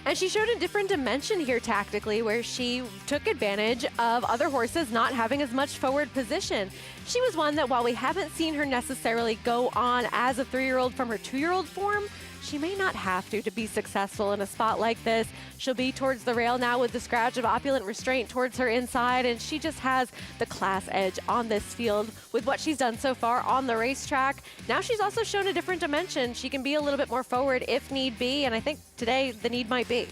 And she showed a different dimension here tactically, where she took advantage of other horses not having as much forward position. She was one that, while we haven't seen her necessarily go on as a 3-year-old from her 2-year-old form, she may not have to be successful in a spot like this. She'll be towards the rail now with the scratch of Opulent Restraint towards her inside, and she just has the class edge on this field with what she's done so far on the racetrack. Now she's also shown a different dimension. She can be a little bit more forward if need be, and I think today the need might be.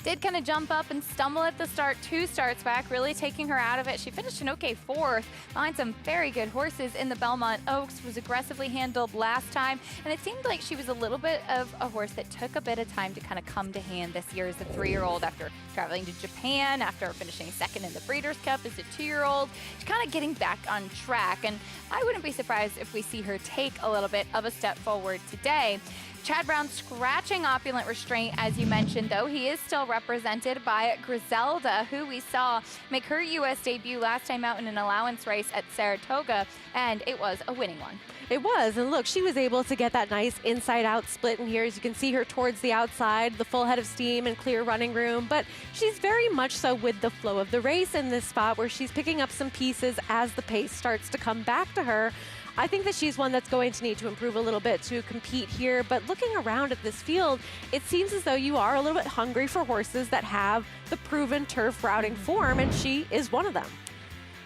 Did kind of jump up and stumble at the start, 2 starts back, really taking her out of it. She finished an okay 4th behind some very good horses in the Belmont Oaks, was aggressively handled last time, and it seemed like she was a little bit of a horse that took a bit of time to kind of come to hand this year as a 3-year-old after traveling to Japan, after finishing 2nd in the Breeders' Cup as a 2-year-old. She's kind of getting back on track, and I wouldn't be surprised if we see her take a little bit of a step forward today. Chad Brown scratching Opulent Restraint, as you mentioned, though. He is still represented by Griselda, who we saw make her U.S. debut last time out in an allowance race at Saratoga, and it was a winning one. It was, and look, she was able to get that nice inside-out split in here. As you can see her towards the outside, the full head of steam and clear running room, but she's very much so with the flow of the race in this spot where she's picking up some pieces as the pace starts to come back to her. I think that she's one that's going to need to improve a little bit to compete here, but looking around at this field, it seems as though you are a little bit hungry for horses that have the proven turf routing form, and she is one of them.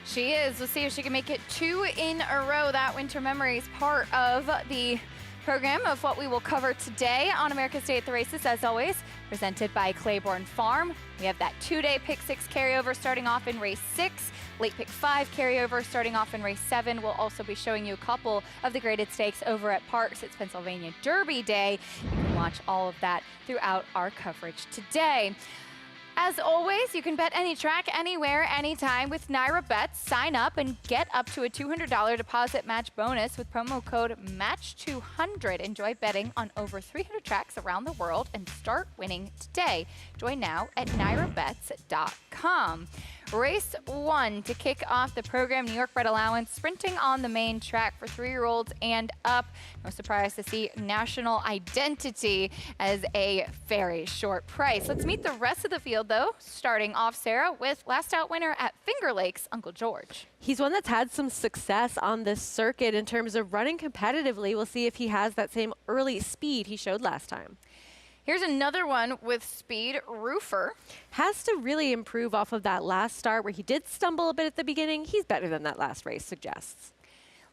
She is. We'll see if she can make it 2 in a row. That Winter Memories part of the program of what we will cover today on America's Day at the Races, as always, presented by Claiborne Farm. We have that 2-day Pick 6 carryover starting off in race 6. Late Pick 5 carryover starting off in race 7. We'll also be showing you a couple of the graded stakes over at Parks. It's Pennsylvania Derby Day. You can watch all of that throughout our coverage today. As always, you can bet any track, anywhere, anytime with Naira Bets. Sign up and get up to a $200 deposit match bonus with promo code MATCH200. Enjoy betting on over 300 tracks around the world and start winning today. Join now at nairabets.com. Race 1 to kick off the program, New York Bred Allowance, sprinting on the main track for 3-year-olds and up. No surprise to see National Identity as a very short price. Let's meet the rest of the field, though, starting off, Sarah, with last out winner at Finger Lakes, Uncle George. He's one that's had some success on this circuit in terms of running competitively. We'll see if he has that same early speed he showed last time. Here's another one with speed, Roofer. Has to really improve off of that last start where he did stumble a bit at the beginning. He's better than that last race suggests.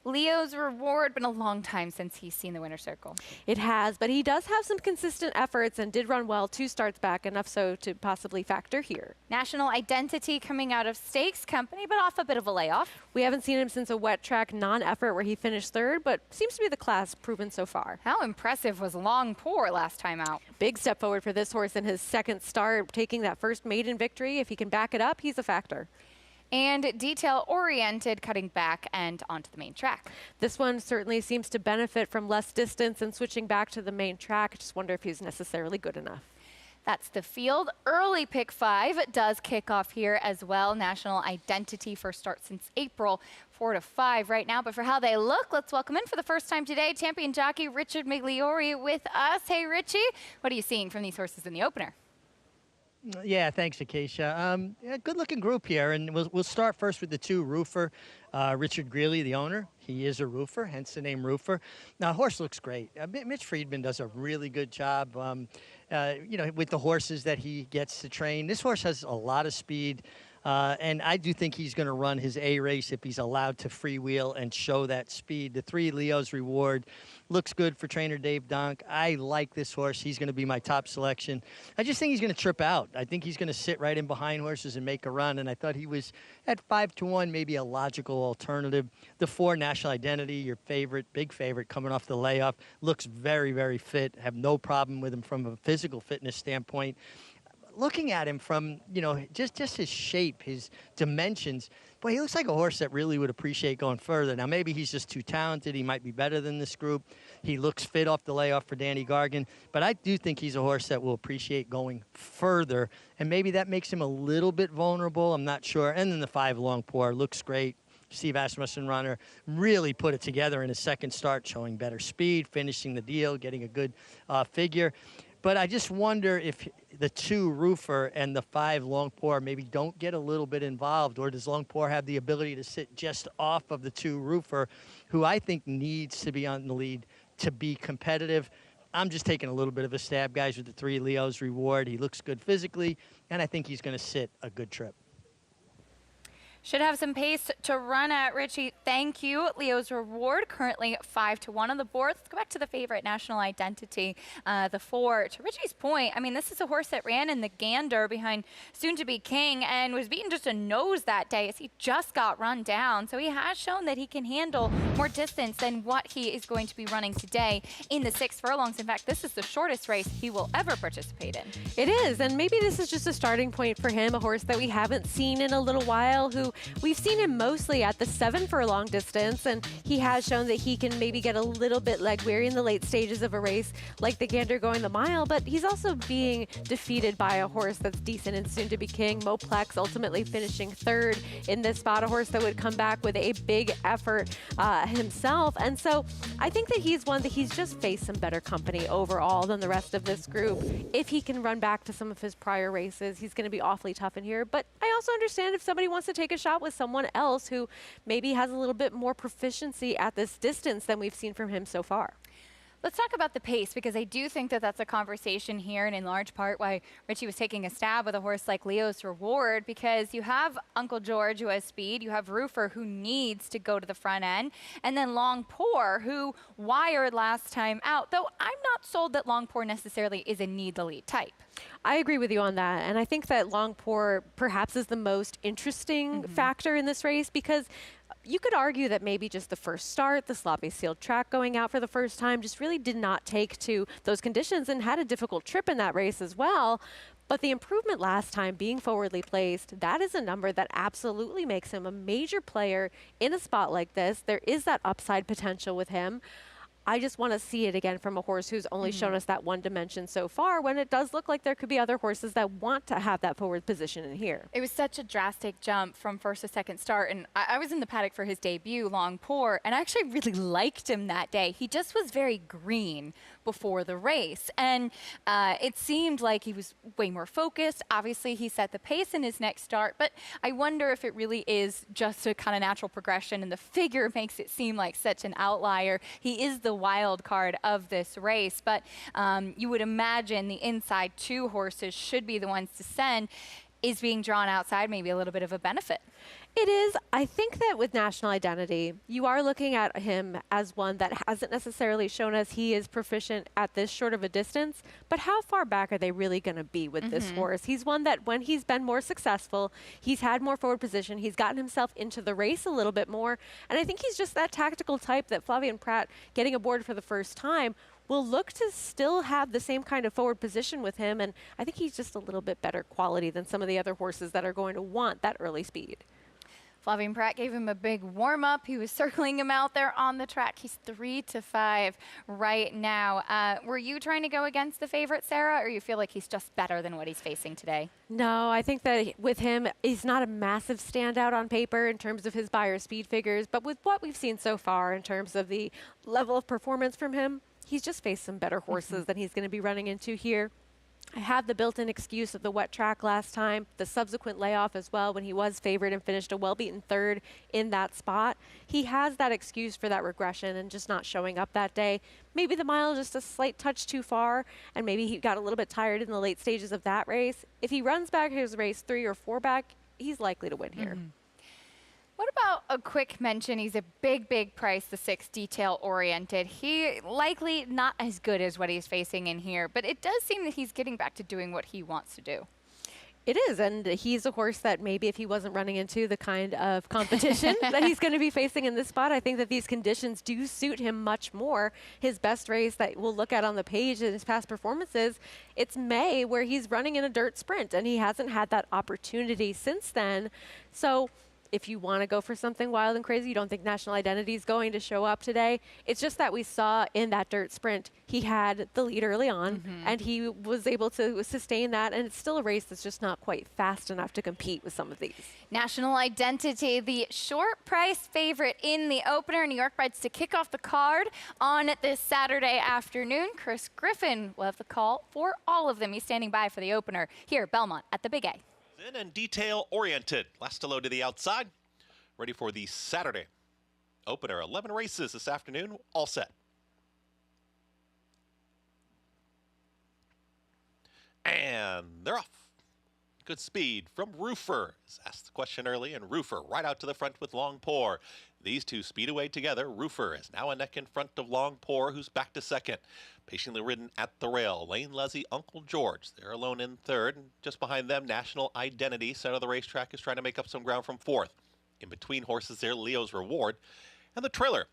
Leo's Reward, been a long time since he's seen the winner's circle. It has, but he does have some consistent efforts and did run well 2 starts back, enough so to possibly factor here. National Identity coming out of Stakes Company, but off a bit of a layoff. We haven't seen him since a wet track non-effort where he finished 3rd, but seems to be the class proven so far. How impressive was Long Pour last time out? Big step forward for this horse in his 2nd start, taking that first maiden victory. If he can back it up, he's a factor. And detail-oriented, cutting back and onto the main track. This one certainly seems to benefit from less distance and switching back to the main track. I just wonder if he's necessarily good enough. That's the field. Early Pick 5 does kick off here as well. National Identity, first start since April, 4 to 5 right now. But for how they look, let's welcome in for the first time today, champion jockey Richard Migliori with us. Hey, Richie, what are you seeing from these horses in the opener? Yeah, thanks, Acacia. Yeah, good-looking group here, and we'll start first with the 2 Roofer. Richard Greeley, the owner, he is a roofer, hence the name Roofer. Now, horse looks great. Mitch Friedman does a really good job, you know, with the horses that he gets to train. This horse has a lot of speed. And I do think he's going to run his A race if he's allowed to freewheel and show that speed. The 3 Leo's Reward looks good for trainer Dave Donk. I like this horse. He's going to be my top selection. I just think he's going to trip out. I think he's going to sit right in behind horses and make a run. And I thought he was at 5 to 1, maybe a logical alternative. The 4 National Identity, your favorite, big favorite, coming off the layoff, looks very, very fit. Have no problem with him from a physical fitness standpoint. Looking at him from, you know, just his shape, his dimensions, boy, he looks like a horse that really would appreciate going further. Now, maybe he's just too talented. He might be better than this group. He looks fit off the layoff for Danny Gargan. But I do think he's a horse that will appreciate going further. And maybe that makes him a little bit vulnerable. I'm not sure. And then the 5 Long Pour looks great. Steve Asmussen runner really put it together in his 2nd start, showing better speed, finishing the deal, getting a good figure. But I just wonder if the 2 Roofer and the 5 Longpour maybe don't get a little bit involved, or does Longpour have the ability to sit just off of the 2 Roofer, who I think needs to be on the lead to be competitive. I'm just taking a little bit of a stab, guys, with the 3 Leo's Reward. He looks good physically, and I think he's going to sit a good trip. Should have some pace to run at, Richie. Thank you. Leo's Reward currently 5-1 on the board. Let's go back to the favorite, National Identity, the 4. To Richie's point, I mean, this is a horse that ran in the Gander behind soon-to-be King and was beaten just a nose that day as he just got run down. So he has shown that he can handle more distance than what he is going to be running today in the 6 furlongs. In fact, this is the shortest race he will ever participate in. It is, and maybe this is just a starting point for him, a horse that we haven't seen in a little while, who we've seen him mostly at the 7 furlong distance, and he has shown that he can maybe get a little bit leg weary in the late stages of a race like the Gander going the mile, but he's also being defeated by a horse that's decent and soon to be King. Moplex ultimately finishing 3rd in this spot, a horse that would come back with a big effort himself. And so I think that he's one that he's just faced some better company overall than the rest of this group. If he can run back to some of his prior races, he's going to be awfully tough in here. But I also understand if somebody wants to take a shot with someone else who maybe has a little bit more proficiency at this distance than we've seen from him so far. Let's talk about the pace, because I do think that that's a conversation here, and in large part why Richie was taking a stab with a horse like Leo's Reward, because you have Uncle George, who has speed, you have Roofer, who needs to go to the front end, and then Longpour, who wired last time out, though I'm not sold that Longpour necessarily is a need-the-lead type. I agree with you on that, and I think that Longpour perhaps is the most interesting factor in this race, because you could argue that maybe just the first start, the sloppy sealed track going out for the first time, just really did not take to those conditions and had a difficult trip in that race as well. But the improvement last time being forwardly placed, that is a number that absolutely makes him a major player in a spot like this. There is that upside potential with him. I just want to see it again from a horse who's only shown us that one dimension so far, when it does look like there could be other horses that want to have that forward position in here. It was such a drastic jump from first to second start, and I was in the paddock for his debut, Longpour, and I actually really liked him that day. He just was very green before the race, and it seemed like he was way more focused. Obviously, he set the pace in his next start, but I wonder if it really is just a kind of natural progression, and the figure makes it seem like such an outlier. He is the wild card of this race, but you would imagine the inside 2 horses should be the ones to send. Is being drawn outside maybe a little bit of a benefit? It is. I think that with National Identity, you are looking at him as one that hasn't necessarily shown us he is proficient at this short of a distance, but how far back are they really going to be with this horse? He's one that when he's been more successful, he's had more forward position, he's gotten himself into the race a little bit more, and I think he's just that tactical type that Flavien Prat, getting aboard for the first time, will look to still have the same kind of forward position with him, and I think he's just a little bit better quality than some of the other horses that are going to want that early speed. Flavien Prat gave him a big warm-up. He was circling him out there on the track. He's 3-5 right now. Were you trying to go against the favorite, Sarah, or you feel like he's just better than what he's facing today? No, I think that with him, he's not a massive standout on paper in terms of his Beyer speed figures, but with what we've seen so far in terms of the level of performance from him, he's just faced some better horses than he's going to be running into here. I had the built-in excuse of the wet track last time, the subsequent layoff as well when he was favored and finished a well-beaten 3rd in that spot. He has that excuse for that regression and just not showing up that day. Maybe the mile just a slight touch too far, and maybe he got a little bit tired in the late stages of that race. If he runs back his race 3 or 4 back, he's likely to win here. What about a quick mention? He's a big price, the 6, detail-oriented. He likely not as good as what he's facing in here, but it does seem that he's getting back to doing what he wants to do. It is, and he's a horse that maybe if he wasn't running into the kind of competition that he's going to be facing in this spot, I think that these conditions do suit him much more. His best race that we'll look at on the page in his past performances, it's May, where he's running in a dirt sprint, and he hasn't had that opportunity since then. So if you want to go for something wild and crazy, you don't think National Identity is going to show up today. It's just that we saw in that dirt sprint, he had the lead early on, and he was able to sustain that, and it's still a race that's just not quite fast enough to compete with some of these. National Identity, the short price favorite in the opener. New York rides to kick off the card on this Saturday afternoon. Chris Griffin will have the call for all of them. He's standing by for the opener here, Belmont at the Big A. In and detail-oriented. Last to load to the outside. Ready for the Saturday opener. 11 races this afternoon, all set. And they're off. Good speed from Roofer. Asked the question early, and Roofer right out to the front with Long Pour. These two speed away together. Roofer is now a neck in front of Long Pour, who's back to second. Patiently ridden at the rail. Lane Leslie, Uncle George. They're alone in third. And just behind them, National Identity, center of the racetrack, is trying to make up some ground from fourth. In between horses there, Leo's Reward. And the trailer,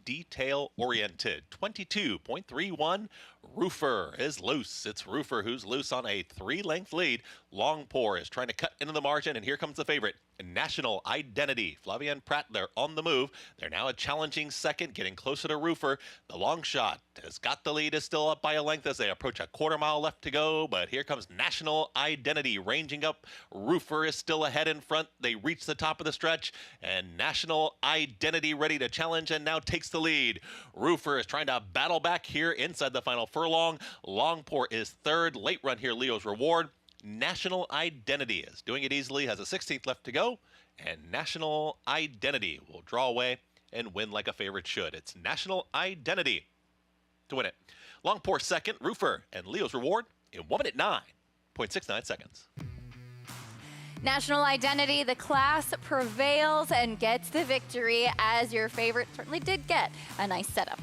detail-oriented. 22.31. Roofer is loose. It's Roofer who's loose on a 3-length lead. Long Pour is trying to cut into the margin, and here comes the favorite, National Identity. Flavien Prat, they're on the move. They're now a challenging second, getting closer to Roofer. The long shot has got the lead, is still up by a length as they approach a quarter-mile left to go, but here comes National Identity ranging up. Roofer is still ahead in front. They reach the top of the stretch, and National Identity ready to challenge and now takes the lead. Roofer is trying to battle back here inside the final furlong. Long Pour is third. Late run here, Leo's Reward. National Identity is doing it easily, has a 16th left to go, and National Identity will draw away and win like a favorite should. It's National Identity to win it. Long Pour second, Roofer and Leo's Reward in 1 minute 9.69 seconds. National Identity, the class prevails and gets the victory, as your favorite certainly did get a nice setup.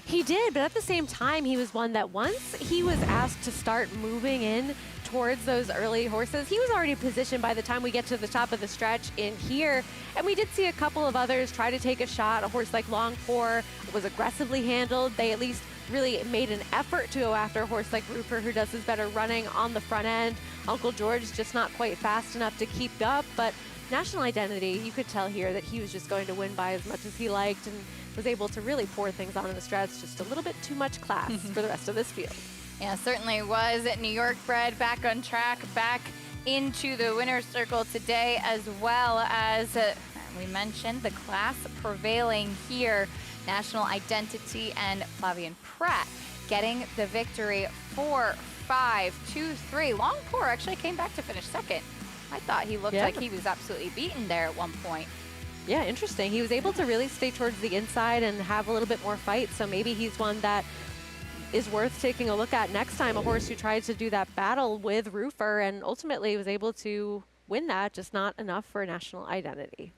He did, but at the same time, he was one that once he was asked to start moving in towards those early horses, he was already positioned by the time we get to the top of the stretch in here. And we did see a couple of others try to take a shot. A horse like Long Pour was aggressively handled. They at least really made an effort to go after a horse like Roofer, who does his better running on the front end. Uncle George is just not quite fast enough to keep up, but National Identity, you could tell here that he was just going to win by as much as he liked and was able to really pour things on in the stretch. Just a little bit too much class for the rest of this field. Yeah, certainly was. New York bred back on track, back into the winner's circle today, as well as we mentioned the class prevailing here. National Identity and Flavien Prat getting the victory 4-5-2-3. Long Pour actually came back to finish second. I thought he looked like he was absolutely beaten there at one point. Yeah, interesting. He was able to really stay towards the inside and have a little bit more fight, so maybe he's one that is worth taking a look at next time. A horse who tried to do that battle with Roofer and ultimately was able to win that, just not enough for National Identity.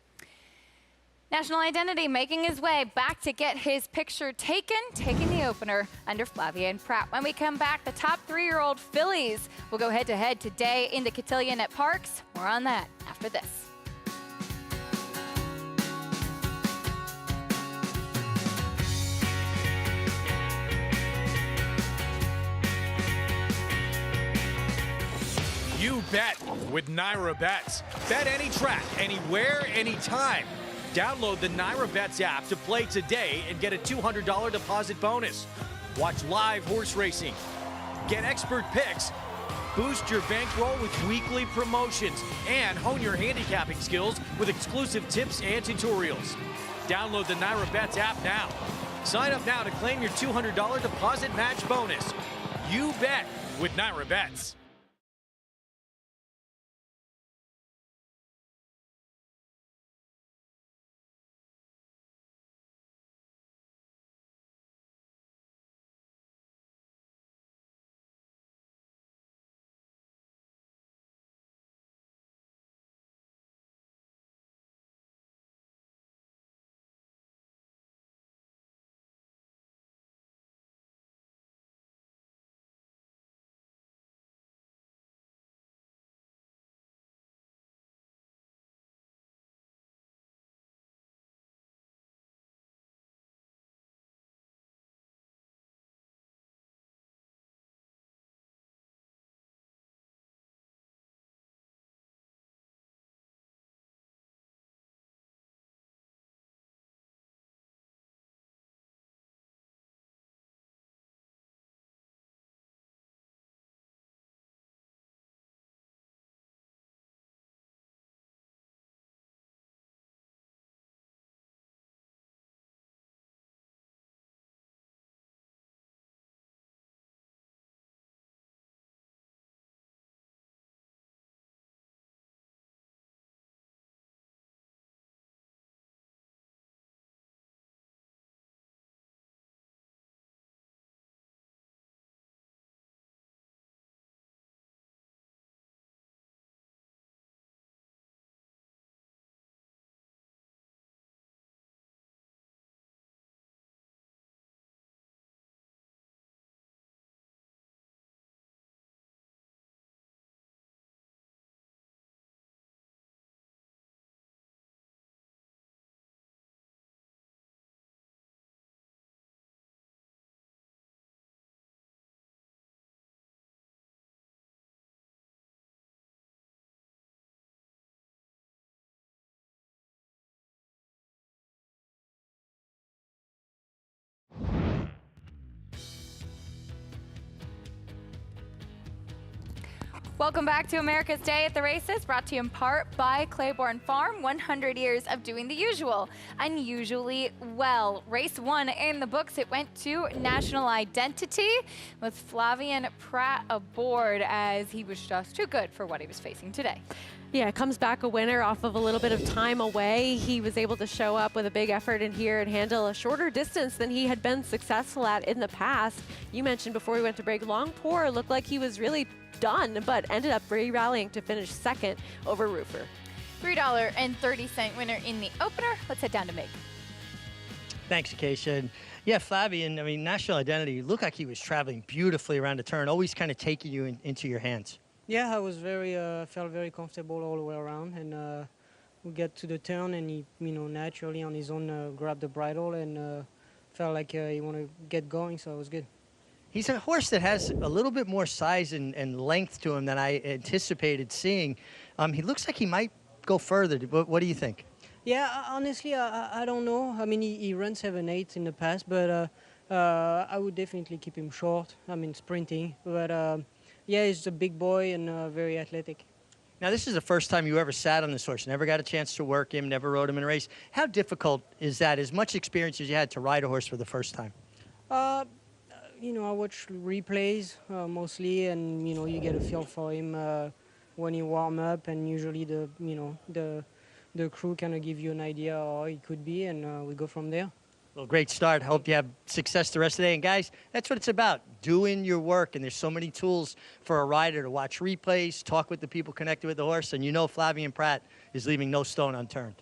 National Identity making his way back to get his picture taken, taking the opener under Flavien Prat. When we come back, the top 3-year-old fillies will go head-to-head today in the Cotillion at Parks. More on that after this. You bet with Naira Bets. Bet any track, anywhere, anytime. Download the Naira Bets app to play today and get a $200 deposit bonus. Watch live horse racing, get expert picks, boost your bankroll with weekly promotions, and hone your handicapping skills with exclusive tips and tutorials. Download the Naira Bets app now. Sign up now to claim your $200 deposit match bonus. You bet with Naira Bets. Welcome back to America's Day at the Races, brought to you in part by Claiborne Farm. 100 years of doing the usual, unusually well. Race 1 in the books. It went to National Identity with Flavien Prat aboard, as he was just too good for what he was facing today. Yeah, comes back a winner off of a little bit of time away. He was able to show up with a big effort in here and handle a shorter distance than he had been successful at in the past. You mentioned before we went to break, Long Pour looked like he was really done, but ended up rallying to finish second over Roofer. $3.30 winner in the opener. Let's head down to Mig. Thanks, Acacia. And yeah, Flavien, I mean, National Identity looked like he was traveling beautifully around the turn, always kind of taking you into your hands. Yeah, I was felt very comfortable all the way around, and we get to the turn, and he, naturally on his own grabbed the bridle and felt like he wanted to get going, so it was good. He's a horse that has a little bit more size and length to him than I anticipated seeing. He looks like he might go further. What do you think? Yeah, honestly, I don't know. I mean, he ran 7/8 in the past, but I would definitely keep him short. I mean, sprinting, but yeah, he's a big boy and very athletic. Now, this is the first time you ever sat on this horse. Never got a chance to work him, never rode him in a race. How difficult is that? As much experience as you had to ride a horse for the first time? I watch replays mostly, and you get a feel for him when you warm up, and usually the crew kind of give you an idea how he could be, and we go from there. Well, great start. Hope you have success the rest of the day. And guys, that's what it's about, doing your work. And there's so many tools for a rider to watch replays, talk with the people connected with the horse, and Flavien Prat is leaving no stone unturned.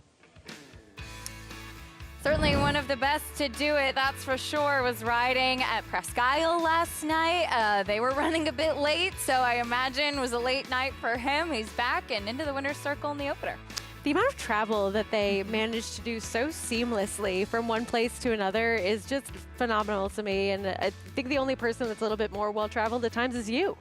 Certainly one of the best to do it, that's for sure, was riding at Presque Isle last night. They were running a bit late, so I imagine it was a late night for him. He's back and into the winner's circle in the opener. The amount of travel that they managed to do so seamlessly from one place to another is just phenomenal to me. And I think the only person that's a little bit more well-traveled at times is you.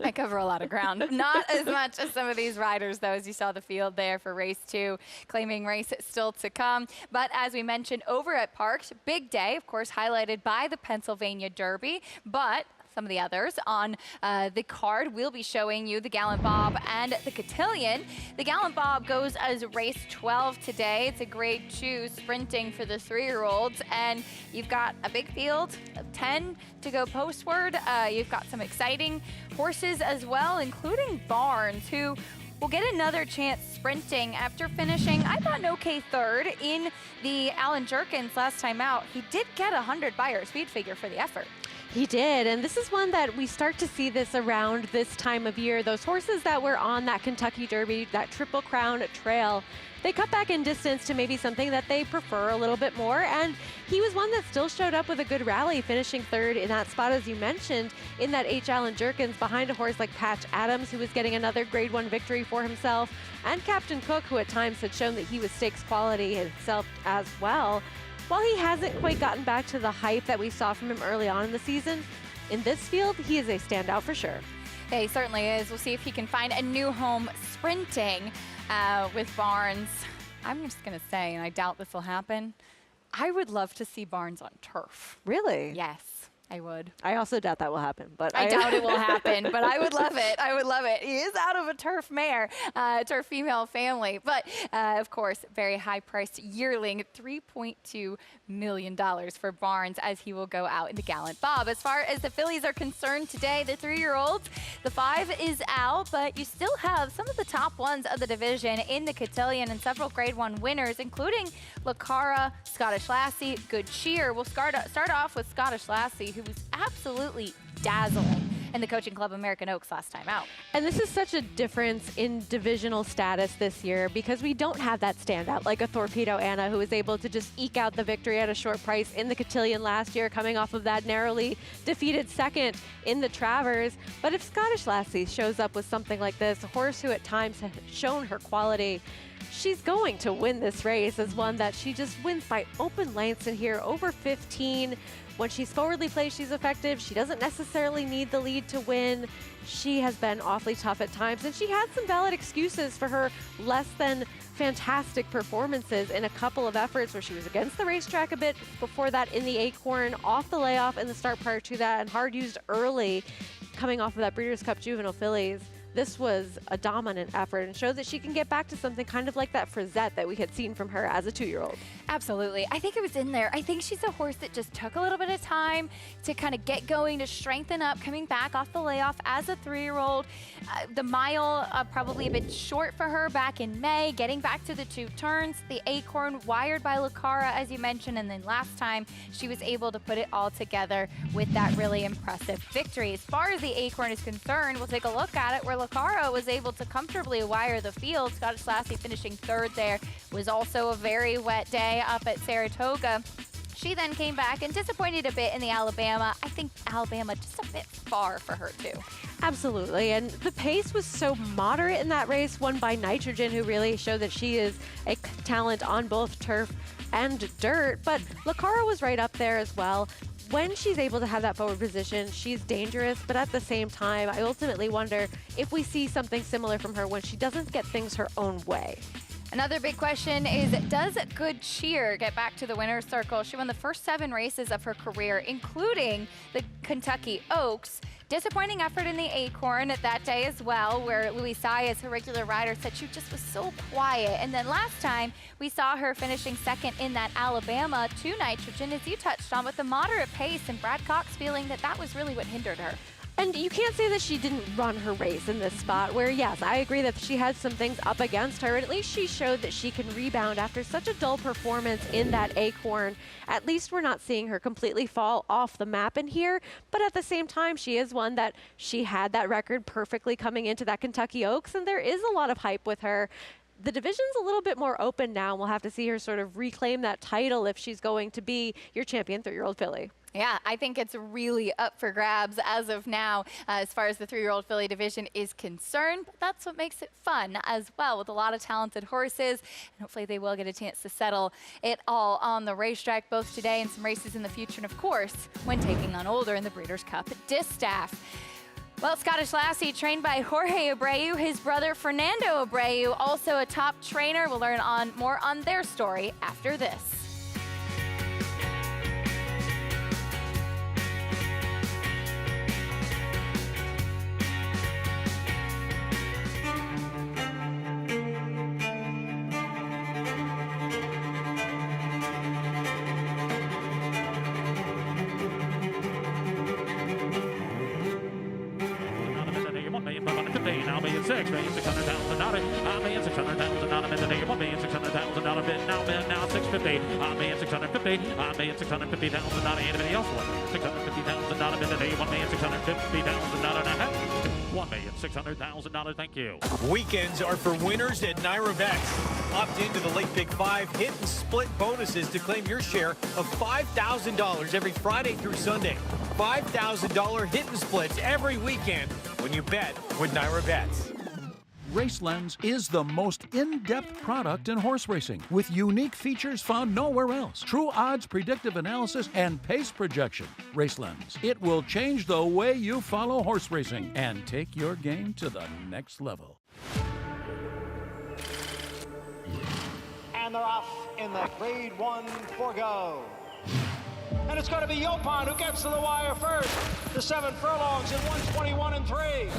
I cover a lot of ground. Not as much as some of these riders, though, as you saw the field there for race 2, claiming race still to come. But as we mentioned, over at Parks, big day, of course, highlighted by the Pennsylvania Derby. But some of the others on the card, we'll be showing you the Gallant Bob and the Cotillion. The Gallant Bob goes as race 12 today. It's a grade 2 sprinting for the 3-year-olds, and you've got a big field of 10 to go postward. You've got some exciting horses as well, including Barnes, who will get another chance sprinting after finishing, I thought, an okay third in the Alan Jerkins last time out. He did get 100 Beyer speed figure for the effort. He did, and this is one that we start to see this around this time of year. Those horses that were on that Kentucky Derby, that Triple Crown trail, they cut back in distance to maybe something that they prefer a little bit more, and he was one that still showed up with a good rally, finishing third in that spot, as you mentioned, in that H. Alan Jerkins, behind a horse like Patch Adams, who was getting another grade 1 victory for himself, and Captain Cook, who at times had shown that he was stakes quality himself as well. While he hasn't quite gotten back to the hype that we saw from him early on in the season, in this field, he is a standout for sure. Yeah, he certainly is. We'll see if he can find a new home sprinting with Barnes. I'm just going to say, and I doubt this will happen, I would love to see Barnes on turf. Really? Yes. I would. I also doubt that will happen, but I doubt it will happen, but I would love it. I would love it. He is out of a turf mare, turf female family, but of course, very high-priced yearling, $3.2 million for Barnes, as he will go out in the Gallant Bob. As far as the fillies are concerned today, the 3-year-olds, the 5 is out, but you still have some of the top ones of the division in the Cotillion and several grade 1 winners, including Lacara, Scottish Lassie, Good Cheer. We'll start off with Scottish Lassie, who was absolutely dazzling in the Coaching Club American Oaks last time out. And this is such a difference in divisional status this year, because we don't have that standout like a Torpedo Anna, who was able to just eke out the victory at a short price in the Cotillion last year, coming off of that narrowly defeated second in the Travers. But if Scottish Lassie shows up with something like this, a horse who at times has shown her quality, she's going to win this race as one that she just wins by open lengths in here, over 15. When she's forwardly placed, she's effective. She doesn't necessarily need the lead to win. She has been awfully tough at times, and she had some valid excuses for her less than fantastic performances in a couple of efforts where she was against the racetrack a bit before that in the Acorn, off the layoff in the start prior to that, and hard used early coming off of that Breeders' Cup Juvenile Fillies. this was a dominant effort and showed that she can get back to something kind of like that Frisette that we had seen from her as a 2-year-old. Absolutely. I think it was in there. I think she's a horse that just took a little bit of time to kind of get going, to strengthen up, coming back off the layoff as a 3-year-old. The mile probably a bit short for her back in May, getting back to the 2 turns. The Acorn wired by Lucara, as you mentioned, and then last time she was able to put it all together with that really impressive victory. As far as the Acorn is concerned, we'll take a look at it where Lucara was able to comfortably wire the field. Scottish Lassie finishing 3rd there. Was also a very wet day up at Saratoga. She then came back and disappointed a bit in the Alabama. I think Alabama just a bit far for her too. Absolutely, and the pace was so moderate in that race, won by Nitrogen, who really showed that she is a talent on both turf and dirt, but Lucara was right up there as well. When she's able to have that forward position, she's dangerous, but at the same time, I ultimately wonder if we see something similar from her when she doesn't get things her own way. Another big question is, does Good Cheer get back to the winner's circle? She won the first 7 races of her career, including the Kentucky Oaks. Disappointing effort in the Acorn that day as well, where Louis Sai, as her regular rider, said she just was so quiet. And then last time, we saw her finishing 2nd in that Alabama to Nitrogen, as you touched on, with the moderate pace, and Brad Cox feeling that that was really what hindered her. And you can't say that she didn't run her race in this spot where, yes, I agree that she had some things up against her, and at least she showed that she can rebound after such a dull performance in that Acorn. At least we're not seeing her completely fall off the map in here, but at the same time, she is one that she had that record perfectly coming into that Kentucky Oaks, and there is a lot of hype with her. The division's a little bit more open now, and we'll have to see her sort of reclaim that title if she's going to be your champion 3-year-old filly. Yeah, I think it's really up for grabs as of now, as far as the 3-year-old filly division is concerned. But that's what makes it fun as well, with a lot of talented horses. And hopefully they will get a chance to settle it all on the racetrack, both today and some races in the future. And of course, when taking on Older in the Breeders' Cup Distaff. Well, Scottish Lassie, trained by Jorge Abreu, his brother Fernando Abreu, also a top trainer. We'll learn more on their story after this. $1,600,000 $1,600,000 bid today, $1,600,000 bid now $650,000 $1,650,000 $1,650,000. Anybody else want $650,000 bid today, $1,650,000 $1,600,000. Thank you. Weekends are for winners at Naira Bets. Opt into the Late Pick 5 hit and split bonuses to claim your share of $5,000 every Friday through Sunday. $5,000 hit and splits every weekend when you bet with Naira Bets. RaceLens is the most in-depth product in horse racing, with unique features found nowhere else. True odds, predictive analysis, and pace projection. RaceLens. It will change the way you follow horse racing and take your game to the next level. And they're off in the Grade 1 4-go. And it's going to be Yopon who gets to the wire first. The 7 furlongs in 1:21 3.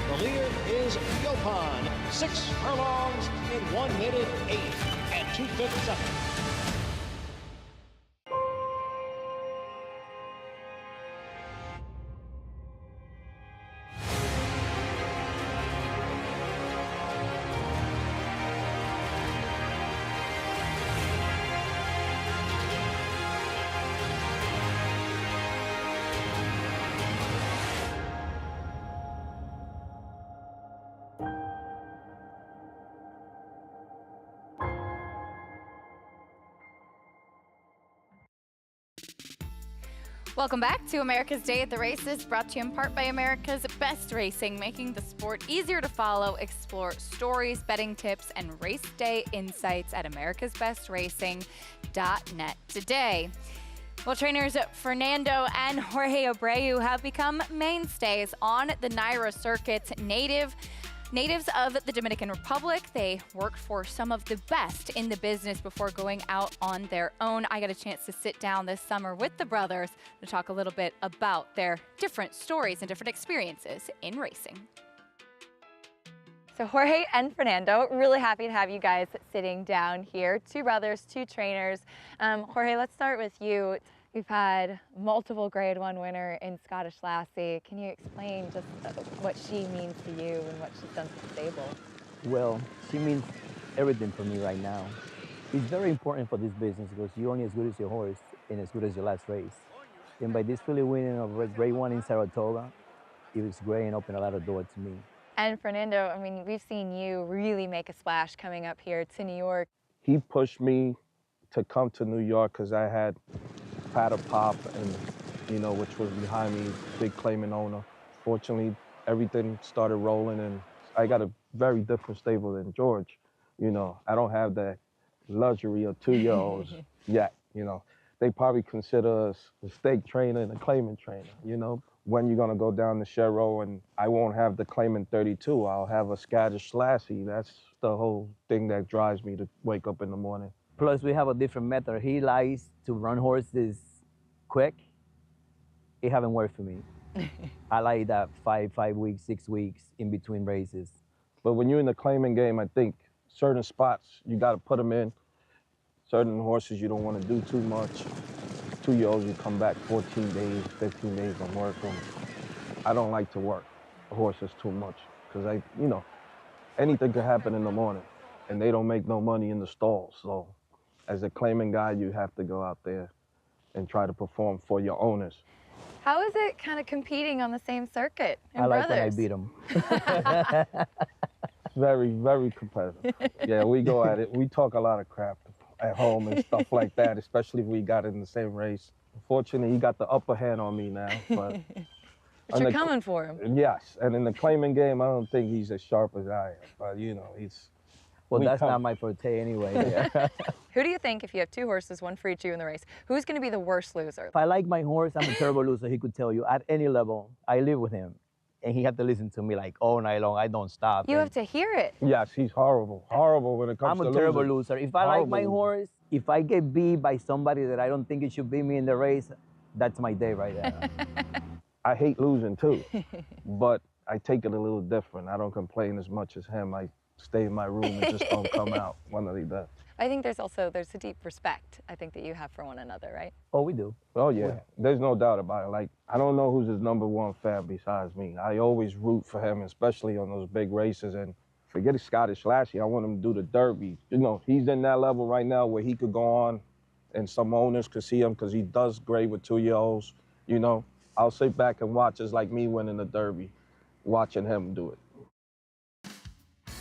The leader is Yopon, 6 furlongs in 1 minute 8 at 2:57. Welcome back to America's Day at the Races, brought to you in part by America's Best Racing, making the sport easier to follow. Explore stories, betting tips, and race day insights at americasbestracing.net today. Well, trainers Fernando and Jorge Abreu have become mainstays on the Naira circuit. Native Natives of the Dominican Republic, they worked for some of the best in the business before going out on their own. I got a chance to sit down this summer with the brothers to talk a little bit about their different stories and different experiences in racing. So Jorge and Fernando, really happy to have you guys sitting down here. Two brothers, two trainers. Jorge, let's start with you. You've had multiple Grade 1 winner in Scottish Lassie. Can you explain just what she means to you and what she's done for the stable? Well, she means everything for me right now. It's very important for this business because you're only as good as your horse and as good as your last race. And by this filly winning of Grade 1 in Saratoga, it was great and opened a lot of doors to me. And Fernando, I mean, we've seen you really make a splash coming up here to New York. He pushed me to come to New York because I had Patter Pop and, you know, which was behind me, big claimant owner. Fortunately, everything started rolling and I got a very different stable than George. You know, I don't have that luxury of 2-year-olds yet, you know. They probably consider us a stake trainer and a claimant trainer, you know. When you're gonna go down the Sherrow and I won't have the claimant 32, I'll have a Scottish Lassie. That's the whole thing that drives me to wake up in the morning. Plus, we have a different method. He likes to run horses quick. It haven't worked for me. I like that 5 weeks, 6 weeks in between races. But when you're in the claiming game, I think certain spots, you got to put them in. Certain horses, you don't want to do too much. 2-year-olds, you come back 14 days, 15 days and work them. I don't like to work horses too much because you know, anything could happen in the morning and they don't make no money in the stalls. So as a claiming guy, you have to go out there and try to perform for your owners. How is it kind of competing on the same circuit in I like brothers? when I beat him. Very, very competitive. Yeah, we go at it. We talk a lot of crap at home and stuff like that, especially if we got in the same race. Unfortunately, he got the upper hand on me now. But you're coming for him. Yes, and in the claiming game, I don't think he's as sharp as I am. But, you know, he's... Well, that's not my forte anyway. Yeah. Who do you think, if you have 2 horses, one for each of you in the race, who's going to be the worst loser? If I like my horse, I'm a terrible loser. He could tell you at any level. I live with him. And he had to listen to me like all night long. I don't stop. You have to hear it. Yes, he's horrible. Horrible when it comes to I'm a terrible loser. If I like my horse, if I get beat by somebody that I don't think it should beat me in the race, that's my day right there. I hate losing too, but I take it a little different. I don't complain as much as him. I stay in my room and just don't come out when I leave that. I think there's a deep respect, I think, that you have for one another, right? Oh, we do. Oh, yeah. There's no doubt about it. Like, I don't know who's his #1 fan besides me. I always root for him, especially on those big races. And forget Scottish Lassie, I want him to do the Derby. You know, he's in that level right now where he could go on and some owners could see him because he does great with 2-year-olds. You know, I'll sit back and watch. It's like me winning the Derby, watching him do it.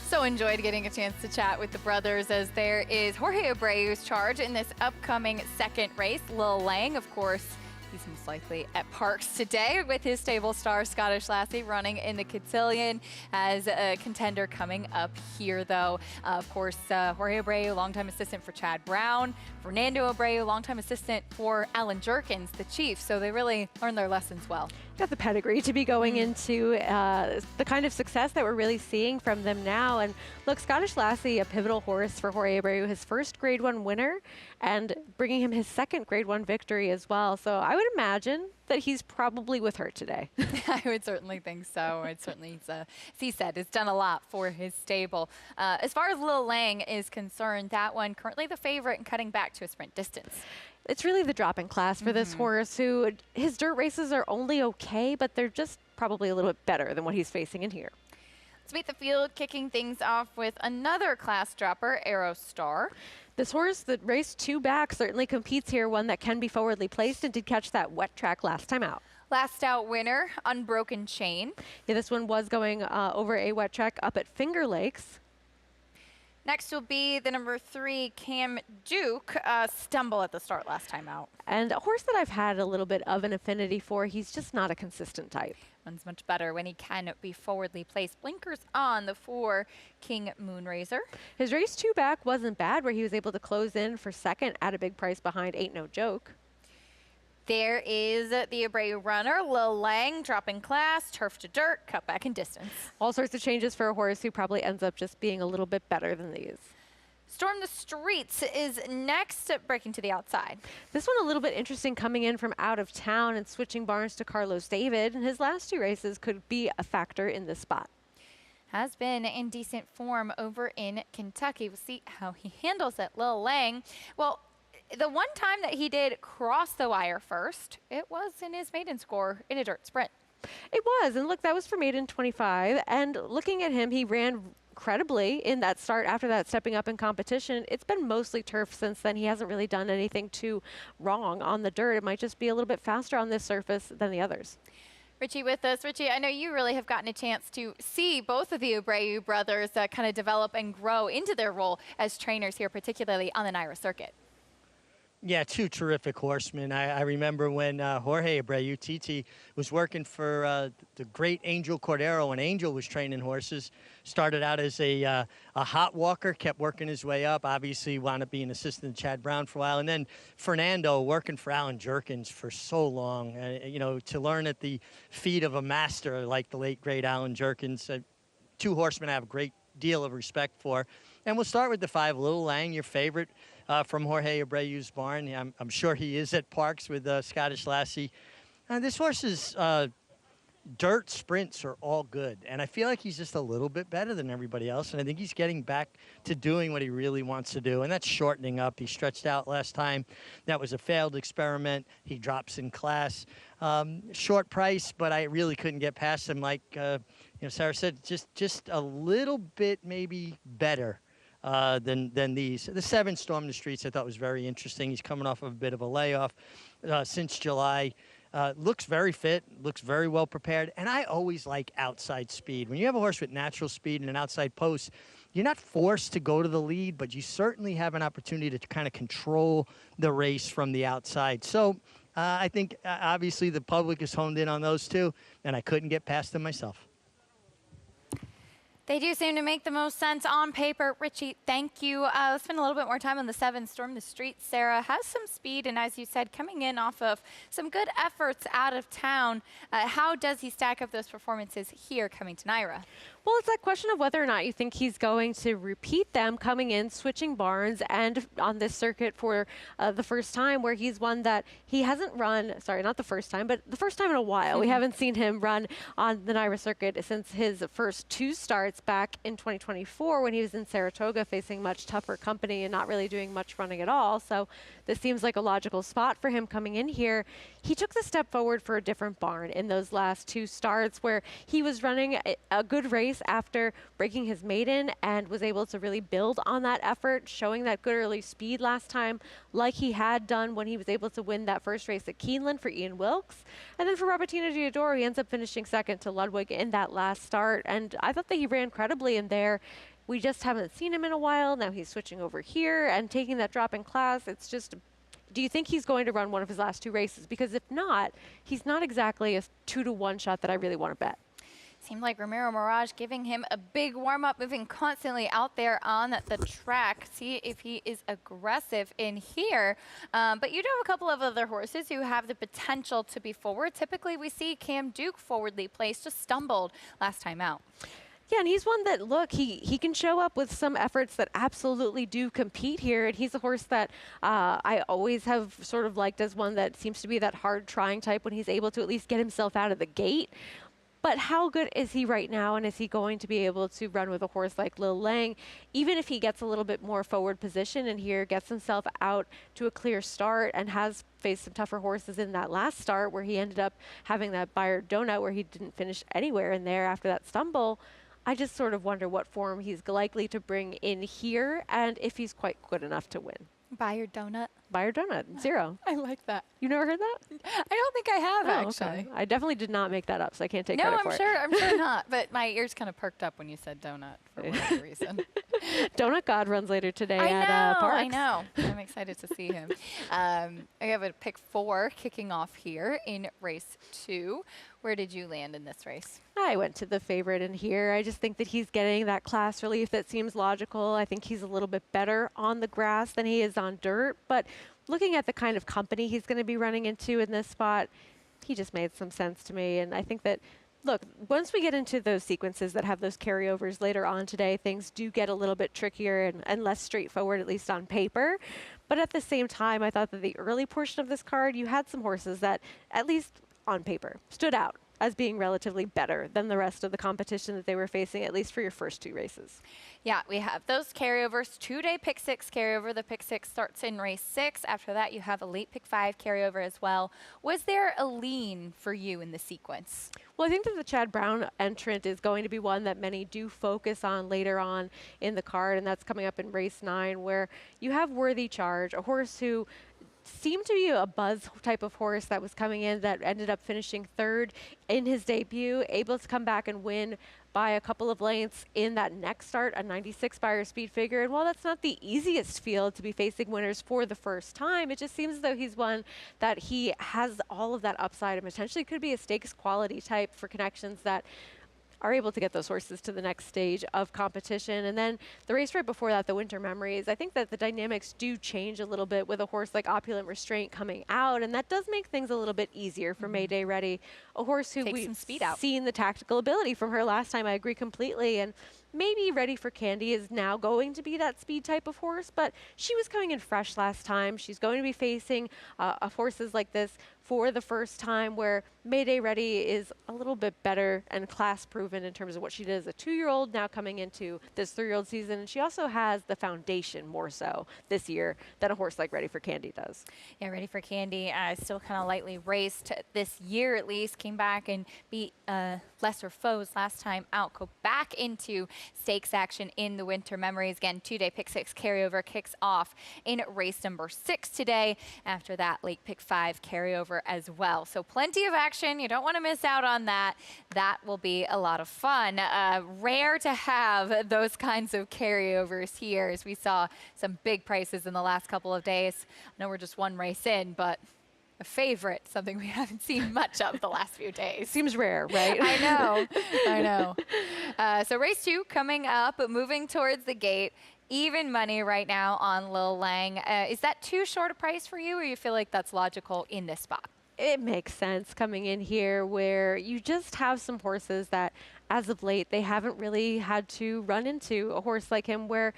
So enjoyed getting a chance to chat with the brothers, as there is Jorge Abreu's charge in this upcoming second race. Lil Lang, of course, he's most likely at Parks today with his stable star Scottish Lassie running in the Cotillion as a contender coming up here, though. Of course, Jorge Abreu, longtime assistant for Chad Brown. Fernando Abreu, longtime assistant for Alan Jerkins, the chief. So they really learned their lessons well. Got the pedigree to be going into the kind of success that we're really seeing from them now. And look, Scottish Lassie, a pivotal horse for Jorge Abreu, his first Grade 1 winner and bringing him his second Grade 1 victory as well. So I would imagine that he's probably with her today. I would certainly think so. It certainly, as he said, has done a lot for his stable. As far as Lil Lang is concerned, that one currently the favorite and cutting back to a sprint distance. It's really the drop-in class for this horse, who his dirt races are only okay, but they're just probably a little bit better than what he's facing in here. Let's meet the field, kicking things off with another class dropper, Aero Star. This horse that raced 2 back certainly competes here, one that can be forwardly placed and did catch that wet track last time out. Last out winner, Unbroken Chain. Yeah, this one was going over a wet track up at Finger Lakes. Next will be the #3, Cam Duke, stumble at the start last time out. And a horse that I've had a little bit of an affinity for. He's just not a consistent type. Runs much better when he can be forwardly placed. Blinkers on the 4, King Moonraiser. His race 2 back wasn't bad, where he was able to close in for second at a big price behind Ain't No Joke. There is the Abreu runner, Lil Lang, dropping class, turf to dirt, cut back in distance. All sorts of changes for a horse who probably ends up just being a little bit better than these. Storm the Streets is next, breaking to the outside. This one a little bit interesting, coming in from out of town and switching barns to Carlos David. And his last 2 races could be a factor in this spot. Has been in decent form over in Kentucky. We'll see how he handles it. Lil Lang, well, the one time that he did cross the wire first, it was in his maiden score in a dirt sprint. It was, and look, that was for maiden 25. And looking at him, he ran credibly in that start after that, stepping up in competition. It's been mostly turf since then. He hasn't really done anything too wrong on the dirt. It might just be a little bit faster on this surface than the others. Richie with us. Richie, I know you really have gotten a chance to see both of the Abreu brothers kind of develop and grow into their role as trainers here, particularly on the NYRA circuit. Yeah, 2 terrific horsemen. I remember when Jorge Abreu, TT, was working for the great Angel Cordero when Angel was training horses. Started out as a hot walker, kept working his way up. Obviously wound up being assistant to Chad Brown for a while. And then Fernando working for Alan Jerkins for so long. You know, to learn at the feet of a master like the late, great Alan Jerkins. 2 horsemen I have a great deal of respect for. And we'll start with the 5, Lil Lang, your favorite. From Jorge Abreu's barn. I'm sure he is at Parks with Scottish Lassie. This horse's dirt sprints are all good, and I feel like he's just a little bit better than everybody else, and I think he's getting back to doing what he really wants to do, and that's shortening up. He stretched out last time. That was a failed experiment. He drops in class. Short price, but I really couldn't get past him. Like Sarah said, just a little bit maybe better than these. The 7 Storm the Streets I thought was very interesting. He's coming off of a bit of a layoff since July. Looks very fit, looks very well prepared, and I always like outside speed. When you have a horse with natural speed and an outside post, you're not forced to go to the lead, but you certainly have an opportunity to kind of control the race from the outside. So I think obviously the public is honed in on those 2, and I couldn't get past them myself. They do seem to make the most sense on paper. Richie, thank you. Let's spend a little bit more time on the 7 Storm the Streets. Sarah has some speed, and as you said, coming in off of some good efforts out of town. How does he stack up those performances here coming to NYRA? Well, it's that question of whether or not you think he's going to repeat them coming in, switching barns, and on this circuit for the first time, where he's one that he hasn't run, sorry, not the first time, but the first time in a while. We haven't seen him run on the NYRA circuit since his first 2 starts back in 2024 when he was in Saratoga facing much tougher company and not really doing much running at all. So this seems like a logical spot for him coming in here. He took the step forward for a different barn in those last 2 starts where he was running a good race after breaking his maiden and was able to really build on that effort, showing that good early speed last time like he had done when he was able to win that first race at Keeneland for Ian Wilkes. And then for Robertino Diodoro, he ends up finishing second to Ludwig in that last start. And I thought that he ran credibly in there. We just haven't seen him in a while. Now he's switching over here and taking that drop in class. It's just, do you think he's going to run one of his last 2 races? Because if not, he's not exactly a 2-to-1 shot that I really want to bet. Seemed like Ramiro Mirage giving him a big warm-up, moving constantly out there on the track. See if he is aggressive in here. But you do have a couple of other horses who have the potential to be forward. Typically, we see Cam Duke forwardly placed, just stumbled last time out. Yeah, and he's one that, look, he can show up with some efforts that absolutely do compete here. And he's a horse that I always have sort of liked as one that seems to be that hard-trying type when he's able to at least get himself out of the gate. But how good is he right now, and is he going to be able to run with a horse like Lil Lang, even if he gets a little bit more forward position and here gets himself out to a clear start and has faced some tougher horses in that last start where he ended up having that Bayard donut where he didn't finish anywhere in there after that stumble? I just sort of wonder what form he's likely to bring in here and if he's quite good enough to win. Bayard donut? Bayard donut, 0. I like that. You never heard that? I don't think I have, actually. Okay. I definitely did not make that up, so I can't take credit for it. No, I'm sure not. But my ears kind of perked up when you said donut for whatever reason. Donut God runs later today at Parks. I know. I'm excited to see him. I have a pick 4 kicking off here in race 2. Where did you land in this race? I went to the favorite in here. I just think that he's getting that class relief that seems logical. I think he's a little bit better on the grass than he is on dirt. But looking at the kind of company he's going to be running into in this spot, he just made some sense to me. And I think that, look, once we get into those sequences that have those carryovers later on today, things do get a little bit trickier and less straightforward, at least on paper. But at the same time, I thought that the early portion of this card, you had some horses that, at least on paper, stood out as being relatively better than the rest of the competition that they were facing, at least for your first 2 races. Yeah, we have those carryovers, 2-day pick 6 carryover. The pick 6 starts in race 6. After that, you have a late pick 5 carryover as well. Was there a lean for you in the sequence? Well, I think that the Chad Brown entrant is going to be one that many do focus on later on in the card, and that's coming up in race 9, where you have Worthy Charge, a horse who seemed to be a buzz type of horse that was coming in that ended up finishing 3rd in his debut, able to come back and win by a couple of lengths in that next start, a 96 Spire speed figure. And while that's not the easiest field to be facing winners for the first time, it just seems as though he's one that he has all of that upside and potentially could be a stakes quality type for connections that are able to get those horses to the next stage of competition. And then the race right before that, the Winter Memories, I think that the dynamics do change a little bit with a horse like Opulent Restraint coming out, and that does make things a little bit easier for Mayday Ready, a horse who we've seen the tactical ability from her last time. I agree completely. And maybe Ready for Candy is now going to be that speed type of horse, but she was coming in fresh last time. She's going to be facing horses like this for the first time, where Mayday Ready is a little bit better and class proven in terms of what she did as a 2-year-old, now coming into this 3-year-old season. And she also has the foundation more so this year than a horse like Ready for Candy does. Yeah, Ready for Candy still kind of lightly raced this year at least, came back and beat lesser foes last time out, go back into stakes action in the Winter Memories. Again, 2-day pick 6 carryover kicks off in race number 6 today. After that, late pick 5 carryover as well. So plenty of action. You don't want to miss out on that. That will be a lot of fun. Rare to have those kinds of carryovers here, as we saw some big prices in the last couple of days. I know we're just 1 race in, but a favorite, something we haven't seen much of the last few days. Seems rare, right? I know, I know. So race 2 coming up, moving towards the gate. Even money right now on Lil Lang. Is that too short a price for you, or you feel like that's logical in this spot? It makes sense coming in here where you just have some horses that, as of late, they haven't really had to run into a horse like him, where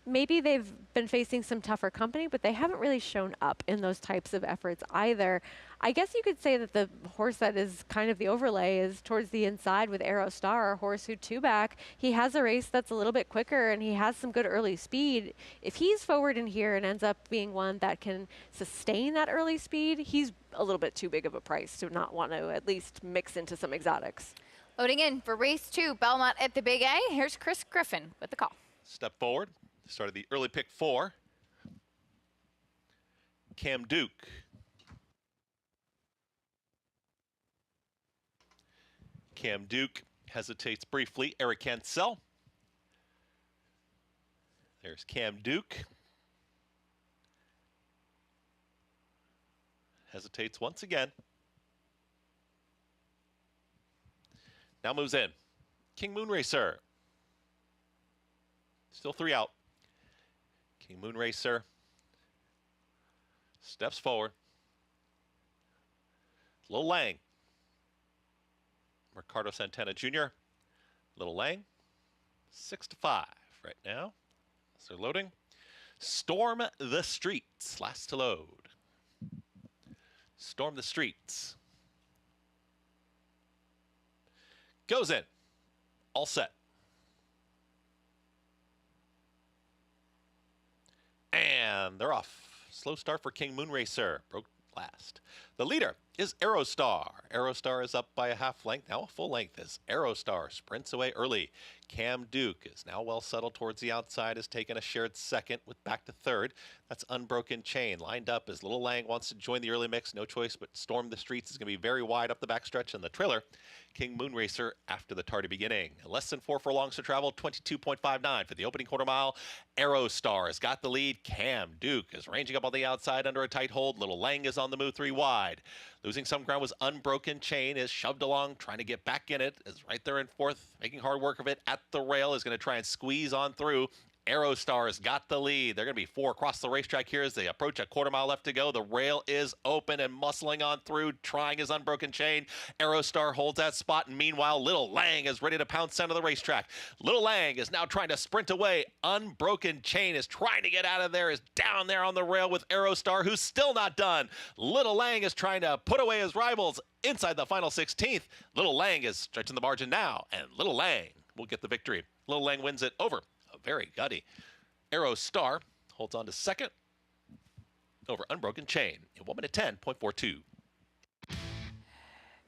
maybe they've been facing some tougher company, but they haven't really shown up in those types of efforts either. I guess you could say that the horse that is kind of the overlay is towards the inside with Aero Star, a horse who 2-back. He has a race that's a little bit quicker and he has some good early speed. If he's forward in here and ends up being one that can sustain that early speed, he's a little bit too big of a price to not want to at least mix into some exotics. Loading in for race 2, Belmont at the Big A. Here's Chris Griffin with the call. Step forward. Started the early pick 4. Cam Duke. Cam Duke hesitates briefly. Eric Cancel. There's Cam Duke. Hesitates once again. Now moves in. King Moonracer. Still 3 out. King Moonracer steps forward. Lil Lang. Ricardo Santana Jr. Lil Lang. 6-5 right now. So they're loading. Storm the Streets. Last to load. Storm the Streets. Goes in. All set. And they're off. Slow start for King Moonracer. Broke last. The leader is Aerostar. Aerostar is up by a half length. Now a full length as Aerostar sprints away early. Cam Duke is now well settled towards the outside, has taken a shared second with back to third. That's Unbroken Chain. Lined up as Little Lang wants to join the early mix. No choice but Storm the Streets is going to be very wide up the backstretch. And the trailer, King Moonracer after the tardy beginning. Less than 4 furlongs to travel, 22.59 for the opening quarter mile. Aerostar has got the lead. Cam Duke is ranging up on the outside under a tight hold. Little Lang is on the move 3 wide. Losing some ground was Unbroken Chain, is shoved along, trying to get back in it, is right there in fourth, making hard work of it at the rail, is going to try and squeeze on through. Aerostar's got the lead. They're going to be 4 across the racetrack here as they approach a quarter mile left to go. The rail is open and muscling on through, trying his unbroken chain. Aerostar holds that spot, and meanwhile, Little Lang is ready to pounce down to the racetrack. Little Lang is now trying to sprint away. Unbroken chain is trying to get out of there, is down there on the rail with Aerostar, who's still not done. Little Lang is trying to put away his rivals inside the final 16th. Little Lang is stretching the margin now, and Little Lang will get the victory. Little Lang wins it over a very gutty Aerostar, holds on to second over Unbroken Chain in 1 minute 10.42.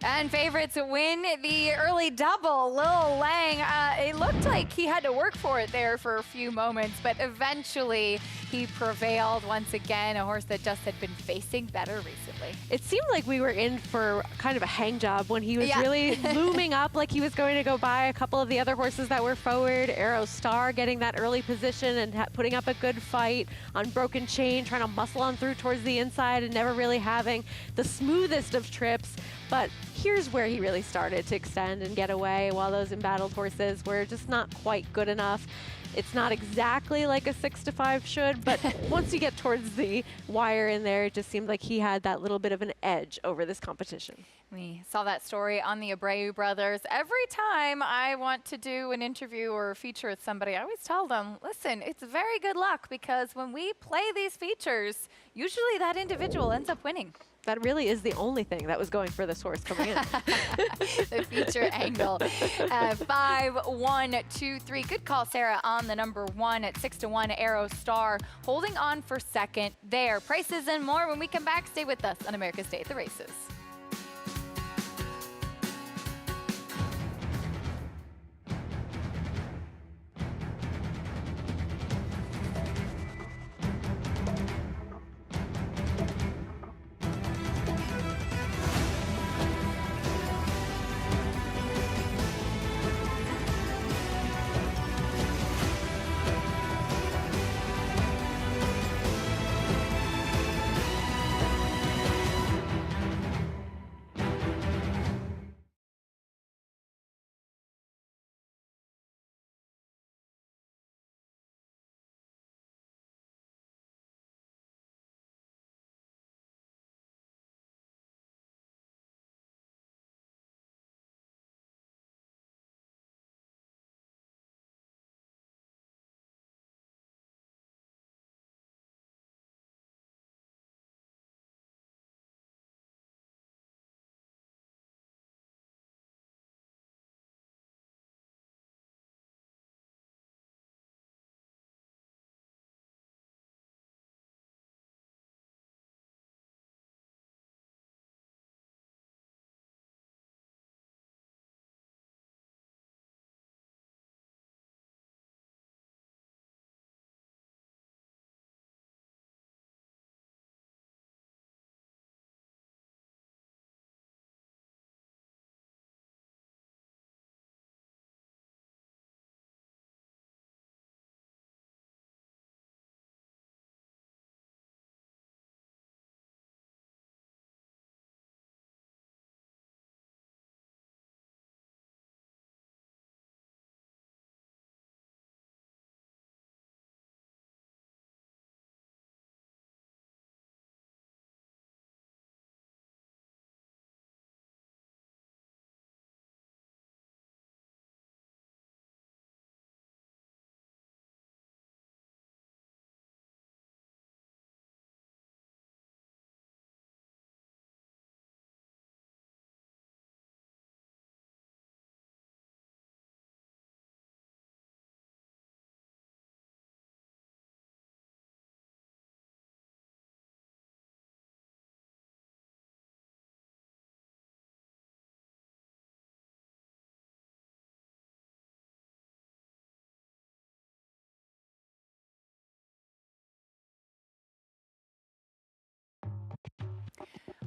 And favorites win the early double. Little Lang, it looked like he had to work for it there for a few moments, but eventually he prevailed once again, a horse that just had been facing better recently. It seemed like we were in for kind of a hang job when he was really looming up like he was going to go by a couple of the other horses that were forward. Aerostar getting that early position and putting up a good fight. Unbroken Chain trying to muscle on through towards the inside and never really having the smoothest of trips. But here's where he really started to extend and get away, while those embattled horses were just not quite good enough. It's not exactly like a 6-5 should, but once you get towards the wire in there, it just seemed like he had that little bit of an edge over this competition. We saw that story on the Abreu brothers. Every time I want to do an interview or a feature with somebody, I always tell them, listen, it's very good luck, because when we play these features, usually that individual ends up winning. That really is the only thing that was going for this horse coming in. The feature angle. 5, 1, 2, 3. Good call, Sarah, on the number 1 at 6-1. Aerostar holding on for second there. Prices and more when we come back. Stay with us on America's Day at the Races.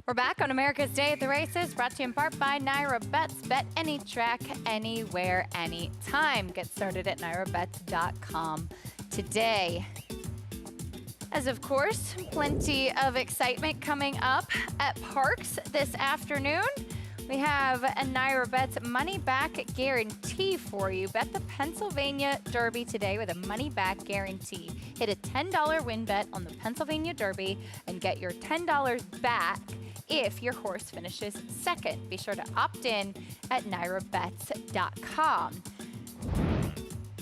We're back on America's Day at the Races, brought to you in part by Naira Bets. Bet any track, anywhere, anytime. Get started at nairabets.com today. As of course, plenty of excitement coming up at Parks this afternoon. We have a Naira Bets money back guarantee for you. Bet the Pennsylvania Derby today with a money back guarantee. Hit a $10 win bet on the Pennsylvania Derby and get your $10 back if your horse finishes second. Be sure to opt in at nairabets.com.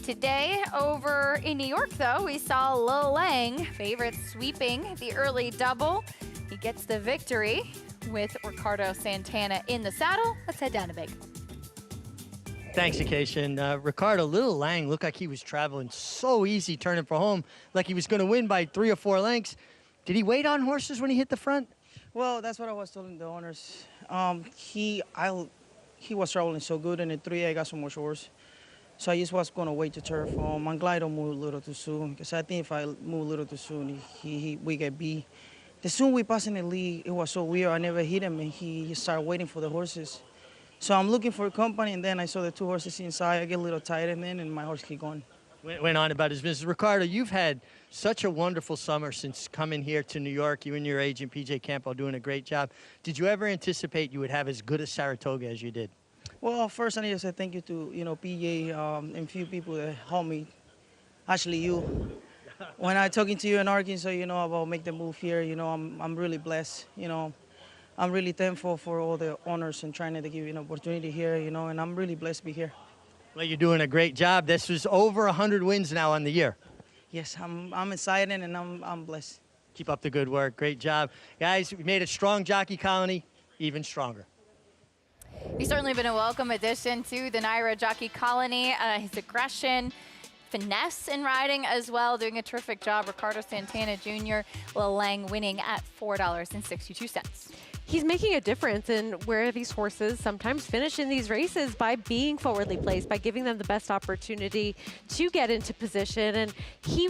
Today over in New York, though, we saw Lil Lang, favorite, sweeping the early double. He gets the victory with Ricardo Santana in the saddle. Let's head down to Vegas. Thanks, Acacia. And Ricardo, Lil Lang looked like he was traveling so easy turning for home, like he was going to win by 3 or 4 lengths. Did he wait on horses when he hit the front? Well, that's what I was telling the owners. He was traveling so good, and at 3 I got so much horse. So I just was going to wait to turf. I'm glad I don't move a little too soon, because I think if I move a little too soon, we get beat. The soon we passed in the lead, it was so weird. I never hit him, and he started waiting for the horses. So I'm looking for a company, and then I saw the 2 horses inside. I get a little tired, and my horse keep going. Went on about his business. Ricardo, you've had such a wonderful summer since coming here to New York. You and your agent, PJ Campbell, doing a great job. Did you ever anticipate you would have as good a Saratoga as you did? Well, first I need to say thank you to, PJ and a few people that helped me. Actually, you. When I talking to you in Arkansas, about make the move here, I'm really blessed. I'm really thankful for all the owners and trying to give you an opportunity here, and I'm really blessed to be here. Well, you're doing a great job. This was over 100 wins now on the year. Yes, I'm excited and I'm blessed. Keep up the good work. Great job. Guys, we made a strong jockey colony even stronger. He's certainly been a welcome addition to the Naira Jockey Colony. His aggression, finesse in riding as well, doing a terrific job. Ricardo Santana Jr., Lil Lang winning at $4.62. He's making a difference in where these horses sometimes finish in these races by being forwardly placed, by giving them the best opportunity to get into position. And he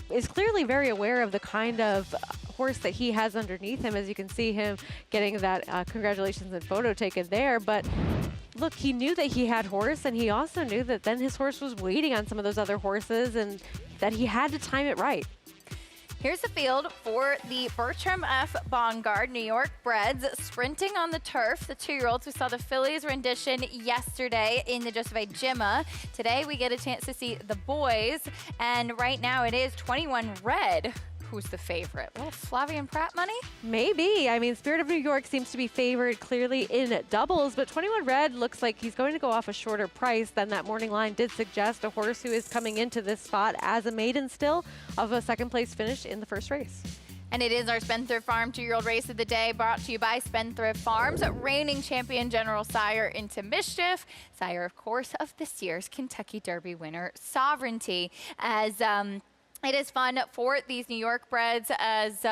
is clearly very aware of the kind of horse that he has underneath him, as you can see him getting that congratulations and photo taken there. But look, he knew that he had horse, and he also knew that then his horse was waiting on some of those other horses and that he had to time it right. Here's the field for the Bertram F. Bongard New York Breds sprinting on the turf. The 2-year-olds, we saw the fillies rendition yesterday in the Josephine Gemma. Today we get a chance to see the boys, and right now it is 21 Red. Who's the favorite? A little Flavian Pratt money? Maybe. I mean, Spirit of New York seems to be favored clearly in doubles, but 21 Red looks like he's going to go off a shorter price than that morning line did suggest. A horse who is coming into this spot as a maiden still of a second place finish in the first race. And it is our Spendthrift Farm 2-year-old race of the day, brought to you by Spendthrift Farms, reigning champion General Sire Into Mischief, sire, of course, of this year's Kentucky Derby winner, Sovereignty. As it is fun for these New York breds, as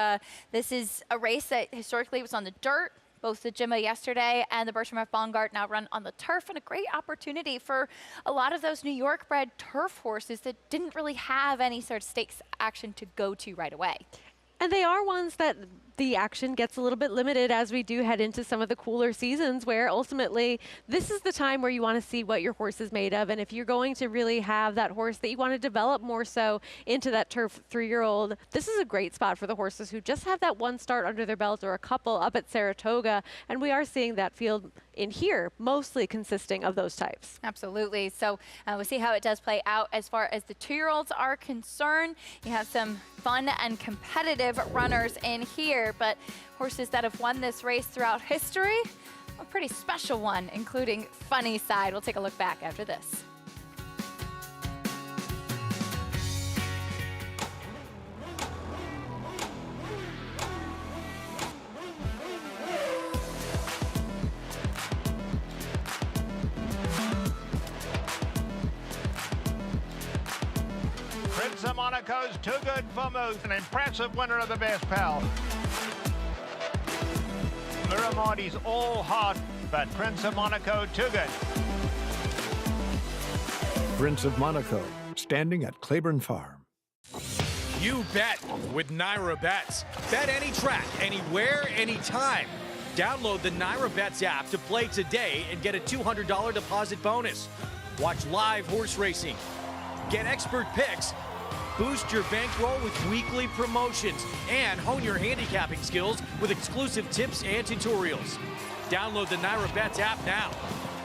this is a race that historically was on the dirt. Both the Gemma yesterday and the Bertram F. Bongard now run on the turf, and a great opportunity for a lot of those New York bred turf horses that didn't really have any sort of stakes action to go to right away. And they are ones that the action gets a little bit limited as we do head into some of the cooler seasons, where ultimately this is the time where you want to see what your horse is made of. And if you're going to really have that horse that you want to develop more so into that turf 3-year-old, this is a great spot for the horses who just have that one start under their belt or a couple up at Saratoga. And we are seeing that field in here mostly consisting of those types. Absolutely. So we'll see how it does play out as far as the 2-year-olds are concerned. You have some fun and competitive runners in here, but horses that have won this race throughout history, a pretty special one, including Funny Side. We'll take a look back after this. Prince of Monaco's too good for Moose, an impressive winner of the best pal. Miramonti's all hot, but Prince of Monaco too good. Prince of Monaco, standing at Claiborne Farm. You bet with Naira Bets. Bet any track, anywhere, anytime. Download the Naira Bets app to play today and get a $200 deposit bonus. Watch live horse racing, get expert picks, Boost your bankroll with weekly promotions and hone your handicapping skills with exclusive tips and tutorials. Download the NYRA Bets app now.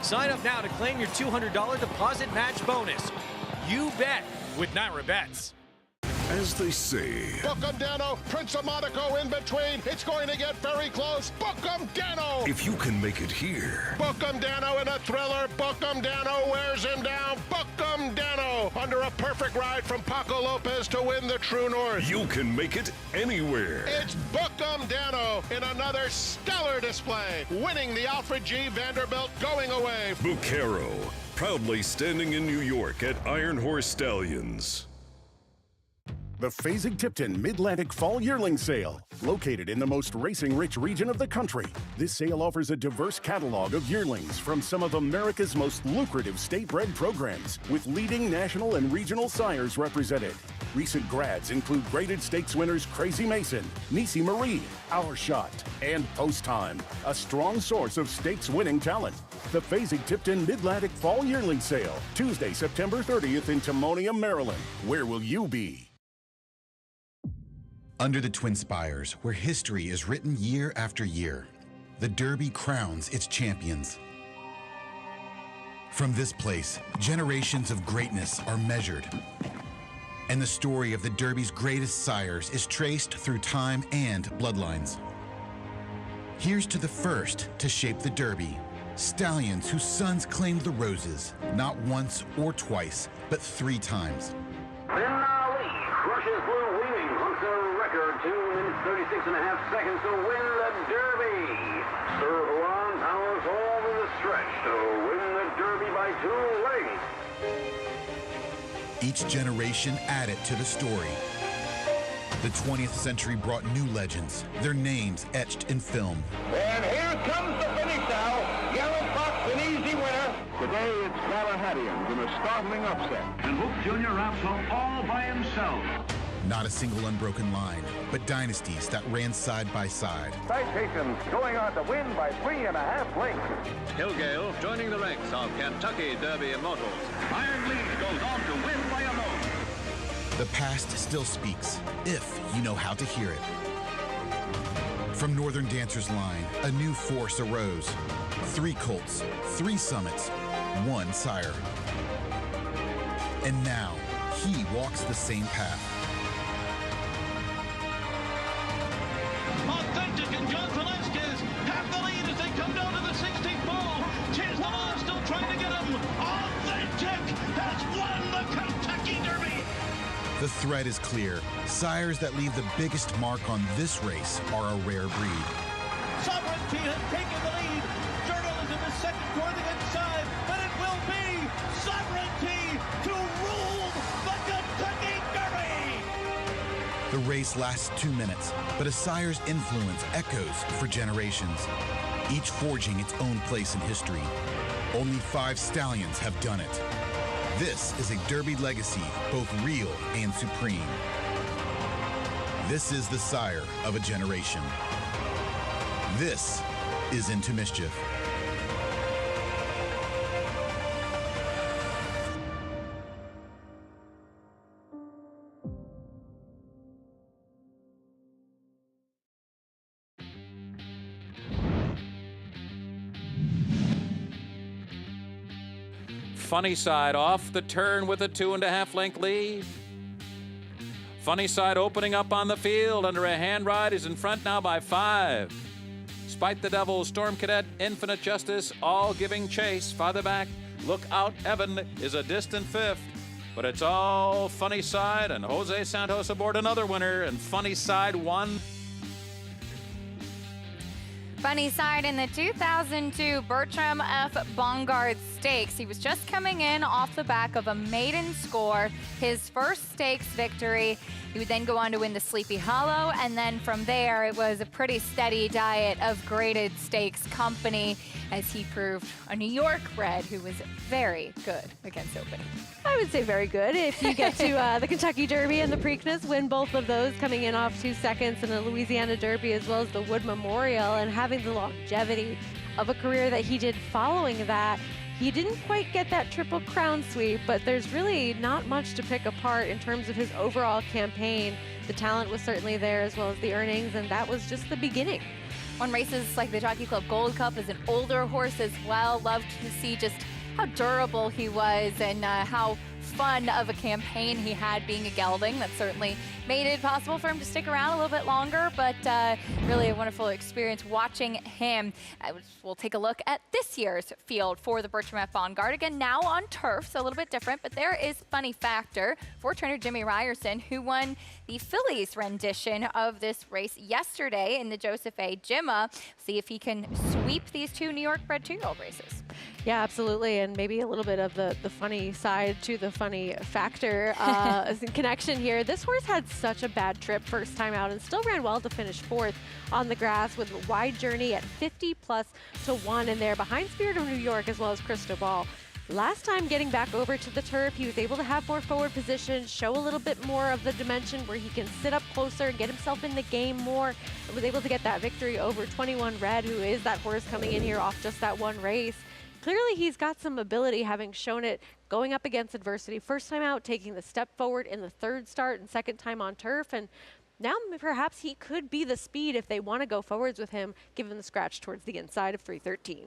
Sign up now to claim your $200 deposit match bonus. You bet with NYRA Bets. As they say, Book 'em, Dano. Prince of Monaco in between. It's going to get very close. Book 'em, Dano. if you can make it here, Book 'em, Dano in a thriller. Book 'em, Dano wears him down. Book 'em, Dano under a perfect ride from Paco Lopez to win the True North. you can make it anywhere. It's Book 'em, Dano in another stellar display, winning the Alfred G. Vanderbilt going away. Bucaro, proudly standing in New York at Iron Horse Stallions. The Fasig-Tipton Mid-Atlantic Fall Yearling Sale, located in the most racing-rich region of the country. This sale offers a diverse catalog of yearlings from some of America's most lucrative state-bred programs, with leading national and regional sires represented. Recent grads include graded stakes winners Crazy Mason, Nisi Marie, Our Shot, and Post Time, a strong source of stakes-winning talent. The Fasig-Tipton Mid-Atlantic Fall Yearling Sale, Tuesday, September 30th in Timonium, Maryland. Where will you be? Under the Twin Spires, where history is written year after year, the Derby crowns its champions. From this place, generations of greatness are measured. And the story of the Derby's greatest sires is traced through time and bloodlines. Here's to the first to shape the Derby, stallions whose sons claimed the roses, not once or twice, but 3 times. Crushes Blue Weaving hooks a record 2 minutes 36.5 seconds to win the Derby. Sir Juan powers all to the stretch to win the Derby by 2 lengths. Each generation added to the story. The 20th century brought new legends, their names etched in film. And here comes the finish now. Yellow Fox, an easy winner. Today it's Galahadians in a startling upset. And Hook Jr. wraps home all by himself. Not a single unbroken line, but dynasties that ran side by side. Citations going on to win by 3.5 lengths. Hillgale joining the ranks of Kentucky Derby Immortals. Iron League goes on to win by a lone. The past still speaks, if you know how to hear it. From Northern Dancer's line, a new force arose. 3 colts, 3 summits, 1 sire. And now, he walks the same path. Authentic and John Velasquez have the lead as they come down to the 16th pole. Cheers the Law still trying to get him. Authentic has won the Kentucky Derby. The thread is clear. Sires that leave the biggest mark on this race are a rare breed. Sovereignty has taken the lead. Journalism is second for the inside, but it will be Sovereignty to rule the Kentucky Derby. The race lasts 2 minutes, but a sire's influence echoes for generations, each forging its own place in history. Only 5 stallions have done it. This is a Derby legacy, both real and supreme. This is the sire of a generation. This is Into Mischief. Funny Side off the turn with a 2.5 length lead. Funny Side opening up on the field under a hand ride is in front now by 5. Spite the Devil, Storm Cadet, Infinite Justice, all giving chase. Farther back, Look Out Evan is a distant 5th. But it's all Funny Side, and Jose Santos aboard another winner, and Funny Side won. Funny Side in the 2002 Bertram F. Bongard Stakes. He was just coming in off the back of a maiden score, his first stakes victory. He would then go on to win the Sleepy Hollow, and then from there it was a pretty steady diet of graded stakes company as he proved a New York bred who was very good against opening. I would say very good. If you get to the Kentucky Derby and the Preakness, win both of those, coming in off 2 seconds in the Louisiana Derby as well as the Wood Memorial, and having the longevity of a career that he did following that, He didn't quite get that Triple Crown sweep, but there's really not much to pick apart in terms of his overall campaign. The talent was certainly there as well as the earnings, and that was just the beginning. On races like the Jockey Club Gold Cup as an older horse as well, loved to see just how durable he was and how fun of a campaign he had being a gelding. That certainly made it possible for him to stick around a little bit longer, but really a wonderful experience watching him. We'll take a look at this year's field for the Bertram F. Bongard. Again, now on turf, so a little bit different, but there is Funny Factor for trainer Jimmy Ryerson, who won the fillies rendition of this race yesterday in the Joseph A. Jimma. See if he can sweep these two New York bred 2-year-old races. Yeah, absolutely, and maybe a little bit of the funny side to the Funny Factor connection here. This horse had such a bad trip first time out and still ran well to finish 4th on the grass with a wide journey at 50+1 in there behind Spirit of New York as well as Cristobal. Last time getting back over to the turf, he was able to have more forward position, show a little bit more of the dimension where he can sit up closer and get himself in the game more, and was able to get that victory over 21 Red, who is that horse coming in here off just that one race. Clearly, he's got some ability, having shown it going up against adversity. First time out, taking the step forward in the 3rd start and 2nd time on turf. And now perhaps he could be the speed if they want to go forwards with him, given the scratch towards the inside of 313.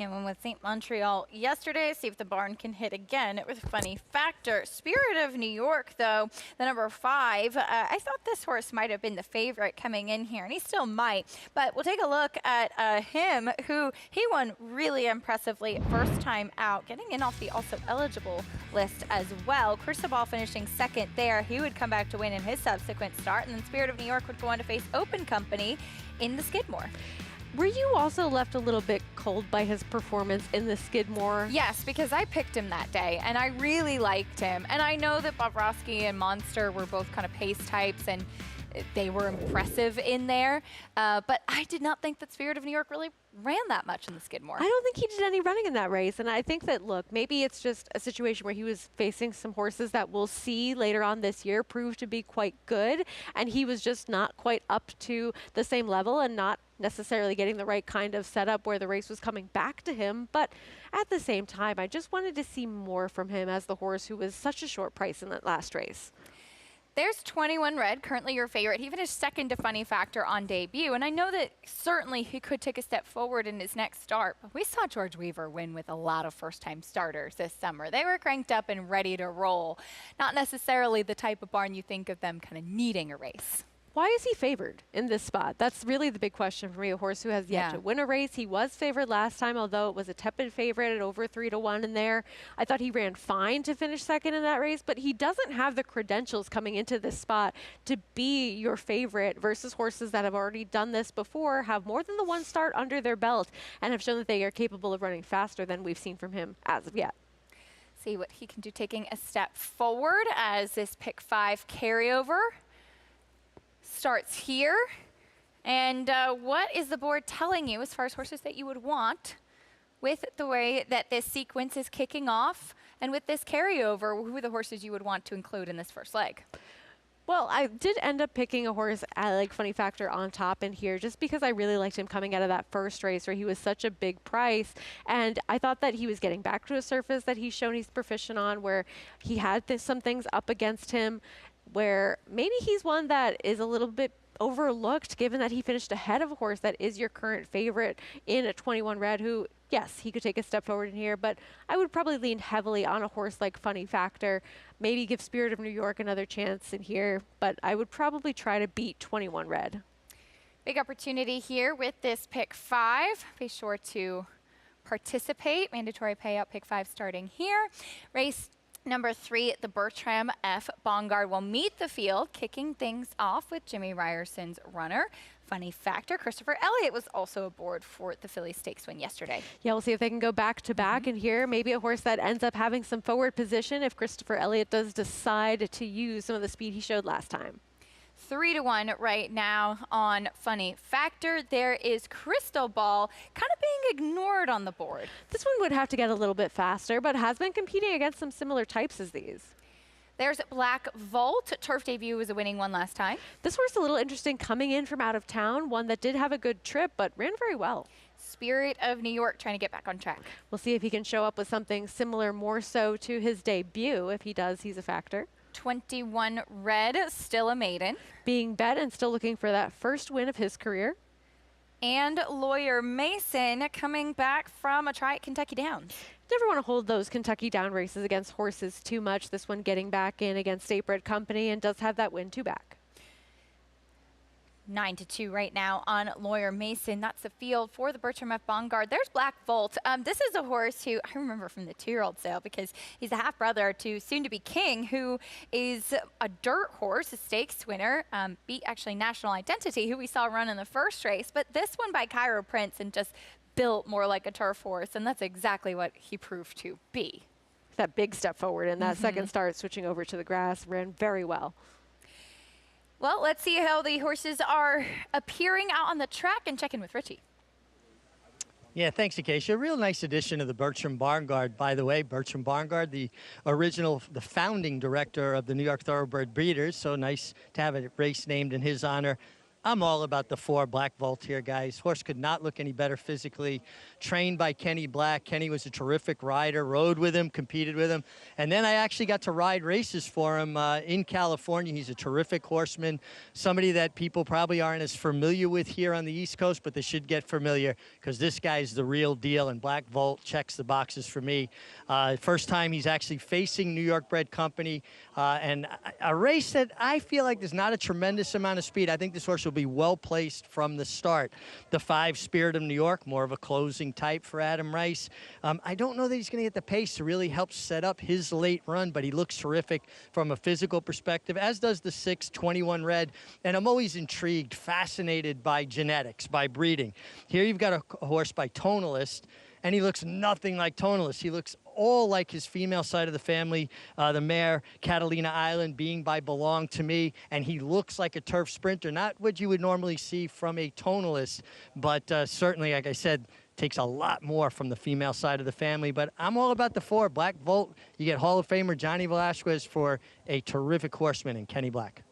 And when with St. Montreal yesterday, see if the barn can hit again with Funny Factor. Spirit of New York, though, the number 5, I thought this horse might have been the favorite coming in here, and he still might. But we'll take a look at him, who he won really impressively first time out, getting in off the also eligible list as well. Cristobal finishing 2nd there. He would come back to win in his subsequent start, and then Spirit of New York would go on to face Open Company in the Skidmore. Were you also left a little bit cold by his performance in the Skidmore? Yes, because I picked him that day, and I really liked him. And I know that Bobrovsky and Monster were both kind of pace types, and they were impressive in there. But I did not think that Spirit of New York really ran that much in the Skidmore. I don't think he did any running in that race. And I think that, look, maybe it's just a situation where he was facing some horses that we'll see later on this year prove to be quite good. And he was just not quite up to the same level and not necessarily getting the right kind of setup where the race was coming back to him. But at the same time, I just wanted to see more from him as the horse who was such a short price in that last race. There's 21 Red, currently your favorite. He finished 2nd to Funny Factor on debut, and I know that certainly he could take a step forward in his next start, but we saw George Weaver win with a lot of first-time starters this summer. They were cranked up and ready to roll. Not necessarily the type of barn you think of them kind of needing a race. Why is he favored in this spot? That's really the big question for me. A horse who has yet to win a race. He was favored last time, although it was a tepid favorite at over 3-1 in there. I thought he ran fine to finish 2nd in that race, but he doesn't have the credentials coming into this spot to be your favorite versus horses that have already done this before, have more than the one start under their belt, and have shown that they are capable of running faster than we've seen from him as of yet. See what he can do taking a step forward as this pick 5 carryover starts here. And what is the board telling you as far as horses that you would want with the way that this sequence is kicking off and with this carryover? Who are the horses you would want to include in this first leg? Well, I did end up picking a horse at like Funny Factor on top in here just because I really liked him coming out of that first race where he was such a big price. And I thought that he was getting back to a surface that he's shown he's proficient on, where he had some things up against him, where maybe he's one that is a little bit overlooked given that he finished ahead of a horse that is your current favorite in a 21 Red, who, yes, he could take a step forward in here, but I would probably lean heavily on a horse like Funny Factor, maybe give Spirit of New York another chance in here, but I would probably try to beat 21 Red. Big opportunity here with this pick 5. Be sure to participate. Mandatory payout pick 5 starting here. Race number 3, the Bertram F. Bongard will meet the field, kicking things off with Jimmy Ryerson's runner, Funny Factor. Christopher Elliott was also aboard for the Philly Stakes win yesterday. Yeah, we'll see if they can go back to back and here. Maybe a horse that ends up having some forward position if Christopher Elliott does decide to use some of the speed he showed last time. 3-1 right now on Funny Factor. There is Cristobal kind of being ignored on the board. This one would have to get a little bit faster, but has been competing against some similar types as these. There's Black Volt. Turf debut was a winning one last time. This horse a little interesting coming in from out of town, one that did have a good trip, but ran very well. Spirit of New York trying to get back on track. We'll see if he can show up with something similar, more so to his debut. If he does, he's a factor. 21 Red, still a maiden. Being bet and still looking for that first win of his career. And Lawyer Mason coming back from a try at Kentucky Downs. Never want to hold those Kentucky Down races against horses too much. This one getting back in against State Bred Company and does have that win two back. 9-2 right now on Lawyer Mason. That's the field for the Bertram F. Bongard. There's Black Volt. This is a horse who I remember from the 2-year-old sale because he's a half-brother to soon-to-be King, who is a dirt horse, a stakes winner, beat actually National Identity, who we saw run in the first race. But this one by Cairo Prince and just built more like a turf horse, and that's exactly what he proved to be. That big step forward in that second start, switching over to the grass, ran very well. Well, let's see how the horses are appearing out on the track and check in with Richie. Yeah, thanks, Acacia. Real nice addition to the Bertram Bongard, by the way. Bertram Bongard, the founding director of the New York Thoroughbred Breeders. So nice to have a race named in his honor. I'm all about the 4 Black Volt here, guys. Horse could not look any better physically. Trained by Kenny Black. Kenny was a terrific rider, rode with him, competed with him. And then I actually got to ride races for him in California. He's a terrific horseman, somebody that people probably aren't as familiar with here on the East Coast, but they should get familiar because this guy's the real deal, and Black Volt checks the boxes for me. First time he's actually facing New York Bred Company, and a race that I feel like there's not a tremendous amount of speed. I think this horse will be well placed from the start. The 5 Spirit of New York, more of a closing type for Adam Rice. I don't know that he's going to get the pace to really help set up his late run, but he looks terrific from a physical perspective, as does the 6 21 Red. And I'm always intrigued, fascinated by genetics, by breeding. Here you've got a horse by Tonalist, and he looks nothing like Tonalist. He looks all like his female side of the family, the mare Catalina Island being by Belong to Me, and he looks like a turf sprinter, not what you would normally see from a Tonalist, but certainly, like I said, takes a lot more from the female side of the family. But I'm all about the 4, Black Volt. You get Hall of Famer Johnny Velasquez for a terrific horseman in Kenny Black.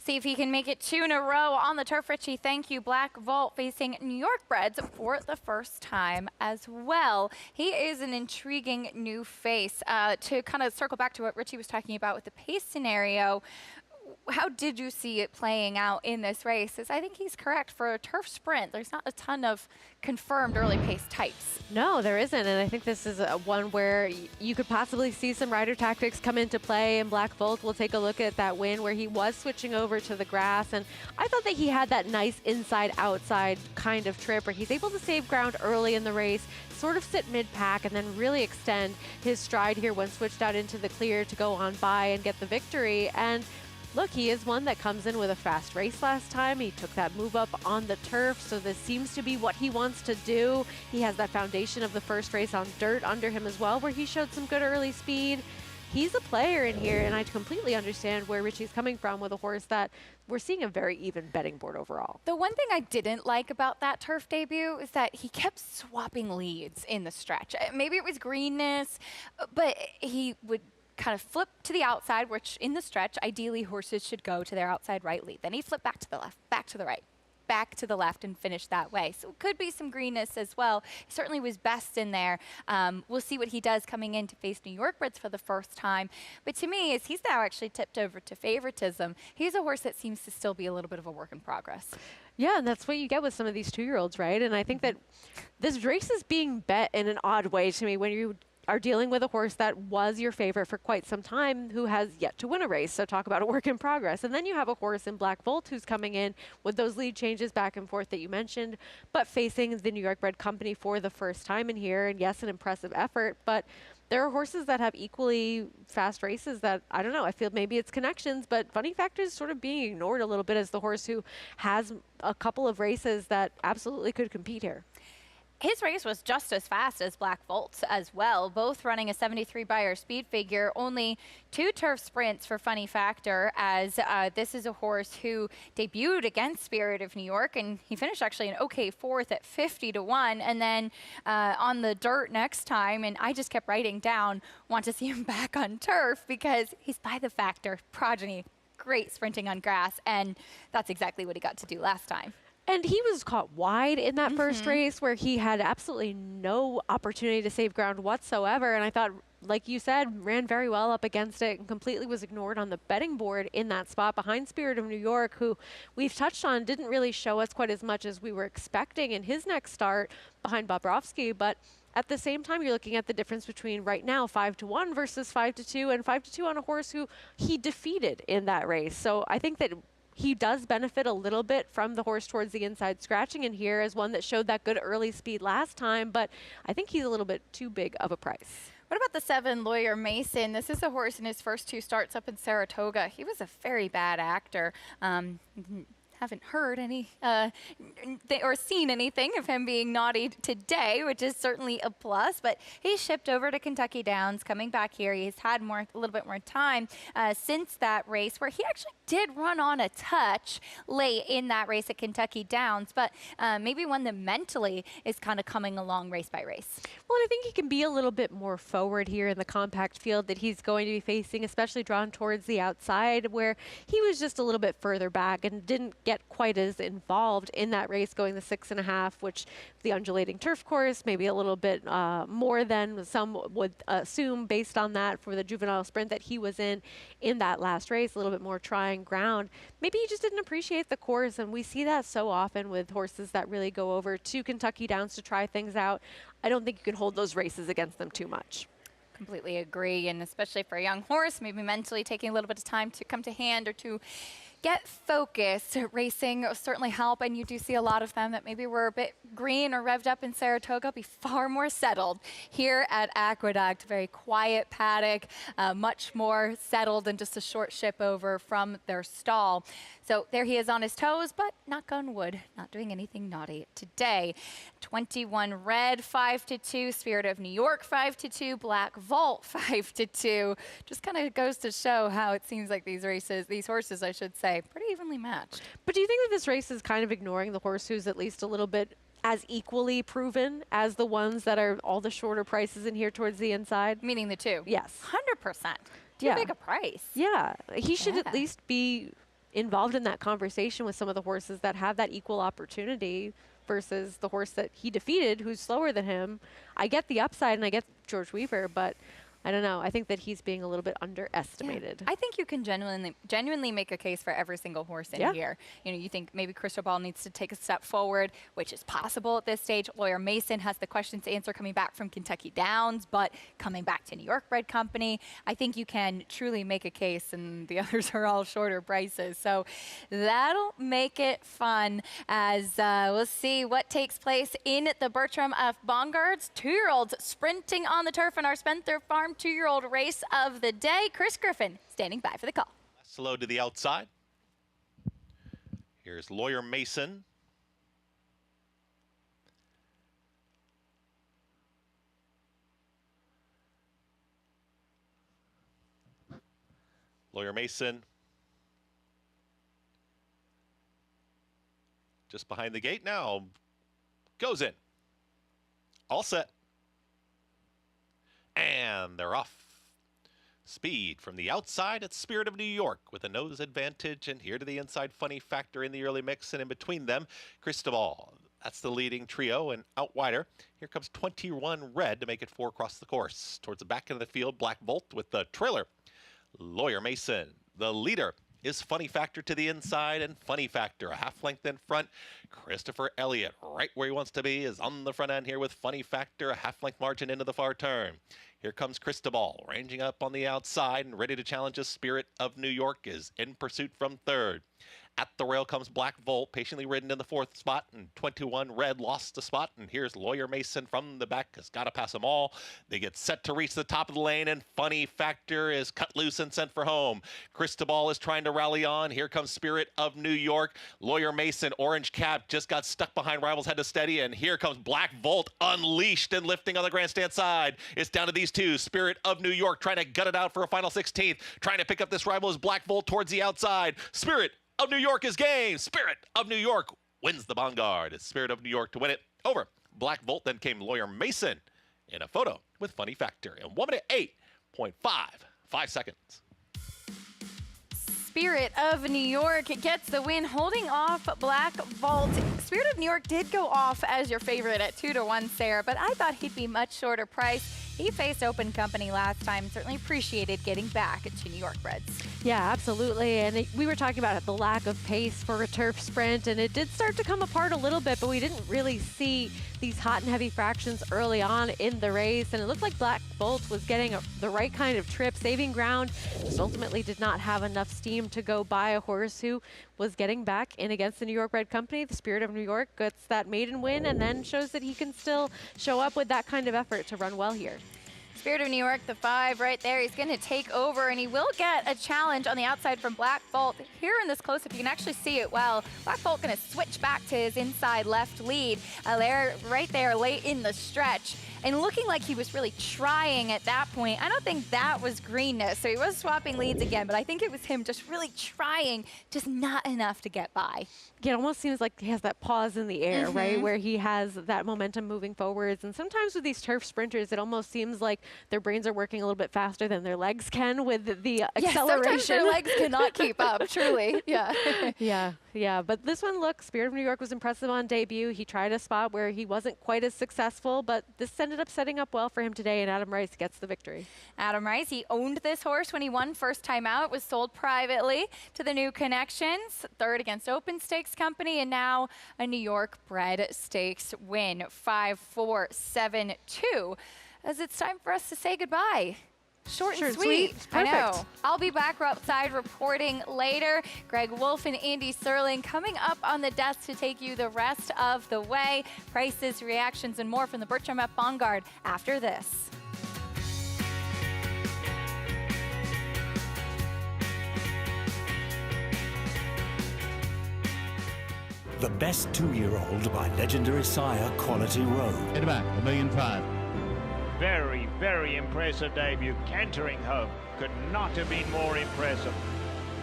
See if he can make it 2 in a row on the turf, Richie. Thank you. Black Volt facing New York Breds for the first time as well. He is an intriguing new face. To kind of circle back to what Richie was talking about with the pace scenario, how did you see it playing out in this race? I think he's correct. For a turf sprint, there's not a ton of confirmed early pace types. No, there isn't, and I think this is one where you could possibly see some rider tactics come into play, and Black Volt will take a look at that win where he was switching over to the grass, and I thought that he had that nice inside-outside kind of trip where he's able to save ground early in the race, sort of sit mid-pack, and then really extend his stride here when switched out into the clear to go on by and get the victory. And look, he is one that comes in with a fast race last time. He took that move up on the turf, so this seems to be what he wants to do. He has that foundation of the first race on dirt under him as well, where he showed some good early speed. He's a player in here, and I completely understand where Richie's coming from with a horse that we're seeing a very even betting board overall. The one thing I didn't like about that turf debut is that he kept swapping leads in the stretch. Maybe it was greenness, but he would kind of flip to the outside, which in the stretch, ideally horses should go to their outside right lead. Then he'd flip back to the left, back to the right, back to the left, and finish that way. So it could be some greenness as well. He certainly was best in there. We'll see what he does coming in to face New York Breds for the first time. But to me, as he's now actually tipped over to favoritism, he's a horse that seems to still be a little bit of a work in progress. Yeah, and that's what you get with some of these 2-year-olds, right? And I think that this race is being bet in an odd way to me when you are dealing with a horse that was your favorite for quite some time who has yet to win a race. So talk about a work in progress. And then you have a horse in Black Volt who's coming in with those lead changes back and forth that you mentioned, but facing the New York Bred Company for the first time in here. And yes, an impressive effort, but there are horses that have equally fast races that, I don't know, I feel maybe it's connections, but Funny Factor is sort of being ignored a little bit as the horse who has a couple of races that absolutely could compete here. his race was just as fast as Black Volt's as well, both running a 73 Beyer speed figure. Only 2 turf sprints for Funny Factor, as this is a horse who debuted against Spirit of New York, and he finished actually an okay 4th at 50-1, and then on the dirt next time, and I just kept writing down, want to see him back on turf because he's by the Factor progeny. Great sprinting on grass, and that's exactly what he got to do last time. And he was caught wide in that first race where he had absolutely no opportunity to save ground whatsoever. And I thought, like you said, ran very well up against it and completely was ignored on the betting board in that spot behind Spirit of New York, who we've touched on didn't really show us quite as much as we were expecting in his next start behind Bobrovsky. But at the same time, you're looking at the difference between right now 5-1 versus 5-2, and 5-2 on a horse who he defeated in that race. So I think that he does benefit a little bit from the horse towards the inside scratching in here as one that showed that good early speed last time, but I think he's a little bit too big of a price. What about the 7 Lawyer Mason? This is a horse in his first 2 starts up in Saratoga. He was a very bad actor. Haven't heard any or seen anything of him being naughty today, which is certainly a plus, but he's shipped over to Kentucky Downs, coming back here. He's had a little bit more time since that race, where he actually did run on a touch late in that race at Kentucky Downs, but maybe one that mentally is kind of coming along race by race. Well, and I think he can be a little bit more forward here in the compact field that he's going to be facing, especially drawn towards the outside, where he was just a little bit further back and didn't get quite as involved in that race going the 6.5, which the undulating turf course, maybe a little bit more than some would assume based on that for the juvenile sprint that he was in that last race, a little bit more trying ground. Maybe he just didn't appreciate the course, and we see that so often with horses that really go over to Kentucky Downs to try things out. I don't think you can hold those races against them too much. Completely agree, and especially for a young horse, maybe mentally taking a little bit of time to come to hand or to get focused. Racing will certainly help, and you do see a lot of them that maybe were a bit green or revved up in Saratoga be far more settled here at Aqueduct. Very quiet paddock, much more settled than just a short ship over from their stall. So there he is on his toes, but knock on wood, not doing anything naughty today. 21 Red, 5-2, Spirit of New York, 5-2, Black Vault, 5-2. Just kind of goes to show how it seems like these races, these horses, I should say, pretty evenly matched. But do you think that this race is kind of ignoring the horse who's at least a little bit as equally proven as the ones that are all the shorter prices in here towards the inside? Meaning the 2? Yes. 100%. Too big a price. Yeah. He should at least be involved in that conversation with some of the horses that have that equal opportunity versus the horse that he defeated who's slower than him. I get the upside and I get George Weaver, but I don't know. I think that he's being a little bit underestimated. Yeah. I think you can genuinely make a case for every single horse in here. You know, you think maybe Cristobal needs to take a step forward, which is possible at this stage. Lawyer Mason has the questions to answer coming back from Kentucky Downs, but coming back to New York Bred Company, I think you can truly make a case, and the others are all shorter prices. So that'll make it fun as we'll see what takes place in the Bertram of Bongards. 2-year-olds sprinting on the turf in our Spencer Farm 2-year-old race of the day. Chris Griffin standing by for the call. Slow to the outside. Here's Lawyer Mason. Lawyer Mason just behind the gate now. Goes in. All set. And they're off. Speed from the outside at Spirit of New York with a nose advantage, and here to the inside, Funny Factor in the early mix, and in between them, Cristobal. That's the leading trio, and out wider, here comes 21 Red to make it 4 across the course. Towards the back end of the field, Black Volt with the trailer. Lawyer Mason, the leader, is Funny Factor to the inside, and Funny Factor a half length in front. Christopher Elliott, right where he wants to be, is on the front end here with Funny Factor, a half length margin into the far turn. Here comes Cristobal, ranging up on the outside and ready to challenge the Spirit of New York, is in pursuit from third. At the rail comes Black Volt, patiently ridden in the 4th spot, and 21 Red lost the spot. And here's Lawyer Mason from the back, has got to pass them all. They get set to reach the top of the lane, and Funny Factor is cut loose and sent for home. Cristobal is trying to rally on. Here comes Spirit of New York. Lawyer Mason, orange cap, just got stuck behind rivals, had to steady, and here comes Black Volt, unleashed and lifting on the grandstand side. It's down to these two. Spirit of New York trying to gut it out for a final 16th. Trying to pick up this rival is Black Volt towards the outside. Spirit of New York is game. Spirit of New York wins the Bongard. It's Spirit of New York to win it over Black Volt. Then came Lawyer Mason in a photo with Funny Factor in 1 minute 8.55 seconds. Spirit of New York gets the win, holding off Black Volt. Spirit of New York did go off as your favorite at 2-1, Sarah, but I thought he'd be much shorter price. He faced Open Company last time. Certainly appreciated getting back to New York Reds. Yeah, absolutely. And we were talking about the lack of pace for a turf sprint, and it did start to come apart a little bit, but we didn't really see these hot and heavy fractions early on in the race. And it looked like Black Bolt was getting the right kind of trip, saving ground, just ultimately did not have enough steam to go by a horse who was getting back in against the New York Red Company. The Spirit of New York gets that maiden win and then shows that he can still show up with that kind of effort to run well here. Spirit of New York, the 5 right there. He's going to take over, and he will get a challenge on the outside from Black Bolt. Here in this close-up, you can actually see it well. Black Bolt going to switch back to his inside left lead. Right there late in the stretch. And looking like he was really trying at that point. I don't think that was greenness, so he was swapping leads again, but I think it was him just really trying, just not enough to get by. Yeah, it almost seems like he has that pause in the air, right, where he has that momentum moving forwards. And sometimes with these turf sprinters, it almost seems like their brains are working a little bit faster than their legs can with the acceleration. Sometimes their legs cannot keep up, truly. Yeah. Yeah. But this one, look, Spirit of New York was impressive on debut. He tried a spot where he wasn't quite as successful, but this ended up setting up well for him today, and Adam Rice gets the victory. Adam Rice, he owned this horse when he won first time out. It was sold privately to the New Connections, 3rd against Open Stakes Company, and now a New York bred stakes win, 5-4-7-2. As it's time for us to say goodbye. Short and sweet. I know. I'll be back outside reporting later. Greg Wolf and Andy Serling coming up on the desk to take you the rest of the way. Prices, reactions, and more from the Bertram F. Bongard after this. The Best 2-Year-Old by legendary sire Quality Road. Hit back, $1.5 million. Very, very impressive debut. Cantering home. Could not have been more impressive.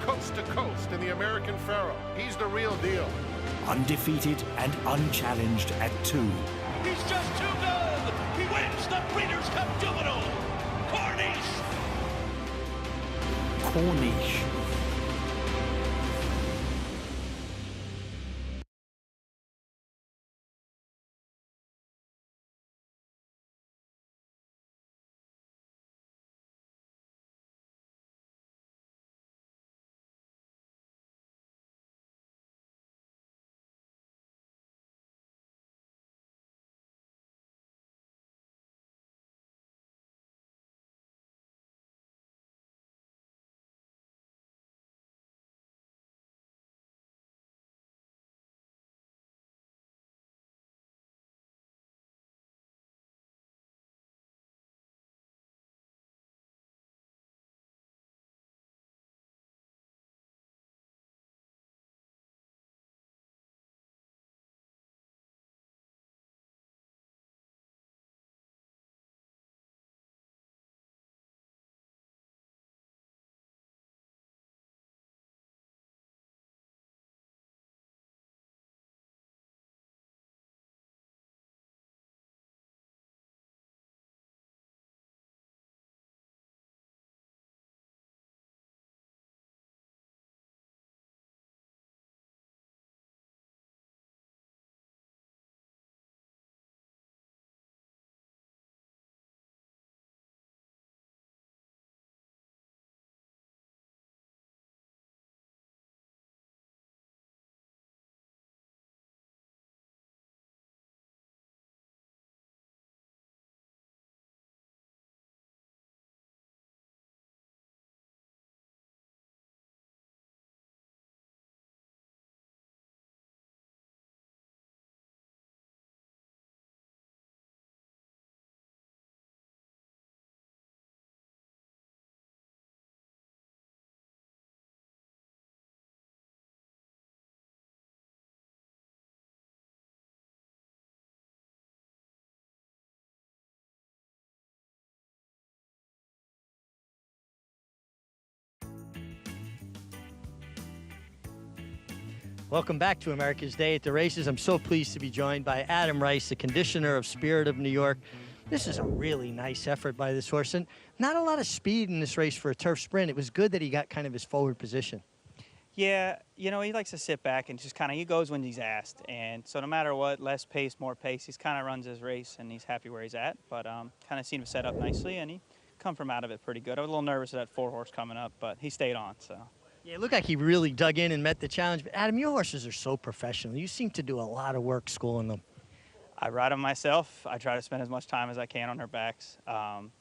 Coast to coast in the American Pharaoh. He's the real deal. Undefeated and unchallenged at 2. He's just too good. He wins the Breeders' Cup Juvenile. Corniche. Welcome back to America's Day at the Races. I'm so pleased to be joined by Adam Rice, the conditioner of Spirit of New York. This is a really nice effort by this horse, and not a lot of speed in this race for a turf sprint. It was good that he got kind of his forward position. Yeah, you know, he likes to sit back and just kind of, he goes when he's asked. And so no matter what, less pace, more pace, he's kind of runs his race and he's happy where he's at. But kind of seen him set up nicely and he come from out of it pretty good. I was a little nervous at that 4-horse coming up, but he stayed on, so. Yeah, it looked like he really dug in and met the challenge. But Adam, your horses are so professional. You seem to do a lot of work schooling them. I ride them myself. I try to spend as much time as I can on their backs.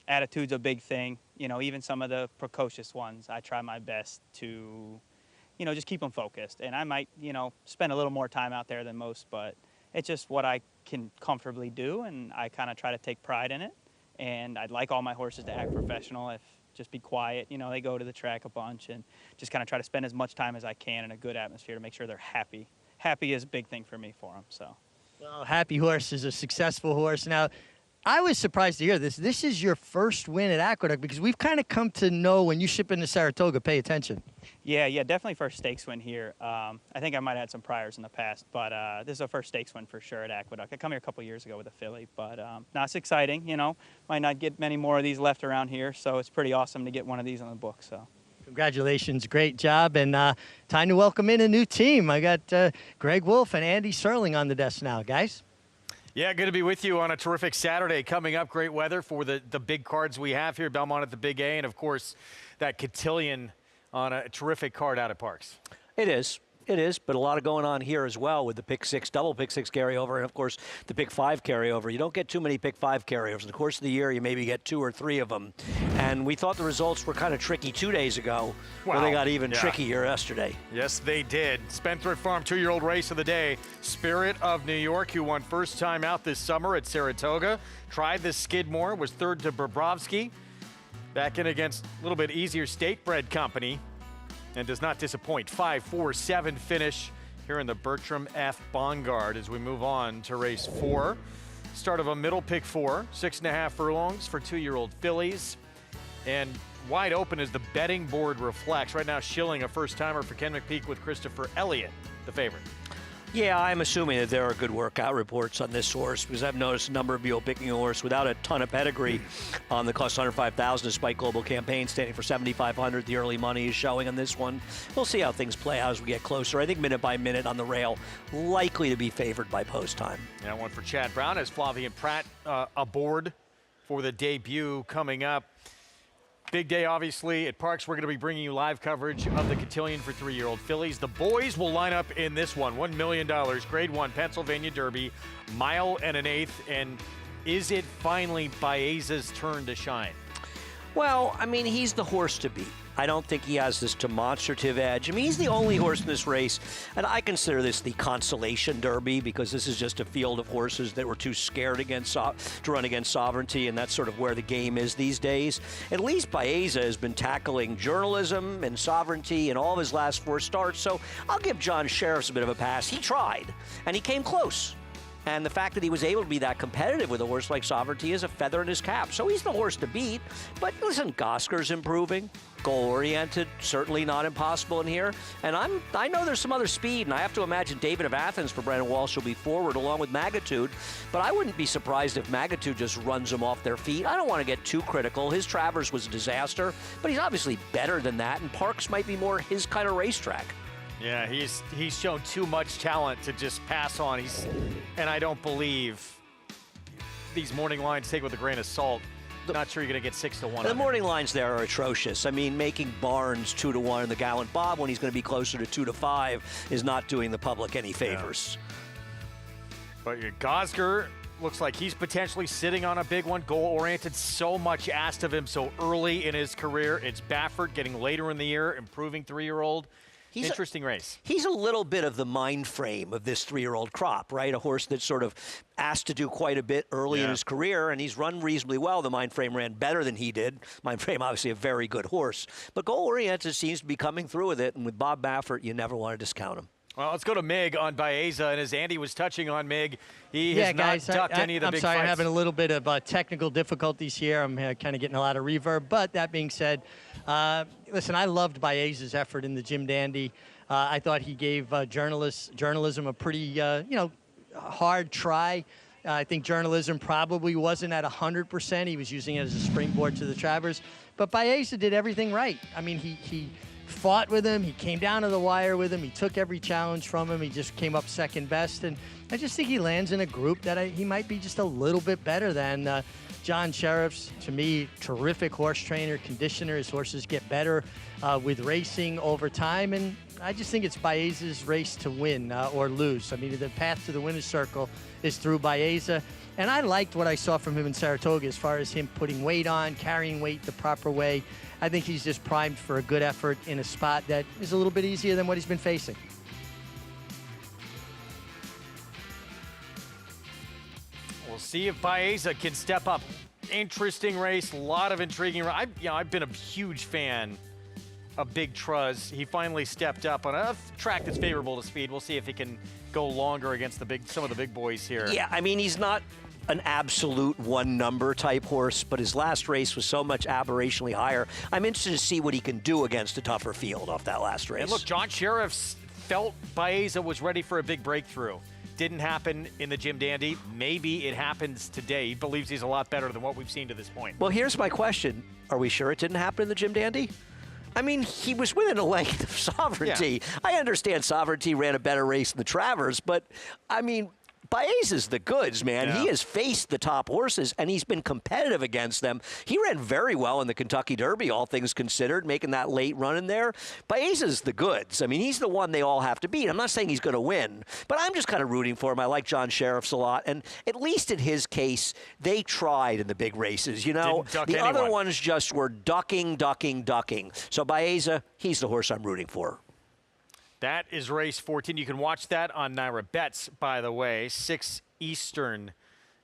Attitude's a big thing. You know, even some of the precocious ones, I try my best to, you know, just keep them focused. And I might, you know, spend a little more time out there than most, but it's just what I can comfortably do, and I kind of try to take pride in it. And I'd like all my horses to act professional, just be quiet. You know, they go to the track a bunch and just kind of try to spend as much time as I can in a good atmosphere to make sure they're happy. Happy is a big thing for me for them, so. Well, Happy Horse is a successful horse. Now, I was surprised to hear this. This is your first win at Aqueduct because we've kind of come to know when you ship into Saratoga, pay attention. Yeah, definitely first stakes win here. I think I might have had some priors in the past, but this is a first stakes win for sure at Aqueduct. I come here a couple years ago with a filly, but now it's exciting, you know. Might not get many more of these left around here, so it's pretty awesome to get one of these on the book, so. Congratulations, great job, and time to welcome in a new team. I got Greg Wolf and Andy Serling on the desk now, guys. Yeah, good to be with you on a terrific Saturday. Coming up, great weather for the big cards we have here, Belmont at the Big A, and of course, that Cotillion on a terrific card out at Parks. It is, but a lot of going on here as well with the pick six, double pick six carryover, and of course the pick five carryover. You don't get too many pick five carryovers. In the course of the year, you maybe get 2 or 3 of them. And we thought the results were kind of tricky 2 days ago. Well, they got even trickier yesterday. Yes, they did. Spendthrift Farm 2-year-old race of the day. Spirit of New York, who won first time out this summer at Saratoga. Tried the Skidmore, was third to Bobrovsky. Back in against a little bit easier State Bred company. And does not disappoint. 5-4-7 finish here in the Bertram F. Bongard as we move on to race 4. Start of a middle pick 4, 6.5 furlongs for 2-year-old fillies. And wide open as the betting board reflects. Right now, Schilling, a first-timer for Ken McPeak with Christopher Elliott, the favorite. Yeah, I'm assuming that there are good workout reports on this horse because I've noticed a number of people picking a horse without a ton of pedigree on the cost $105,000 despite global campaign standing for $7,500. The early money is showing on this one. We'll see how things play out as we get closer. I think minute by minute on the rail, likely to be favored by post time. Yeah, one for Chad Brown as Flavien Prat aboard for the debut coming up. Big day, obviously, at Parks. We're going to be bringing you live coverage of the Cotillion for 3-year-old fillies. The boys will line up in this one. $1 million, Grade 1 Pennsylvania Derby, 1 1/8. And is it finally Baeza's turn to shine? Well, I mean, he's the horse to beat. I don't think he has this demonstrative edge. I mean, he's the only horse in this race, and I consider this the consolation derby because this is just a field of horses that were too scared to run against Sovereignty, and that's sort of where the game is these days. At least Baeza has been tackling journalism and Sovereignty in all of his last 4 starts, so I'll give John Sheriffs a bit of a pass. He tried, and he came close. And the fact that he was able to be that competitive with a horse like Sovereignty is a feather in his cap. So he's the horse to beat. But listen, Gosker's improving. Goal-oriented, certainly not impossible in here. And I know there's some other speed, and I have to imagine David of Athens for Brandon Walsh will be forward along with Magnitude. But I wouldn't be surprised if Magnitude just runs them off their feet. I don't want to get too critical. His Travers was a disaster, but he's obviously better than that, and Parks might be more his kind of racetrack. Yeah, he's shown too much talent to just pass on. And I don't believe these morning lines take with a grain of salt. Not sure you're going to get 6 to 1. The morning lines there are atrocious. I mean, making Barnes 2 to 1 in the Gallant Bob when he's going to be closer to 2 to 5 is not doing the public any favors. Yeah. But your Gosker looks like he's potentially sitting on a big one. Goal-oriented, so much asked of him so early in his career. It's Baffert getting later in the year, improving 3-year-old. Interesting race. He's a little bit of the mind frame of this 3-year-old crop, right? A horse that's sort of asked to do quite a bit early in his career, and he's run reasonably well. The mind frame ran better than he did. Mind frame, obviously, a very good horse. But goal-oriented seems to be coming through with it, and with Bob Baffert, you never want to discount him. Well, let's go to Mig on Baeza, and as Andy was touching on Mig, he has not ducked any of the big fights. I'm sorry, I'm having a little bit of technical difficulties here. I'm kind of getting a lot of reverb, but that being said, listen, I loved Baeza's effort in the Jim Dandy. I thought he gave journalism a pretty, hard try. I think journalism probably wasn't at 100%. He was using it as a springboard to the Travers. But Baeza did everything right. I mean, he fought with him. He came down to the wire with him. He took every challenge from him. He just came up second best. And I just think he lands in a group that he might be just a little bit better than. John Sheriff's, to me, terrific horse trainer, conditioner. His horses get better with racing over time. And I just think it's Baeza's race to win or lose. I mean, the path to the winner's circle is through Baeza. And I liked what I saw from him in Saratoga as far as him putting weight on, carrying weight the proper way. I think he's just primed for a good effort in a spot that is a little bit easier than what he's been facing. We'll see if Baeza can step up. Interesting race, a lot of intriguing. I've been a huge fan of Big Truz. He finally stepped up on a track that's favorable to speed. We'll see if he can go longer against some of the big boys here. Yeah, I mean, he's not an absolute one-number type horse, but his last race was so much aberrationally higher. I'm interested to see what he can do against a tougher field off that last race. And look, John Sheriff felt Baeza was ready for a big breakthrough. Didn't happen in the Jim Dandy. Maybe it happens today. He believes he's a lot better than what we've seen to this point. Well, here's my question. Are we sure it didn't happen in the Jim Dandy? I mean, he was within a length of Sovereignty. Yeah. I understand Sovereignty ran a better race than the Travers, but, I mean, Baeza's the goods, man. Yeah. He has faced the top horses, and he's been competitive against them. He ran very well in the Kentucky Derby, all things considered, making that late run in there. Baeza's the goods. I mean, he's the one they all have to beat. I'm not saying he's going to win, but I'm just kind of rooting for him. I like John Sheriff's a lot, and at least in his case, they tried in the big races. You know, the other ones just were ducking. So Baeza, he's the horse I'm rooting for. That is race 14. You can watch that on Naira Bets, by the way. 6 Eastern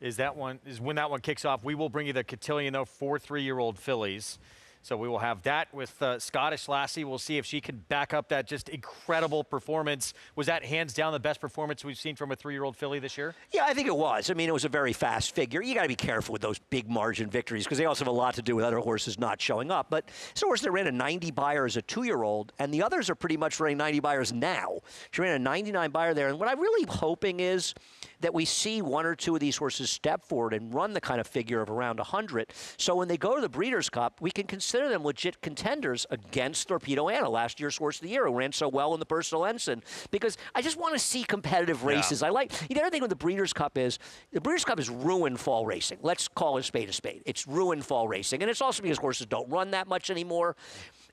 is when that one kicks off. We will bring you the Cotillion, though, 4 3-year-old fillies. So we will have that with Scottish Lassie. We'll see if she can back up that just incredible performance. Was that hands down the best performance we've seen from a 3-year-old filly this year? Yeah, I think it was. I mean, it was a very fast figure. You got to be careful with those big margin victories because they also have a lot to do with other horses not showing up. But it's a horse that ran a 90 buyer as a 2-year-old, and the others are pretty much running 90 buyers now. She ran a 99 buyer there, and what I'm really hoping is that we see 1 or 2 of these horses step forward and run the kind of figure of around 100. So when they go to the Breeders' Cup, we can consider them legit contenders against Torpedo Anna, last year's Horse of the Year, who ran so well in the Personal Ensign. Because I just want to see competitive races. Yeah. The other thing with the Breeders' Cup is ruined fall racing. Let's call it a spade a spade. It's ruined fall racing. And it's also because horses don't run that much anymore.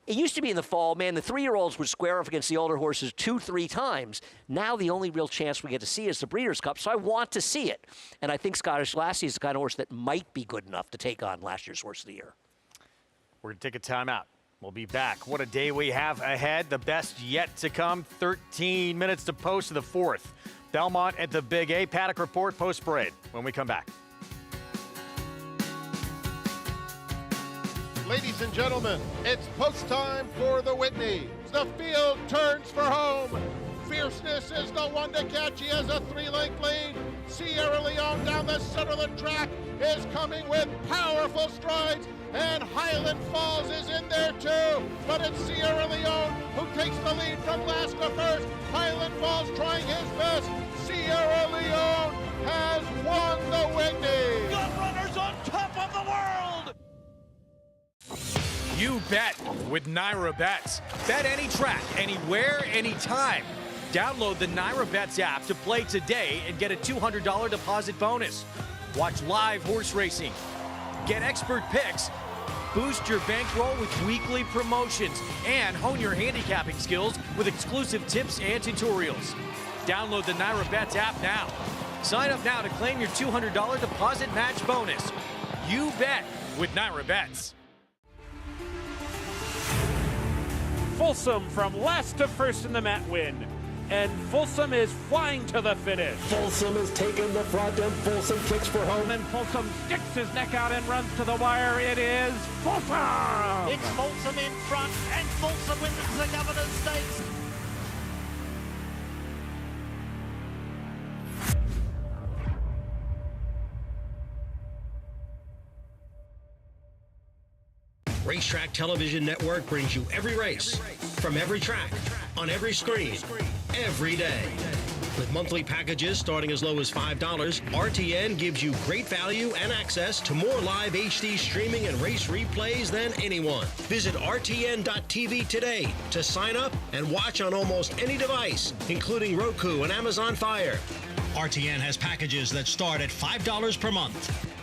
It used to be in the fall, man, the 3-year-olds would square off against the older horses 2-3 times. Now the only real chance we get to see is the Breeders' Cup, so I want to see it. And I think Scottish Lassie is the kind of horse that might be good enough to take on last year's Horse of the Year. We're going to take a timeout. We'll be back. What a day we have ahead. The best yet to come. 13 minutes to post to the 4th. Belmont at the Big A. Paddock Report post-parade when we come back. Ladies and gentlemen, it's post time for the Whitney. The field turns for home. Fierceness is the one to catch. He has a 3-length lead. Sierra Leone down the center of the track is coming with powerful strides. And Highland Falls is in there too. But it's Sierra Leone who takes the lead from last to first. Highland Falls trying his best. Sierra Leone has won the Whitney. Gun runners on top of the world. You bet with Naira Bets. Bet any track, anywhere, anytime. Download the Naira Bets app to play today and get a $200 deposit bonus. Watch live horse racing. Get expert picks. Boost your bankroll with weekly promotions and hone your handicapping skills with exclusive tips and tutorials. Download the Naira Bets app now. Sign up now to claim your $200 deposit match bonus. You bet with Naira Bets. Folsom from last to first in the Mat win. And Folsom is flying to the finish. Folsom is taking the front and Folsom kicks for home. And Folsom sticks his neck out and runs to the wire. It is Folsom! It's Folsom in front, and Folsom wins the Governor's Stakes. Racetrack Television Network brings you every race, from every track, on every screen, every day. With monthly packages starting as low as $5, RTN gives you great value and access to more live HD streaming and race replays than anyone. Visit RTN.tv today to sign up and watch on almost any device, including Roku and Amazon Fire. RTN has packages that start at $5 per month.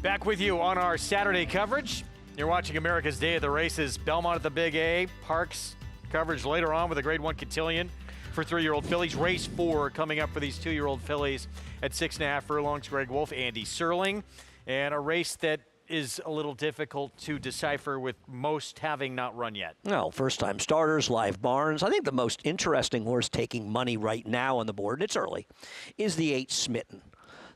Back with you on our Saturday coverage. You're watching America's Day of the Races. Belmont at the Big A. Parks coverage later on with a Grade 1 Cotillion for 3-year-old fillies. Race 4 coming up for these 2-year-old fillies at 6.5 furlongs. Greg Wolf, Andy Serling. And a race that is a little difficult to decipher with most having not run yet. No, first-time starters, live barns. I think the most interesting horse taking money right now on the board, and it's early, is the 8 Smitten.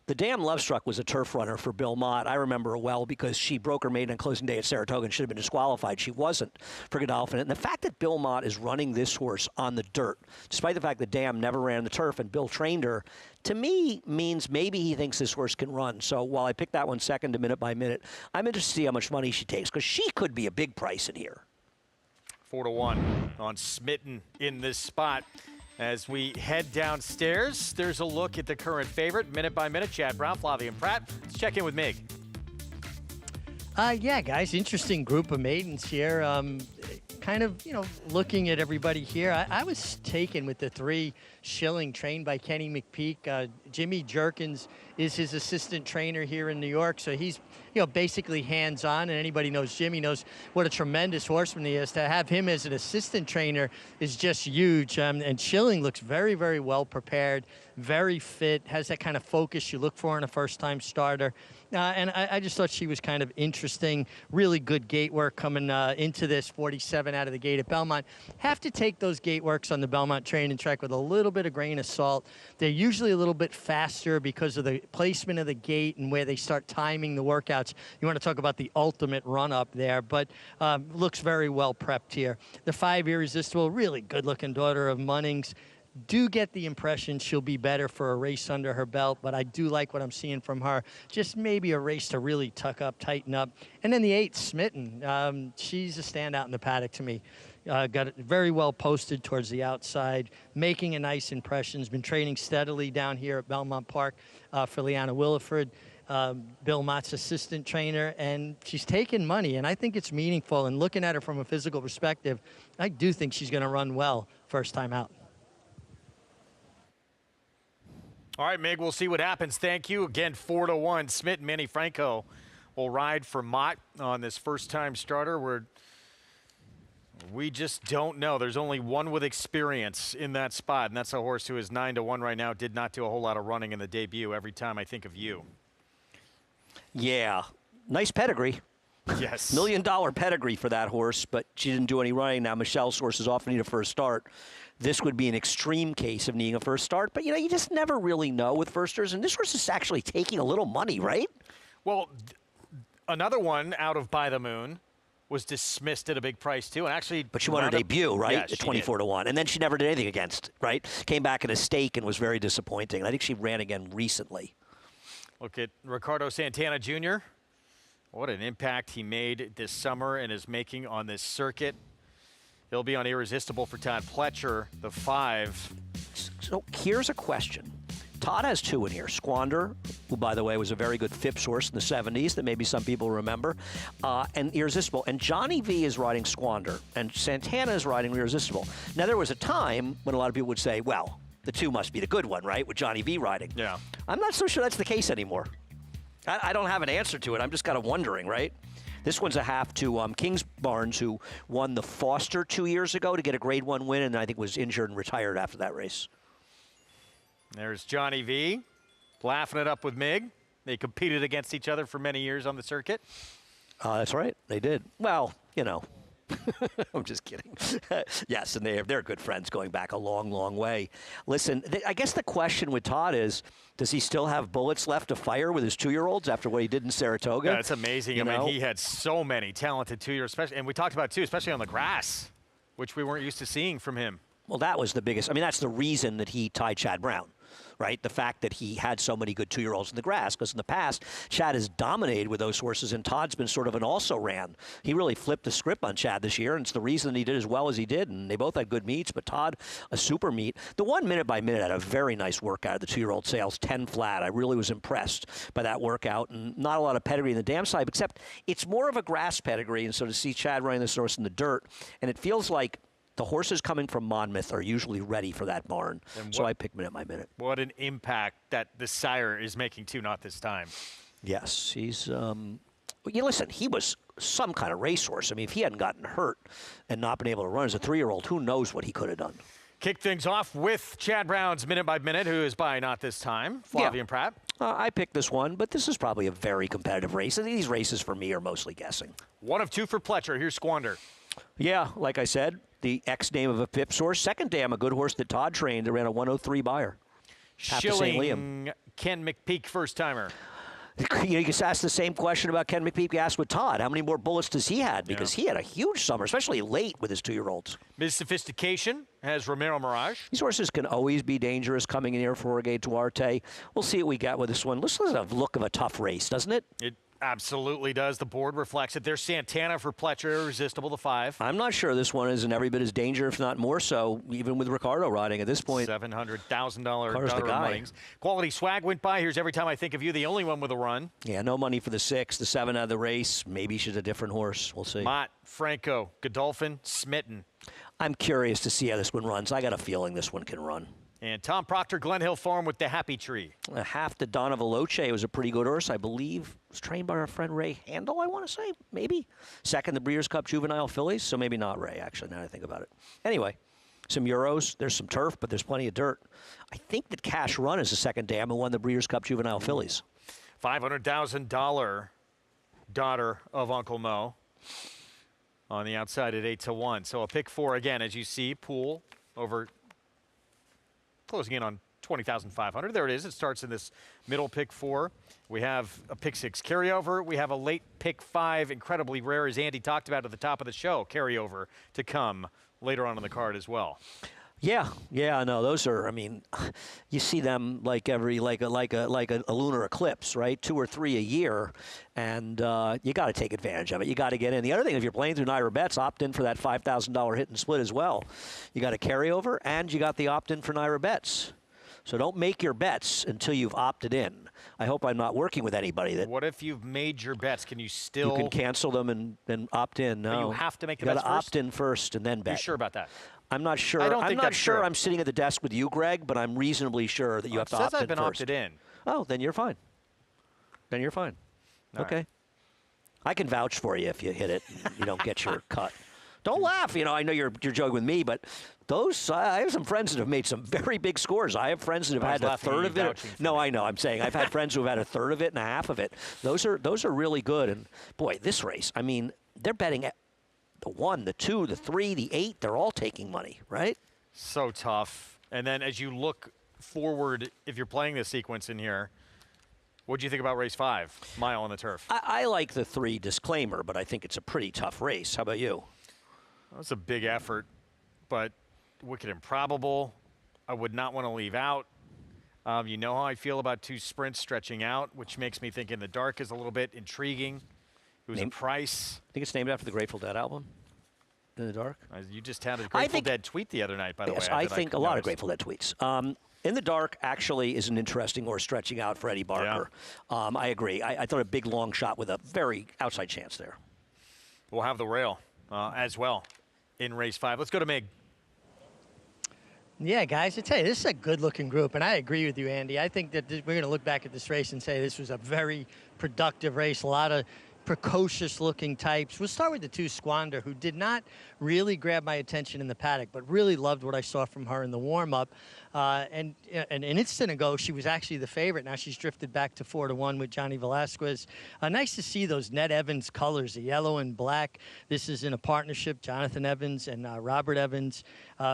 The Dam Lovestruck was a turf runner for Bill Mott. I remember her well because she broke her maiden on closing day at Saratoga and should have been disqualified. She wasn't for Godolphin. And the fact that Bill Mott is running this horse on the dirt, despite the fact that Dam never ran the turf and Bill trained her, to me means maybe he thinks this horse can run. So while I picked that one second to minute by minute, I'm interested to see how much money she takes because she could be a big price in here. 4-1 on Smitten in this spot. As we head downstairs, there's a look at the current favorite, minute by minute. Chad Brown, Flavia Pratt. Let's check in with Mig. Yeah, guys, interesting group of maidens here. Kind of, looking at everybody here, I was taken with the 3 Shilling trained by Kenny McPeak. Jimmy Jerkins is his assistant trainer here in New York, so he's, basically hands-on, and anybody knows Jimmy knows what a tremendous horseman he is. To have him as an assistant trainer is just huge, and Shilling looks very, very well prepared, very fit, has that kind of focus you look for in a first-time starter. And I just thought she was kind of interesting, really good gate work coming into this 47 out of the gate at Belmont. Have to take those gate works on the Belmont training track with a little bit of grain of salt. They're usually a little bit faster because of the placement of the gate and where they start timing the workouts. You want to talk about the ultimate run-up there, but looks very well prepped here. The 5 Irresistible, really good-looking daughter of Munnings. Do get the impression she'll be better for a race under her belt, but I do like what I'm seeing from her. Just maybe a race to really tuck up, tighten up. And then the 8 Smitten, she's a standout in the paddock to me. Got it very well posted towards the outside, making a nice impression. Has been training steadily down here at Belmont Park for Leanna Williford, Bill Mott's assistant trainer, and she's taken money, and I think it's meaningful. And looking at her from a physical perspective, I do think she's going to run well first time out. All right, Mig, we'll see what happens. Thank you. Again, 4-1. Smitten, Manny Franco will ride for Mott on this first-time starter. We just don't know. There's only one with experience in that spot, and that's a horse who is 9-1 right now. Did not do a whole lot of running in the debut. Every time I think of you. Yeah. Nice pedigree. Yes. $1 million pedigree for that horse, but she didn't do any running. Now Michelle's horses often need a first start. This would be an extreme case of needing a first start, but you just never really know with firsters, and this horse is actually taking a little money, right? Well, another one out of By the Moon was dismissed at a big price too, and actually. But she won her debut, right? Yeah, at 24-1, and then she never did anything against, right? Came back in a stake and was very disappointing. I think she ran again recently. Look at Ricardo Santana Jr. What an impact he made this summer and is making on this circuit. He'll be on Irresistible for Todd Pletcher, the 5. So here's a question. Todd has 2 in here. Squander, who, by the way, was a very good Phipps horse in the 70s that maybe some people remember, and Irresistible. And Johnny V is riding Squander, and Santana is riding Irresistible. Now, there was a time when a lot of people would say, well, the 2 must be the good one, right, with Johnny V riding. Yeah. I'm not so sure that's the case anymore. I don't have an answer to it. I'm just kind of wondering, right? This one's a half to Kings Barnes, who won the Foster 2 years ago to get a Grade 1 win, and I think was injured and retired after that race. There's Johnny V, laughing it up with Mig. They competed against each other for many years on the circuit. That's right, they did. Well, I'm just kidding. Yes, and they're good friends going back a long, long way. Listen, I guess the question with Todd is, does he still have bullets left to fire with his 2-year-olds after what he did in Saratoga? Yeah, it's amazing. I mean, he had so many talented 2-year-olds, and we talked about, too, especially on the grass, which we weren't used to seeing from him. Well, that was the biggest. I mean, that's the reason that he tied Chad Brown. right? The fact that he had so many good 2-year-olds in the grass, because in the past, Chad has dominated with those horses, and Todd's been sort of an also-ran. He really flipped the script on Chad this year, and it's the reason he did as well as he did, and they both had good meets, but Todd, a super meet. The one minute by minute had a very nice workout of the 2-year-old sales, 10 flat. I really was impressed by that workout, and not a lot of pedigree in the dam side, except it's more of a grass pedigree, and so to see Chad running this horse in the dirt, and it feels like the horses coming from Monmouth are usually ready for that barn. So I pick minute by minute. What an impact that the sire is making, too, not this time. Yes, he's, listen, he was some kind of racehorse. I mean, if he hadn't gotten hurt and not been able to run as a 3-year-old, who knows what he could have done. Kick things off with Chad Brown's minute by minute, who is by not this time, Flavien Prat. I picked this one, but this is probably a very competitive race. These races for me are mostly guessing. 1 of 2 for Pletcher. Here's Squander. Yeah, like I said, the ex-name of a Pips horse. Second dam, a good horse that Todd trained, that ran a 103 buyer. Schilling, Ken McPeak, first-timer. You can ask the same question about Ken McPeak you asked with Todd. How many more bullets does he have? Because he had a huge summer, especially late with his 2-year-olds. Ms. Sophistication has Romero Mirage. These horses can always be dangerous coming in here for Orgay Duarte. We'll see what we got with this one. This is a look of a tough race, doesn't it? It absolutely does. The board reflects it. There's Santana for Pletcher, irresistible to 5. I'm not sure this one isn't every bit as dangerous, if not more so, even with Ricardo riding at this point. $700,000 runnings. Quality Swag went by. Here's Every Time I Think of You, the only one with a run. Yeah, no money for the 6. The 7 out of the race. Maybe she's a different horse. We'll see. Mott, Franco, Godolphin, Smitten. I'm curious to see how this one runs. I got a feeling this one can run. And Tom Proctor, Glen Hill Farm with the Happy Tree. Half the Donna Veloce was a pretty good horse, I believe. Was trained by our friend Ray Handel, I want to say, maybe. Second, the Breeders' Cup Juvenile Fillies, so maybe not Ray, actually, now that I think about it. Anyway, some Euros. There's some turf, but there's plenty of dirt. I think that Cash Run is the second dam who won the Breeders' Cup Juvenile Fillies. $500,000 daughter of Uncle Mo on the outside at 8-1. So a pick 4 again, as you see, pool over closing in on 20,500. There it is. It starts in this middle pick 4. We have a pick 6 carryover. We have a late pick 5, incredibly rare, as Andy talked about at the top of the show, carryover to come later on in the card as well. Yeah, no, those are, I mean, you see them like a lunar eclipse, right? 2 or 3 a year, and you got to take advantage of it. You got to get in. The other thing, if you're playing through Naira Bets, opt in for that $5,000 hit and split as well. You got a carryover, and you got the opt-in for Naira Bets. So don't make your bets until you've opted in. I hope I'm not working with anybody that. What if you've made your bets? Can you still? You can cancel them and then opt in. No, but you have to make the bets bets first. You got to first? opt in first and then bet. You sure about that? I'm not sure. I don't think I'm not that's sure true. I'm sitting at the desk with you, Greg, but I'm reasonably sure that you have to opt in first. It says I've been opted in. Oh, then you're fine. Then you're fine. All okay. right. I can vouch for you if you hit it and you don't get your cut. Don't laugh. You know, I know you're joking with me, but those I have some friends that have made some very big scores. I have friends that have had a third of it. No, I know. I'm saying I've had friends who have had a third of it and a half of it. Those are really good. And boy, this race, I mean, they're betting the 1, the 2, the 3, the 8. They're all taking money, right? So tough. And then as you look forward, if you're playing this sequence in here, what do you think about race 5, Mile on the Turf? I like the 3 disclaimer, but I think it's a pretty tough race. How about you? That's a big effort, but Wicked Improbable, I would not want to leave out. You know how I feel about 2 sprints stretching out, which makes me think In the Dark is a little bit intriguing. It was a price. I think it's named after the Grateful Dead album, In the Dark. You just had a Grateful Dead tweet the other night, by the way. Yes, I think a lot of Grateful Dead tweets. In the Dark actually is an interesting horse stretching out for Eddie Barker. Yeah. I agree. I thought a big long shot with a very outside chance there. We'll have the rail as well in race 5. Let's go to Mig. Yeah, guys, I tell you, this is a good-looking group, and I agree with you, Andy. I think that we're going to look back at this race and say this was a very productive race, a lot of precocious-looking types. We'll start with the 2 Squander, who did not really grab my attention in the paddock, but really loved what I saw from her in the warm-up. And an instant ago, she was actually the favorite. Now she's drifted back to 4-1 with Johnny Velasquez. Nice to see those Ned Evans colors, the yellow and black. This is in a partnership, Jonathan Evans and Robert Evans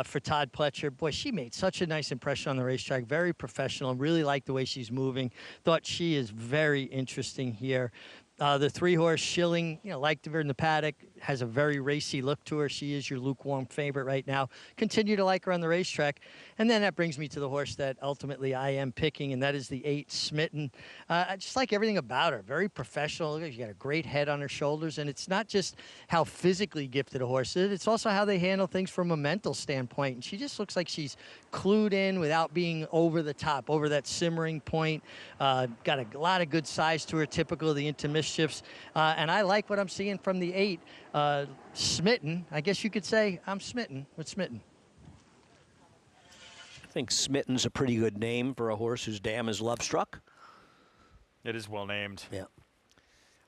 for Todd Pletcher. Boy, she made such a nice impression on the racetrack. Very professional. Really like the way she's moving. Thought she is very interesting here. The 3-horse Schilling, liked her in the paddock. has a very racy look to her. She is your lukewarm favorite right now. Continue to like her on the racetrack. And then that brings me to the horse that ultimately I am picking, and that is the 8, Smitten. I just like everything about her. Very professional. She got a great head on her shoulders, and it's not just how physically gifted a horse is, it's also how they handle things from a mental standpoint. And she just looks like she's clued in without being over the top, over that simmering point. Got a lot of good size to her, typical of the Into Mischiefs. And I like what I'm seeing from the 8. Smitten, I guess you could say I'm smitten with Smitten. I think Smitten's a pretty good name for a horse whose dam is love struck. It is well named. Yeah.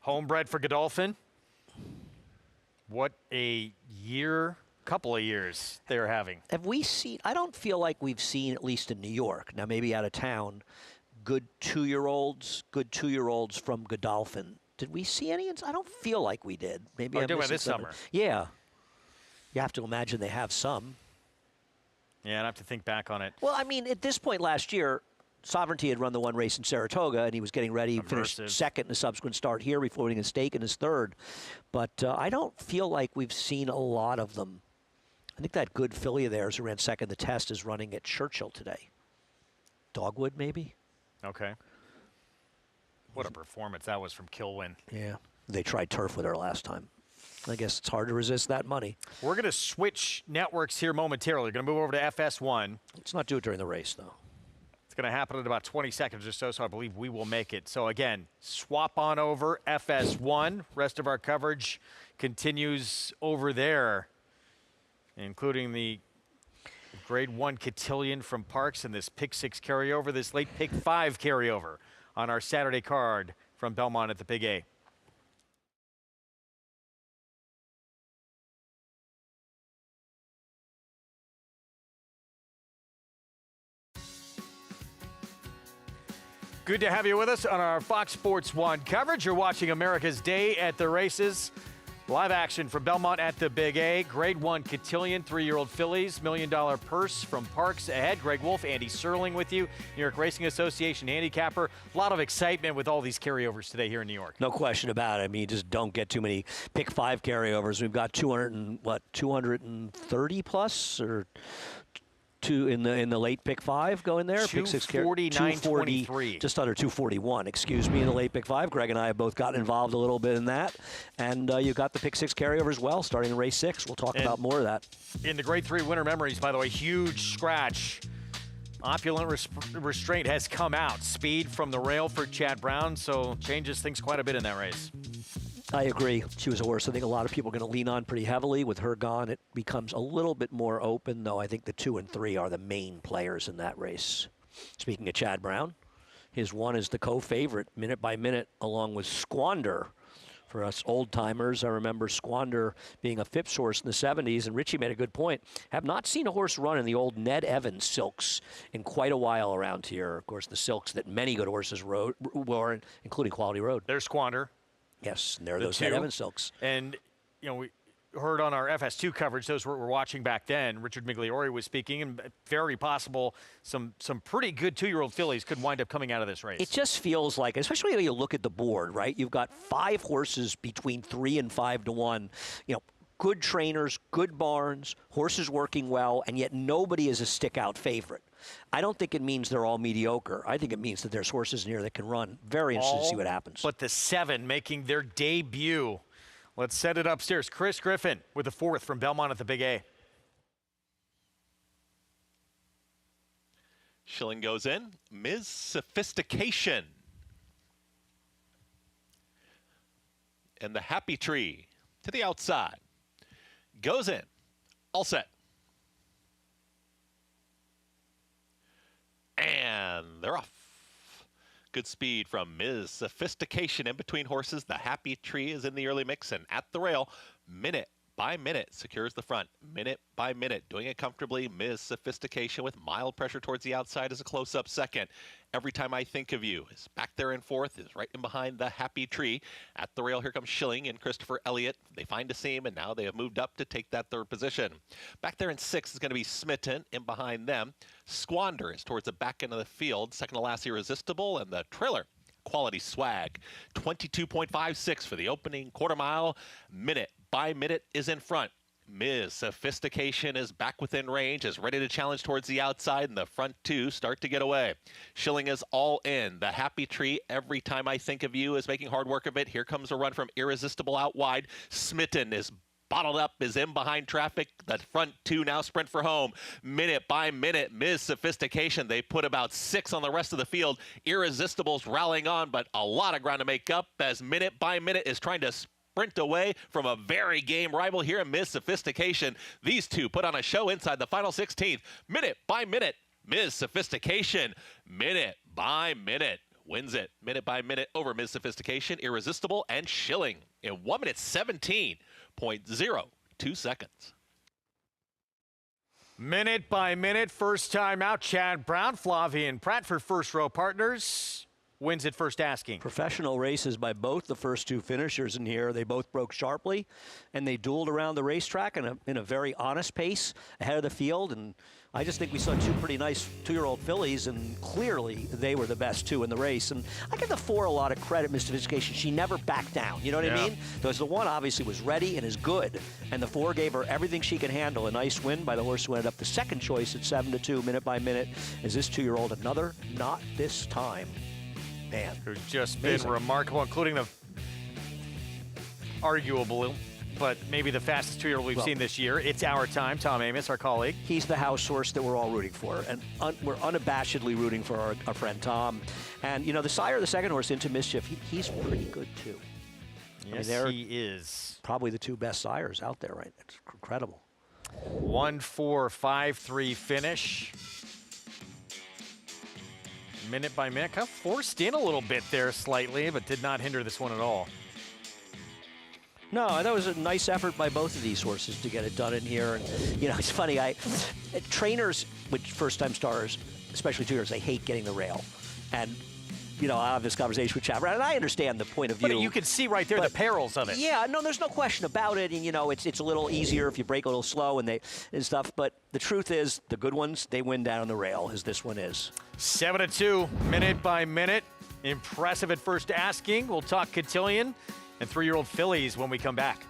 Homebred for Godolphin. What a couple of years they're having. Have we seen, I don't feel like we've seen, at least in New York, now maybe out of town, good two-year-olds from Godolphin. Did we see any? I don't feel like we did. Maybe I'm doing missing this something. summer. Yeah. You have to imagine they have some. Yeah, I'd have to think back on it. Well, I mean, at this point last year, Sovereignty had run the one race in Saratoga, and he was getting ready, finished second in a subsequent start here before winning a stake in his third. But I don't feel like we've seen a lot of them. I think that good filly of theirs who ran second the test is running at Churchill today. Dogwood, maybe? Okay. What a performance that was from Kilwin. Yeah. They tried turf with her last time. I guess it's hard to resist that money. We're going to switch networks here momentarily. We're going to move over to FS1. Let's not do it during the race, though. It's going to happen in about 20 seconds or so, so I believe we will make it. So, again, swap on over FS1. Rest of our coverage continues over there, including the Grade 1 Cotillion from Parks and this Pick 6 carryover, this late Pick 5 carryover on our Saturday card from Belmont at the Big A. Good to have you with us on our Fox Sports 1 coverage. You're watching America's Day at the Races. Live action from Belmont at the Big A. Grade 1 Cotillion, 3-year-old fillies. $1 million purse from Parks ahead. Greg Wolf, Andy Serling with you. New York Racing Association handicapper. A lot of excitement with all these carryovers today here in New York. No question about it. I mean, you just don't get too many Pick 5 carryovers. We've got 230 plus or two in the late Pick 5 going there. Pick 6 249.23. Just under 241, excuse me, in the late Pick 5. Greg and I have both gotten involved a little bit in that. And you've got the Pick 6 carryover as well, starting in race 6. We'll talk about more of that. In the Grade 3 winter memories, by the way, huge scratch. Opulent restraint has come out. Speed from the rail for Chad Brown, so changes things quite a bit in that race. I agree. She was a horse I think a lot of people are going to lean on pretty heavily. With her gone, it becomes a little bit more open, though I think the 2 and 3 are the main players in that race. Speaking of Chad Brown, his 1 is the co-favorite, minute by minute, along with Squander. For us old-timers, I remember Squander being a Phipps horse in the 70s, and Richie made a good point. Have not seen a horse run in the old Ned Evans silks in quite a while around here. Of course, the silks that many good horses wore, including Quality Road. There's Squander. Yes, and there are those Ned Evans silks. And, you know, we heard on our FS2 coverage, those were watching back then, Richard Migliori was speaking, and very possible some pretty good 2-year-old fillies could wind up coming out of this race. It just feels like, especially when you look at the board, right? You've got 5 horses between 3 and 5 to 1. You know, good trainers, good barns, horses working well, and yet nobody is a stick-out favorite. I don't think it means they're all mediocre. I think it means that there's horses in here that can run. Very interested to see what happens. But the 7 making their debut. Let's set it upstairs. Chris Griffin with the 4th from Belmont at the Big A. Schilling goes in. Ms. Sophistication. And the Happy Tree to the outside. Goes in. All set. And they're off. Good speed from Ms. Sophistication in between horses. The Happy Tree is in the early mix, and at the rail, minute by minute, secures the front. Minute by minute, doing it comfortably. Ms. Sophistication with mild pressure towards the outside as a close-up second. Every Time I Think of You is back there in 4th, is right in behind the Happy Tree. At the rail, here comes Schilling and Christopher Elliott. They find a seam, and now they have moved up to take that 3rd position. Back there in 6th is going to be Smitten in behind them. Squander is towards the back end of the field. Second to last, Irresistible, and the trailer, Quality Swag. 22.56 for the opening quarter mile. Minute by Minute is in front. Ms. Sophistication is back within range, is ready to challenge towards the outside, and the front two start to get away. Schilling is all in. The happy tree, every time I think of you, is making hard work of it. Here comes a run from Irresistible out wide. Smitten is bottled up, is in behind traffic. The front two now sprint for home. Minute by Minute, Ms. Sophistication. They put about 6 on the rest of the field. Irresistible's rallying on, but a lot of ground to make up as Minute by Minute is trying to sprint away from a very game rival here in Ms. Sophistication. These two put on a show inside the final 16th. Minute by Minute, Ms. Sophistication. Minute by Minute wins it. Minute by Minute over Ms. Sophistication, Irresistible, and Schilling in 1 minute 17.02 seconds. Minute by Minute, first time out. Chad Brown, Flavian Pratt for first row partners. Wins at first asking. Professional races by both the first two finishers in here. They both broke sharply, and they dueled around the racetrack in a very honest pace ahead of the field. And I just think we saw two pretty nice 2-year-old fillies, and clearly they were the best two in the race. And I give the 4 a lot of credit, Ms. Sophistication. She never backed down. You know what I mean? Because the 1 obviously was ready and is good, and the 4 gave her everything she could handle. A nice win by the horse who ended up the second choice at 7-2, Minute by Minute. Is this 2-year-old another? Not this time. Man, who's just been remarkable, including the arguable, but maybe the fastest 2-year-old we've seen this year. It's Our Time. Tom Amos, our colleague. He's the house horse that we're all rooting for, and we're unabashedly rooting for our friend Tom. And, you know, the sire of the second horse, Into Mischief, he's pretty good, too. Yes, he is. Probably the 2 best sires out there, right? It's incredible. 1-4-5-3 finish. Minute by Minute, kind of forced in a little bit there slightly, but did not hinder this one at all. No, that was a nice effort by both of these horses to get it done in here. And, you know, it's funny, trainers with first-time stars, especially 2-years, they hate getting the rail. And, you know, I have this conversation with Chad, and I understand the point of view. But you can see right there the perils of it. Yeah, no, there's no question about it. And, you know, it's a little easier if you break a little slow and stuff. But the truth is, the good ones, they win down on the rail, as this one is. 7-2, Minute by Minute. Impressive at first asking. We'll talk Cotillion and 3-year-old fillies when we come back.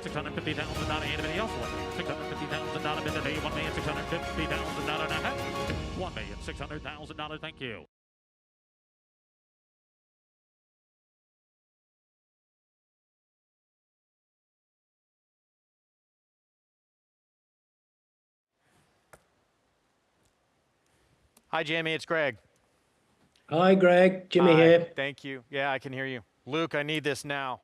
$650,000, not anybody else won. $650,000, not a bid today. $1,650,000, not a half. $1,600,000, thank you. Hi, Jamie. It's Greg. Hi, Greg. Jimmy here. Thank you. Yeah, I can hear you. Luke, I need this now.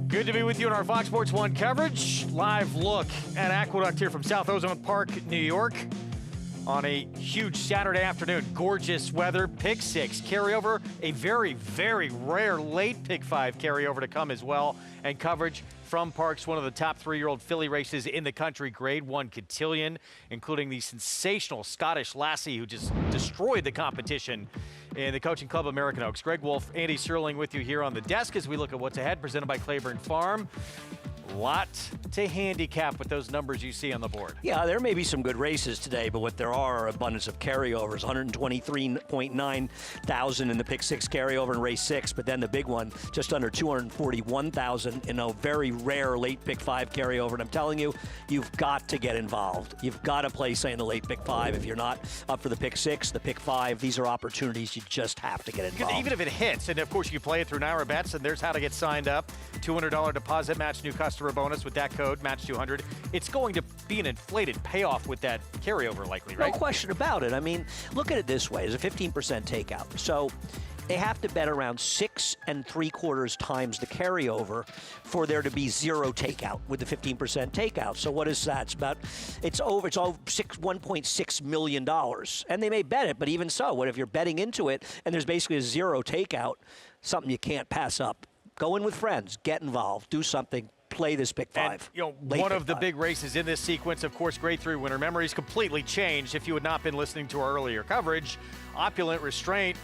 Good to be with you in our Fox Sports 1 coverage. Live look at Aqueduct here from South Ozone Park, New York. On a huge Saturday afternoon, gorgeous weather, pick 6 carryover, a very, very rare late pick 5 carryover to come as well, and coverage from Parks, one of the top 3-year-old filly races in the country, Grade 1 Cotillion, including the sensational Scottish Lassie who just destroyed the competition in the Coaching Club American Oaks. Greg Wolf, Andy Serling with you here on the desk as we look at what's ahead, presented by Claiborne Farm. Lot to handicap with those numbers you see on the board. Yeah, there may be some good races today, but what there are abundance of carryovers. 123.9 thousand in the pick 6 carryover in race 6, but then the big one, just under 241,000 in a very rare late pick 5 carryover. And I'm telling you, you've got to get involved. You've got to play, say, in the late pick 5. If you're not up for the pick 6, the pick 5, these are opportunities you just have to get involved. Even if it hits, and of course you can play it through Naira Bets, and there's how to get signed up. $200 deposit match, new customer bonus with that code, match 200. It's going to be an inflated payoff with that carryover likely, right? No question about it. I mean, look at it this way. It's a 15% takeout. So they have to bet around 6 3/4 times the carryover for there to be zero takeout with the 15% takeout. So what is that? It's over $1.6 million. And they may bet it, but even so, what if you're betting into it and there's basically a zero takeout, something you can't pass up. Go in with friends, get involved, do something, play this pick 5. And, one of the big races in this sequence, of course, Grade 3 winner memories completely changed. If you had not been listening to our earlier coverage, Opulent Restraint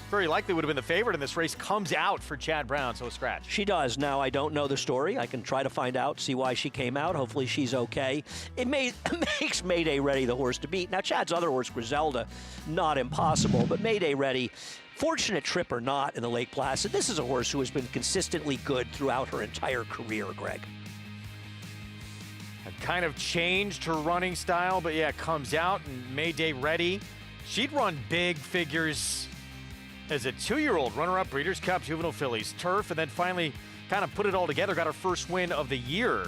very likely would have been the favorite in this race, comes out for Chad Brown, so a scratch. She does. Now, I don't know the story. I can try to find out, see why she came out. Hopefully she's okay. It makes Mayday Ready the horse to beat. Now, Chad's other horse, Griselda, not impossible, but Mayday Ready, fortunate trip or not in the Lake Placid, this is a horse who has been consistently good throughout her entire career, Greg. Kind of changed her running style, but yeah, comes out and Mayday Ready. She'd run big figures as a 2-year-old, runner-up Breeders' Cup, Juvenile Fillies, Turf, and then finally kind of put it all together, got her first win of the year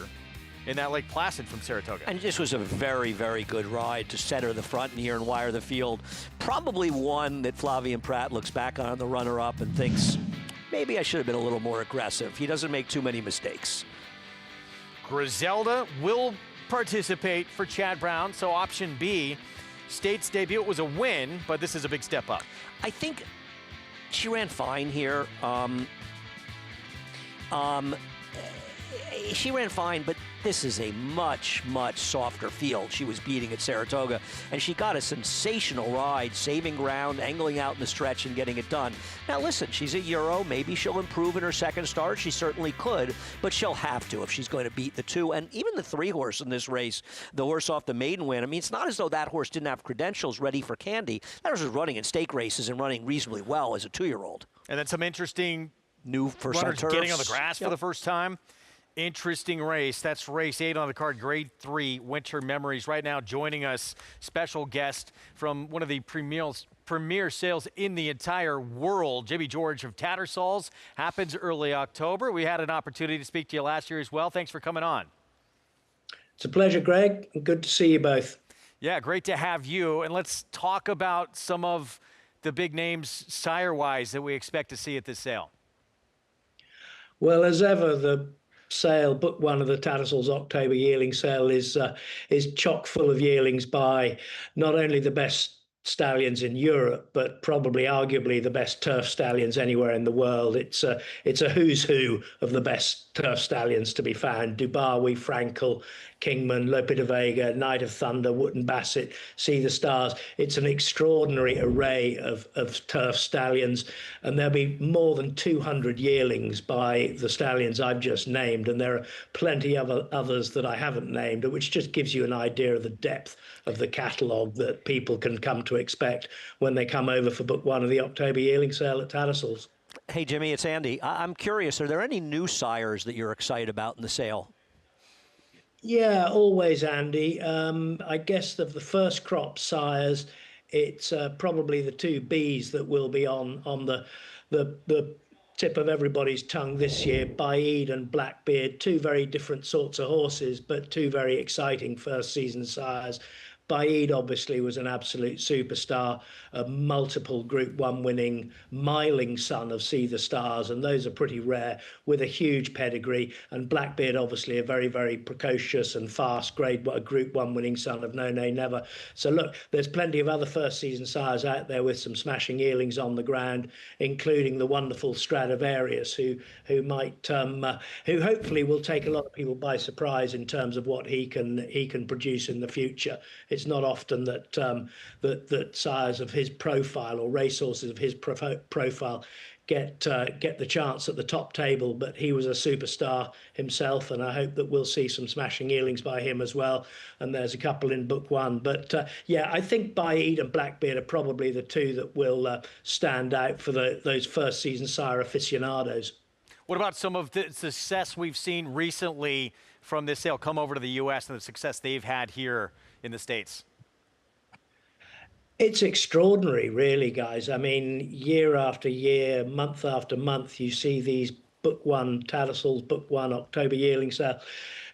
in that Lake Placid from Saratoga. And this was a very, very good ride to center the front and here and wire the field. Probably one that Flavien Prat looks back on the runner-up and thinks, maybe I should have been a little more aggressive. He doesn't make too many mistakes. Griselda will participate for Chad Brown, so option B, State's debut, it was a win, but this is a big step up. I think she ran fine here. She ran fine, but this is a much, much softer field she was beating at Saratoga, and she got a sensational ride, saving ground, angling out in the stretch, and getting it done. Now, listen, she's a Euro. Maybe she'll improve in her second start. She certainly could, but she'll have to if she's going to beat the 2 and even the 3 horse in this race, the horse off the maiden win. I mean, it's not as though that horse didn't have credentials ready for Candy. That horse was running in stake races and running reasonably well as a 2-year-old. And then some interesting new first runners getting on the grass for the first time. Interesting race. That's race 8 on the card, Grade 3, Winter Memories. Right now joining us, special guest from one of the premier sales in the entire world, Jimmy George of Tatteralls. Happens early October. We had an opportunity to speak to you last year as well. Thanks for coming on. It's a pleasure, Greg. Good to see you both. Yeah, great to have you. And let's talk about some of the big names sire-wise that we expect to see at this sale. Well, as ever, the sale, book 1 of the Tatteralls October yearling sale is chock full of yearlings by not only the best stallions in Europe, but probably arguably the best turf stallions anywhere in the world. It's a who's who of the best turf stallions to be found. Dubawi, Frankel, Kingman, Lope de Vega, Night of Thunder, Wootton Bassett, See the Stars. It's an extraordinary array of turf stallions, and there'll be more than 200 yearlings by the stallions I've just named, and there are plenty of others that I haven't named, which just gives you an idea of the depth of the catalogue that people can come to expect when they come over for book 1 of the October yearling sale at Tatteralls. Hey, Jimmy, it's Andy. I'm curious, are there any new sires that you're excited about in the sale? Yeah, always, Andy. I guess of the first crop sires, it's probably the 2 Bs that will be on the tip of everybody's tongue this year, Baid and Blackbeard, 2 very different sorts of horses, but 2 very exciting first season sires. Baid obviously was an absolute superstar, a multiple Group 1 winning miling son of See the Stars, and those are pretty rare, with a huge pedigree. And Blackbeard obviously a very, very precocious and fast a Group 1 winning son of No Nay Never. So look, there's plenty of other first season sires out there with some smashing yearlings on the ground, including the wonderful Stradivarius, who hopefully will take a lot of people by surprise in terms of what he can produce in the future. It's not often that that sires of his profile or racehorses of his profile get the chance at the top table, but he was a superstar himself, and I hope that we'll see some smashing yearlings by him as well. And there's a couple in Book 1, but yeah, I think Baid and Blackbeard are probably the two that will stand out for those first season sire aficionados. What about some of the success we've seen recently from this sale come over to the U.S. and the success they've had here in the States? It's extraordinary, really, guys. I mean, year after year, month after month, you see these Book 1 Tatteralls, Book 1 October yearling sale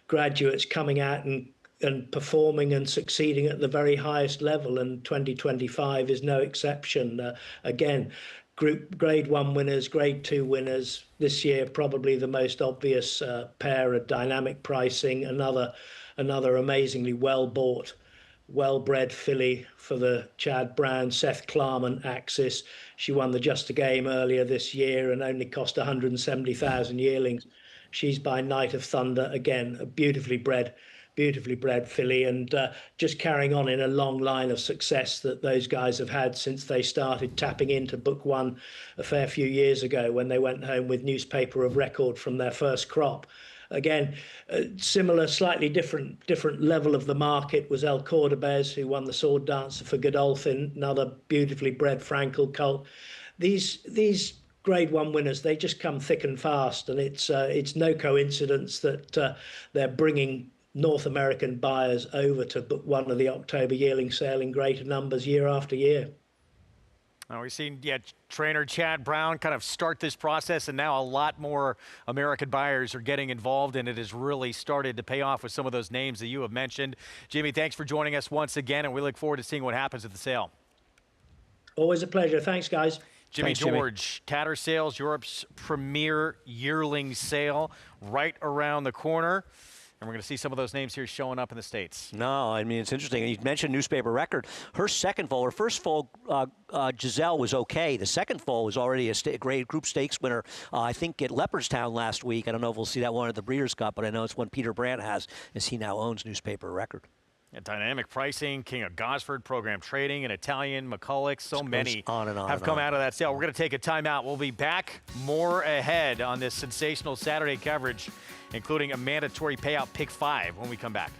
graduates coming out and performing and succeeding at the very highest level, and 2025 is no exception. Again, Grade 1 winners, Grade 2 winners. This year, probably the most obvious pair of dynamic pricing. Another amazingly well-bought, well-bred filly for the Chad Brown, Seth Klarman Axis. She won the Just a Game earlier this year and only cost 170,000 yearlings. She's by Night of Thunder, again, a beautifully bred filly, and just carrying on in a long line of success that those guys have had since they started tapping into Book 1 a fair few years ago, when they went home with newspaper of record from their first crop. Again, similar, slightly different level of the market was El Cordobez, who won the Sword Dancer for Godolphin, another beautifully bred Frankel colt. These Grade 1 winners, they just come thick and fast, and it's no coincidence that they're bringing North American buyers over to Book 1 of the October yearling sale in greater numbers year after year. We've seen trainer Chad Brown kind of start this process, and now a lot more American buyers are getting involved, and it has really started to pay off with some of those names that you have mentioned. Jimmy, thanks for joining us once again, and we look forward to seeing what happens at the sale. Always a pleasure. Thanks, guys. Jimmy George, Tatter Sales, Europe's premier yearling sale, right around the corner. And we're going to see some of those names here showing up in the States. No, I mean, it's interesting. You mentioned newspaper record. Her first foal, Giselle, was okay. The second foal was already a great Group Stakes winner, I think, at Leopardstown last week. I don't know if we'll see that one at the Breeders' Cup, but I know it's one Peter Brandt has, as he now owns newspaper record. Dynamic pricing, King of Gosford, Program Trading, and Italian, McCulloch, so many on and on have come out of that sale. We're going to take a timeout. We'll be back more ahead on this sensational Saturday coverage, including a mandatory payout pick 5 when we come back.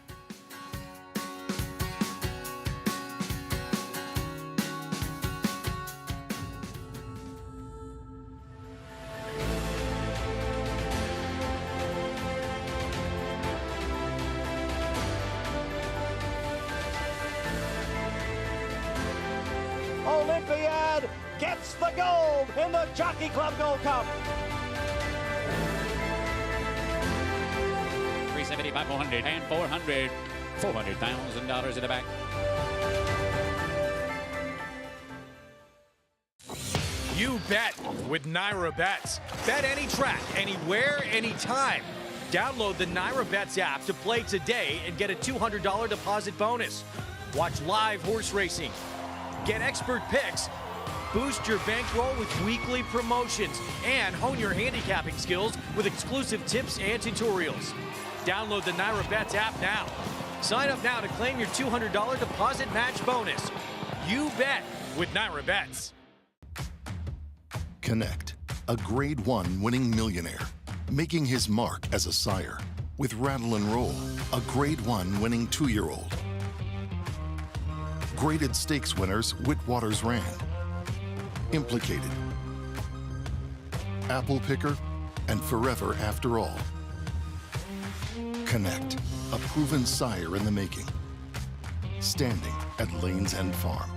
Olympiad gets the gold in the Jockey Club Gold Cup. 375, 400, and 400. $400,000 in the back. You bet with Naira Bets. Bet any track, anywhere, anytime. Download the Naira Bets app to play today and get a $200 deposit bonus. Watch live horse racing. Get expert picks. Boost your bankroll with weekly promotions and hone your handicapping skills with exclusive tips and tutorials. Download the Naira Bets app now. Sign up now to claim your $200 deposit match bonus. You bet with Naira Bets. Connect, a Grade 1 winning millionaire, making his mark as a sire. With Rattle and Roll, a Grade 1 winning 2-year-old. Graded Stakes winners Whitwater's Rand. Implicated, Apple Picker, and Forever After All. Connect, a proven sire in the making. Standing at Lane's End Farm.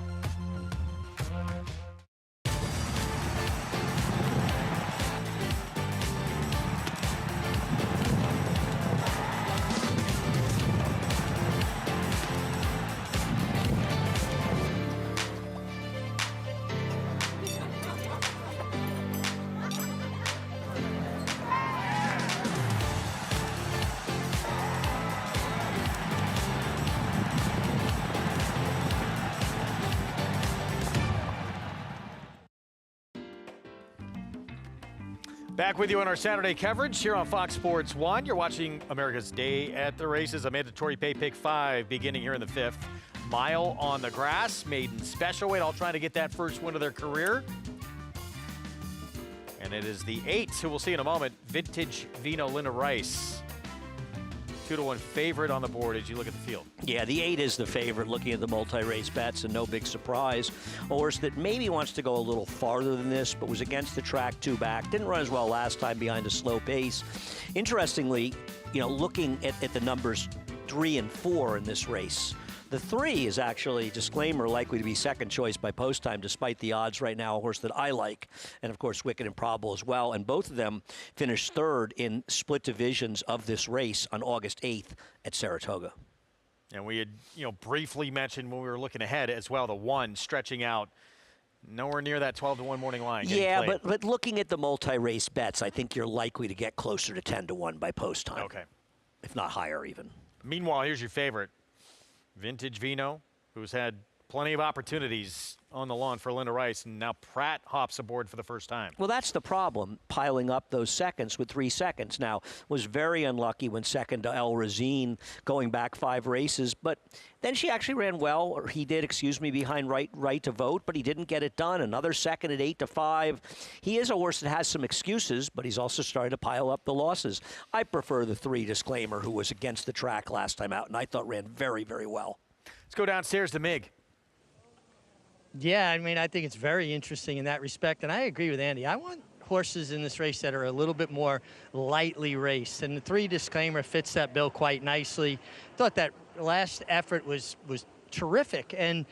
Back with you on our Saturday coverage here on Fox Sports 1. You're watching America's Day at the Races, a mandatory pay pick 5 beginning here in the 5th. Mile on the grass, maiden special weight, all trying to get that first win of their career. And it is the 8, who we'll see in a moment, Vintage Vino Linda Rice. 2-1 favorite on the board as you look at the field. Yeah, the 8 is the favorite looking at the multi-race bets, and no big surprise. A horse that maybe wants to go a little farther than this, but was against the track 2 back. Didn't run as well last time behind a slow pace. Interestingly, looking at the numbers 3 and 4 in this race, the 3 is actually, disclaimer, likely to be second choice by post time, despite the odds right now, a horse that I like. And, of course, Wicked and Probable as well. And both of them finished third in split divisions of this race on August 8th at Saratoga. And we had, briefly mentioned when we were looking ahead as well, the 1 stretching out nowhere near that 12-1 morning line. Yeah, but looking at the multi-race bets, I think you're likely to get closer to 10-1 by post time. Okay. If not higher even. Meanwhile, here's your favorite. Vintage Vino, who's had plenty of opportunities on the lawn for Linda Rice, and now Pratt hops aboard for the first time. Well, that's the problem, piling up those seconds with 3 seconds. Now, was very unlucky when second to El Razine going back 5 races, but then she actually ran well, or he did, behind right to vote, but he didn't get it done. Another second at 8-5. He is a horse that has some excuses, but he's also starting to pile up the losses. I prefer the 3 disclaimer, who was against the track last time out, and I thought ran very, very well. Let's go downstairs to Mig. Yeah, I think it's very interesting in that respect, and I agree with Andy. I want horses in this race that are a little bit more lightly raced, and the 3 disclaimer fits that bill quite nicely. Thought that last effort was terrific, and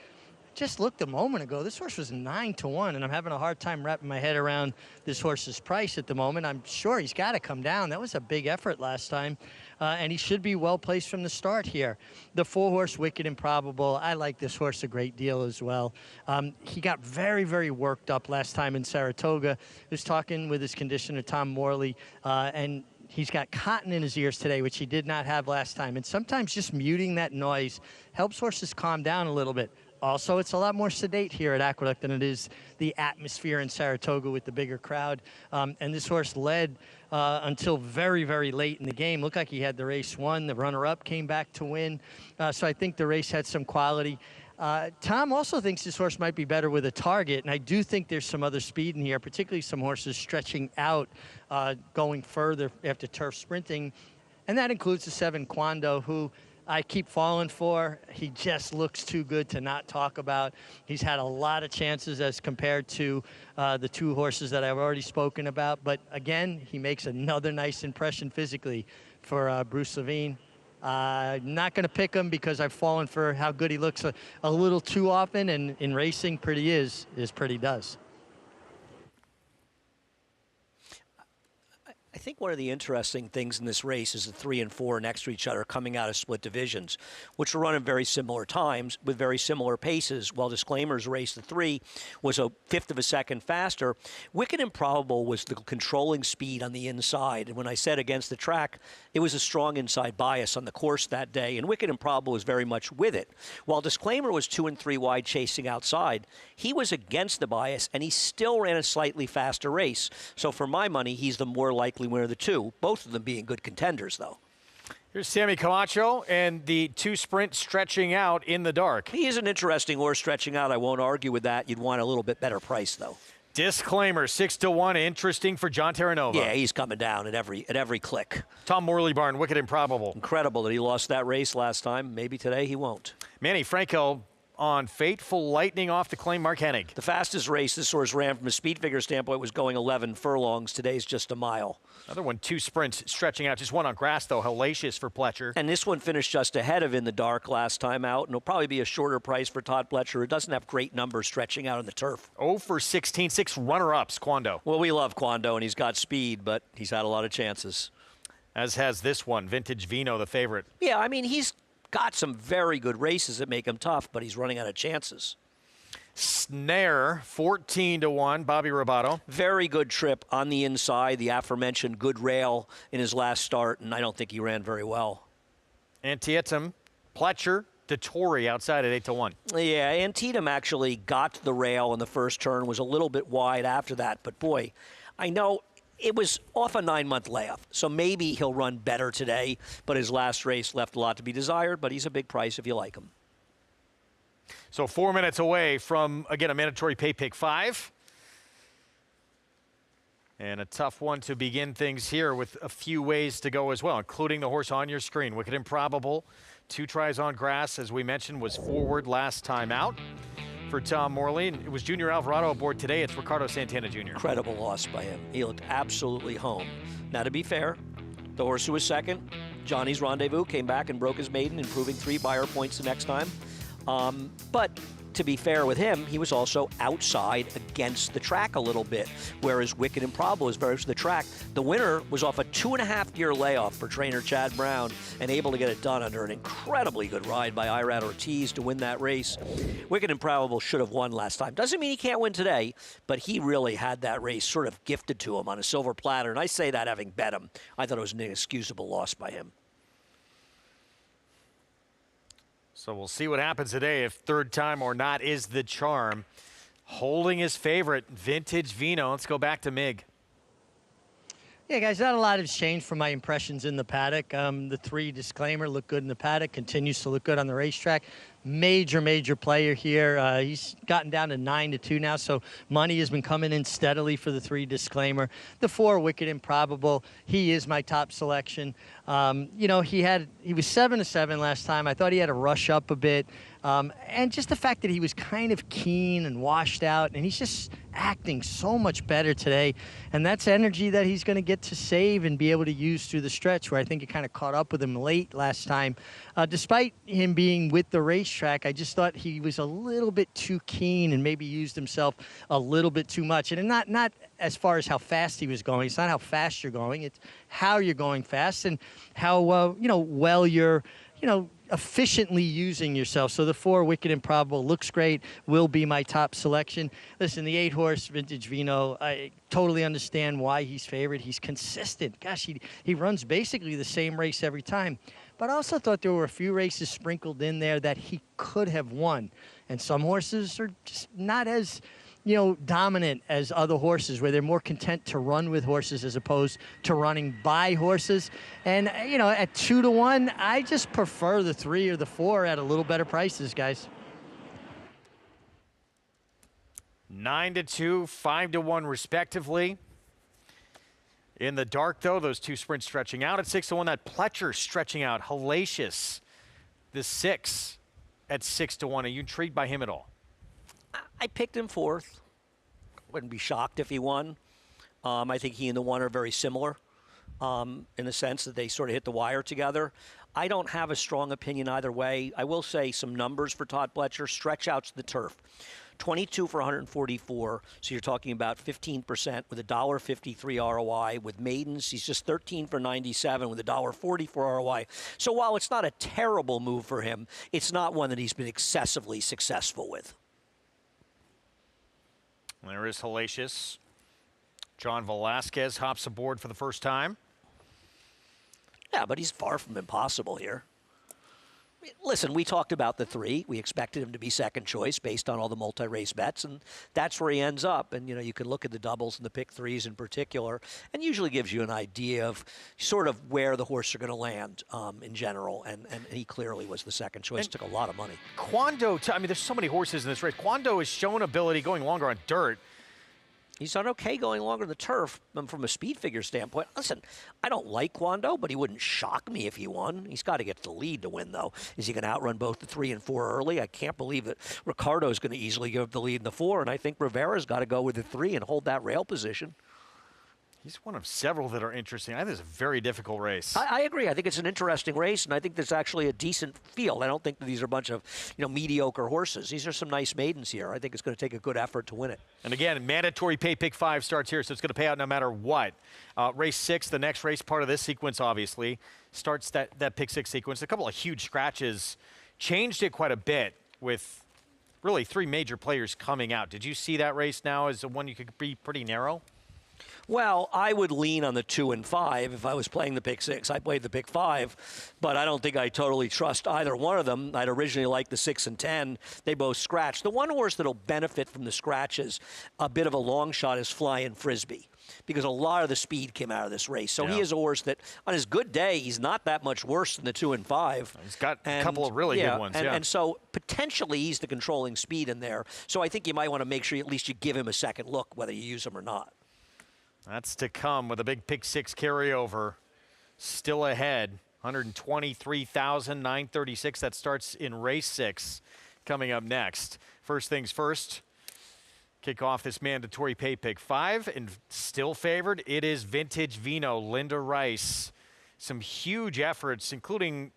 just looked a moment ago, this horse was 9-1, and I'm having a hard time wrapping my head around this horse's price at the moment. I'm sure he's got to come down. That was a big effort last time, and he should be well placed from the start here. The 4-horse Wicked and Probable, I like this horse a great deal as well. He got very, very worked up last time in Saratoga. He was talking with his conditioner, Tom Morley, and he's got cotton in his ears today, which he did not have last time. And sometimes just muting that noise helps horses calm down a little bit. Also, it's a lot more sedate here at Aqueduct than it is the atmosphere in Saratoga with the bigger crowd. And this horse led until very, very late in the game. Looked like he had the race won. The runner-up came back to win. So I think the race had some quality. Tom also thinks this horse might be better with a target, and I do think there's some other speed in here, particularly some horses stretching out, going further after turf sprinting. And that includes the 7 Quando, who I keep falling for. He just looks too good to not talk about. He's had a lot of chances as compared to the 2 horses that I've already spoken about. But again, he makes another nice impression physically for Bruce Levine. Not going to pick him because I've fallen for how good he looks a little too often. And in racing, pretty is pretty does. I think one of the interesting things in this race is the 3 and 4 next to each other coming out of split divisions, which were run at very similar times with very similar paces. While Disclaimer's race, the 3, was a 1/5 of a second faster. Wicked and Probable was the controlling speed on the inside. And when I said against the track, it was a strong inside bias on the course that day. And Wicked and Probable was very much with it. While Disclaimer was 2 and 3 wide chasing outside, he was against the bias, and he still ran a slightly faster race. So for my money, he's the more likely winner of the 2, both of them being good contenders, though. Here's Sammy Camacho and the 2 sprint stretching out in the dark. He is an interesting horse stretching out. I won't argue with that. You'd want a little bit better price, though. Disclaimer, 6-1, interesting for John Terranova. Yeah, he's coming down at every click. Tom Morley Barn, Wicked and Probable. Incredible that he lost that race last time. Maybe today he won't. Manny Franco on Fateful Lightning off to claim Mark Hennig. The fastest race this horse ran from a speed figure standpoint was going 11 furlongs. Today's just a mile. Another one, 2 sprints stretching out. Just one on grass, though. Hellacious for Pletcher. And this one finished just ahead of In the Dark last time out, and it'll probably be a shorter price for Todd Pletcher. It doesn't have great numbers stretching out on the turf. 0 for 16, 6 runner-ups, Quando. Well, we love Quando, and he's got speed, but he's had a lot of chances. As has this one, Vintage Vino, the favorite. Yeah, he's got some very good races that make him tough, but he's running out of chances. Snare, 14-1, Bobby Robato. Very good trip on the inside, the aforementioned good rail in his last start, and I don't think he ran very well. Antietam, Pletcher, DeTore outside at 8-1. Yeah, Antietam actually got the rail in the first turn, was a little bit wide after that, but boy, I know it was off a 9-month layoff, so maybe he'll run better today, but his last race left a lot to be desired, but he's a big price if you like him. So 4 minutes away from, again, a mandatory pay pick 5. And a tough one to begin things here with a few ways to go as well, including the horse on your screen. Wicked Improbable, 2 tries on grass, as we mentioned, was forward last time out for Tom Morley. And it was Junior Alvarado aboard today. It's Ricardo Santana Jr. Incredible loss by him. He looked absolutely home. Now, to be fair, the horse who was second, Johnny's Rendezvous, came back and broke his maiden, improving 3 buyer points the next time. But to be fair with him, he was also outside against the track a little bit, whereas Wicked Improbable is very much the track. The winner was off a 2.5-year layoff for trainer Chad Brown and able to get it done under an incredibly good ride by Irad Ortiz to win that race. Wicked Improbable should have won last time. Doesn't mean he can't win today, but he really had that race sort of gifted to him on a silver platter, and I say that having bet him. I thought it was an inexcusable loss by him. So we'll see what happens today if third time or not is the charm. Holding his favorite, Vintage Vino. Let's go back to Mig. Yeah, guys, not a lot has changed from my impressions in the paddock. The 3 disclaimer looked good in the paddock, continues to look good on the racetrack. Major player here. He's gotten down to 9-2 now, so money has been coming in steadily for the 3 disclaimer. The 4 Wicked Improbable, he is my top selection. You know, he was 7-7 last time. I thought he had to rush up a bit. And just the fact that he was kind of keen and washed out, and he's just acting so much better today. And that's energy that he's going to get to save and be able to use through the stretch, where I think it kind of caught up with him late last time. Despite him being with the racetrack, I just thought he was a little bit too keen and maybe used himself a little bit too much. And not as far as how fast he was going. It's not how fast you're going. It's how you're going fast and how, well you're, efficiently using yourself. So the 4 Wicked Improbable looks great, will be my top selection. Listen, the 8-horse Vintage Vino, I totally understand why he's favored. He's consistent. Gosh, he runs basically the same race every time. But I also thought there were a few races sprinkled in there that he could have won. And some horses are just not as, dominant as other horses, where they're more content to run with horses as opposed to running by horses. And, at 2-1, I just prefer the 3 or the 4 at a little better prices, guys. 9-2, 5-1 respectively. In the dark, though, those 2 sprints stretching out at 6-1. That Pletcher stretching out, hellacious. The 6 at 6-1. Are you intrigued by him at all? I picked him 4th. Wouldn't be shocked if he won. I think he and the 1 are very similar in the sense that they sort of hit the wire together. I don't have a strong opinion either way. I will say some numbers for Todd Pletcher. Stretch outs to the turf. 22 for 144, so you're talking about 15% with a $1.53 ROI. With maidens, he's just 13 for 97 with a $1.44 ROI. So while it's not a terrible move for him, it's not one that he's been excessively successful with. There is hellacious. John Velasquez hops aboard for the first time. Yeah, but he's far from impossible here. Listen, we talked about the 3. We expected him to be second choice based on all the multi-race bets, and that's where he ends up. And, you can look at the doubles and the pick 3s in particular, and usually gives you an idea of sort of where the horse are going to land in general. And he clearly was the second choice. Took a lot of money. Quando, there's so many horses in this race. Quando has shown ability going longer on dirt. He's done okay going longer the turf from a speed figure standpoint. Listen, I don't like Quando, but he wouldn't shock me if he won. He's got to get the lead to win, though. Is he going to outrun both the 3 and 4 early? I can't believe that Ricardo's going to easily give up the lead in the 4, and I think Rivera's got to go with the 3 and hold that rail position. He's one of several that are interesting. I think it's a very difficult race. I agree. I think it's an interesting race, and I think there's actually a decent field. I don't think that these are a bunch of mediocre horses. These are some nice maidens here. I think it's going to take a good effort to win it. And again, mandatory pay pick 5 starts here, so it's going to pay out no matter what. Race 6, the next race, part of this sequence, obviously, starts that pick 6 sequence. A couple of huge scratches changed it quite a bit with really 3 major players coming out. Did you see that race now as one you could be pretty narrow? Well, I would lean on the 2 and 5 if I was playing the pick 6. I played the pick 5, but I don't think I totally trust either one of them. I'd originally liked the 6 and 10. They both scratched. The one horse that'll benefit from the scratches, a bit of a long shot, is Flying Frisbee. because a lot of the speed came out of this race. So Yeah. he is a horse that, on his good day, he's not that much worse than the 2 and 5. He's got a couple of really good ones, and so potentially he's the controlling speed in there. So I think you might want to make sure at least you give him a second look, whether you use him or not. That's to come with a big pick 6 carryover. Still ahead, 123,936. That starts in race 6 coming up next. First things first, kick off this mandatory pay pick 5, and still favored, it is Vintage Vino, Linda Rice. Some huge efforts, including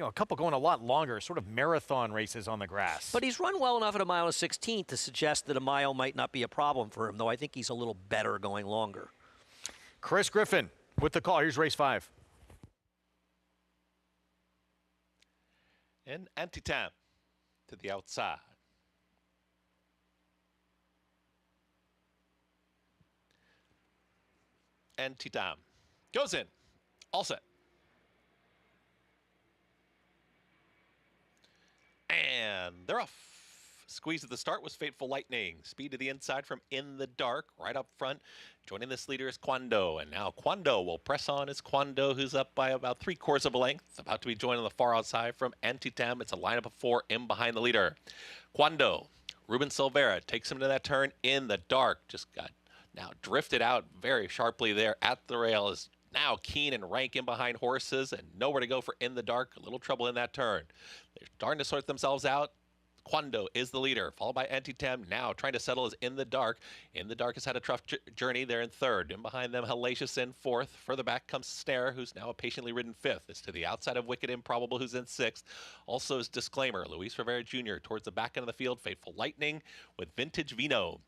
a couple going a lot longer, sort of marathon races on the grass. But he's run well enough at a mile and 16 to suggest that a mile might not be a problem for him, though I think he's a little better going longer. Chris Griffin with the call. Here's race 5. And Antietam to the outside. Antietam goes in. All set. And they're off. Squeeze at the start was Fateful Lightning. Speed to the inside from In the Dark, right up front. Joining this leader is Quando, and now Quando will press on as Quando, who's up by about 3/4 of a length. About to be joined on the far outside from Antietam. It's a lineup of 4 in behind the leader. Quando, Ruben Silvera takes him to that turn In the Dark. Just got now drifted out very sharply there at the rail. Is now Keen and Rank in behind horses and nowhere to go for In the Dark. A little trouble in that turn. They're starting to sort themselves out. Quando is the leader, followed by Antietam. Now trying to settle is In the Dark. In the Dark has had a tough journey there in 3rd. In behind them, Hellacious in 4th. Further back comes Snare, who's now a patiently ridden 5th. It's to the outside of Wicked Improbable, who's in 6th. Also is Disclaimer, Luis Rivera Jr. towards the back end of the field. Fateful Lightning with Vintage Vino.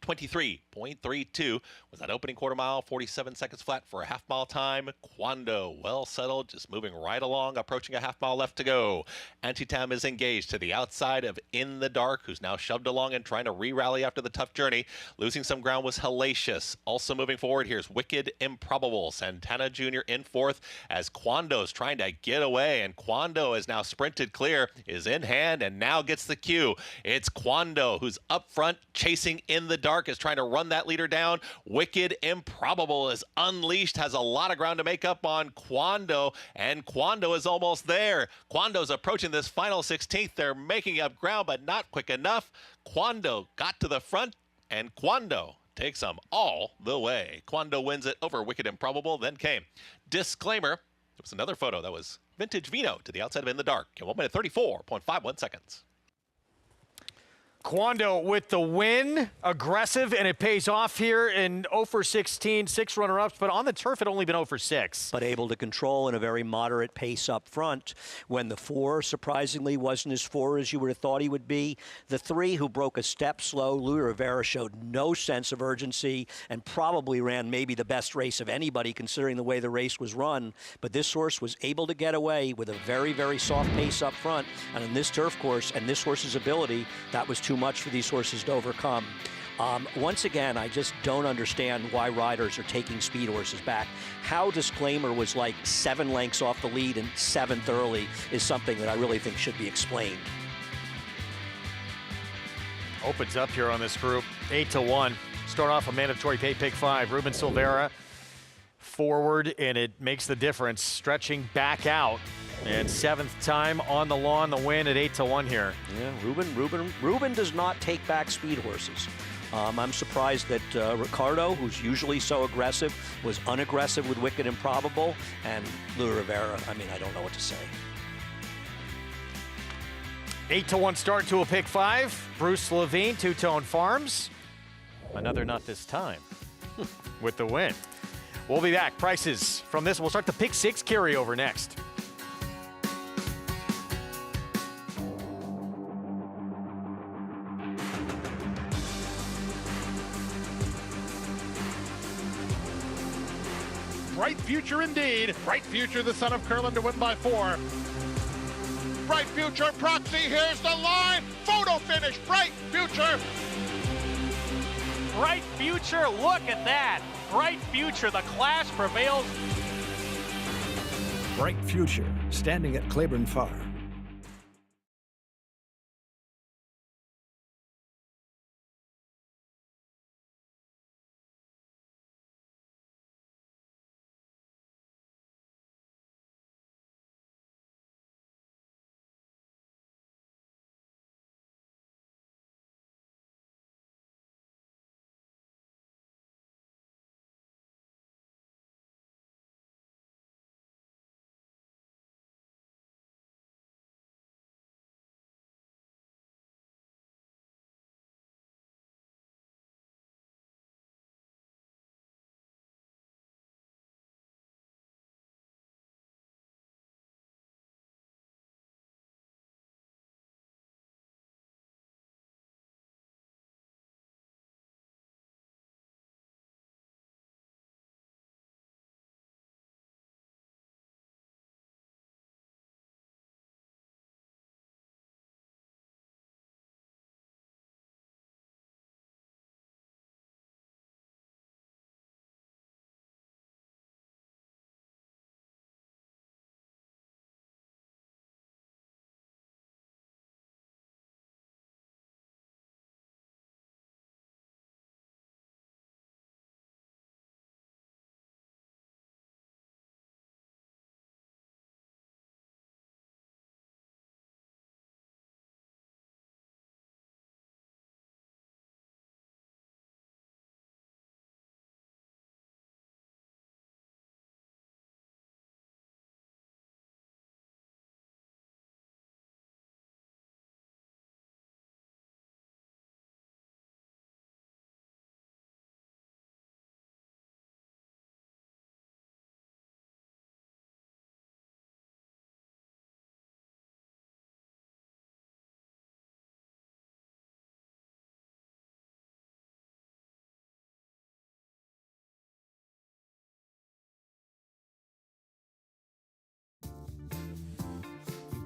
23.32 was that opening quarter mile, 47 seconds flat for a half-mile time. Quando, well settled, just moving right along, approaching a half-mile left to go. Antietam is engaged to the outside of In the Dark, who's now shoved along and trying to re-rally after the tough journey. Losing some ground was Hellacious. Also moving forward, here's Wicked Improbable. Santana Jr. in 4th as Quando's trying to get away, and Quando is now sprinted clear, is in hand, and now gets the cue. It's Quando who's up front, chasing In the Dark, is trying to run that leader down. Wicked Improbable is unleashed, has a lot of ground to make up on Quando, and Quando is almost there. Quando's approaching this final 16th. They're making up ground, but not quick enough. Quando got to the front, and Quando takes them all the way. Quando wins it over Wicked Improbable. Then came Disclaimer. It was another photo. That was Vintage Vino to the outside of In the Dark in 1 minute 34.51 seconds. Quando with the win, aggressive, and it pays off here in 0 for 16, 6 runner-ups, but on the turf it only been 0 for 6. But able to control in a very moderate pace up front when the 4, surprisingly, wasn't as 4 as you would have thought he would be. The 3, who broke a step slow, Louis Rivera, showed no sense of urgency and probably ran maybe the best race of anybody considering the way the race was run. But this horse was able to get away with a very, very soft pace up front. And in this turf course and this horse's ability, that was too much for these horses to overcome. Once again, I just don't understand why riders are taking speed horses back. How Disclaimer was like 7 lengths off the lead and 7th early is something that I really think should be explained. Opens up here on this group, 8-1. Start off a mandatory pay pick 5. Ruben Silvera forward, and it makes the difference, stretching back out. And 7th time on the lawn, the win at 8-1 here. Yeah, Ruben does not take back speed horses. I'm surprised that Ricardo, who's usually so aggressive, was unaggressive with Wicked Improbable, and Louis Rivera, I mean, I don't know what to say. 8-1 start to a pick 5. Bruce Levine, Two-Tone Farms. Another not this time with the win. We'll be back. Prices from this. We'll start the pick 6 carryover next. Bright future indeed. Bright future, the son of Curlin, to win by 4. Bright future, Proxy, here's the line. Photo finish, Bright future. Bright future, look at that. Bright future, the class prevails. Bright future, standing at Claiborne Farm.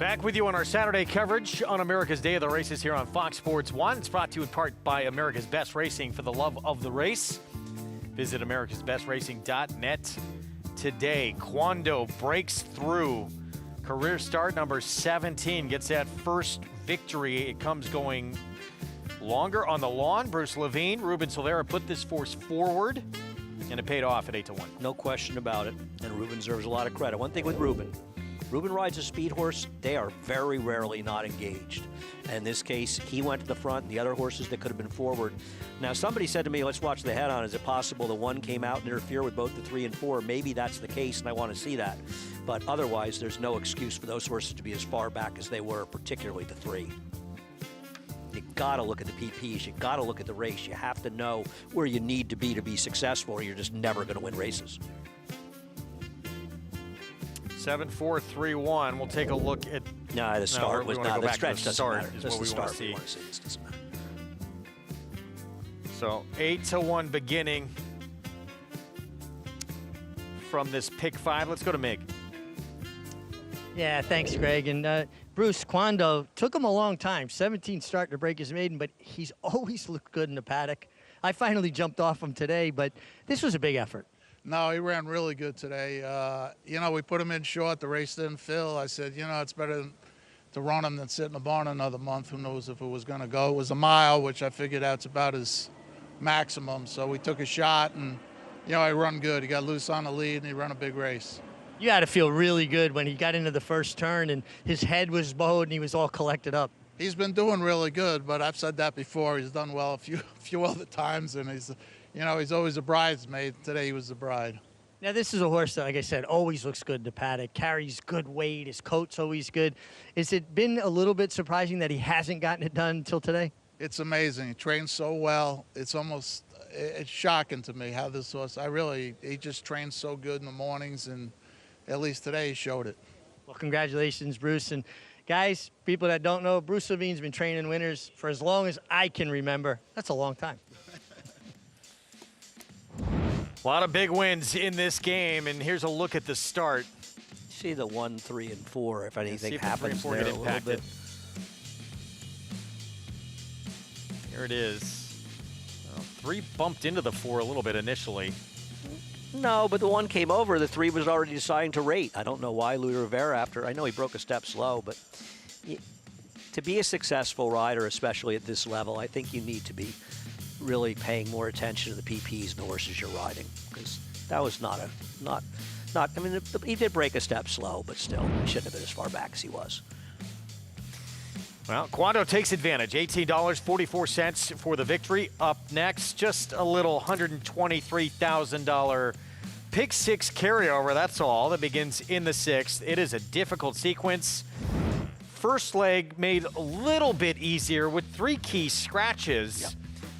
Back with you on our Saturday coverage on America's Day of the Races here on Fox Sports 1. It's brought to you in part by America's Best Racing for the love of the race. Visit americasbestracing.net today. Quando breaks through. Career start number 17 gets that first victory. It comes going longer on the lawn. Bruce Levine, Ruben Silvera put this force forward, and it paid off at 8-1. No question about it, and Ruben deserves a lot of credit. One thing with Ruben rides a speed horse. They are very rarely not engaged. And in this case, he went to the front, and the other horses that could have been forward. Now, somebody said to me, let's watch the head-on. Is it possible the one came out and interfered with both the 3 and 4? Maybe that's the case, and I want to see that. But otherwise, there's no excuse for those horses to be as far back as they were, particularly the 3. You got to look at the PPs. You got to look at the race. You have to know where you need to be successful, or you're just never going to win races. 7-4-3-1. We'll take a look at. No, the start was not. The stretch doesn't matter. Is what we want to see. This doesn't matter. So 8-1 beginning from this pick 5. Let's go to Mig. Yeah, thanks, Greg. And Bruce, Quando took him a long time. 17 starting to break his maiden, but he's always looked good in the paddock. I finally jumped off him today, but this was a big effort. No, he ran really good today. You know, we put him in short. The race didn't fill. I said, you know, it's better to run him than sit in the barn another month. Who knows if it was going to go. It was a mile, which I figured out's about his maximum. So we took a shot, and, you know, he run good. He got loose on the lead, and he ran a big race. You had to feel really good when he got into the first turn, and his head was bowed, and he was all collected up. He's been doing really good, but I've said that before. He's done well a few other times, and he's, you know, he's always a bridesmaid. Today he was the bride. Now, this is a horse that, like I said, always looks good in the paddock, carries good weight, his coat's always good. Has it been a little bit surprising that he hasn't gotten it done until today? It's amazing. He trains so well. It's shocking to me how this horse, he just trains so good in the mornings, and at least today he showed it. Well, congratulations, Bruce. And guys, people that don't know, Bruce Levine's been training winners for as long as I can remember. That's a long time. A lot of big wins in this game, and here's a look at the start. See the 1, 3, and 4, if anything See happens if the 3 there and 4 get a little impacted. bit. Here it is. Well, 3 bumped into the 4 a little bit initially. No, but the 1 came over. The 3 was already deciding to rate. I don't know why Louis Rivera, after, I know he broke a step slow, but to be a successful rider, especially at this level, I think you need to be really paying more attention to the PPs and the horses you're riding, because that was not, I mean, he did break a step slow, but still, he shouldn't have been as far back as he was. Well, Quando takes advantage. $18.44 for the victory. Up next, just a little $123,000 pick 6 carryover. That's all. That begins in the 6th. It is a difficult sequence. First leg made a little bit easier with 3 key scratches. Yep.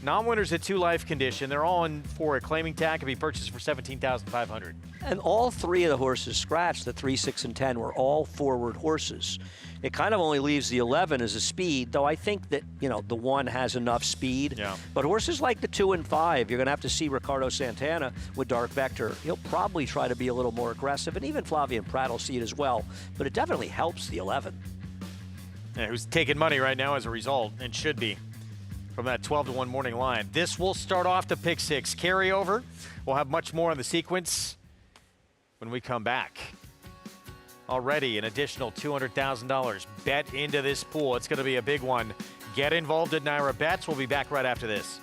Non-winners at 2 life condition. They're all in for a claiming tag. Can be purchased for $17,500. And all 3 of the horses scratched, the 3, 6, and 10, were all forward horses. It kind of only leaves the 11 as a speed, though I think that, you know, the 1 has enough speed. Yeah. But horses like the 2 and 5, you're going to have to see Ricardo Santana with Dark Vector. He'll probably try to be a little more aggressive, and even Flavien Prat will see it as well. But it definitely helps the 11. Yeah, who's taking money right now as a result, and should be, from that 12-1 morning line. This will start off the pick 6 carryover. We'll have much more on the sequence when we come back. Already an additional $200,000 bet into this pool. It's going to be a big one. Get involved at Naira Bets. We'll be back right after this.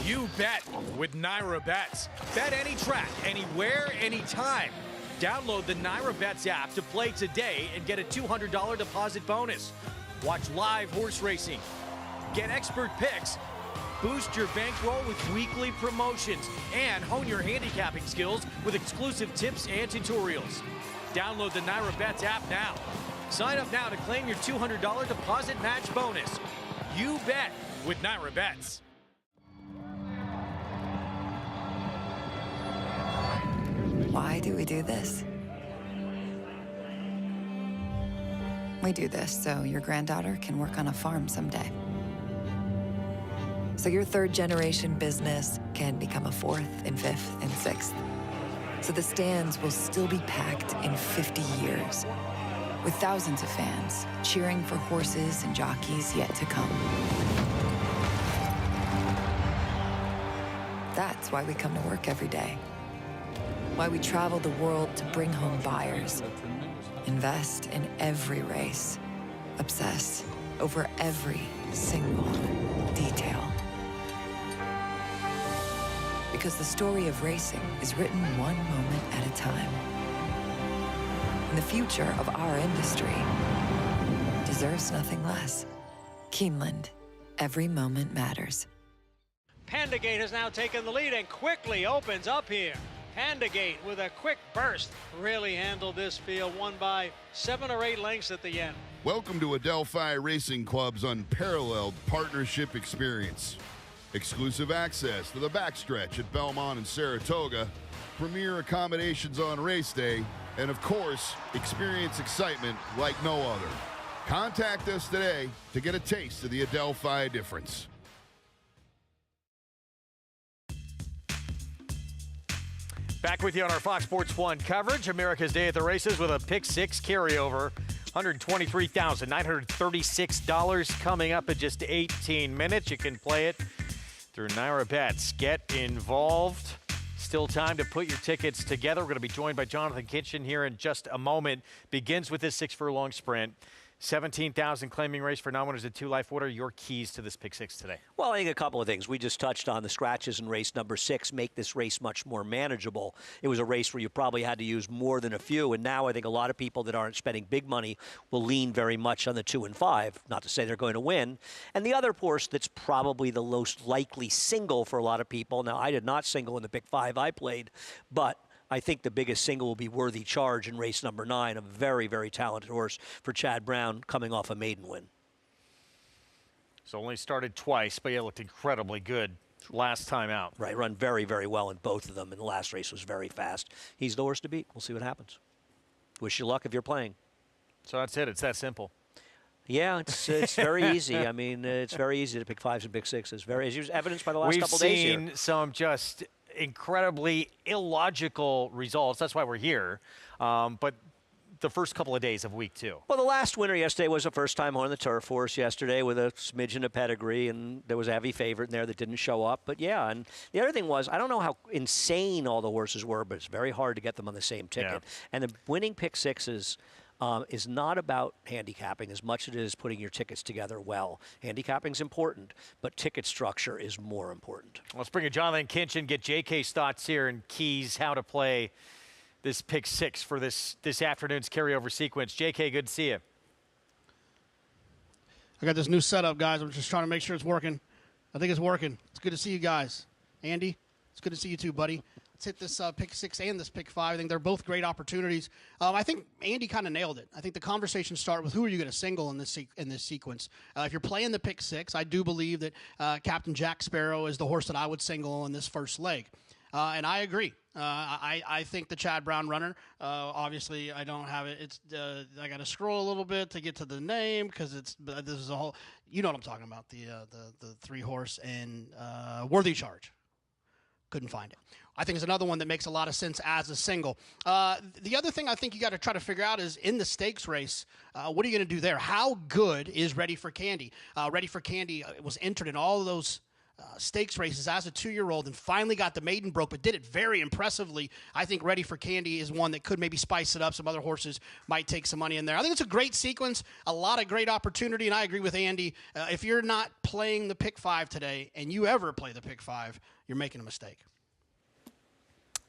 You bet with Naira Bets. Bet any track, anywhere, anytime. Download the Naira Bets app to play today and get a $200 deposit bonus. Watch live horse racing, get expert picks, boost your bankroll with weekly promotions, and hone your handicapping skills with exclusive tips and tutorials. Download the Naira Bets app now. Sign up now to claim your $200 deposit match bonus. You bet with Naira Bets. Why do we do this? We do this so your granddaughter can work on a farm someday. So your 3rd generation business can become a 4th and 5th and 6th. So the stands will still be packed in 50 years, with thousands of fans cheering for horses and jockeys yet to come. That's why we come to work every day. Why we travel the world to bring home buyers. Invest in every race. Obsess over every single detail. Because the story of racing is written one moment at a time. And the future of our industry deserves nothing less. Keeneland, every moment matters. Pandagate has now taken the lead and quickly opens up here. Pandagate with a quick burst really handled this field, won by 7 or 8 lengths at the end. Welcome to Adelphi Racing Club's unparalleled partnership experience. Exclusive access to the backstretch at Belmont and Saratoga, premier accommodations on race day, and of course, experience excitement like no other. Contact us today to get a taste of the Adelphi difference. Back with you on our Fox Sports 1 coverage. America's Day at the Races with a pick 6 carryover. $123,936 coming up in just 18 minutes. You can play it through Naira Bets. Get involved. Still time to put your tickets together. We're going to be joined by Jonathan Kitchen here in just a moment. Begins with this 6-furlong sprint. 17,000 claiming race for non-winners at 2 Life. What are your keys to this pick 6 today? Well, I think a couple of things. We just touched on the scratches in race number 6 make this race much more manageable. It was a race where you probably had to use more than a few, and now I think a lot of people that aren't spending big money will lean very much on the 2 and 5, not to say they're going to win. And the other horse that's probably the most likely single for a lot of people, now I did not single in the pick 5 I played, but I think the biggest single will be Worthy Charge in race number 9, a very, very talented horse for Chad Brown coming off a maiden win. So only started twice, but yeah, looked incredibly good last time out. Right, run very, very well in both of them, and the last race was very fast. He's the horse to beat. We'll see what happens. Wish you luck if you're playing. So that's it. It's that simple. Yeah, it's very easy. I mean, it's very easy to pick 5s and pick 6s. As evidenced by the last couple days here. We've seen some just incredibly illogical results. That's why we're here. But the first couple of days of week 2. Well, the last winner yesterday was a first-time on the turf horse yesterday with a smidgen of pedigree, and there was a heavy favorite in there that didn't show up. But, yeah, and the other thing was, I don't know how insane all the horses were, but it's very hard to get them on the same ticket. Yeah. And the winning pick 6s is not about handicapping as much as it is putting your tickets together well. Handicapping's important, but ticket structure is more important. Let's bring in Jonathan Kitchen, get JK's thoughts here and keys how to play this pick 6 for this afternoon's carryover sequence. JK, good to see you. I got this new setup, guys. I'm just trying to make sure it's working. I think it's working. It's good to see you guys. Andy, it's good to see you too, buddy. Let's hit this pick 6 and this pick 5. I think they're both great opportunities. I think Andy kind of nailed it. I think the conversation starts with who are you going to single in this sequence. If you're playing the pick 6, I do believe that Captain Jack Sparrow is the horse that I would single in this first leg. And I agree. I think the Chad Brown runner, obviously I don't have it. It's I got to scroll a little bit to get to the name because this is a whole, you know what I'm talking about, the 3-horse and Worthy Charge. Couldn't find it. I think it's another one that makes a lot of sense as a single. The other thing I think you got to try to figure out is in the stakes race, what are you going to do there? How good is Ready for Candy? Ready for Candy was entered in all of those stakes races as a 2-year-old and finally got the maiden broke, but did it very impressively. I think Ready for Candy is one that could maybe spice it up. Some other horses might take some money in there. I think it's a great sequence, a lot of great opportunity, and I agree with Andy. If you're not playing the pick 5 today and you ever play the pick 5, you're making a mistake.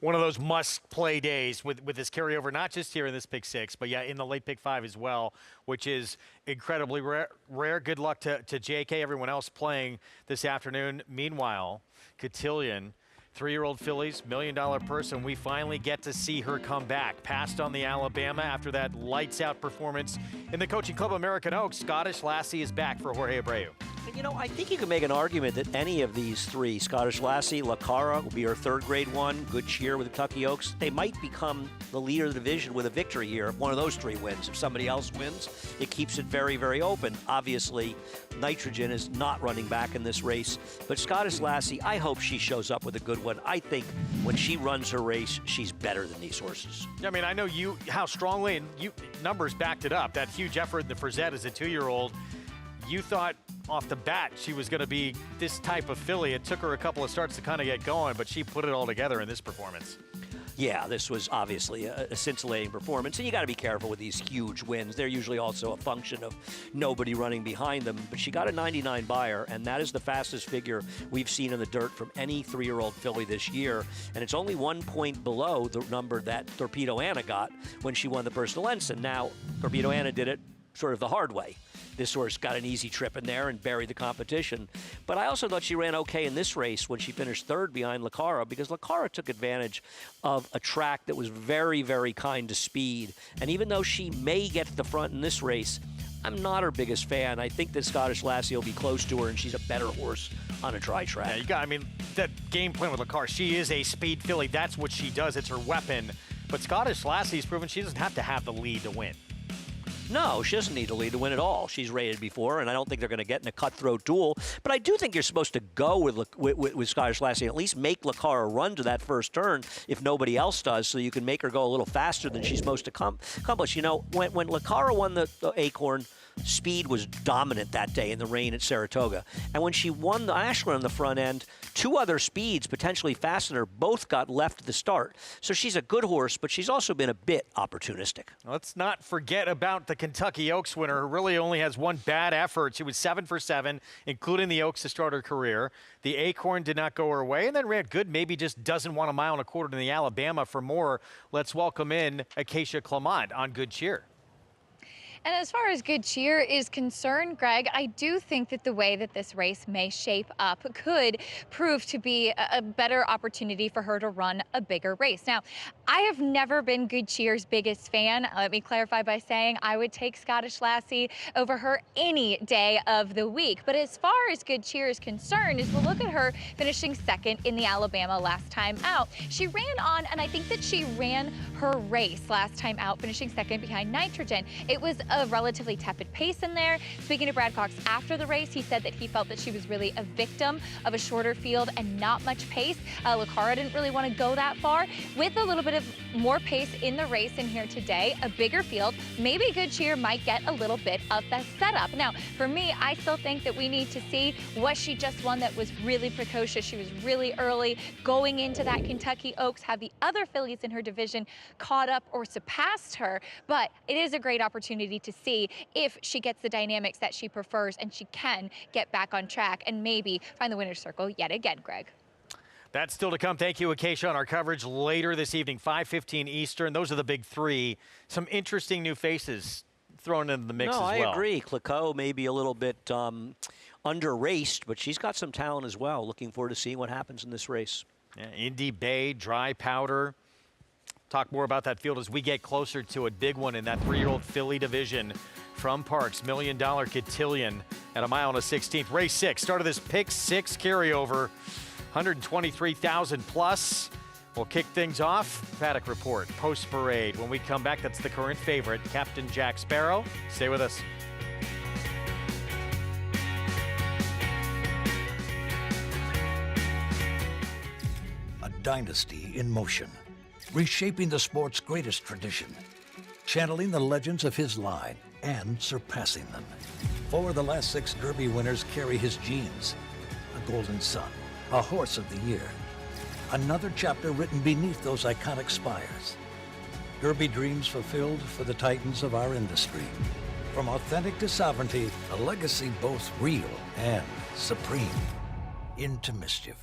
One of those must-play days with this carryover, not just here in this pick 6, but yeah, in the late pick 5 as well, which is incredibly rare. Good luck to JK, everyone else playing this afternoon. Meanwhile, Cotillion, 3-year-old fillies, $1 million purse, and we finally get to see her come back. Passed on the Alabama after that lights-out performance in the Coaching Club American Oaks. Scottish Lassie is back for Jorge Abreu. You know, I think you can make an argument that any of these three, Scottish Lassie, Lacara will be her third grade one, Good Cheer with the Kentucky Oaks, they might become the leader of the division with a victory here if one of those three wins. If somebody else wins, it keeps it very, very open. Obviously, Nitrogen is not running back in this race, but Scottish Lassie, I hope she shows up with a good one. I think when she runs her race, she's better than these horses. I mean, I know how strongly, and numbers backed it up, that huge effort in the Frizette as a 2-year-old. You thought off the bat she was going to be this type of filly. It took her a couple of starts to kind of get going, but she put it all together in this performance. Yeah, this was obviously a scintillating performance, and you got to be careful with these huge wins. They're usually also a function of nobody running behind them, but she got a 99 buyer, and that is the fastest figure we've seen in the dirt from any 3-year-old filly this year, and it's only 1 point below the number that Torpedo Anna got when she won the Personal Ensign. Now, Torpedo Anna did it sort of the hard way. This horse got an easy trip in there and buried the competition. But I also thought she ran okay in this race when she finished third behind Lacara, because Lacara took advantage of a track that was very, very kind to speed. And even though she may get to the front in this race, I'm not her biggest fan. I think that Scottish Lassie will be close to her, and she's a better horse on a dry track. Yeah, I mean, that game plan with Lacara, she is a speed filly. That's what she does. It's her weapon. But Scottish Lassie's proven she doesn't have to have the lead to win. No, she doesn't need a lead to win at all. She's rated before, and I don't think they're going to get in a cutthroat duel. But I do think you're supposed to go with Scottish Lassie and at least make Lacara run to that first turn if nobody else does, so you can make her go a little faster than she's supposed to accomplish. You know, when Lacara won the Acorn, speed was dominant that day in the rain at Saratoga. And when she won the Ashland on the front end, 2 other speeds potentially faster than her both got left at the start. So she's a good horse, but she's also been a bit opportunistic. Let's not forget about the Kentucky Oaks winner, who really only has one bad effort. She was 7 for 7, including the Oaks to start her career. The Acorn did not go her way, and then ran good, maybe just doesn't want 1.25 miles in the Alabama for more. Let's welcome in Acacia Clement on Good Cheer. And as far as Good Cheer is concerned, Greg, I do think that the way that this race may shape up could prove to be a better opportunity for her to run a bigger race. Now, I have never been Good Cheer's biggest fan. Let me clarify by saying I would take Scottish Lassie over her any day of the week. But as far as Good Cheer is concerned, as we'll look at her finishing second in the Alabama last time out, she ran on, and I think that she ran her race last time out, finishing second behind Nitrogen. It was a relatively tepid pace in there. Speaking to Brad Cox after the race, he said that he felt that she was really a victim of a shorter field and not much pace. Lacara didn't really want to go that far. With a little bit of more pace in the race in here today, a bigger field, maybe Good Cheer might get a little bit of that setup. Now, for me, I still think that we need to see what she just won that was really precocious. She was really early going into that Kentucky Oaks, have the other fillies in her division caught up or surpassed her, but it is a great opportunity to see if she gets the dynamics that she prefers and she can get back on track and maybe find the winner's circle yet again, Greg. That's still to come. Thank you, Acacia, on our coverage later this evening, 5:15 Eastern. Those are the big three. Some interesting new faces thrown into the mix as well. No, I agree. Clicquot may be a little bit under-raced, but she's got some talent as well. Looking forward to seeing what happens in this race. Yeah, Indy Bay, Dry Powder. Talk more about that field as we get closer to a big one in that 3-year-old filly division from Parks. $1 Million Cotillion at 1.16 miles. Race 6. Start of this pick 6 carryover. 123,000 plus. We'll kick things off. Paddock Report, post parade. When we come back, that's the current favorite, Captain Jack Sparrow. Stay with us. A dynasty in motion, reshaping the sport's greatest tradition, channeling the legends of his line and surpassing them. 4 of the last 6 Derby winners carry his genes. A Golden Son, a Horse of the Year. Another chapter written beneath those iconic spires. Derby dreams fulfilled for the titans of our industry. From authentic to sovereignty, a legacy both real and supreme. Into mischief.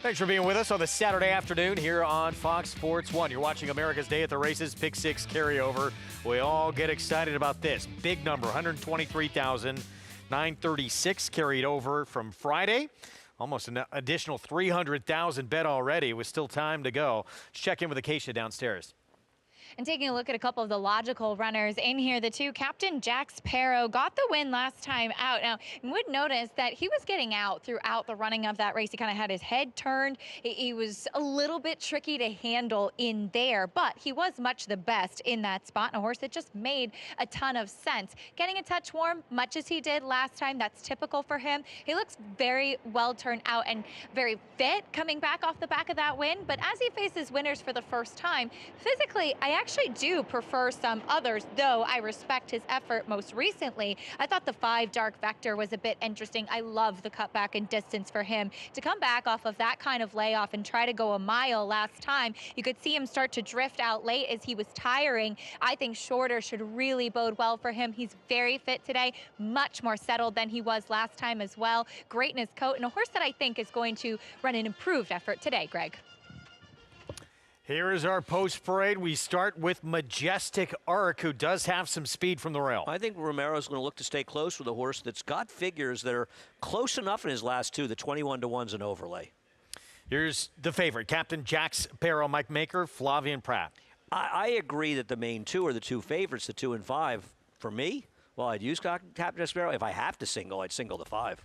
Thanks for being with us on this Saturday afternoon here on Fox Sports 1. You're watching America's Day at the Races, Pick 6 carryover. We all get excited about this. Big number, 123,936 carried over from Friday. Almost an additional 300,000 bet already with still time to go. Let's check in with Acacia downstairs. And taking a look at a couple of the logical runners in here, the two, Captain Jack Sparrow got the win last time out. Now, you would notice that he was getting out throughout the running of that race. He kind of had his head turned. He was a little bit tricky to handle in there, but he was much the best in that spot, and a horse that just made a ton of sense. Getting a touch warm, much as he did last time, that's typical for him. He looks very well turned out and very fit coming back off the back of that win, but as he faces winners for the first time, physically, I actually do prefer some others, though I respect his effort most recently. I thought the 5 Dark Vector was a bit interesting. I love the cutback and distance for him. To come back off of that kind of layoff and try to go a mile last time, you could see him start to drift out late as he was tiring. I think shorter should really bode well for him. He's very fit today, much more settled than he was last time as well. Great in his coat, and a horse that I think is going to run an improved effort today, Greg. Here is our post parade. We start with Majestic Arc, who does have some speed from the rail. I think Romero's going to look to stay close with a horse that's got figures that are close enough in his last two. The 21-to-1's an overlay. Here's the favorite, Captain Jack Sparrow, Mike Maker, Flavian Pratt. I agree that the main two are the two favorites, the 2 and 5. For me, well, I'd use Captain Jack Sparrow. If I have to single, I'd single the 5.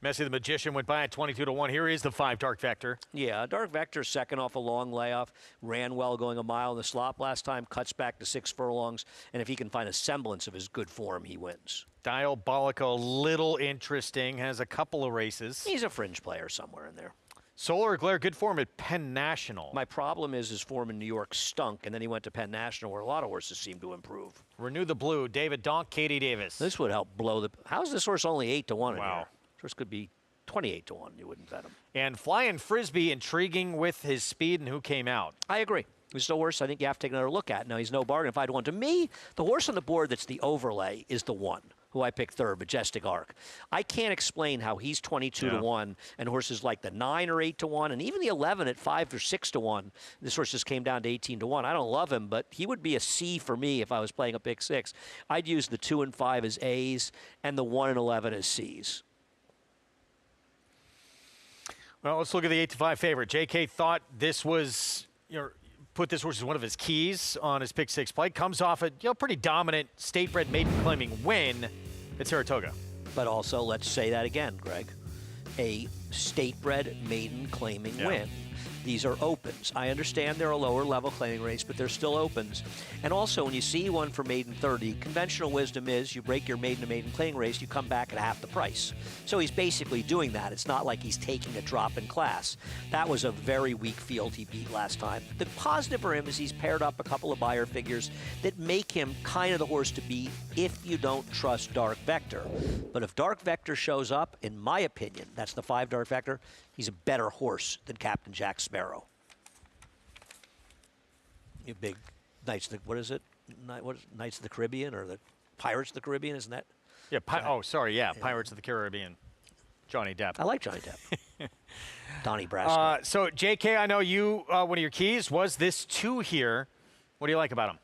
Messi the Magician went by at 22-to-1. Here is the 5 Dark Vector. Yeah, Dark Vector second off a long layoff. Ran well going a mile in the slop last time. Cuts back to 6 furlongs. And if he can find a semblance of his good form, he wins. Diabolico, little interesting. Has a couple of races. He's a fringe player somewhere in there. Solar Glare, good form at Penn National. My problem is his form in New York stunk, and then he went to Penn National, where a lot of horses seem to improve. Renew the Blue, David Donk, Katie Davis. This would help blow the... How's this horse only 8-to-1 in Wow. here? This horse could be 28-to-1. You wouldn't bet him. And Flying Frisbee, intriguing with his speed and who came out. I agree. He's still horse I think you have to take another look at. Now, he's no bargain if I'd one. To me, the horse on the board that's the overlay is the 1, who I picked third, Majestic Arc. I can't explain how he's 22-to-1 and horses like the 9 or 8-to-1 and even the 11 at 5 or 6-to-1. This horse just came down to 18-to-1. I don't love him, but he would be a C for me if I was playing a pick 6. I'd use the 2 and 5 as A's and the 1 and 11 as C's. Well, let's look at the 8-to-5 favorite. JK thought this was, put this horse as one of his keys on his pick 6 play. Comes off a pretty dominant state-bred maiden claiming win at Saratoga. But also, let's say that again, Greg. A state-bred maiden claiming win. These are opens. I understand they're a lower level claiming race, but they're still opens. And also, when you see one for maiden 30, conventional wisdom is you break your maiden to maiden claiming race, you come back at half the price. So he's basically doing that. It's not like he's taking a drop in class. That was a very weak field he beat last time. The positive for him is he's paired up a couple of buyer figures that make him kind of the horse to beat if you don't trust Dark Vector. But if Dark Vector shows up, in my opinion, that's the 5 Dark Vector, he's a better horse than Captain Jack Sparrow. You big Knights of the, what is it? Knights of the Caribbean or the Pirates of the Caribbean, isn't that? Yeah, Pirates of the Caribbean. Johnny Depp. I like Johnny Depp. Donnie Brasco. So, JK, I know you, one of your keys was this 2 here. What do you like about him?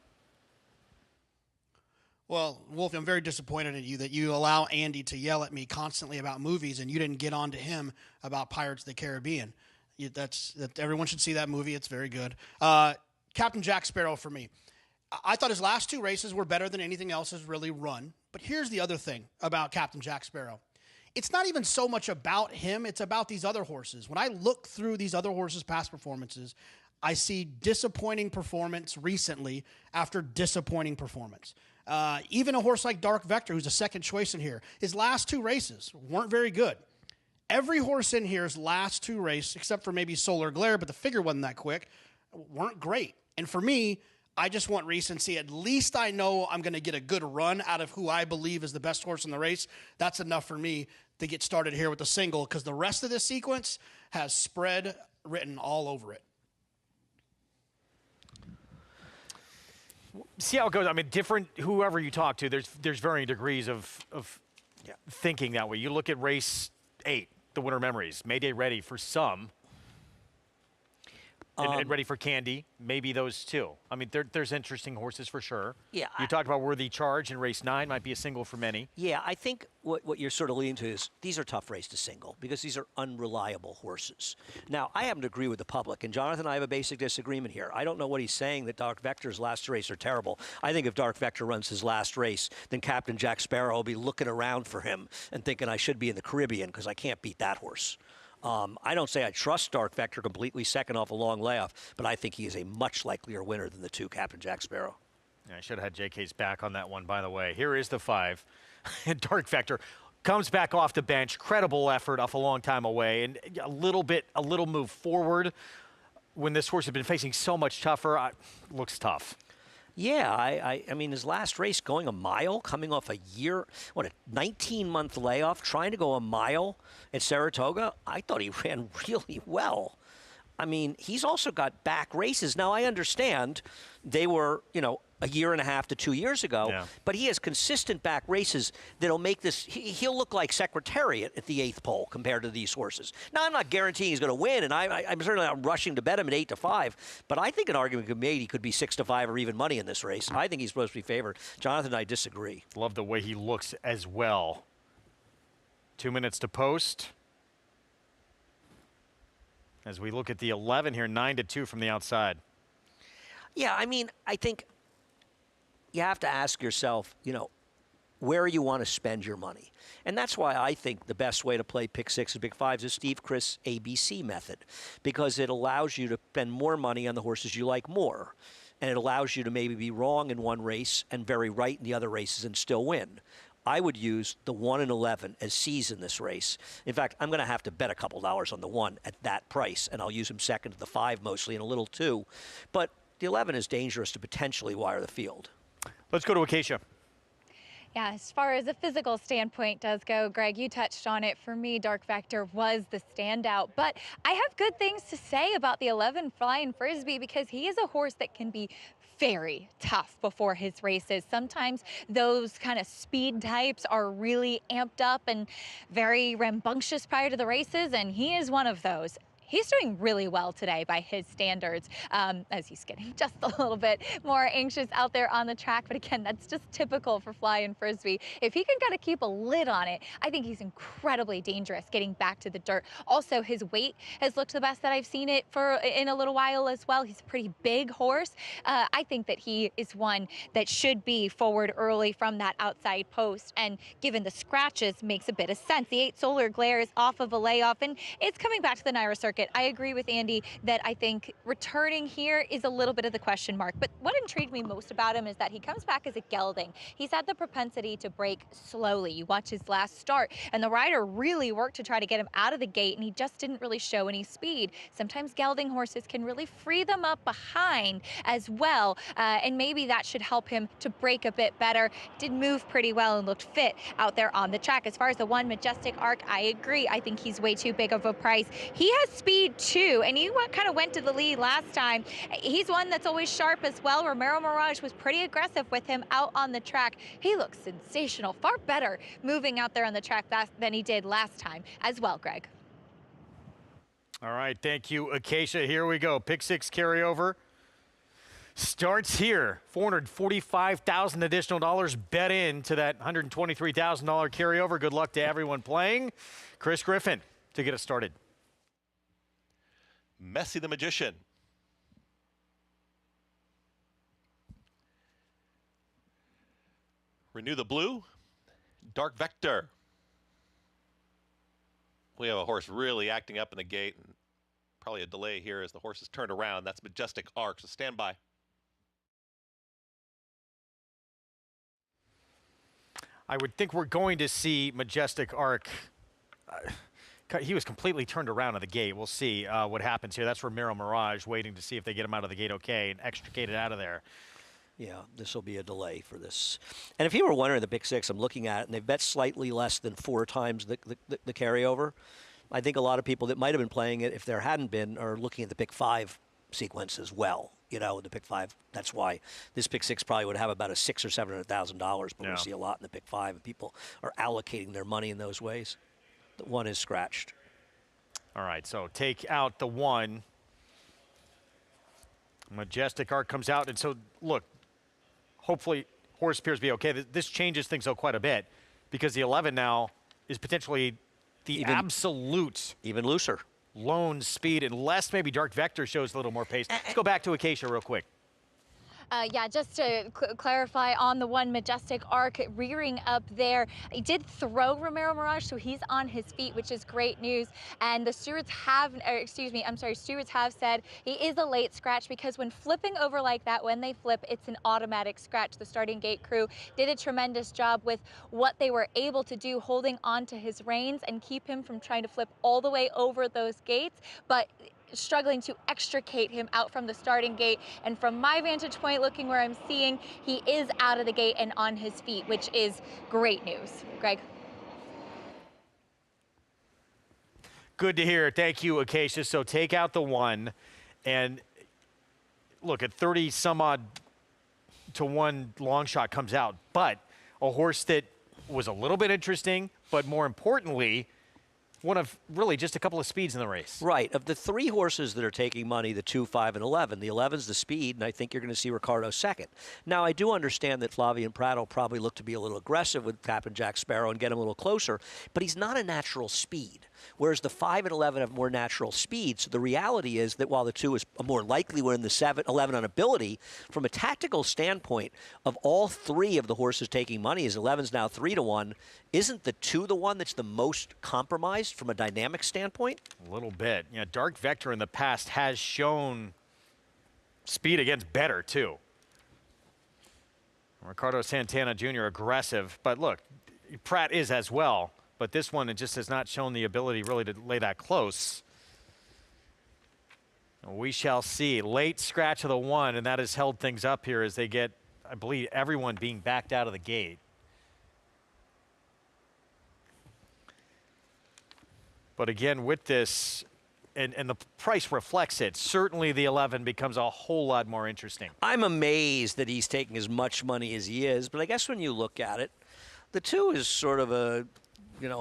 Well, Wolfie, I'm very disappointed in you that you allow Andy to yell at me constantly about movies and you didn't get on to him about Pirates of the Caribbean. Everyone should see that movie. It's very good. Captain Jack Sparrow for me. I thought his last 2 races were better than anything else has really run. But here's the other thing about Captain Jack Sparrow. It's not even so much about him. It's about these other horses. When I look through these other horses' past performances, I see disappointing performance recently after disappointing performance. Even a horse like Dark Vector, who's a second choice in here, his last 2 races weren't very good. Every horse in here's last 2 races, except for maybe Solar Glare, but the figure wasn't that quick, weren't great. And for me, I just want recency. At least I know I'm going to get a good run out of who I believe is the best horse in the race. That's enough for me to get started here with the single, because the rest of this sequence has spread written all over it. See how it goes. I mean, different, whoever you talk to, there's varying degrees of thinking that way. You look at race 8, the Winter Memories? Mayday ready for some. And ready for Candy, maybe those two. I mean, there's interesting horses for sure. Yeah. You talked about Worthy Charge in race 9, might be a single for many. Yeah, I think what you're sort of leading to is these are tough races to single because these are unreliable horses. Now, I happen to agree with the public, and Jonathan and I have a basic disagreement here. I don't know what he's saying that Dark Vector's last race are terrible. I think if Dark Vector runs his last race, then Captain Jack Sparrow will be looking around for him and thinking I should be in the Caribbean because I can't beat that horse. I don't say I trust Dark Vector completely second off a long layoff, but I think he is a much likelier winner than the 2 Captain Jack Sparrow. Yeah, I should have had JK's back on that one, by the way. Here is the 5. Dark Vector comes back off the bench. Credible effort off a long time away, and a little move forward when this horse has been facing so much tougher. Looks tough. Yeah, I mean, his last race going a mile, coming off a 19-month layoff, trying to go a mile at Saratoga, I thought he ran really well. I mean, he's also got back races. Now, I understand they were, a year and a half to 2 years ago, but he has consistent back races that'll make this, he'll look like Secretariat at the 8th pole compared to these horses. Now, I'm not guaranteeing he's going to win, and I'm certainly not rushing to bet him at 8-5, but I think an argument could be made he could be 6-5 or even money in this race. I think he's supposed to be favored. Jonathan and I disagree. Love the way he looks as well. 2 minutes to post. As we look at the 11 here, 9-2 from the outside. Yeah, I mean, I think you have to ask yourself, where you want to spend your money. And that's why I think the best way to play pick 6 and pick 5s is Steve Chris' ABC method, because it allows you to spend more money on the horses you like more. And it allows you to maybe be wrong in one race and very right in the other races and still win. I would use the 1 and 11 as C's in this race. In fact, I'm going to have to bet a couple dollars on the 1 at that price, and I'll use him second to the 5 mostly and a little 2. But the 11 is dangerous to potentially wire the field. Let's go to Acacia. Yeah, as far as a physical standpoint does go, Greg, you touched on it. For me, Dark Vector was the standout. But I have good things to say about the 11 Flying Frisbee because he is a horse that can be very tough before his races. Sometimes those kind of speed types are really amped up and very rambunctious prior to the races, and he is one of those. He's doing really well today by his standards, as he's getting just a little bit more anxious out there on the track. But again, that's just typical for Flying Frisbee. If he can kind of keep a lid on it, I think he's incredibly dangerous getting back to the dirt. Also, his weight has looked the best that I've seen it for in a little while as well. He's a pretty big horse. I think that he is one that should be forward early from that outside post. And given the scratches, makes a bit of sense. The 8 Solar Glare is off of a layoff, and it's coming back to the NYRA circuit. I agree with Andy that I think returning here is a little bit of the question mark. But what intrigued me most about him is that he comes back as a gelding. He's had the propensity to break slowly. You watch his last start, and the rider really worked to try to get him out of the gate, and he just didn't really show any speed. Sometimes gelding horses can really free them up behind as well, and maybe that should help him to break a bit better. Did move pretty well and looked fit out there on the track. As far as the 1 Majestic Arc, I agree. I think he's way too big of a price. He has speed too, and he kind of went to the lead last time. He's one that's always sharp as well. Romero Mirage was pretty aggressive with him out on the track. He looks sensational, far better moving out there on the track than he did last time as well, Greg. All right, thank you, Acacia. Here we go. Pick 6 carryover starts here. $445,000 additional dollars bet into that $123,000 carryover. Good luck to everyone playing. Chris Griffin to get us started. Messi the Magician. Renew the Blue. Dark Vector. We have a horse really acting up in the gate, and probably a delay here as the horse is turned around. That's Majestic Arc, so stand by. I would think we're going to see Majestic Arc. He was completely turned around at the gate. We'll see what happens here. That's Romero Mirage waiting to see if they get him out of the gate okay and extricate it out of there. Yeah, this will be a delay for this. And if you were wondering the pick 6, I'm looking at it, and they've bet slightly less than 4 times the carryover. I think a lot of people that might have been playing it, if there hadn't been, are looking at the pick 5 sequence as well. The pick 5. That's why this pick 6 probably would have about a $600,000 or $700,000, but we see a lot in the pick 5, and people are allocating their money in those ways. The 1 is scratched. All right, so take out the 1. Majestic Art comes out, and so look, hopefully horse appears to be okay. This changes things though quite a bit because the 11 now is potentially the absolute even looser lone speed, unless maybe Dark Vector shows a little more pace. Let's go back to Acacia real quick. Yeah, just to clarify on the 1 Majestic Arc rearing up there, he did throw Romero Mirage, so he's on his feet, which is great news. And the stewards have, stewards have said he is a late scratch because when flipping over like that, when they flip, it's an automatic scratch. The starting gate crew did a tremendous job with what they were able to do, holding on to his reins and keep him from trying to flip all the way over those gates, but struggling to extricate him out from the starting gate. And from my vantage point, looking where I'm seeing, he is out of the gate and on his feet, which is great news. Greg. Good to hear. Thank you, Acacia. So take out the 1, and look, at 30 some odd to 1 long shot comes out, but a horse that was a little bit interesting, but more importantly, one of really just a couple of speeds in the race. Right. Of the 3 horses that are taking money, the 2, 5, and 11, the 11's the speed, and I think you're going to see Ricardo second. Now, I do understand that Flavien Prat will probably look to be a little aggressive with Captain Jack Sparrow and get him a little closer, but he's not a natural speed, whereas the 5 and 11 have more natural speed. So the reality is that while the 2 is a more likely win, the 7, 11 on ability, from a tactical standpoint, of all 3 of the horses taking money, as 11's now 3 to 1, isn't the 2 the one that's the most compromised from a dynamic standpoint? A little bit. Yeah, Dark Vector in the past has shown speed against better, too. Ricardo Santana Jr. aggressive, but look, Pratt is as well, but this one, it just has not shown the ability really to lay that close. We shall see. Late scratch of the 1, and that has held things up here as they get, I believe, everyone being backed out of the gate. But again, with this, and the price reflects it, certainly the 11 becomes a whole lot more interesting. I'm amazed that he's taking as much money as he is, but I guess when you look at it, the 2 is sort of a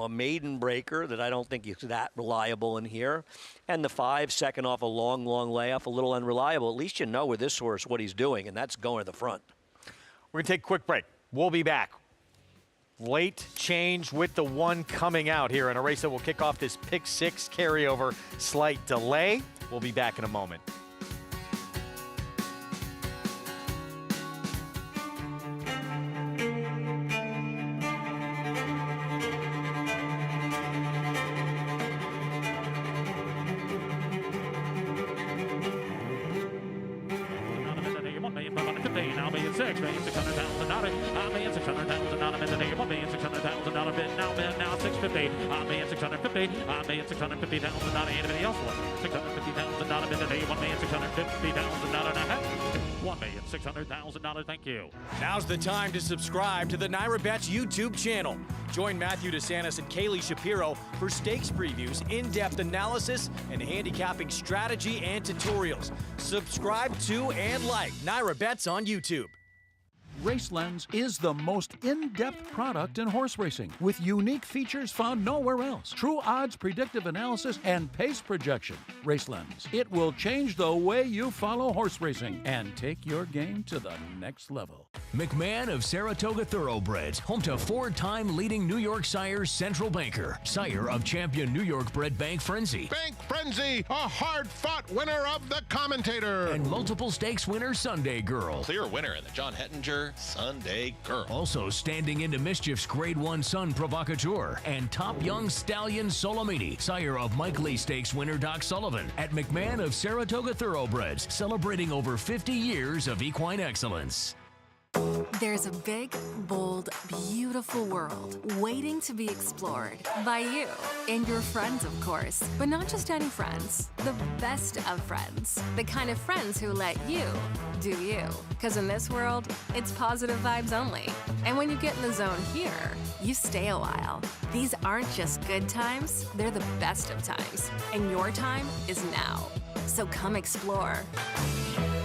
maiden breaker that I don't think is that reliable in here. And the 5, second off a long, long layoff, a little unreliable. At least you know with this horse what he's doing, and that's going to the front. We're going to take a quick break. We'll be back. Late change with the 1 coming out here in a race that will kick off this pick 6 carryover. Slight delay. We'll be back in a moment. $1,600,000 $1,600,000 $1,600,000 bid now $650,000 $1,650,000 anybody else want $650,000 bid today $1,650,000 $1,600,000 thank you. Now's the time to subscribe to the Naira Bets YouTube channel. Join Matthew DeSantis and Kaylee Shapiro for stakes previews, in-depth analysis, and handicapping strategy and tutorials. Subscribe to and like Naira Bets on YouTube. RaceLens is the most in-depth product in horse racing, with unique features found nowhere else. True odds, predictive analysis, and pace projection. RaceLens. It will change the way you follow horse racing and take your game to the next level. McMahon of Saratoga Thoroughbreds, home to 4-time leading New York sires Central Banker, sire of champion New York bred Bank Frenzy. Bank Frenzy, a hard-fought winner of the Commentator. And multiple stakes winner Sunday Girl. Clear winner in the John Hettinger Sunday Girl. Also standing into mischief's Grade 1 Sun Provocateur and top young stallion Solomini, sire of Mike Lee Stakes winner Doc Sullivan at McMahon of Saratoga Thoroughbreds, celebrating over 50 years of equine excellence. There's a big, bold, beautiful world waiting to be explored by you and your friends, of course. But not just any friends, the best of friends. The kind of friends who let you do you. Because in this world, it's positive vibes only. And when you get in the zone here, you stay a while. These aren't just good times, they're the best of times. And your time is now. So come explore.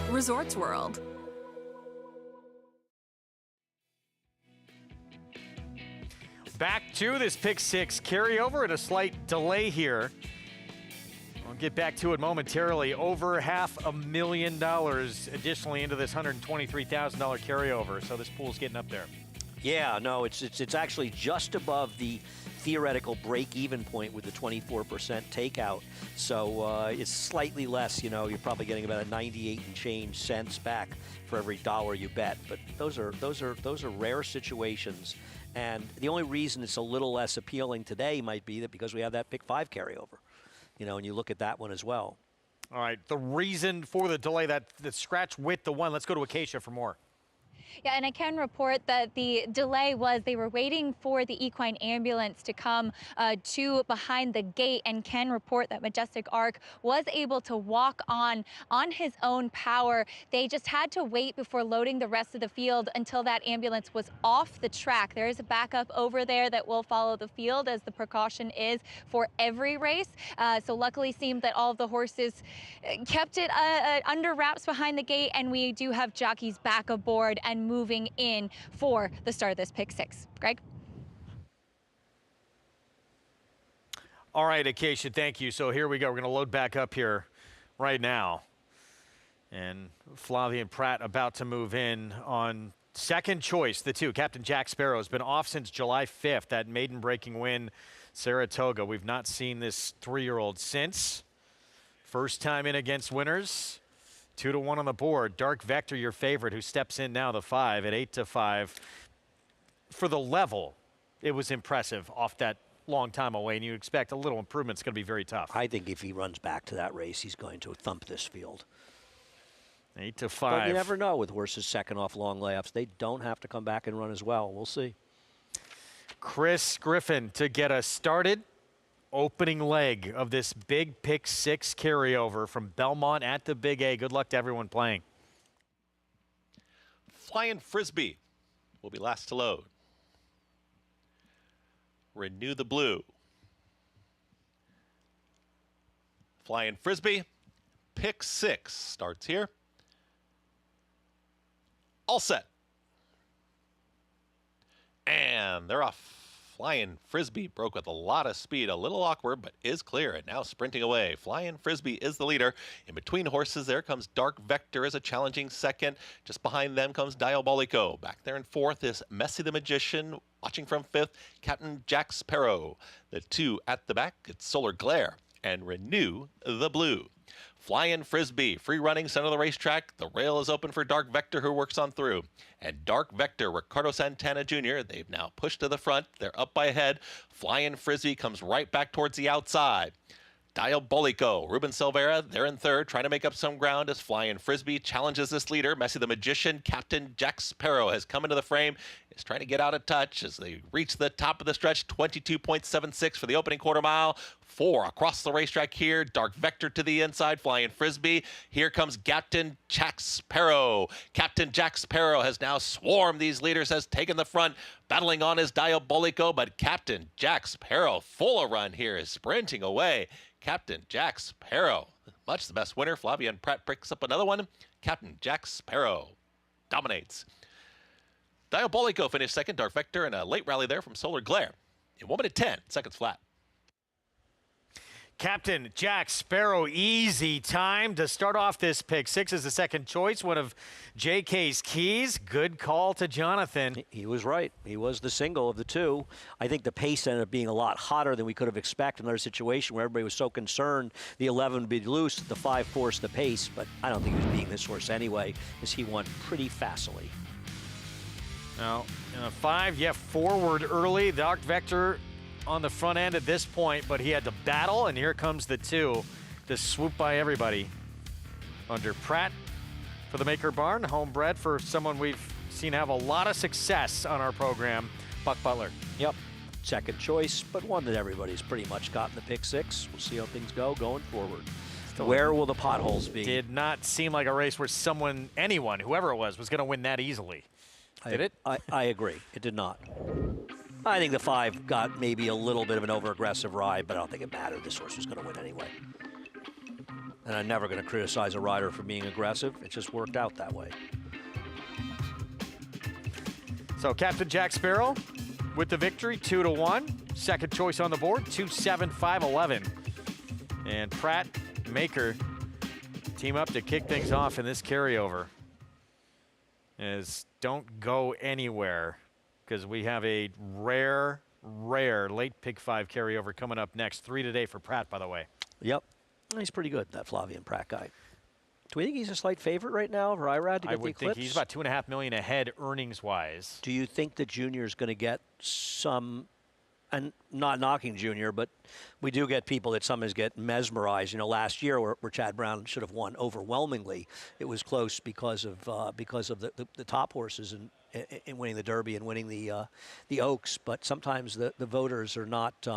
Resorts World. Back to this pick 6 carryover and a slight delay here. get back to it momentarily. Over $500,000 additionally into this $123,000 carryover. So this pool's getting up there. Yeah, no, it's actually just above the theoretical break-even point with the 24% takeout. So it's slightly less. You know, you're probably getting about a 98 and change cents back for every dollar you bet. But those are rare situations. And the only reason it's a little less appealing today might be that because we have that pick 5 carryover. You know, and you look at that one as well. All right, the reason for the delay, that scratch with the 1. Let's go to Acacia for more. Yeah, and I can report that the delay was they were waiting for the equine ambulance to come to behind the gate, and can report that Majestic Arc was able to walk on his own power. They just had to wait before loading the rest of the field until that ambulance was off the track. There is a backup over there that will follow the field, as the precaution is for every race. So luckily seemed that all of the horses kept it under wraps behind the gate, and we do have jockeys back aboard and moving in for the start of this pick 6. Greg? All right, Acacia, thank you. So here we go. We're going to load back up here right now. And Flavien Prat about to move in on second choice, the 2. Captain Jack Sparrow has been off since July 5th, that maiden breaking win, Saratoga. We've not seen this 3-year-old since. First time in against winners. 2-1 on the board. Dark Vector, your favorite, who steps in now, the 5 at 8-5. For the level, it was impressive off that long time away, and you expect a little improvement. It's going to be very tough. I think if he runs back to that race, he's going to thump this field. 8-5. But you never know with horses second off long layups. They don't have to come back and run as well. We'll see. Chris Griffin to get us started. Opening leg of this big pick 6 carryover from Belmont at the Big A. Good luck to everyone playing. Flying Frisbee will be last to load. Renew the Blue. Flying Frisbee, pick 6 starts here. All set. And they're off. Flying Frisbee broke with a lot of speed, a little awkward, but is clear and now sprinting away. Flying Frisbee is the leader. In between horses, there comes Dark Vector as a challenging second. Just behind them comes Diabolico. Back there in 4th is Messy the Magician. Watching from 5th, Captain Jack Sparrow. The 2 at the back, it's Solar Glare and Renew the Blue. Flying Frisbee, free running, center of the racetrack. The rail is open for Dark Vector, who works on through. And Dark Vector, Ricardo Santana Jr., they've now pushed to the front. They're up by a head. Flying Frisbee comes right back towards the outside. Diabolico, Ruben Silvera, they're in 3rd, trying to make up some ground as Flying Frisbee challenges this leader. Messy the Magician, Captain Jack Sparrow has come into the frame, is trying to get out of touch as they reach the top of the stretch. 22.76 for the opening quarter mile. 4 across the racetrack here. Dark Vector to the inside, Flying Frisbee. Here comes Captain Jack Sparrow. Captain Jack Sparrow has now swarmed these leaders, has taken the front. Battling on is Diabolico, but Captain Jack Sparrow, full of run here, is sprinting away. Captain Jack Sparrow, much the best winner. Flavien Prat picks up another one. Captain Jack Sparrow dominates. Diabolico finished 2nd. Dark Vector and a late rally there from Solar Glare. In 1:10, seconds flat. Captain Jack Sparrow, easy time to start off this pick 6 as the second choice, one of JK's keys. Good call to Jonathan. He was right. He was the single of the 2. I think the pace ended up being a lot hotter than we could have expected. Another situation where everybody was so concerned the 11 would be loose, the 5 forced the pace, but I don't think he was beating this horse anyway, as he won pretty facilely. Now, 5, forward early. Dark Vector on the front end at this point, but he had to battle, and here comes the 2 to swoop by everybody. Under Pratt for the Maker Barn, homebred for someone we've seen have a lot of success on our program, Buck Butler. Yep, second choice, but one that everybody's pretty much got in the pick 6. We'll see how things go going forward. Where will the potholes be? Did not seem like a race where anyone, whoever it was going to win that easily. Did it? I agree. It did not. I think the 5 got maybe a little bit of an over-aggressive ride, but I don't think it mattered. This horse was going to win anyway. And I'm never going to criticize a rider for being aggressive. It just worked out that way. So Captain Jack Sparrow with the victory, 2-1. Second choice on the board, 2-7-5-11. And Pratt Maker team up to kick things off in this carryover. Is don't go anywhere, because we have a rare late pick 5 carryover coming up next. 3 today for Pratt, by the way. Yep. He's pretty good, that Flavien Pratt guy. Do we think he's a slight favorite right now for Irad to get the Eclipse? I would think he's about $2.5 million ahead earnings-wise. Do you think that Junior's going to get some, and not knocking Junior, but we do get people that sometimes get mesmerized. You know, last year where Chad Brown should have won overwhelmingly, it was close because of the top horses in winning the Derby and winning the Oaks. But sometimes the voters are not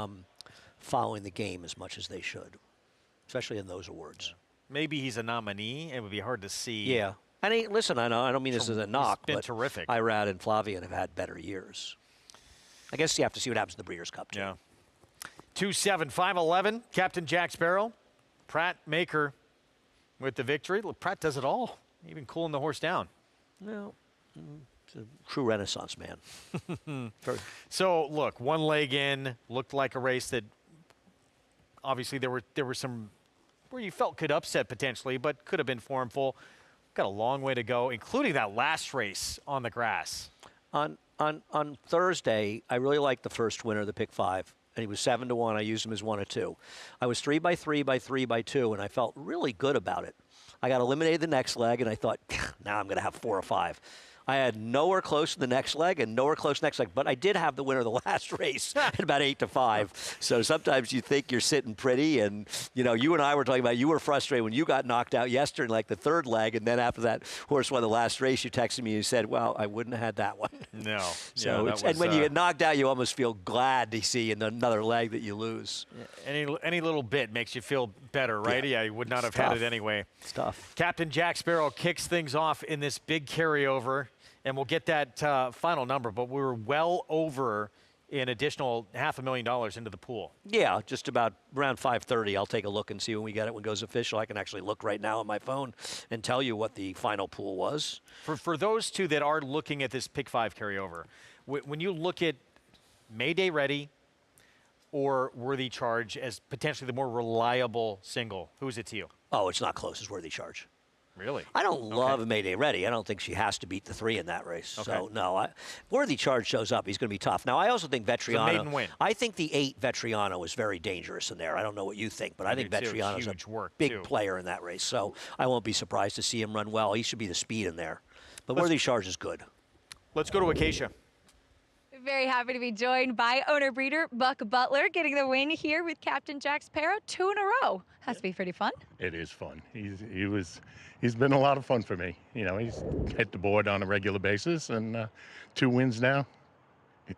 following the game as much as they should, especially in those awards. Maybe he's a nominee. It would be hard to see. Yeah. And listen, I don't mean this as a knock, been but terrific. Irad and Flavien have had better years. I guess you have to see what happens in the Breeders' Cup, too. Yeah. 2-7, 5-11. Captain Jack Sparrow. Pratt Maker with the victory. Look, Pratt does it all, even cooling the horse down. Well, it's a true Renaissance man. So, look, one leg in, looked like a race that obviously there were some where you felt could upset potentially, but could have been formful. Got a long way to go, including that last race on the grass. On Thursday, I really liked the first winner, the pick 5, and he was 7-1. I used him as 1 or 2. I was 3 by 3 by 3 by 2, and I felt really good about it. I got eliminated the next leg, and I thought, now I'm going to have 4 or 5. I had nowhere close in the next leg and nowhere close next leg, but I did have the winner of the last race at about 8-5. So sometimes you think you're sitting pretty, and you know, you and I were talking about you were frustrated when you got knocked out yesterday in like the 3rd leg, and then after that horse won the last race, you texted me and you said, "Well, I wouldn't have had that one." No. So and when you get knocked out, you almost feel glad to see in another leg that you lose. Yeah, any little bit makes you feel better, right? Yeah, you would not have had it anyway. It's tough. Captain Jack Sparrow kicks things off in this big carryover. And we'll get that final number, but we were well over an additional $500,000 into the pool. Yeah, just about around 5:30. I'll take a look and see when we get it, when it goes official. I can actually look right now on my phone and tell you what the final pool was. For those two that are looking at this pick 5 carryover, when you look at Mayday Ready or Worthy Charge as potentially the more reliable single, who is it to you? Oh, it's not close as Worthy Charge. Really? I don't love Mayday Ready. I don't think she has to beat the 3 in that race. Okay. So, no. Worthy Charge shows up. He's going to be tough. Now, I also think Vetriano. It's a maiden win. I think the 8 Vetriano was very dangerous in there. I don't know what you think, but I think Vetriano's a big player in that race. So, I won't be surprised to see him run well. He should be the speed in there. But Worthy Charge is good. Let's go to Acacia. Very happy to be joined by owner breeder Buck Butler, getting the win here with Captain Jack Sparrow 2 in a row. Has to be pretty fun. It is fun. He's been a lot of fun for me. You know, he's hit the board on a regular basis, and 2 wins now.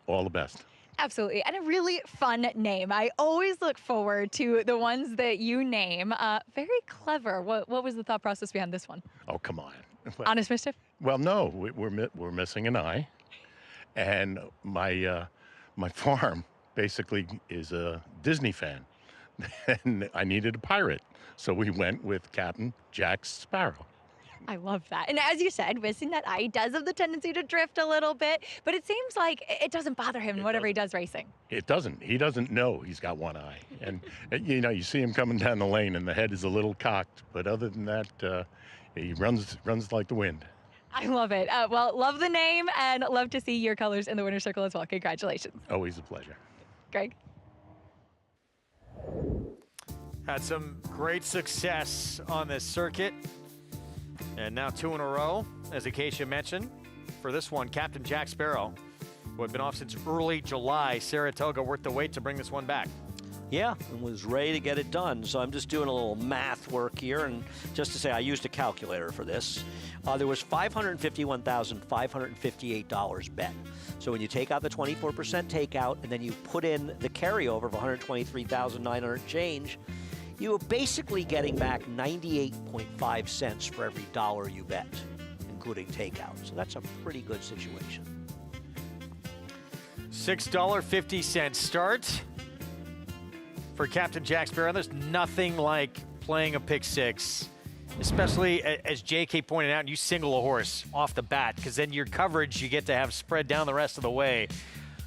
All the best. Absolutely, and a really fun name. I always look forward to the ones that you name. Very clever. What was the thought process behind this one? Oh, come on. Honest Mischief? Well, no, we're missing an eye. And my farm basically is a Disney fan, and I needed a pirate, so we went with Captain Jack Sparrow. I love that. And as you said, missing that eye does have the tendency to drift a little bit, but it seems like it doesn't bother him whatever he does racing. It doesn't. He doesn't know he's got one eye, and you know, you see him coming down the lane, and the head is a little cocked, but other than that, he runs like the wind. I love it. Well, love the name and love to see your colors in the winner's circle as well. Congratulations. Always a pleasure. Greg? Had some great success on this circuit. And now 2 in a row, as Acacia mentioned. For this one, Captain Jack Sparrow, who had been off since early July. Saratoga worth the wait to bring this one back. Yeah, and was ready to get it done. So I'm just doing a little math work here. And just to say, I used a calculator for this. There was $551,558 bet. So when you take out the 24% takeout and then you put in the carryover of $123,900 change, you are basically getting back 98.5 cents for every dollar you bet, including takeout. So that's a pretty good situation. $6.50 start for Captain Jack Sparrow. There's nothing like playing a pick 6, especially as JK pointed out, you single a horse off the bat, because then your coverage you get to have spread down the rest of the way.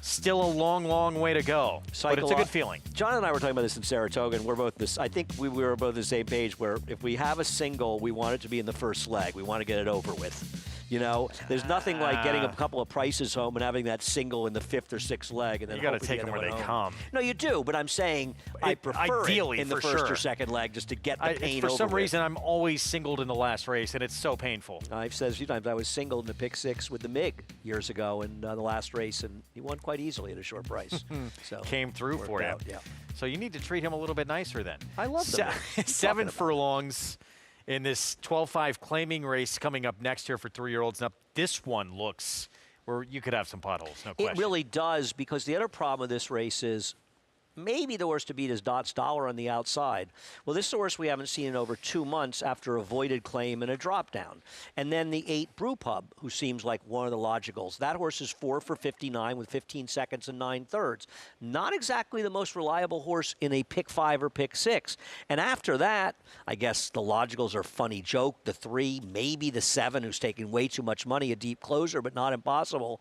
Still a long, long way to go, but it's a good feeling. John and I were talking about this in Saratoga, and we're both this. I think we were both the same page. Where if we have a single, we want it to be in the first leg. We want to get it over with. You know, there's nothing like getting a couple of prices home and having that single in the 5th or 6th leg, and then you got to take them where they come. No, you do, but I'm saying I prefer ideally it in the first or second leg just to get the pain over. For some reason, I'm always singled in the last race, and it's so painful. I've said a few times I was singled in the pick 6 with the MiG years ago in the last race, and he won quite easily at a short price. So came through for you. Yeah. So you need to treat him a little bit nicer then. I love them. 7 furlongs in this 12-5 claiming race coming up next year for 3-year-olds. Now, this one looks where you could have some potholes, no question. It really does, because the other problem with this race is maybe the horse to beat is Dot's Dollar on the outside. Well, this is a horse we haven't seen in over 2 months after a voided claim and a drop down. And then the 8 Brew Pub, who seems like one of the logicals. That horse is 4 for 59 with 15 seconds and 9/3. Not exactly the most reliable horse in a pick 5 or pick 6. And after that, I guess the logicals are Funny Joke, the 3, maybe the 7, who's taking way too much money, a deep closer, but not impossible.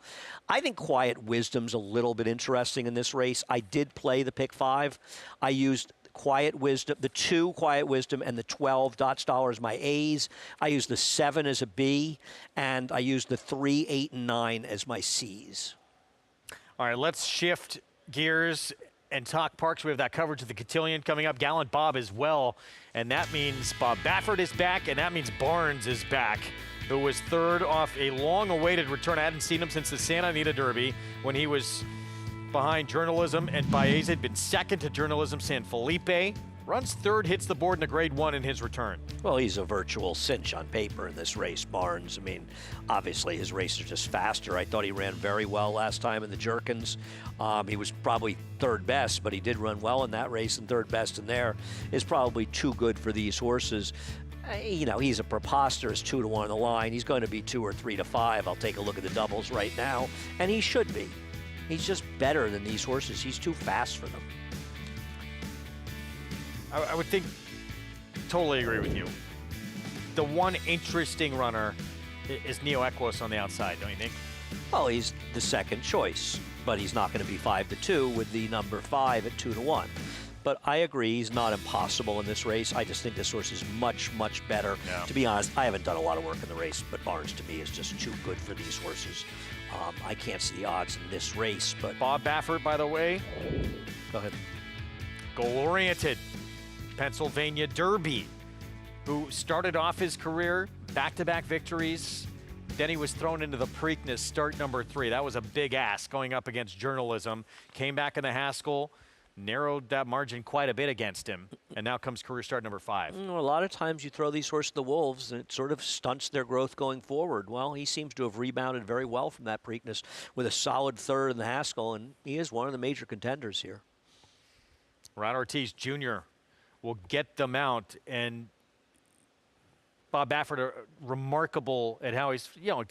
I think Quiet Wisdom's a little bit interesting in this race. I did play the pick 5. I used Quiet Wisdom, the 2 Quiet Wisdom, and the 12 Dot's Dollar as my A's. I used the 7 as a B, and I used the 3, 8, and 9 as my C's. All right, let's shift gears and talk parks. We have that coverage of the Cotillion coming up. Gallant Bob as well, and that means Bob Baffert is back, and that means Barnes is back, who was 3rd off a long-awaited return. I hadn't seen him since the Santa Anita Derby when he was behind Journalism, and Baez had been 2nd to Journalism. San Felipe runs 3rd, hits the board in a grade 1 in his return. Well, he's a virtual cinch on paper in this race, Barnes. I mean, obviously his races are just faster. I thought he ran very well last time in the Jerkins. He was probably 3rd best, but he did run well in that race, and 3rd best in there is probably too good for these horses. You know, he's a preposterous 2 to 1 on the line. He's going to be 2 or 3 to 5. I'll take a look at the doubles right now, and he should be. He's just better than these horses. He's too fast for them. I would think, totally agree with you. The one interesting runner is Neo Equus on the outside, don't you think? Well, he's the second choice, but he's not going to be 5 to 2 with the number 5 at 2 to 1. But I agree, he's not impossible in this race. I just think this horse is much, much better. Yeah. To be honest, I haven't done a lot of work in the race, but Barnes to me is just too good for these horses. I can't see the odds in this race, but Bob Baffert, by the way. Go ahead. Goal-oriented Pennsylvania Derby, who started off his career back-to-back victories. Then he was thrown into the Preakness, start number 3. That was a big ask going up against Journalism. Came back in the Haskell, narrowed that margin quite a bit against him, and now comes career start number 5. A lot of times you throw these horses to the wolves and it sort of stunts their growth going forward. Well, he seems to have rebounded very well from that Preakness with a solid 3rd in the Haskell, and he is one of the major contenders here. Rod Ortiz Jr. will get them out, and Bob Baffert are remarkable at how he's, you know,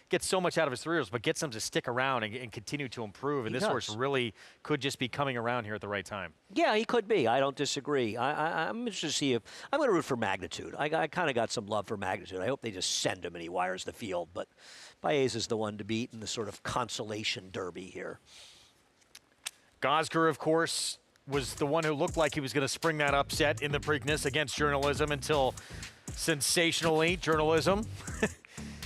gets so much out of his 3-year-olds, but gets them to stick around and continue to improve. And this horse really could just be coming around here at the right time. Yeah, he could be. I don't disagree. I'm interested to see if I'm going to root for Magnitude. I kind of got some love for Magnitude. I hope they just send him and he wires the field. But Baez is the one to beat in the sort of consolation derby here. Gosger, of course, was the one who looked like he was going to spring that upset in the Preakness against Journalism until sensationally Journalism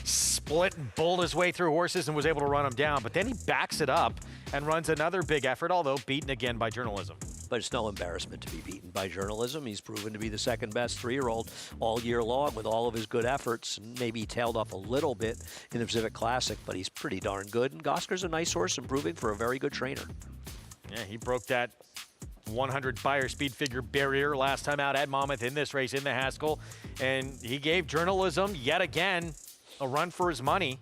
split and bowled his way through horses and was able to run them down. But then he backs it up and runs another big effort, although beaten again by Journalism. But it's no embarrassment to be beaten by Journalism. He's proven to be the 2nd best 3-year-old all year long with all of his good efforts. Maybe he tailed off a little bit in the Pacific Classic, but he's pretty darn good. And Gosker's a nice horse, improving for a very good trainer. Yeah, he broke that 100 buyer speed figure barrier last time out at Monmouth in this race in the Haskell. And he gave Journalism yet again a run for his money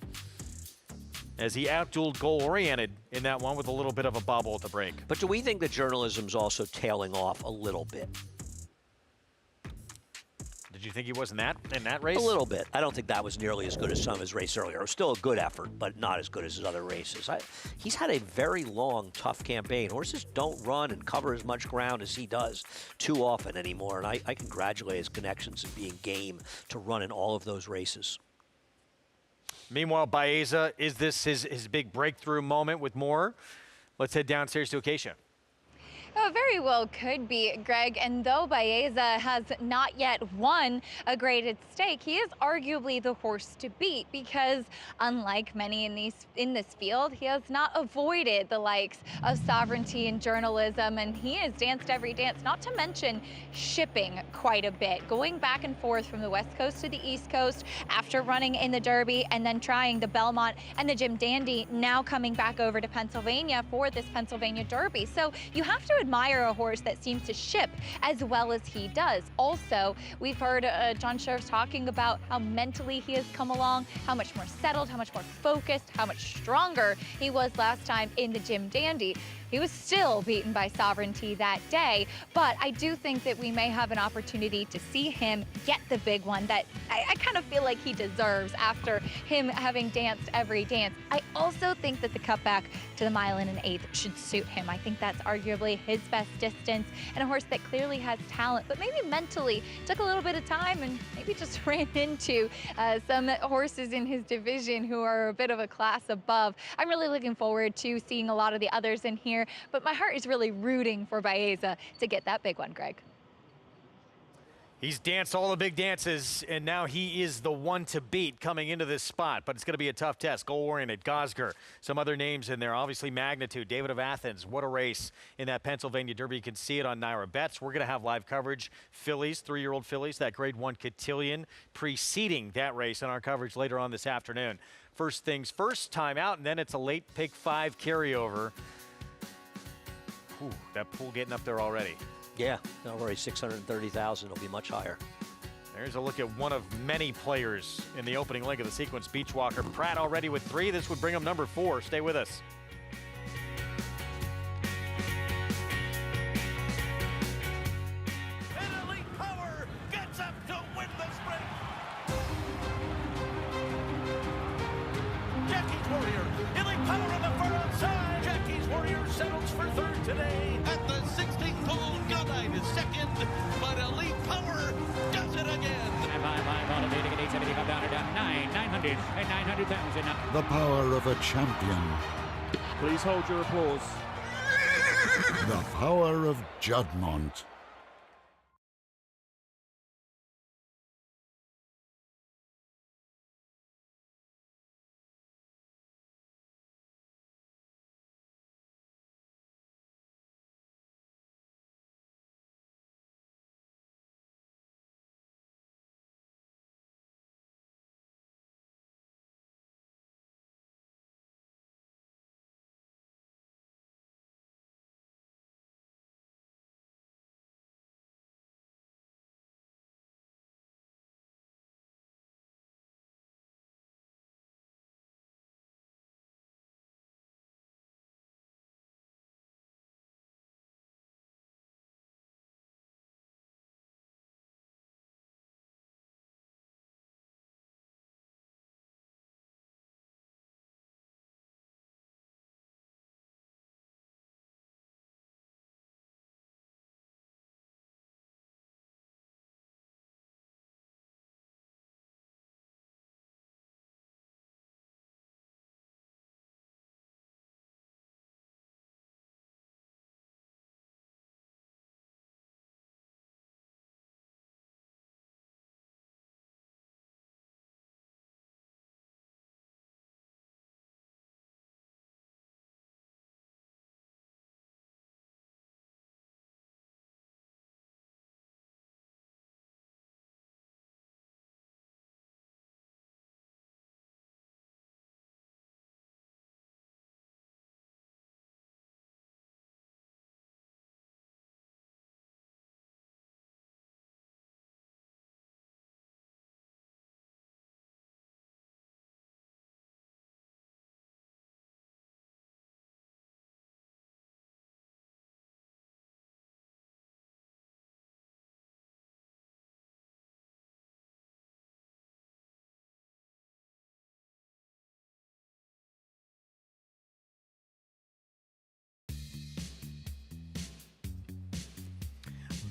as he outdueled Goal-Oriented in that one with a little bit of a bobble at the break. But do we think that Journalism's also tailing off a little bit? Did you think he was in that race? A little bit. I don't think that was nearly as good as some of his races earlier. It was still a good effort, but not as good as his other races. He's had a very long, tough campaign. Horses don't run and cover as much ground as he does too often anymore, and I congratulate his connections and being game to run in all of those races. Meanwhile, Baeza, is this his big breakthrough moment with Moore? Let's head downstairs to Acacia. Oh, very well could be, Greg. And though Baeza has not yet won a graded stake, he is arguably the horse to beat because, unlike many in this field, he has not avoided the likes of sovereignty and journalism, and he has danced every dance, not to mention shipping quite a bit, going back and forth from the West Coast to the East Coast after running in the Derby and then trying the Belmont and the Jim Dandy, now coming back over to Pennsylvania for this Pennsylvania Derby. So you have to admire a horse that seems to ship as well as he does. Also, we've heard John Sheriff's talking about how mentally he has come along, how much more settled, how much more focused, how much stronger he was last time in the Jim Dandy. He was still beaten by Sovereignty that day, but I do think that we may have an opportunity to see him get the big one that I kind of feel like he deserves after him having danced every dance. I also think that the cutback to the 1 1/8 should suit him. I think that's arguably his best distance, and a horse that clearly has talent, but maybe mentally took a little bit of time and maybe just ran into some horses in his division who are a bit of a class above. I'm really looking forward to seeing a lot of the others in here, but my heart is really rooting for Baeza to get that big one, Greg. He's danced all the big dances, and now he is the one to beat coming into this spot. But it's going to be a tough test. Goal-oriented, Gosger, some other names in there. Obviously, Magnitude, David of Athens. What a race in that Pennsylvania Derby. You can see it on Naira Bets. We're going to have live coverage. Fillies, 3-year-old fillies, that Grade 1 Cotillion preceding that race in our coverage later on this afternoon. First things first, time out, and then it's a late pick 5 carryover. Ooh, that pool getting up there already. Yeah, already 630,000. It'll be much higher. There's a look at one of many players in the opening leg of the sequence. Beachwalker Pratt already with 3. This would bring him number 4. Stay with us. Elite Power gets up to win the sprint. Jackie's Warrior. Elite Power on the far outside. Jackie's Warrior settles for 3rd today. At the 16th hole, Godite is 2nd, but Elite Power does it again. The power of a champion. Please hold your applause. The power of Juddmonte.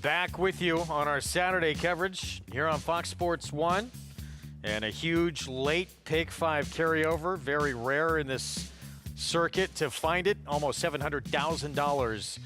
Back with you on our Saturday coverage here on Fox Sports 1. And a huge late pick 5 carryover. Very rare in this circuit to find it. Almost $700,000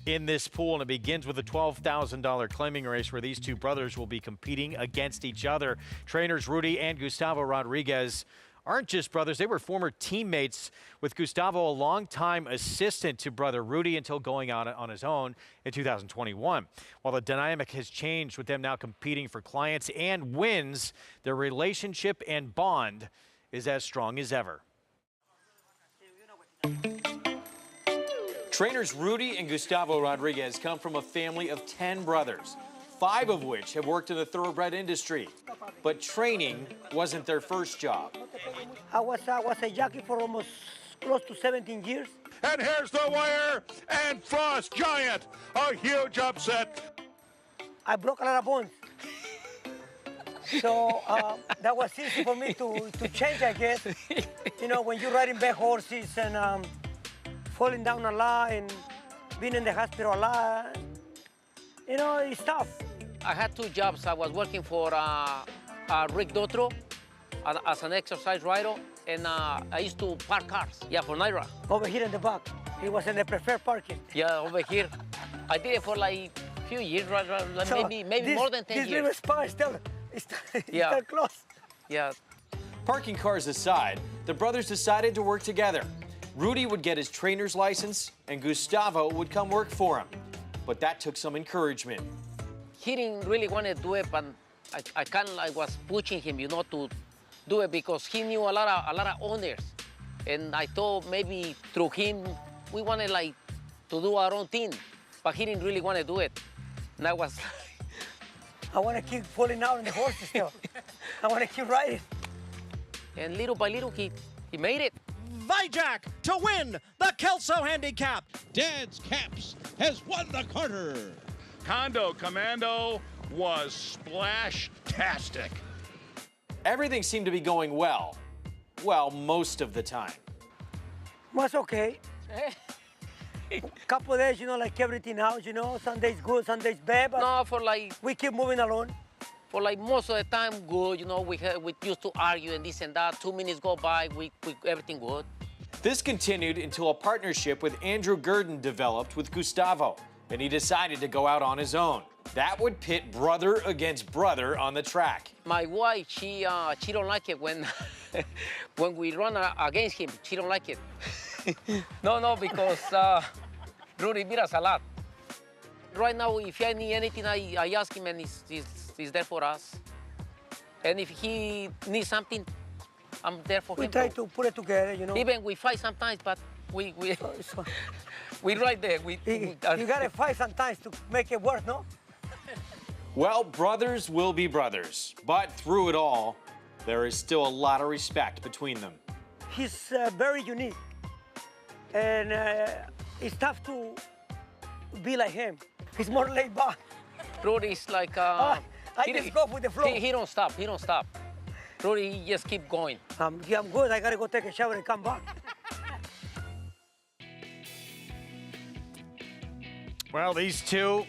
in this pool, and it begins with a $12,000 claiming race where these two brothers will be competing against each other. Trainers Rudy and Gustavo Rodriguez aren't just brothers, they were former teammates, with Gustavo a longtime assistant to brother Rudy until going out on his own in 2021. While the dynamic has changed with them now competing for clients and wins, their relationship and bond is as strong as ever. Trainers Rudy and Gustavo Rodriguez come from a family of 10 brothers, 5 of which have worked in the thoroughbred industry. But training wasn't their first job. I was a jockey for almost close to 17 years. And here's the wire, and Frost Giant, a huge upset. I broke a lot of bones. So that was easy for me to change, I guess. You know, when you're riding bad horses and falling down a lot and being in the hospital a lot, you know, it's tough. I had 2 jobs. I was working for Rick Dotro as an exercise rider, and I used to park cars, for Naira. Over here in the back. He was in the preferred parking. Yeah, over here. I did it for like a few years, So maybe more than 10 this years. little spot is still close. Yeah. Parking cars aside, the brothers decided to work together. Rudy would get his trainer's license, and Gustavo would come work for him. But that took some encouragement. He didn't really want to do it, but I kind of like was pushing him, you know, to do it because he knew a lot of owners, and I thought maybe through him we wanted like to do our own thing, but he didn't really want to do it. And I was. I want to keep falling out on the horses still. I want to keep riding. And little by little, he made it. Vijak to win the Kelso Handicap. Dad's Caps has won the Carter. Condo Commando was splash-tastic. Everything seemed to be going well. Well, most of the time. Was okay. Couple of days, you know, like everything else, you know, some days good, some days bad, but no, for like we keep moving along. For like most of the time, good, you know, we used to argue and this and that. 2 minutes go by, we everything good. This continued until a partnership with Andrew Gurdon developed with Gustavo, and he decided to go out on his own. That would pit brother against brother on the track. My wife, she don't like it when when we run against him. She don't like it. No, because Rudy beat us a lot. Right now, if I need anything, I ask him, and he's there for us. And if he needs something, I'm there for him. We try to put it together, you know. Even we fight sometimes, but we right there. You gotta fight sometimes to make it work, no? Well, brothers will be brothers, but through it all, there is still a lot of respect between them. He's very unique, and it's tough to be like him. He's more laid back. Rudy's like I just go with the flow. He don't stop. He don't stop. Rudy, he just keep going. I'm good. I gotta go take a shower and come back. Well, these two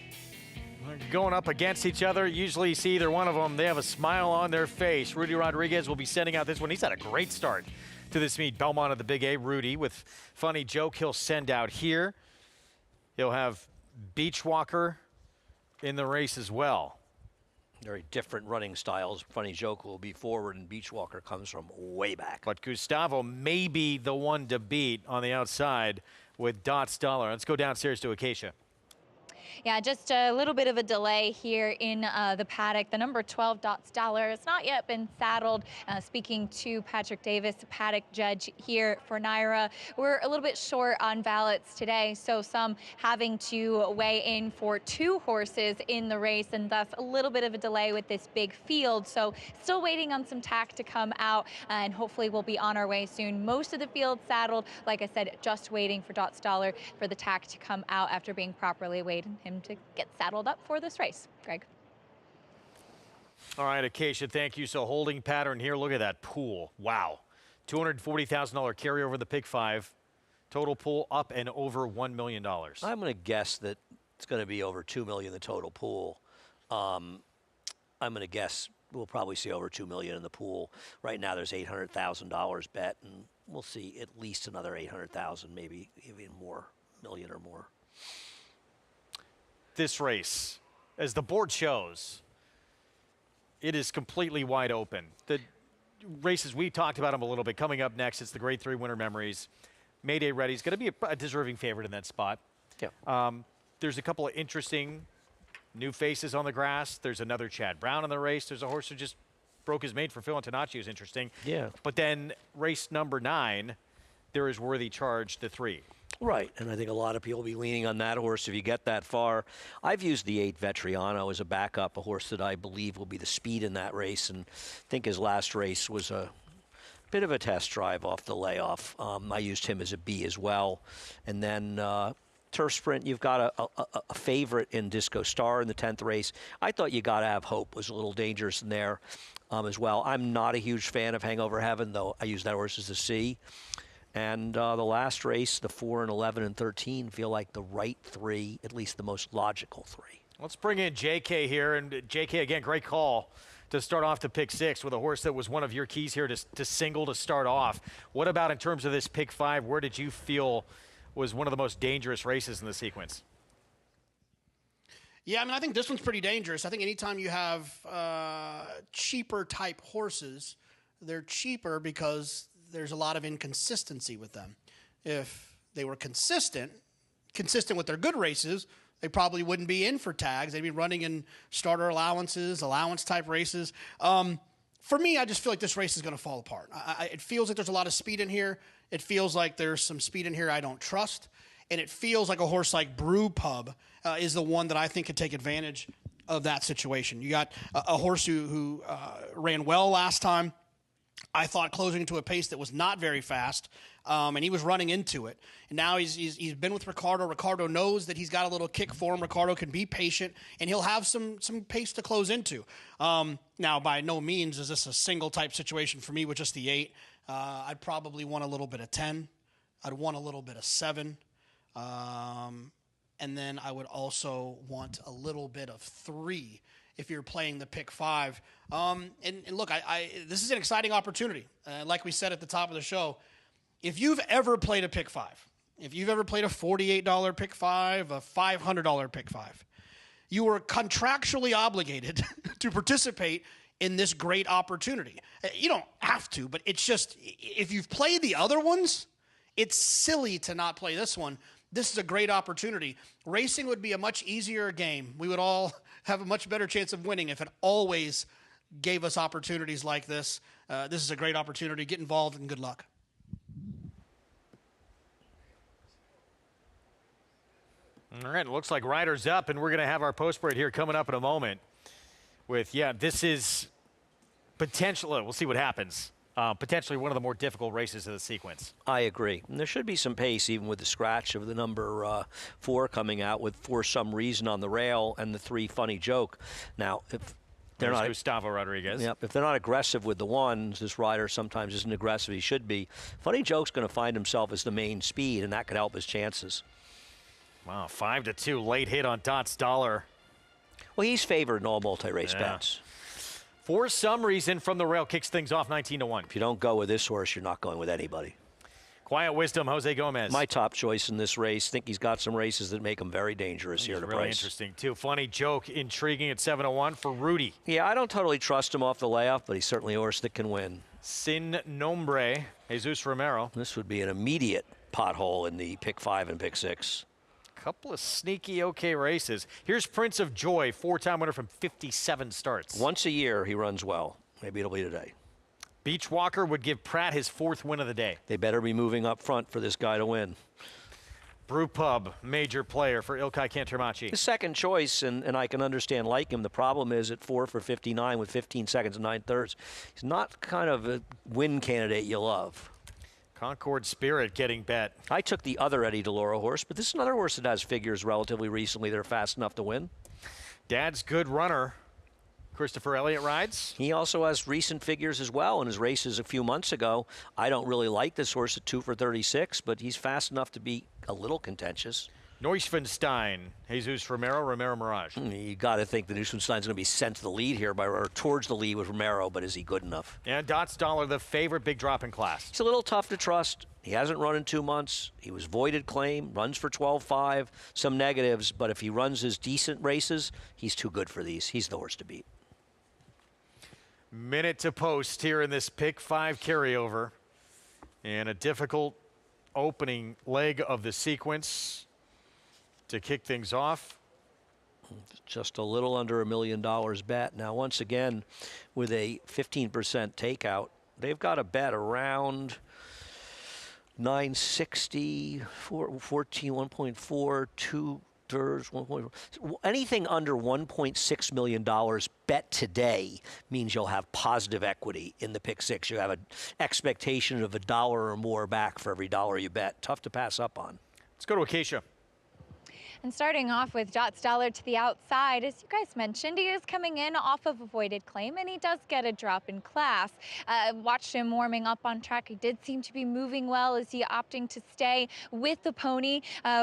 are going up against each other. Usually you see either one of them, they have a smile on their face. Rudy Rodriguez will be sending out this one. He's had a great start to this meet. Belmont of the Big A. Rudy with funny joke he'll send out here. He'll have Beachwalker in the race as well. Very different running styles. Funny joke will be forward, and Beachwalker comes from way back. But Gustavo may be the one to beat on the outside with Dots Dollar. Let's go downstairs to Acacia. Yeah, just a little bit of a delay here in the paddock. The number 12, Dots Dollar, has not yet been saddled. Speaking to Patrick Davis, the paddock judge here for Naira, we're a little bit short on ballots today, so some having to weigh in for 2 horses in the race, and thus a little bit of a delay with this big field. So still waiting on some tack to come out, and hopefully we'll be on our way soon. Most of the field saddled. Like I said, just waiting for Dots Dollar for the tack to come out after being properly weighed, and him to get saddled up for this race. Greg. All right, Acacia, thank you. So holding pattern here. Look at that pool. Wow. $240,000 carry over the pick 5. Total pool up and over $1 million. I'm going to guess that it's going to be over $2 million, the total pool. I'm going to guess we'll probably see over $2 million in the pool. Right now, there's $800,000 bet, and we'll see at least another $800,000, maybe even more, million or more. This race, as the board shows, it is completely wide open. The races, we talked about them a little bit. Coming up next, it's the Grade 3 Winter Memories. Mayday Ready's going to be a deserving favorite in that spot. Yeah. There's a couple of interesting new faces on the grass. There's another Chad Brown in the race. There's a horse who just broke his mate for Phil Antonacci, who's interesting. Yeah. But then race number 9, there is Worthy Charge, the 3. Right, and I think a lot of people will be leaning on that horse if you get that far. I've used the 8 Vetriano as a backup, a horse that I believe will be the speed in that race, and I think his last race was a bit of a test drive off the layoff. I used him as a B as well. And then Turf Sprint, you've got a favorite in Disco Star in the 10th race. I thought You Gotta Have Hope was a little dangerous in there as well. I'm not a huge fan of Hangover Heaven, though I use that horse as a C. And the last race, the 4 and 11 and 13, feel like the right 3, at least the most logical 3. Let's bring in JK here. And JK, again, great call to start off the pick 6 with a horse that was one of your keys here to single to start off. What about in terms of this pick 5? Where did you feel was one of the most dangerous races in the sequence? Yeah, I mean, I think this one's pretty dangerous. I think anytime you have cheaper type horses, they're cheaper because there's a lot of inconsistency with them. If they were consistent with their good races, they probably wouldn't be in for tags. They'd be running in starter allowances, allowance type races. For me, I just feel like this race is going to fall apart. It feels like there's a lot of speed in here. It feels like there's some speed in here I don't trust. And it feels like a horse like Brew Pub is the one that I think could take advantage of that situation. You got a horse who ran well last time. I thought closing to a pace that was not very fast, and he was running into it. And now he's been with Ricardo. Ricardo knows that he's got a little kick for him. Ricardo can be patient, and he'll have some pace to close into. Now, by no means is this a single type situation for me with just the 8. I'd probably want a little bit of 10. I'd want a little bit of 7. And then I would also want a little bit of 3 if you're playing the pick 5. And look, this is an exciting opportunity. Like we said at the top of the show, if you've ever played a pick 5, if you've ever played a $48 pick 5, a $500 pick 5, you are contractually obligated to participate in this great opportunity. You don't have to, but it's just, if you've played the other ones, it's silly to not play this one. This is a great opportunity. Racing would be a much easier game. We would all have a much better chance of winning if it always gave us opportunities like this. This is a great opportunity. Get involved and good luck. All right, it looks like Ryder's up, and we're going to have our post break here coming up in a moment. This is potentially, we'll see what happens. Potentially one of the more difficult races of the sequence. I agree. And there should be some pace even with the scratch of the number 4 coming out with For Some Reason on the rail and the 3 Funny Joke. Now, if they're not Gustavo Rodriguez. Yep. If they're not aggressive with the ones, this rider sometimes isn't aggressive. He should be. Funny Joke's going to find himself as the main speed, and that could help his chances. Wow, 5-2 late hit on Dots Dollar. Well, he's favored in all multi-race bets. For Some Reason from the rail kicks things off 19-1. If you don't go with this horse, you're not going with anybody. Quiet Wisdom, Jose Gomez. My top choice in this race. Think he's got some races that make him very dangerous here to really price. Interesting, too. Funny Joke, intriguing at 7-1 for Rudy. Yeah, I don't totally trust him off the layoff, but he's certainly a horse that can win. Sin Nombre, Jesus Romero. This would be an immediate pothole in the pick 5 and pick 6. Couple of sneaky okay races. Here's Prince of Joy, 4-time winner from 57 starts. Once a year, he runs well. Maybe it'll be today. Beach Walker would give Pratt his 4th win of the day. They better be moving up front for this guy to win. Brew Pub, major player for Ilkay Cantermachi. His second choice, and I can understand like him. The problem is at 4 for 59 with 15 seconds and 9/3. He's not kind of a win candidate you love. Concord Spirit getting bet. I took the other Eddie DeLauro horse, but this is another horse that has figures relatively recently that are fast enough to win. Dad's good runner. Christopher Elliott rides. He also has recent figures as well in his races a few months ago. I don't really like this horse at 2 for 36, but he's fast enough to be a little contentious. Neuschwanstein, Jesus Romero, Romero Mirage. You got to think that Neuschwanstein's going to be sent to the lead here, or towards the lead with Romero, but is he good enough? And Dots Dollar, the favorite, big drop in class. He's a little tough to trust. He hasn't run in 2 months. He was voided claim, runs for 12.5, some negatives, but if he runs his decent races, he's too good for these. He's the horse to beat. Minute to post here in this pick 5 carryover. And a difficult opening leg of the sequence to kick things off. Just a little under $1 million bet. Now, once again, with a 15% takeout, they've got a bet around 960, 14, 1.4, 2 thirds, 1.4. Anything under $1.6 million bet today means you'll have positive equity in the pick 6. You have an expectation of $1 or more back for every dollar you bet. Tough to pass up on. Let's go to Acacia. And starting off with Dots Dollar to the outside, as you guys mentioned, he is coming in off of a voided claim, and he does get a drop in class. Watched him warming up on track. He did seem to be moving well. Is he opting to stay with the pony,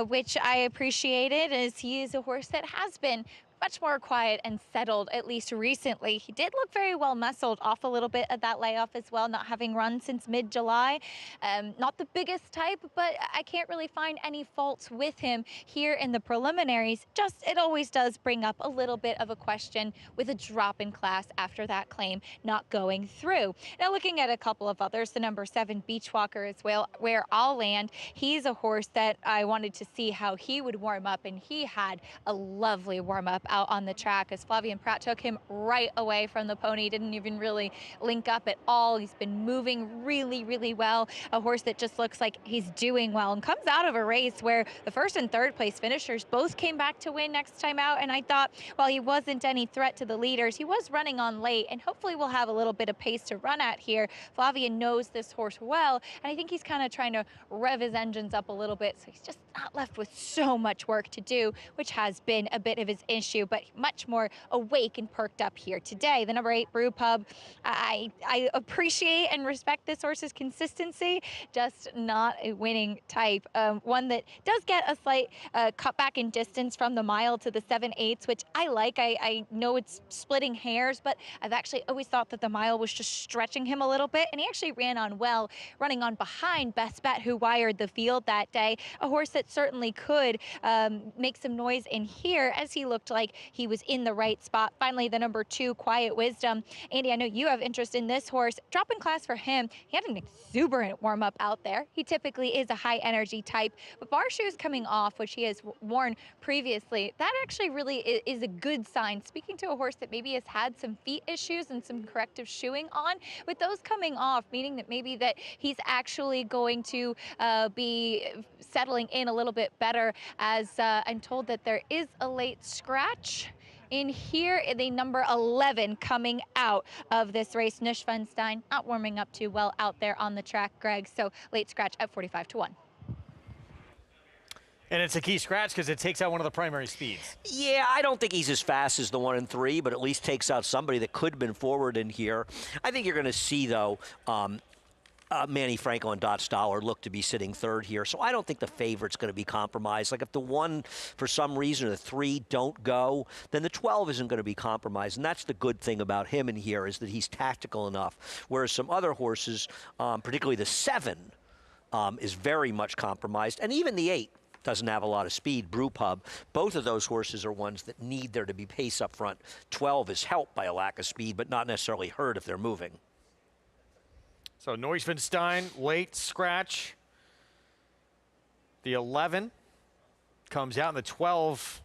which I appreciated, as he is a horse that has been much more quiet and settled, at least recently. He did look very well muscled off a little bit of that layoff as well, not having run since mid-July. Not the biggest type, but I can't really find any faults with him here in the preliminaries. Just, it always does bring up a little bit of a question with a drop in class after that claim not going through. Now, looking at a couple of others, the number 7 Beachwalker as well, where I'll land. He's a horse that I wanted to see how he would warm up, and he had a lovely warm up out on the track as Flavien Prat took him right away from the pony, didn't even really link up at all. He's been moving really, really well. A horse that just looks like he's doing well and comes out of a race where the 1st and 3rd place finishers both came back to win next time out. And I thought, while he wasn't any threat to the leaders, he was running on late, and hopefully we'll have a little bit of pace to run at here. Flavien knows this horse well, and I think he's kind of trying to rev his engines up a little bit, so he's just not left with so much work to do, which has been a bit of his issue, but much more awake and perked up here today. The number 8 Brew Pub, I appreciate and respect this horse's consistency, just not a winning type. One that does get a slight cutback in distance from the mile to the 7/8, which I like. I know it's splitting hairs, but I've actually always thought that the mile was just stretching him a little bit, and he actually ran on well, running on behind Best Bet, who wired the field that day. A horse that certainly could make some noise in here, as he looked like he was in the right spot. Finally, the number 2 Quiet Wisdom. Andy, I know you have interest in this horse. Drop in class for him. He had an exuberant warm up out there. He typically is a high energy type, but bar shoes coming off, which he has worn previously, that actually really is a good sign. Speaking to a horse that maybe has had some feet issues and some corrective shoeing on, with those coming off, meaning that maybe that he's actually going to be settling in a little bit better, as I'm told that there is a late scratch in here, the number 11 coming out of this race. Neuschwanstein not warming up too well out there on the track, Greg, so late scratch at 45-1. And it's a key scratch because it takes out one of the primary speeds. Yeah, I don't think he's as fast as the 1 and 3, but at least takes out somebody that could have been forward in here. I think you're going to see, though, Manny Franco and Dots Dollar look to be sitting 3rd here, so I don't think the favorite's going to be compromised. Like, if the 1, for some reason, or the 3 don't go, then the 12 isn't going to be compromised, and that's the good thing about him in here, is that he's tactical enough, whereas some other horses, particularly the 7, is very much compromised, and even the 8 doesn't have a lot of speed. Brew Pub, both of those horses are ones that need there to be pace up front. 12 is helped by a lack of speed, but not necessarily hurt if they're moving. So Neuschwanstein, late scratch. The 11 comes out, and the 12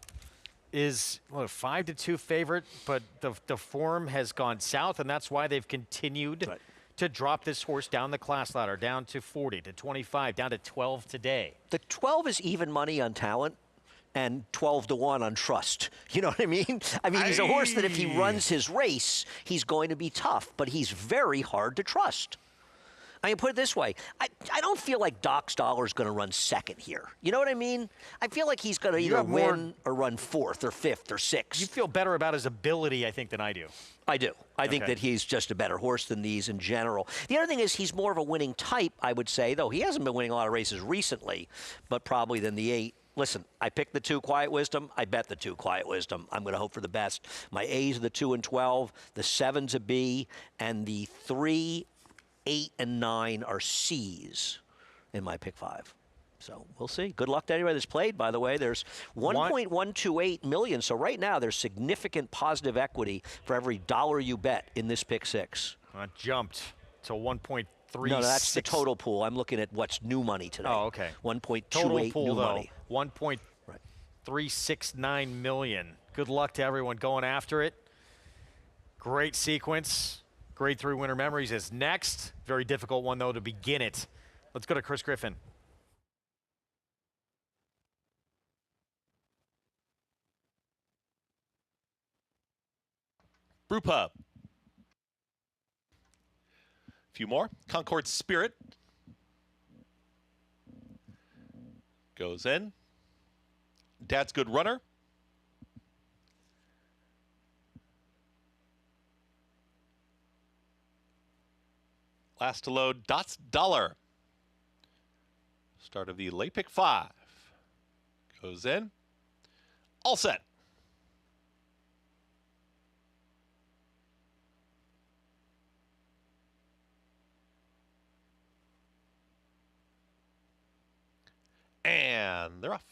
is a 5-2 favorite, but the form has gone south, and that's why they've continued to drop this horse down the class ladder, down to 40, to 25, down to 12 today. The 12 is even money on talent and 12-1 on trust. You know what I mean? I mean, he's a horse that if he runs his race, he's going to be tough, but he's very hard to trust. I mean, put it this way, I don't feel like Dots Dollar is going to run 2nd here. You know what I mean? I feel like he's going to either win or run 4th or 5th or 6th. You feel better about his ability, I think, than I do. I do. I think that he's just a better horse than these in general. The other thing is he's more of a winning type, I would say, though he hasn't been winning a lot of races recently, but probably than the 8 listen, I picked the 2 Quiet Wisdom. I bet the 2 Quiet Wisdom. I'm going to hope for the best. My A's are the 2 and 12. The 7's a B. And the 3, 8, and 9 are C's in my pick 5. So we'll see. Good luck to anybody that's played, by the way. There's 1.128 million. So right now there's significant positive equity for every dollar you bet in this pick 6. Jumped to 1.36. No, that's the total pool. I'm looking at what's new money today. Oh, okay. 1.28 pool, new though, money. 1.369 million. Good luck to everyone going after it. Great sequence. Grade 3 Winter Memories is next. Very difficult one, though, to begin it. Let's go to Chris Griffin. Brew Pub. A few more. Concord Spirit. Goes in. Dad's Good Runner. Last to load, Dots Dollar. Start of the late pick 5. Goes in. All set. And they're off.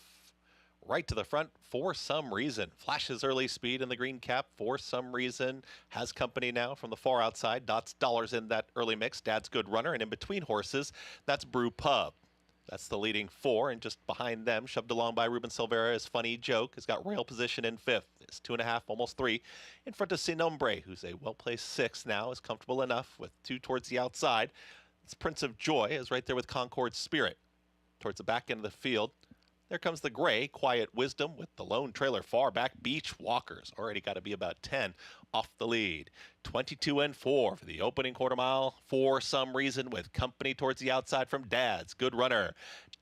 Right to the front for some reason. Flashes early speed in the green cap for some reason. Has company now from the far outside. Dots Dollars in that early mix. Dad's Good Runner. And in between horses, that's Brew Pub. That's the leading 4. And just behind them, shoved along by Ruben Silvera, is Funny Joke. Has got rail position in 5th. It's 2.5, almost 3. In front of Sin Nombre, who's a well-placed 6 now. Is comfortable enough with 2 towards the outside. It's Prince of Joy is right there with Concord Spirit. Towards the back end of the field, there comes the gray Quiet Wisdom with the lone trailer far back. Beach Walkers already got to be about 10 off the lead. 22 and 4 for the opening quarter mile for some reason, with company towards the outside from Dad's Good Runner.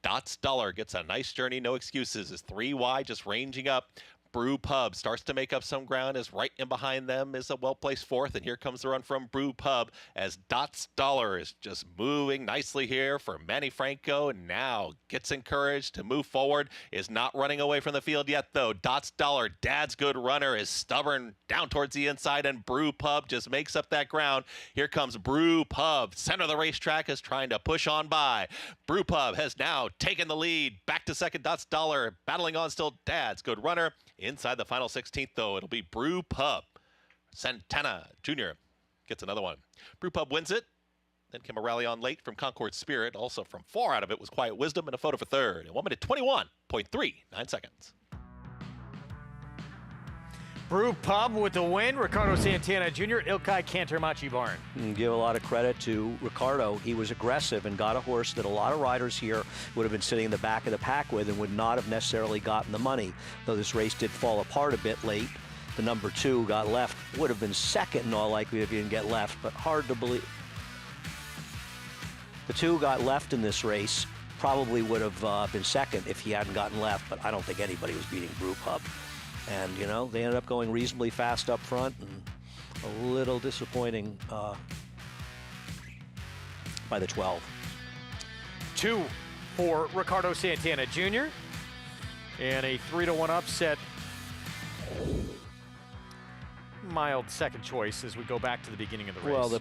Dots Dollar gets a nice journey, no excuses, is 3 wide, just ranging up. Brew Pub starts to make up some ground, as right in behind them is a well-placed 4th, and here comes the run from Brew Pub as Dots Dollar is just moving nicely here for Manny Franco. Now gets encouraged to move forward, is not running away from the field yet though. Dots Dollar, Dad's Good Runner, is stubborn down towards the inside, and Brew Pub just makes up that ground. Here comes Brew Pub, center of the racetrack, is trying to push on by. Brew Pub has now taken the lead. Back to second, Dots Dollar, battling on still Dad's Good Runner. Inside the final 16th, though, it'll be Brew Pub. Santana Jr. gets another one. Brew Pub wins it. Then came a rally on late from Concord Spirit. Also from far out of it was Quiet Wisdom and a photo for third. In 1 minute 21.39 seconds. Brew Pub with the win. Ricardo Santana Jr., Ilkay Cantermachi Barn. Give a lot of credit to Ricardo. He was aggressive and got a horse that a lot of riders here would have been sitting in the back of the pack with and would not have necessarily gotten the money. Though this race did fall apart a bit late. The number 2 got left. Would have been second in all likelihood if he didn't get left, but hard to believe. The 2 got left in this race. Probably would have been second if he hadn't gotten left, but I don't think anybody was beating Brew Pub. And, you know, they ended up going reasonably fast up front, and a little disappointing by the 12. 2 for Ricardo Santana Jr. And a 3-1 upset. Mild second choice as we go back to the beginning of the race.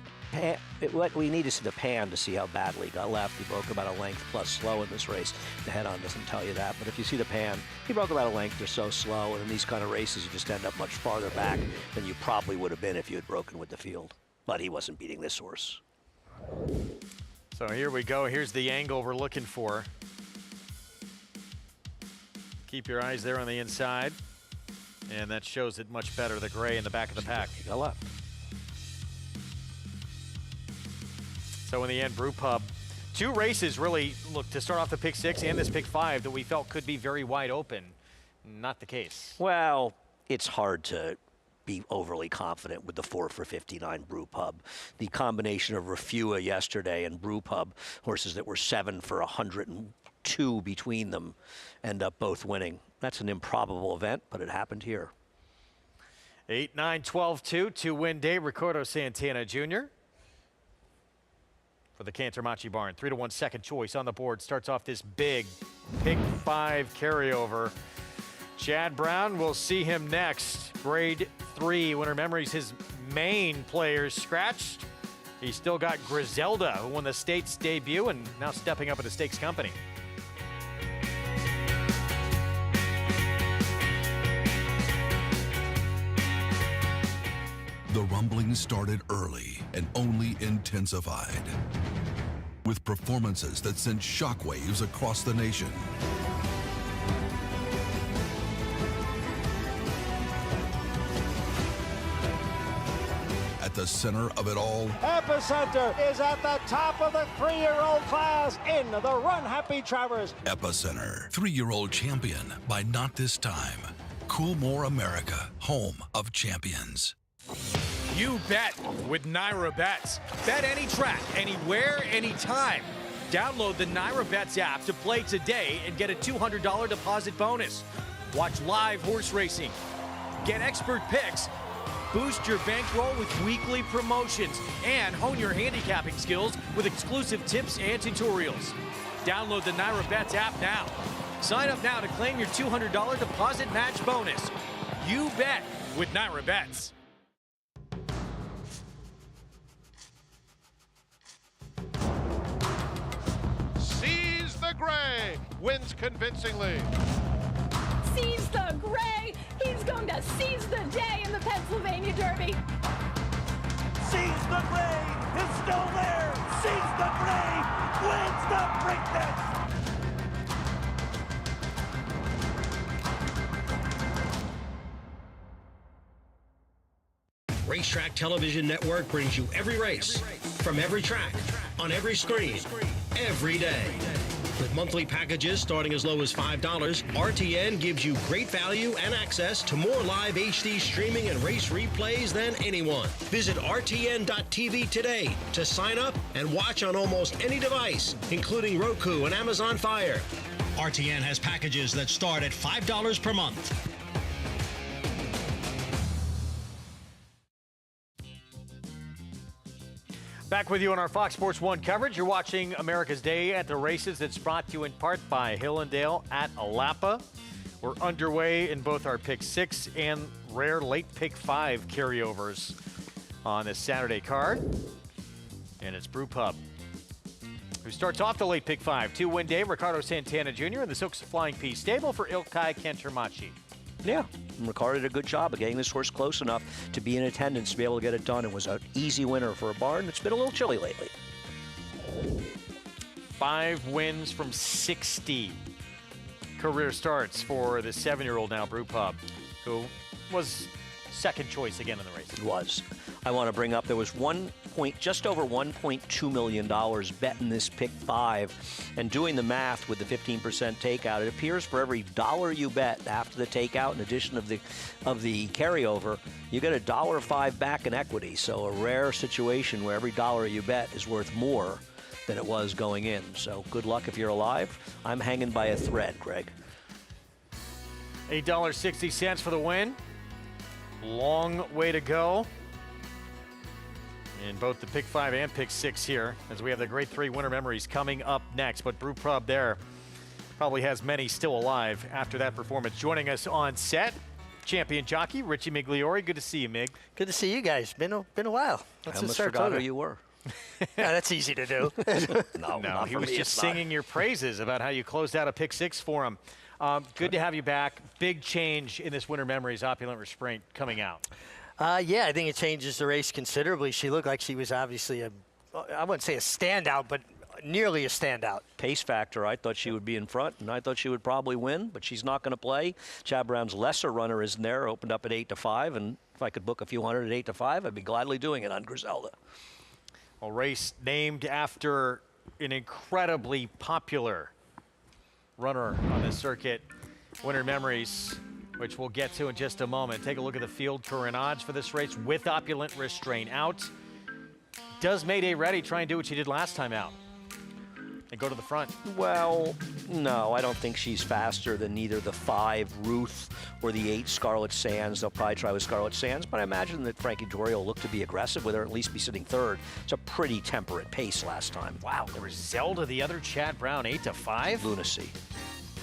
Well, we need to see the pan to see how badly he got left. He broke about a length plus slow in this race. The head-on doesn't tell you that, but if you see the pan, he broke about a length or so slow, and in these kind of races, you just end up much farther back than you probably would have been if you had broken with the field. But he wasn't beating this horse. So here we go. Here's the angle we're looking for. Keep your eyes there on the inside. And that shows it much better, the gray in the back of the pack. He got left. So in the end, Brew Pub, 2 races really, look, to start off the pick 6 and this pick 5 that we felt could be very wide open. Not the case. Well, it's hard to be overly confident with the 4 for 59 Brew Pub. The combination of Refua yesterday and Brew Pub, horses that were 7 for 102 between them, end up both winning. That's an improbable event, but it happened here. 8, 9, 12, 2, 2-win day, Ricardo Santana Jr. For for the Cantermachi barn. 3-1 second choice on the board. Starts off this big pick 5 carryover. Chad Brown, will see him next. Grade 3 winner memories. His main players scratched. He's still got Griselda, who won the state's debut and now stepping up at the stakes company. The rumblings started early and only intensified, with performances that sent shockwaves across the nation. At the center of it all, Epicenter is at the top of the 3-year-old class in the Run Happy Travers. Epicenter, 3-year-old champion by Not This Time. Coolmore America, home of champions. You bet with Naira Bets. Bet any track, anywhere, anytime. Download the Naira Bets app to play today and get a $200 deposit bonus. Watch live horse racing. Get expert picks. Boost your bankroll with weekly promotions and hone your handicapping skills with exclusive tips and tutorials. Download the Naira Bets app now. Sign up now to claim your $200 deposit match bonus. You bet with Naira Bets. Seize the Gray wins convincingly. Seize the Gray. He's going to seize the day in the Pennsylvania Derby. Seize the Gray is still there. Seize the Gray wins the Preakness. Racetrack Television Network brings you every race, from every track, on every screen, every day. With monthly packages starting as low as $5, RTN gives you great value and access to more live HD streaming and race replays than anyone. Visit RTN.tv today to sign up and watch on almost any device, including Roku and Amazon Fire. RTN has packages that start at $5 per month. Back with you on our Fox Sports 1 coverage. You're watching America's Day at the Races. It's brought to you in part by Hillendale at Alapa. We're underway in both our Pick 6 and rare late Pick 5 carryovers on this Saturday card. And it's Brew Pub, who starts off the late Pick 5. 2-win day, Ricardo Santana Jr. and the Silks Flying Pea stable for Ilkay Cantermachi. Yeah, Ricardo did a good job of getting this horse close enough to be in attendance to be able to get it done. It was an easy winner for a barn. It's been a little chilly lately. 5 wins from 60 career starts for the 7-year-old now, Brew Pub, who was second choice again in the race. It was. I want to bring up there was just over $1.2 million bet in this pick 5, and doing the math with the 15% takeout, it appears for every dollar you bet after the takeout, in addition of the carryover, you get $1.05 back in equity. So a rare situation where every dollar you bet is worth more than it was going in. So good luck if you're alive. I'm hanging by a thread, Greg. $8.60 for the win. Long way to go in both the Pick 5 and Pick 6 here, as we have the Grade 3 winner memories coming up next. But Brew Pub there probably has many still alive after that performance. Joining us on set, champion jockey Richie Migliori. Good to see you, Mig. Good to see you guys. Been a while. I almost forgot who you were. Yeah, that's easy to do. No, he was just singing your praises about how you closed out a Pick 6 for him. Good to have you back. Big change in this winner memories opulent restraint coming out. Yeah, I think it changes the race considerably. She looked like she was obviously I wouldn't say a standout, but nearly a standout. Pace factor, I thought she would be in front, and I thought she would probably win, but she's not going to play. Chad Brown's lesser runner isn't there, opened up at 8-5, and if I could book a few hundred at 8-5, I'd be gladly doing it on Griselda. A race named after an incredibly popular runner on the circuit, winner memories, which we'll get to in just a moment. Take a look at the field current odds for this race with opulent restraint out. Does Mayday Ready try and do what she did last time out and go to the front. Well, no, I don't think she's faster than either the 5 Ruth or the 8 Scarlet Sands. They'll probably try with Scarlet Sands, but I imagine that Frankie Dory will look to be aggressive with her, at least be sitting third. It's a pretty temperate pace last time. Wow, there was Zelda, the other Chad Brown, 8-5. Lunacy.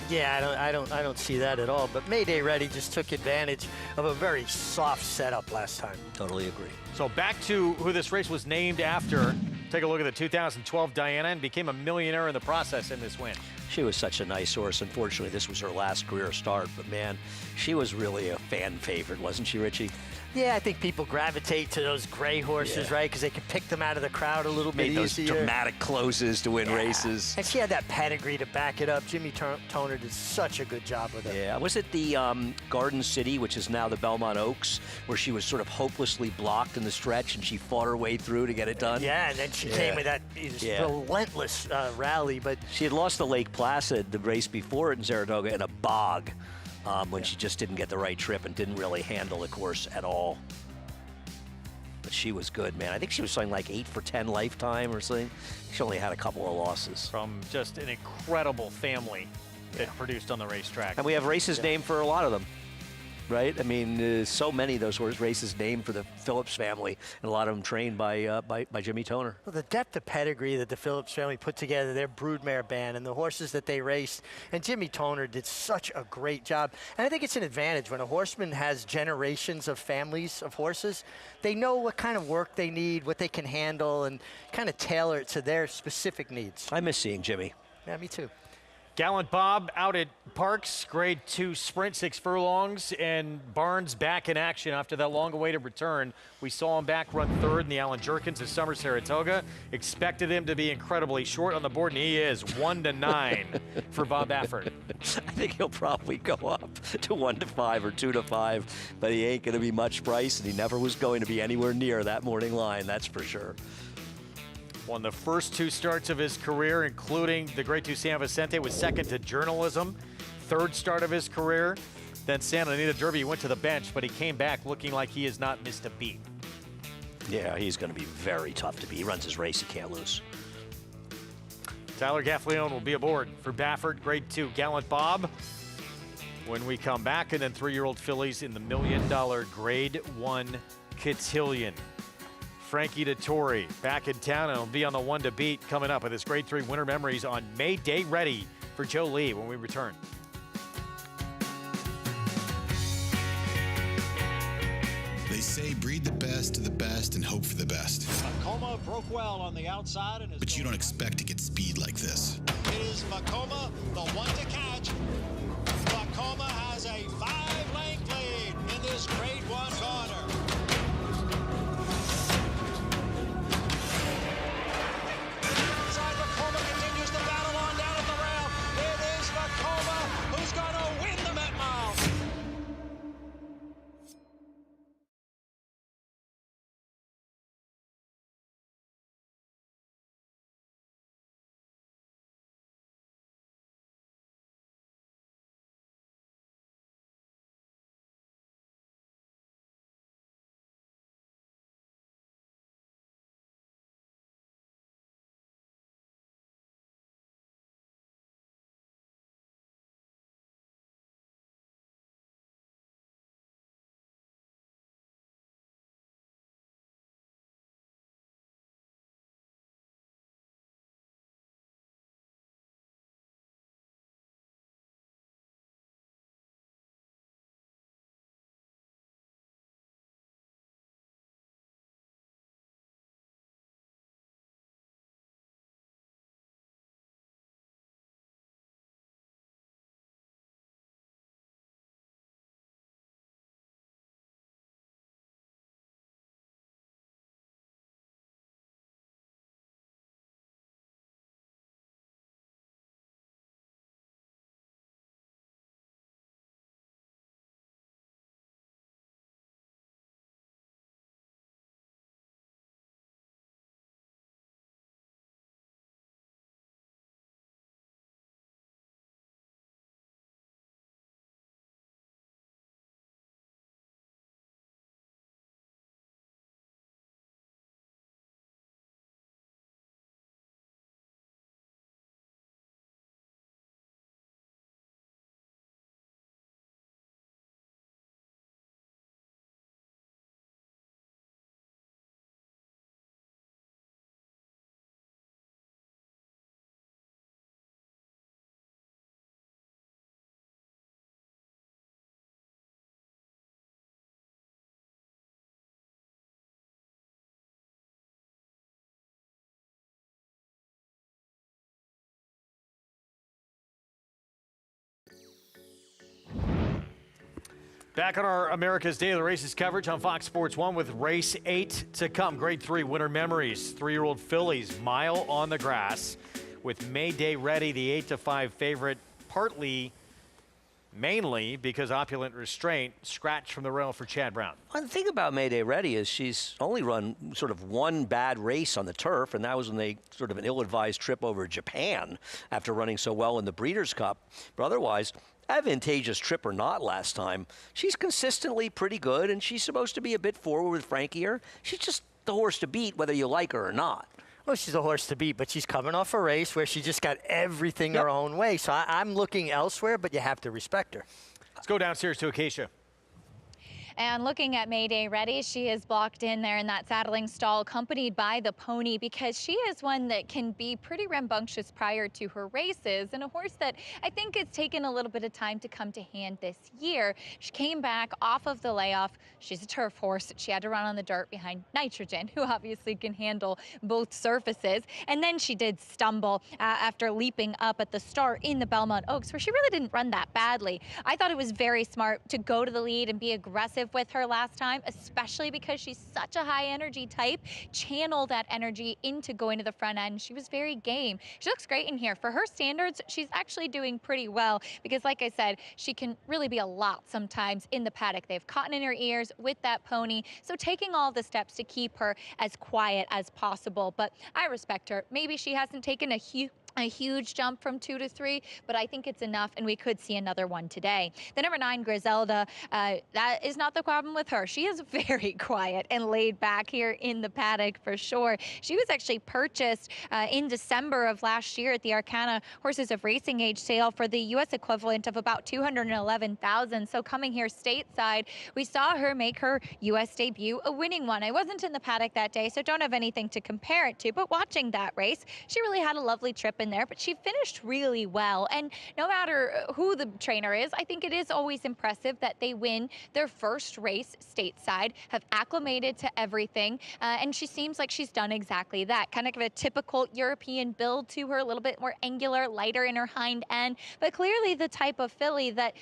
Yeah, I don't see that at all. But Mayday Ready just took advantage of a very soft setup last time. Totally agree. So back to who this race was named after. Take a look at the 2012 Diana, and became a millionaire in the process in this win. She was such a nice horse. Unfortunately, this was her last career start, but man, she was really a fan favorite, wasn't she, Richie? Yeah, I think people gravitate to those gray horses, right? Because they can pick them out of the crowd a little bit Made those easier. dramatic closes to win races. And she had that pedigree to back it up. Jimmy Toner did such a good job with it. Yeah, was it the Garden City, which is now the Belmont Oaks, where she was sort of hopelessly blocked in the stretch and she fought her way through to get it done? Yeah, and then she came with that relentless rally. But she had lost to Lake Placid the race before it in Saratoga in a bog. When she just didn't get the right trip and didn't really handle the course at all. But she was good, man. I think she was something like 8 for 10 lifetime or something. She only had a couple of losses. From just an incredible family that produced on the racetrack. And we have races named for a lot of them, right? I mean, so many of those horse races named for the Phillips family, and a lot of them trained by Jimmy Toner. Well, the depth of pedigree that the Phillips family put together, their broodmare band, and the horses that they raced, and Jimmy Toner did such a great job. And I think it's an advantage when a horseman has generations of families of horses. They know what kind of work they need, what they can handle, and kind of tailor it to their specific needs. I miss seeing Jimmy. Yeah, me too. Gallant Bob out at Parks, grade 2 sprint, 6 furlongs, and Barnes back in action after that long-awaited return. We saw him back run third in the Alan Jerkins at Summer Saratoga. Expected him to be incredibly short on the board, and he is 1-9 for Bob Baffert. I think he'll probably go up to 1-5 or 2-5, but he ain't going to be much price, and he never was going to be anywhere near that morning line, that's for sure. Won the first 2 starts of his career, including the Grade 2 San Vicente, was second to journalism. Third start of his career. Then Santa Anita Derby, he went to the bench, but he came back looking like he has not missed a beat. Yeah, he's going to be very tough to beat. He runs his race, he can't lose. Tyler Gaffleone will be aboard for Baffert, Grade 2 Gallant Bob when we come back, and then 3-year-old fillies in the $1 million Grade 1 Cotillion. Frankie Dettori back in town, and will be on the one to beat coming up with his Grade 3 Winter Memories on May Day Ready for Joe Lee when we return. They say breed the best to the best and hope for the best. Macoma broke well on the outside. But you don't expect to get speed like this. It is Macoma, the one to catch. Macoma has a 5-length lead in this Grade 1 corner. Back on our America's Day of the Races coverage on Fox Sports 1 with race 8 to come. Grade 3 winter memories. 3-year-old fillies, mile on the grass with Mayday Ready, the 8-5 favorite, mainly because Opulent Restraint scratched from the rail for Chad Brown. One thing about Mayday Ready is she's only run sort of one bad race on the turf, and that was when they sort of an ill-advised trip over Japan after running so well in the Breeders' Cup. But otherwise, advantageous trip or not last time, she's consistently pretty good, and she's supposed to be a bit forward with Frankie here. She's just the horse to beat whether you like her or not. Well, she's a horse to beat, but she's coming off a race where she just got everything her own way. So I'm looking elsewhere, but you have to respect her. Let's go downstairs to Acacia. And looking at Mayday Ready, she is blocked in there in that saddling stall, accompanied by the pony, because she is one that can be pretty rambunctious prior to her races, and a horse that I think it's taken a little bit of time to come to hand this year. She came back off of the layoff. She's a turf horse. She had to run on the dirt behind Nitrogen, who obviously can handle both surfaces. And then she did stumble after leaping up at the start in the Belmont Oaks, where she really didn't run that badly. I thought it was very smart to go to the lead and be aggressive with her last time, especially because she's such a high energy type. Channel that energy into going to the front end. She was very game. She looks great in here. For her standards, she's actually doing pretty well because, like I said, she can really be a lot sometimes in the paddock. They have cotton in her ears with that pony, so taking all the steps to keep her as quiet as possible. But I respect her. Maybe she hasn't taken a huge jump from 2 to 3, but I think it's enough, and we could see another one today. The number 9, Griselda, that is not the problem with her. She is very quiet and laid back here in the paddock for sure. She was actually purchased in December of last year at the Arcana Horses of Racing Age sale for the U.S. equivalent of about $211,000. So coming here stateside, we saw her make her U.S. debut a winning one. I wasn't in the paddock that day, so don't have anything to compare it to, but watching that race, she really had a lovely trip in there, but she finished really well. And no matter who the trainer is, I think it is always impressive that they win their first race stateside, have acclimated to everything, and she seems like she's done exactly that. Kind of a typical European build to her, a little bit more angular, lighter in her hind end, but clearly the type of filly that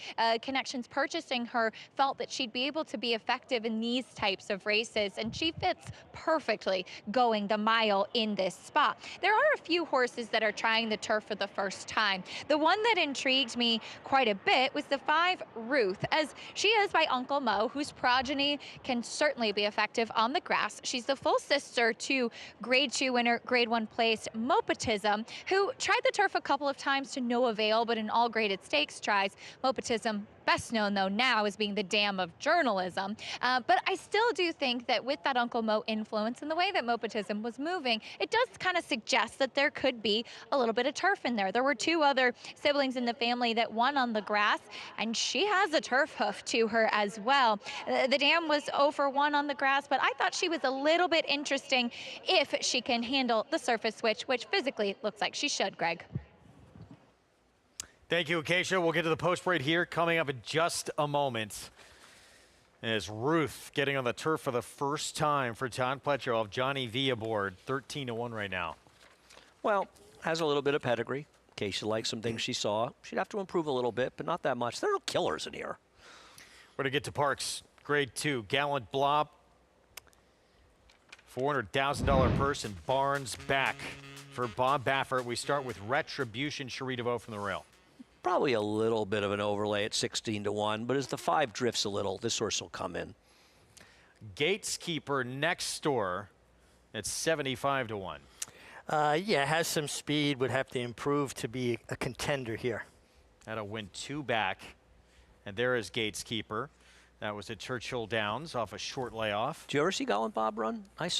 Connections purchasing her felt that she'd be able to be effective in these types of races, and she fits perfectly going the mile in this spot. There are a few horses that are trying the turf for the first time. The one that intrigued me quite a bit was the 5, Ruth, as she is by Uncle Mo, whose progeny can certainly be effective on the grass. She's the full sister to Grade 2 winner, Grade 1 place Mopatism, who tried the turf a couple of times to no avail, but in all graded stakes tries. Mopatism, best known though now as being the dam of journalism. But I still do think that with that Uncle Mo influence and the way that Mopatism was moving, it does kind of suggest that there could be a little bit of turf in there. There were 2 other siblings in the family that won on the grass, and she has a turf hoof to her as well. The dam was 0 for 1 on the grass, but I thought she was a little bit interesting if she can handle the surface switch, which physically looks like she should, Greg. Thank you, Acacia. We'll get to the post parade here coming up in just a moment. As Ruth getting on the turf for the first time for Todd Pletcher of Johnny V aboard, 13-1 right now. Well, has a little bit of pedigree. Acacia likes some things she saw. She'd have to improve a little bit, but not that much. There are no killers in here. We're going to get to Parks, Grade 2, Gallant Blob, $400,000 purse, and Barnes back for Bob Baffert. We start with Retribution, Cherie DeVoe from the rail. Probably a little bit of an overlay at 16-1, but as the 5 drifts a little, this horse will come in. Gateskeeper next door at 75-1. Yeah, has some speed, would have to improve to be a contender here. That'll win 2 back. And there is Gateskeeper. That was at Churchill Downs off a short layoff. Did you ever see Gallant Bob run? I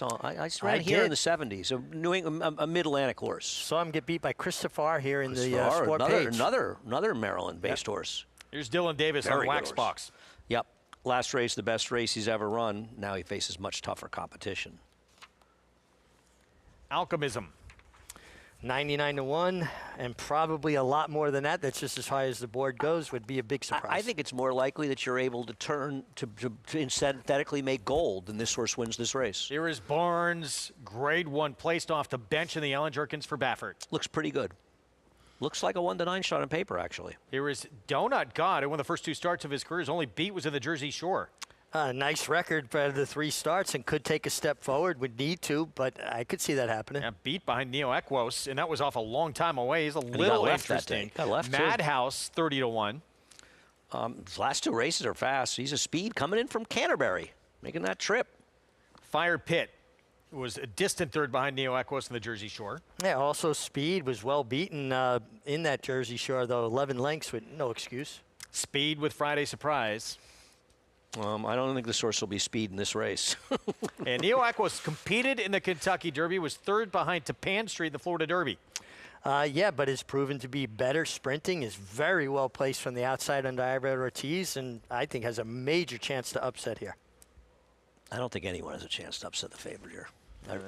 ran here in the 70s, a Mid-Atlantic horse. Saw him get beat by Christopher here in the Sport another Maryland-based horse. Here's Dylan Davis on Wax Box. Yep. Last race, the best race he's ever run. Now he faces much tougher competition. Alchemism. 99-1, and probably a lot more than that. That's just as high as the board goes. Would be a big surprise. I think it's more likely that you're able to turn to synthetically make gold, and this horse wins this race. Here is Barnes, Grade 1, placed off the bench in the Ellen Jerkins for Baffert. Looks pretty good. Looks like a 1-9 shot on paper, actually. Here is Donut God, who won the first 2 starts of his career. His only beat was in the Jersey Shore. Nice record for the 3 starts and could take a step forward, would need to, but I could see that happening. Yeah, beat behind Neo Equos, and that was off a long time away. He's a And little he got left interesting. That day. Got left Madhouse, 30-1. His last 2 races are fast. He's a speed coming in from Canterbury, making that trip. Fire Pit was a distant third behind Neo Equos in the Jersey Shore. Yeah, also Speed was well beaten in that Jersey Shore, though, 11 lengths with no excuse. Speed with Friday Surprise. I don't think this horse will be Speed in this race. And Neo Equos competed in the Kentucky Derby, was third behind Tapan Street in the Florida Derby. Yeah, but is proven to be better sprinting, is very well placed from the outside under Abreu Ortiz, and I think has a major chance to upset here. I don't think anyone has a chance to upset the favorite here.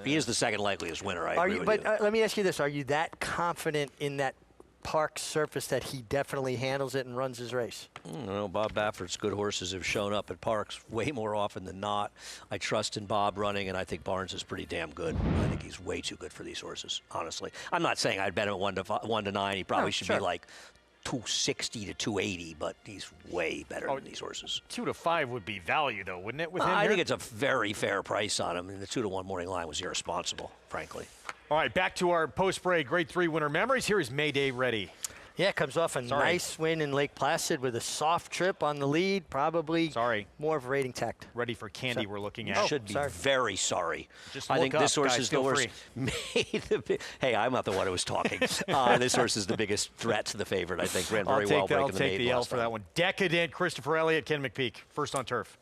He is the second likeliest winner. I agree with you. But let me ask you this. Are you that confident in that Park surface that he definitely handles it and runs his race? I don't know. Bob Baffert's good horses have shown up at Parks way more often than not. I trust in Bob running, and I think Barnes is pretty damn good. I think he's way too good for these horses, honestly. I'm not saying I'd bet him at 1-9. He probably should be like 260 to 280, but he's way better than these horses. 2 to 5 would be value, though, wouldn't it? With him I here? think it's a very fair price on him, and the 2-1 morning line was irresponsible, frankly. All right, back to our post-break Grade 3 winner memories. Here is Mayday Ready. Yeah, comes off a nice win in Lake Placid with a soft trip on the lead, probably more of a rating tact. Ready for Candy we're looking at. You should be very sorry. Just I look think up, this horse guys, is the feel horse. free. Hey, I'm not the one who was talking. This horse is the biggest threat to the favorite, I think. Ran very well breaking I'll take the L for that one. Decadent Christopher Elliott, Ken McPeak, first on turf.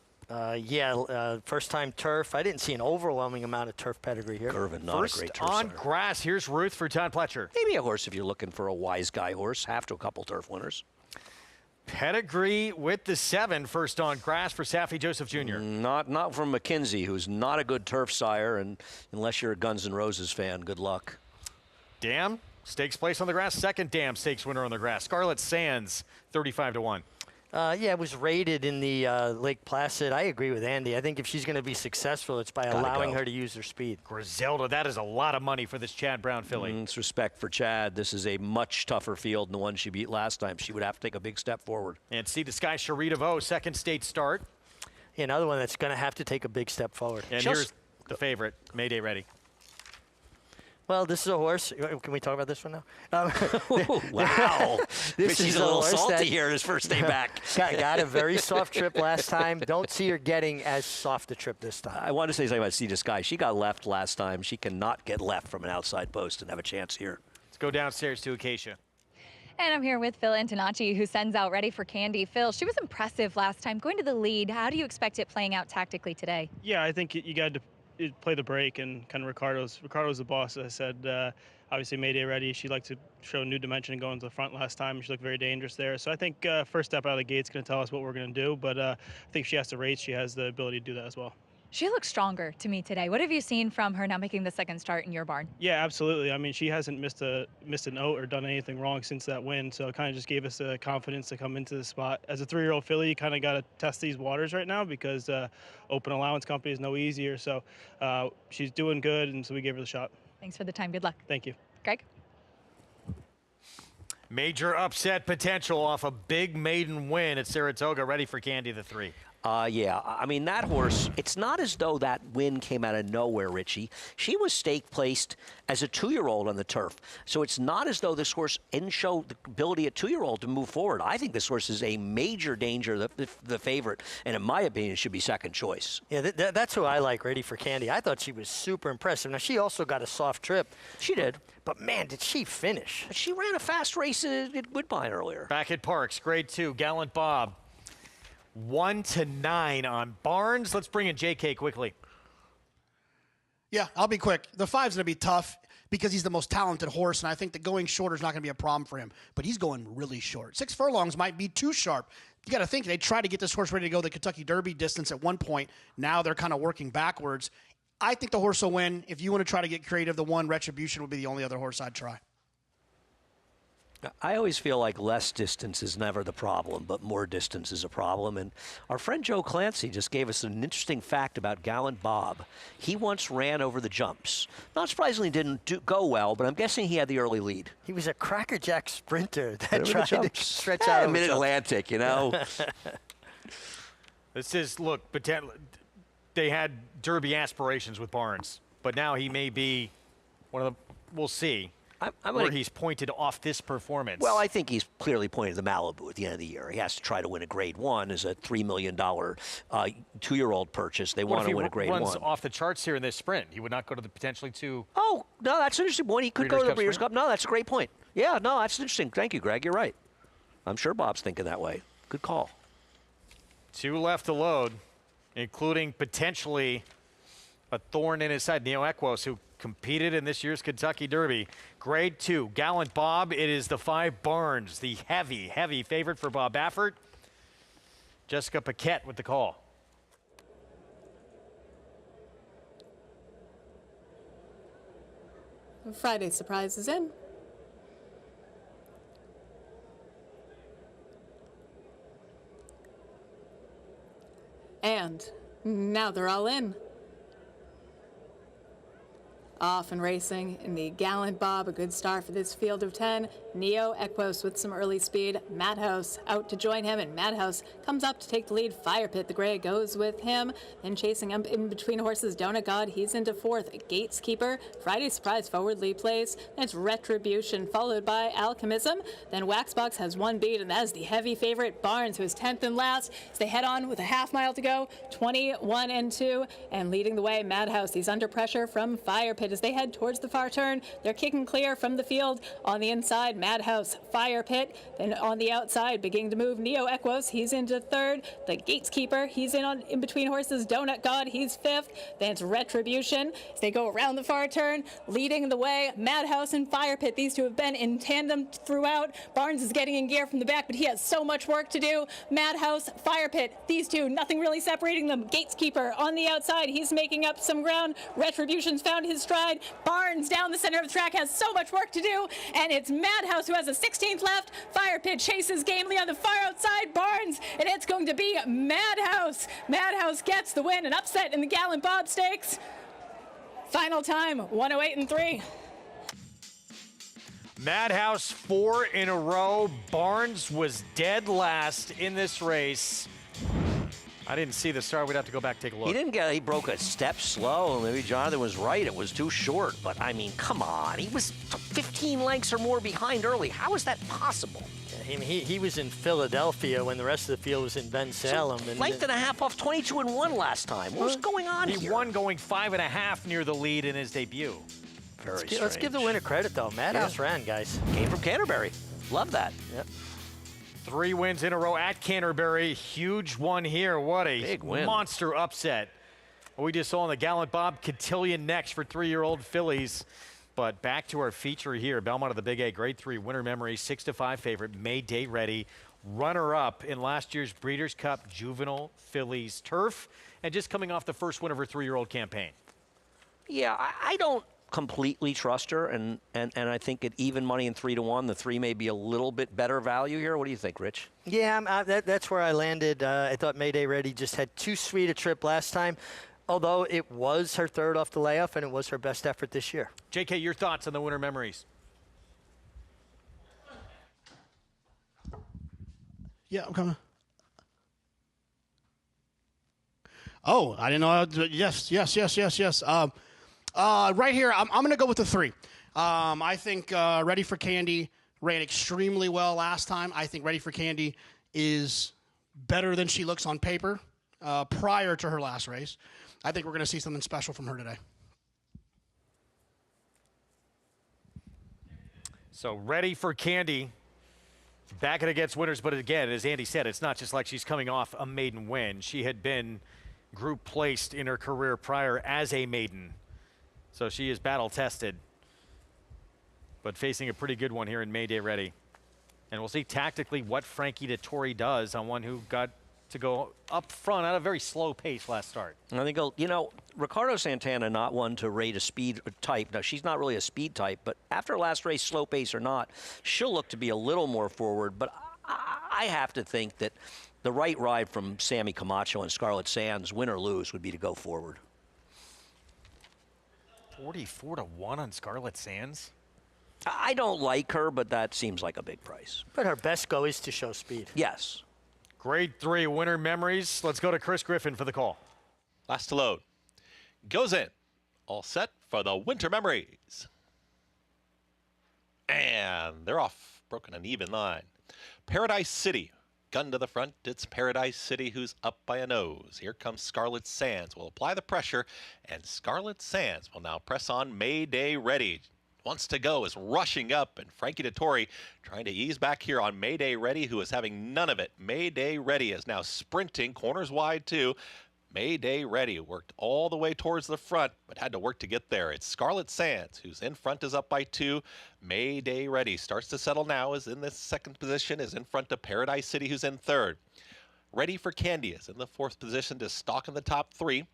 First time turf. I didn't see an overwhelming amount of turf pedigree here. Gervin, not First a great turf on center. grass. Here's Ruth for Todd Pletcher. Maybe a horse if you're looking for a wise guy horse. Half to a couple turf winners. Pedigree with the 7, first on grass for Saffy Joseph Jr. Not from McKinsey, who's not a good turf sire, and unless you're a Guns N' Roses fan, good luck. Dam, stakes place on the grass. Second Dam stakes winner on the grass. Scarlet Sands, 35-1. Yeah, it was rated in the Lake Placid. I agree with Andy. I think if she's going to be successful, it's by allowing her to use her speed. Griselda, that is a lot of money for this Chad Brown filly. It's respect for Chad. This is a much tougher field than the one she beat last time. She would have to take a big step forward. And See the Sky Cherie DeVoe, second state start. Yeah, another one that's going to have to take a big step forward. And here's the favorite, Mayday Ready. Well, this is a horse. Can we talk about this one now? Wow. This She's is a little horse salty that here his first day back. got a very soft trip last time. Don't see her getting as soft a trip this time. I want to say something about See the Sky. She got left last time. She cannot get left from an outside post and have a chance here. Let's go downstairs to Acacia. And I'm here with Phil Antonacci, who sends out Ready for Candy. Phil, she was impressive last time, going to the lead. How do you expect it playing out tactically today? Yeah, I think you got to play the break, and kind of Ricardo's the boss. As I said, obviously Mayday Ready. She liked to show a new dimension and go into the front last time. She looked very dangerous there. So I think first step out of the gate is going to tell us what we're going to do. But I think if she has to race, she has the ability to do that as well. She looks stronger to me today. What have you seen from her now making the second start in your barn? Yeah, absolutely. I mean, she hasn't missed a note or done anything wrong since that win. So it kind of just gave us the confidence to come into the spot. As a 3-year-old filly, you kind of got to test these waters right now because open allowance company is no easier. So she's doing good, and so we gave her the shot. Thanks for the time. Good luck. Thank you. Greg? Major upset potential off a big maiden win at Saratoga. Ready for Candy, the 3. Yeah, I mean, that horse, it's not as though that win came out of nowhere, Richie. She was stake placed as a 2-year-old on the turf. So it's not as though this horse didn't show the ability at 2-year-old to move forward. I think this horse is a major danger, the favorite, and in my opinion, should be second choice. Yeah, that's who I like, Ready for Candy. I thought she was super impressive. Now, she also got a soft trip. She did. But, man, did she finish. She ran a fast race at Woodbine earlier. Back at Parks, Grade 2, Gallant Bob. 1-9 on Barnes. Let's bring in JK quickly. Yeah, I'll be quick. The 5's going to be tough because he's the most talented horse, and I think that going shorter is not going to be a problem for him. But he's going really short. 6 furlongs might be too sharp. You got to think they tried to get this horse ready to go the Kentucky Derby distance at one point. Now they're kind of working backwards. I think the horse will win. If you want to try to get creative, the 1 Retribution would be the only other horse I'd try. I always feel like less distance is never the problem, but more distance is a problem. And our friend Joe Clancy just gave us an interesting fact about Gallant Bob. He once ran over the jumps. Not surprisingly, didn't go well, but I'm guessing he had the early lead. He was a crackerjack sprinter that tried to stretch out. Mid-Atlantic, you know. This is, look, they had Derby aspirations with Barnes, but now he may be one of the, we'll see. Where he's pointed off this performance. Well, I think he's clearly pointed to Malibu at the end of the year. He has to try to win a Grade 1 as a $3 million two-year-old purchase. They want to win a Grade 1. What if he runs off the charts here in this sprint? He would not go to the potentially two. Oh, no, that's an interesting point. He could go to the Breeders' Cup. No, that's a great point. Yeah, no, that's interesting. Thank you, Greg. You're right. I'm sure Bob's thinking that way. Good call. 2 left to load, including potentially a thorn in his side, Neo Equos, who competed in this year's Kentucky Derby. Grade 2, Gallant Bob. It is the 5 Barnes, the heavy, heavy favorite for Bob Baffert. Jessica Paquette with the call. Friday surprise is in. And now they're all in. Off and racing in the Gallant Bob, a good start for this field of 10. Neo Equos with some early speed. Madhouse out to join him, and Madhouse comes up to take the lead. Fire Pit, the gray, goes with him. Then chasing him in between horses, Donut God, he's into 4th. Gateskeeper, Friday Surprise forwardly plays. Then it's Retribution, followed by Alchemism. Then Waxbox has 1 beat, and that is the heavy favorite, Barnes, who is 10th and last. As they head on with a half mile to go, 21 and 2. And leading the way, Madhouse, he's under pressure from Fire Pit as they head towards the far turn. They're kicking clear from the field. On the inside, Madhouse, Fire Pit. Then on the outside, beginning to move, Neo Equos, he's into 3rd. The Gateskeeper, he's in between horses. Donut God, he's 5th. Then it's Retribution as they go around the far turn. Leading the way, Madhouse and Fire Pit. These two have been in tandem throughout. Barnes is getting in gear from the back, but he has so much work to do. Madhouse, Fire Pit, these two, nothing really separating them. Gateskeeper on the outside, he's making up some ground. Retribution's found his stride. Barnes down the center of the track has so much work to do, and it's Madhouse who has a 16th left. Fire Pit chases gamely on the far outside Barnes, and it's going to be Madhouse. Madhouse gets the win, an upset in the Gallant Bob Stakes. Final time, 1:08 and 3. Madhouse 4 in a row. Barnes was dead last in this race. I didn't see the start. We'd have to go back and take a look. He broke a step slow. Maybe Jonathan was right. It was too short. But, I mean, come on. He was 15 lengths or more behind early. How is that possible? He was in Philadelphia when the rest of the field was in Ben Salem. So length and a half off 22 and 1 last time. What's going on here? He won going 5.5 near the lead in his debut. Very strange. Let's give the winner credit, though. Madhouse ran, guys. Came from Canterbury. Love that. Yep. 3 wins in a row at Canterbury. Huge one here. What a big win. Monster upset. We just saw in the Gallant Bob Cotillion next for 3-year-old fillies. But back to our feature here. Belmont of the Big A, Grade 3 winner memory, 6-5 favorite, May Day ready. Runner-up in last year's Breeders' Cup Juvenile Fillies Turf. And just coming off the first win of her 3-year-old campaign. Yeah, I don't completely trust her, and I think at even money in 3-1, the 3 may be a little bit better value here. What do you think, Rich? Yeah, that's where I landed. I thought Mayday Ready just had too sweet a trip last time, although it was her 3rd off the layoff, and it was her best effort this year. JK, your thoughts on the winner memories? Yeah, I'm coming. Oh, I didn't know. Yes. Right here, I'm going to go with the 3. I think Ready for Candy ran extremely well last time. I think Ready for Candy is better than she looks on paper prior to her last race. I think we're going to see something special from her today. So Ready for Candy, back it against winners. But again, as Andy said, it's not just like she's coming off a maiden win. She had been group placed in her career prior as a maiden. So she is battle tested, but facing a pretty good one here in Mayday Ready. And we'll see tactically what Frankie Dettori does on one who got to go up front at a very slow pace last start. I think, you know, Ricardo Santana, not one to rate a speed type. Now, she's not really a speed type, but after last race, slow pace or not, she'll look to be a little more forward. But I have to think that the right ride from Sammy Camacho and Scarlett Sands, win or lose, would be to go forward. 44-1 on Scarlett Sands? I don't like her, but that seems like a big price. But her best go is to show speed. Yes. Grade 3 winter memories. Let's go to Chris Griffin for the call. Last to load. Goes in. All set for the winter memories. And they're off. Broken an even line. Paradise City. Gun to the front. It's Paradise City who's up by a nose. Here comes Scarlett Sands. Will apply the pressure. And Scarlett Sands will now press on Mayday Ready. Wants to go, is rushing up, and Frankie Dettori trying to ease back here on Mayday Ready, who is having none of it. Mayday Ready is now sprinting, corners wide too. Mayday Ready worked all the way towards the front, but had to work to get there. It's Scarlett Sands, who's in front, is up by 2. Mayday Ready starts to settle now, is in this second position, is in front of Paradise City, who's in third. Ready for Candy is in the 4th position to stalk in the top 3.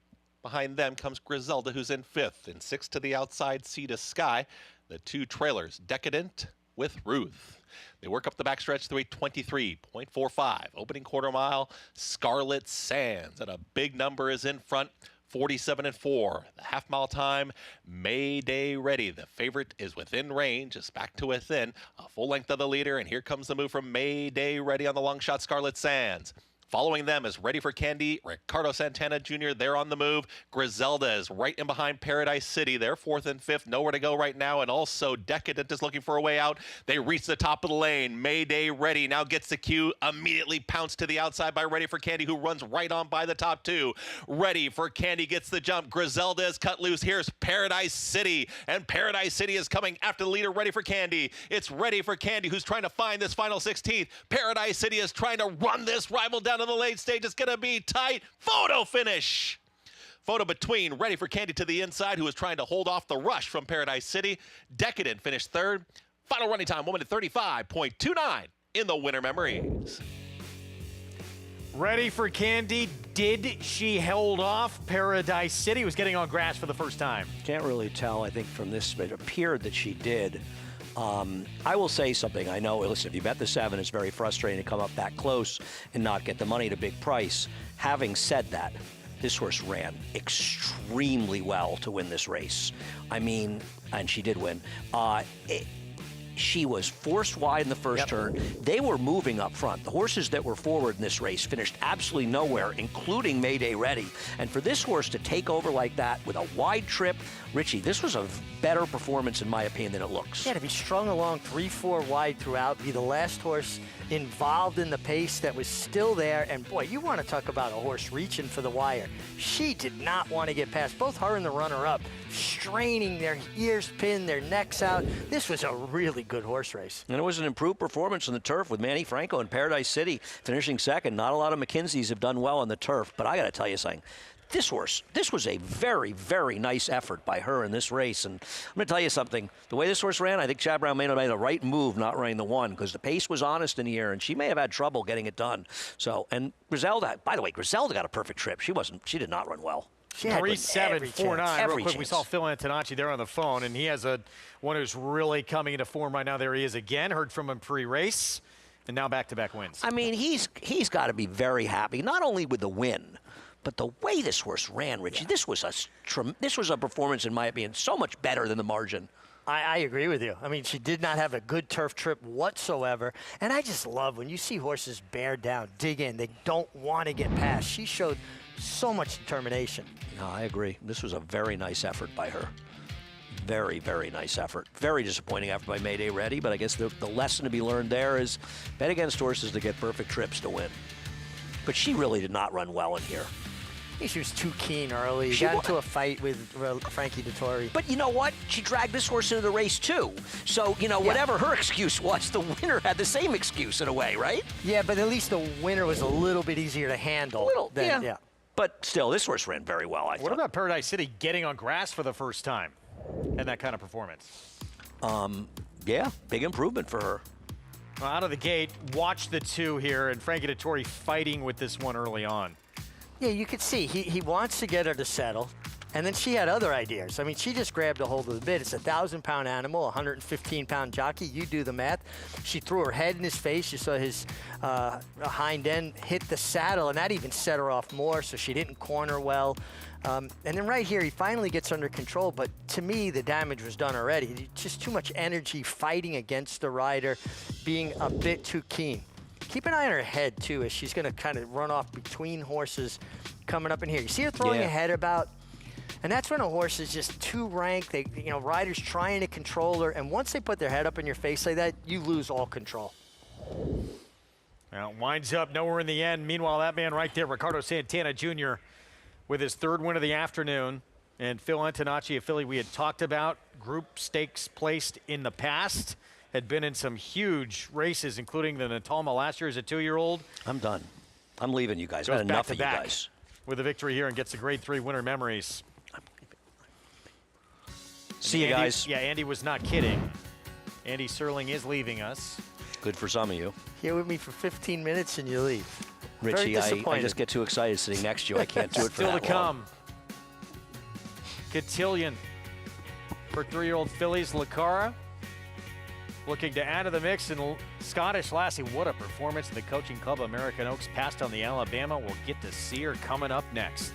Behind them comes Griselda, who's in 5th. In 6th to the outside, Sea to Sky. The 2 trailers, Decadent with Ruth. They work up the backstretch through 23.45. Opening quarter mile, Scarlett Sands. And a big number is in front, 47-4. The half-mile time, Mayday Ready. The favorite is within range, just back to within. A full length of the leader, and here comes the move from Mayday Ready on the long shot, Scarlett Sands. Following them is Ready for Candy, Ricardo Santana Jr. They're on the move. Griselda is right in behind Paradise City. They're 4th and 5th, nowhere to go right now. And also Decadent is looking for a way out. They reach the top of the lane. Mayday Ready now gets the cue. Immediately pounced to the outside by Ready for Candy, who runs right on by the top 2. Ready for Candy gets the jump. Griselda is cut loose. Here's Paradise City. And Paradise City is coming after the leader, Ready for Candy. It's Ready for Candy who's trying to find this final 16th. Paradise City is trying to run this rival down to the late stage. It's going to be tight. Photo finish. Photo between Ready for Candy to the inside, who is trying to hold off the rush from Paradise City. Decadent finished 3rd. Final running time, 1:35.29 in the winter memories. Ready for Candy. Did she hold off? Paradise City was getting on grass for the first time. Can't really tell. I think from this, it appeared that she did. I will say something. I know, listen, if you bet the 7, it's very frustrating to come up that close and not get the money at a big price. Having said that, this horse ran extremely well to win this race. I mean, and she did win. She was forced wide in the first turn. They were moving up front. The horses that were forward in this race finished absolutely nowhere, including Mayday Ready. And for this horse to take over like that with a wide trip, Richie, this was a better performance, in my opinion, than it looks. Yeah, to be strung along 3-4 wide throughout, be the last horse involved in the pace that was still there. And boy, you want to talk about a horse reaching for the wire. She did not want to get past both her and the runner-up, straining their ears pinned, their necks out. This was a really good horse race. And it was an improved performance on the turf with Manny Franco and Paradise City finishing 2nd. Not a lot of McKinseys have done well on the turf, but I got to tell you something. This horse, this was a very, very nice effort by her in this race. And I'm going to tell you something. The way this horse ran, I think Chad Brown may have made the right move not running the 1, because the pace was honest in the air, and she may have had trouble getting it done. So, and Griselda, by the way, Griselda got a perfect trip. She did not run well. 3-7-4-9. Real quick, chance. we saw Phil Antonacci there on the phone, and he has one who's really coming into form right now. There he is again. Heard from him pre-race, and now back-to-back wins. I mean, he's got to be very happy, not only with the win, but the way this horse ran, Richie. This was a performance, in my opinion, so much better than the margin. I agree with you. I mean, she did not have a good turf trip whatsoever. And I just love when you see horses bear down, dig in. They don't want to get past. She showed so much determination. No, I agree. This was a very nice effort by her. Very, very nice effort. Very disappointing effort by Mayday Ready, but I guess the lesson to be learned there is bet against horses to get perfect trips to win. But she really did not run well in here. She was too keen early. She got into a fight with Frankie Dettori. But you know what? She dragged this horse into the race, too. So, you know, whatever her excuse was, the winner had the same excuse in a way, right? Yeah, but at least the winner was a little bit easier to handle. Yeah. But still, this horse ran very well, I thought. What about Paradise City getting on grass for the first time and that kind of performance? Yeah, big improvement for her. Well, out of the gate, watch the two here, and Frankie Dettori fighting with this one early on. Yeah, you could see he wants to get her to settle, and then she had other ideas. I mean, she just grabbed a hold of the bit. It's a 1,000-pound animal, 115-pound jockey. You do the math. She threw her head in his face. You saw his hind end hit the saddle, and that even set her off more, so she didn't corner well. And then right here, he finally gets under control, but to me, the damage was done already. Just too much energy fighting against the rider, being a bit too keen. Keep an eye on her head, too, as she's going to kind of run off between horses coming up in here. You see her throwing her head about? And that's when a horse is just too rank. They, riders trying to control her, and once they put their head up in your face like that, you lose all control. Now, winds up nowhere in the end. Meanwhile, that man right there, Ricardo Santana Jr., with his third win of the afternoon. And Phil Antonacci, a filly we had talked about, group stakes placed in the past, had been in some huge races, including the Natalma last year as a 2-year-old. I'm done. I'm leaving you guys. I've had enough of you guys. With a victory here and gets a grade 3 winner memories. See you guys. Yeah, Andy was not kidding. Andy Serling is leaving us. Good for some of you. Here with me for 15 minutes and you leave. Richie, I just get too excited sitting next to you. I can't do it for Still that to come. Cotillion for 3-year-old fillies. Lucara looking to add to the mix. And Scottish Lassie, what a performance in the Coaching Club. American Oaks passed on the Alabama. We'll get to see her coming up next.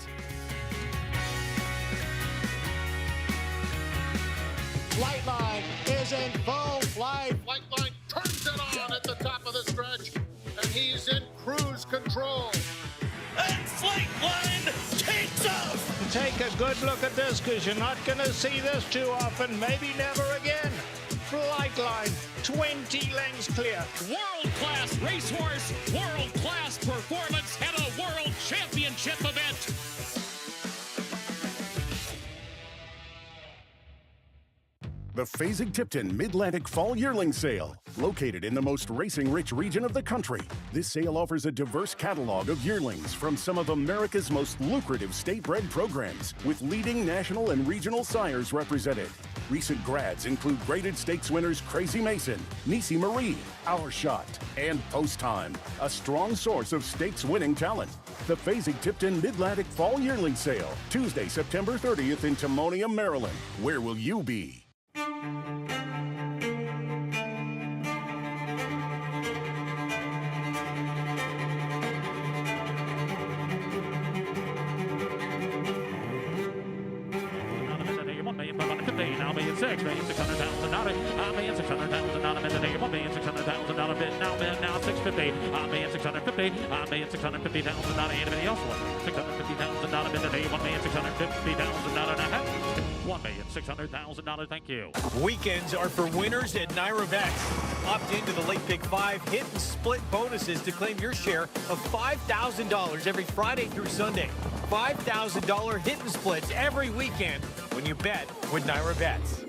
Flightline is in full flight. Flightline turns it on at the top of the stretch, and he's in cruise control. And Flightline takes off. Take a good look at this, because you're not going to see this too often, maybe never again. Flightline, 20 lengths clear. World-class racehorse, world-class performance at a world championship event. The Fasig-Tipton Mid-Atlantic Fall Yearling Sale. Located in the most racing-rich region of the country, this sale offers a diverse catalog of yearlings from some of America's most lucrative state-bred programs, with leading national and regional sires represented. Recent grads include graded stakes winners Crazy Mason, Nisi Marie, Our Shot, and Post Time, a strong source of stakes-winning talent. The Fasig-Tipton Mid-Atlantic Fall Yearling Sale, Tuesday, September 30th in Timonium, Maryland. Where will you be? $1,600,000, $1,600,000 bid now $650,000, $1,650,000. Anybody else want $650,000 bid today? $1,650,000. $1,600,000. Thank you. Weekends are for winners at Naira Bets. Opt into the Late Pick 5 hit and split bonuses to claim your share of $5,000 every Friday through Sunday. $5,000 hit and splits every weekend when you bet with Naira Bets.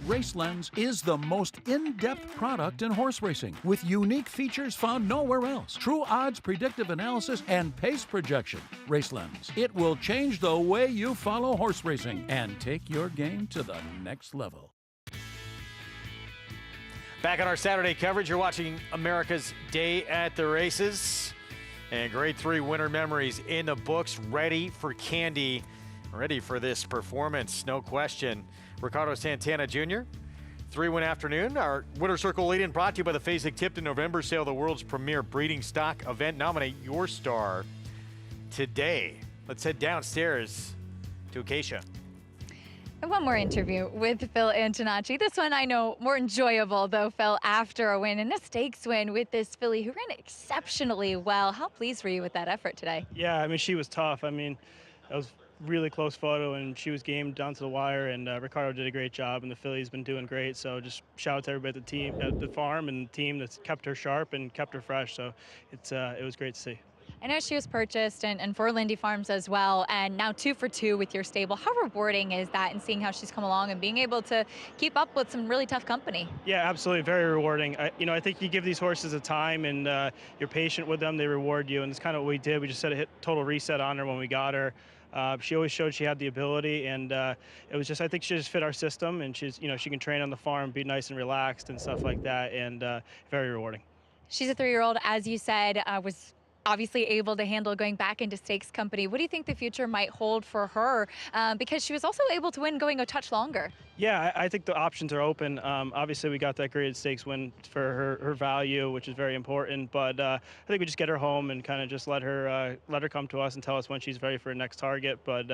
RaceLens is the most in-depth product in horse racing, with unique features found nowhere else. True odds, predictive analysis, and pace projection. RaceLens. It will change the way you follow horse racing and take your game to the next level. Back on our Saturday coverage, you're watching America's Day at the Races. And grade 3 winter memories in the books, ready for candy, ready for this performance, no question. Ricardo Santana Jr., 3-win afternoon. Our Winner Circle lead-in brought to you by the Fasig-Tipton November Sale, the world's premier breeding stock event. Nominate your star today. Let's head downstairs to Acacia. One more interview with Phil Antonacci. This one I know more enjoyable, though, Phil, after a win and a stakes win with this filly who ran exceptionally well. How pleased were you with that effort today? Yeah, I mean, she was tough. I mean, that was really close photo, and she was gamed down to the wire, and Ricardo did a great job, and the filly's been doing great. So just shout out to everybody at the team, at the farm, and the team that's kept her sharp and kept her fresh. So it was great to see. I know she was purchased and for Lindy Farms as well, and now 2 for 2 with your stable. How rewarding is that, and seeing how she's come along and being able to keep up with some really tough company? Yeah, absolutely, very rewarding. I think you give these horses a time, and you're patient with them, they reward you, and it's kind of what we did. We just said a total reset on her when we got her. She always showed she had the ability, and it was just, I think she just fit our system, and she's, she can train on the farm, be nice and relaxed and stuff like that, and very rewarding. She's a 3-year-old, as you said, was obviously able to handle going back into stakes company. What do you think the future might hold for her? Because she was also able to win going a touch longer. Yeah, I think the options are open. Obviously, we got that graded stakes win for her value, which is very important. But I think we just get her home and kind of just let her come to us and tell us when she's ready for her next target. But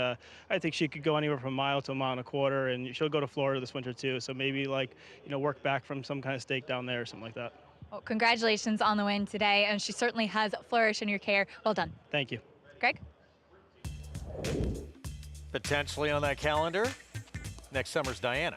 I think she could go anywhere from a mile to a mile and a quarter, and she'll go to Florida this winter too. So maybe work back from some kind of stake down there or something like that. Well, congratulations on the win today, and she certainly has flourished in your care. Well done. Thank you. Greg? Potentially on that calendar, next summer's Diana.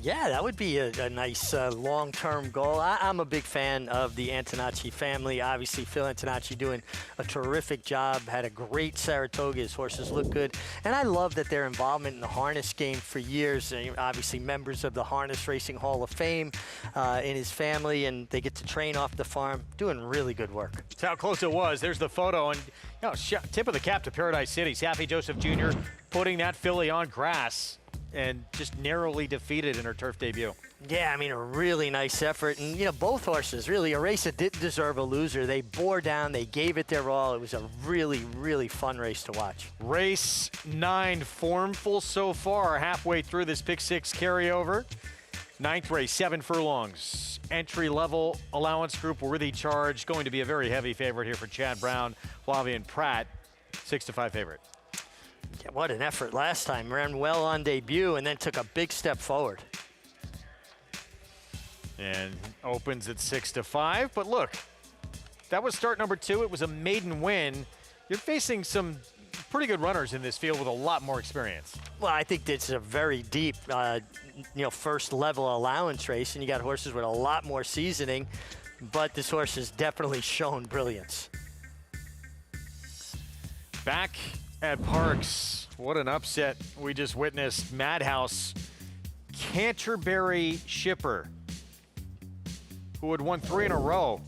Yeah, that would be a nice long-term goal. I'm a big fan of the Antonacci family. Obviously, Phil Antonacci doing a terrific job. Had a great Saratoga. His horses look good. And I love that their involvement in the harness game for years. Obviously, members of the Harness Racing Hall of Fame in his family, and they get to train off the farm. Doing really good work. That's how close it was. There's the photo. And tip of the cap to Paradise City. Saffie Joseph Jr. putting that filly on grass and just narrowly defeated in her turf debut. Yeah, I mean, a really nice effort. And, both horses, really, a race that didn't deserve a loser. They bore down. They gave it their all. It was a really, really fun race to watch. Race 9 formful so far, halfway through this pick 6 carryover. 9th race, 7 furlongs. Entry-level allowance group, worthy charge. Going to be a very heavy favorite here for Chad Brown, Flavien Prat, 6-5 favorite. Yeah, what an effort last time. Ran well on debut and then took a big step forward. And opens at 6-5. But look, that was start number 2. It was a maiden win. You're facing some pretty good runners in this field with a lot more experience. Well, I think it's a very deep, first level allowance race, and you got horses with a lot more seasoning, but this horse has definitely shown brilliance. Back at Parks, what an upset we just witnessed. Madhouse, Canterbury Shipper, who had won 3 in a row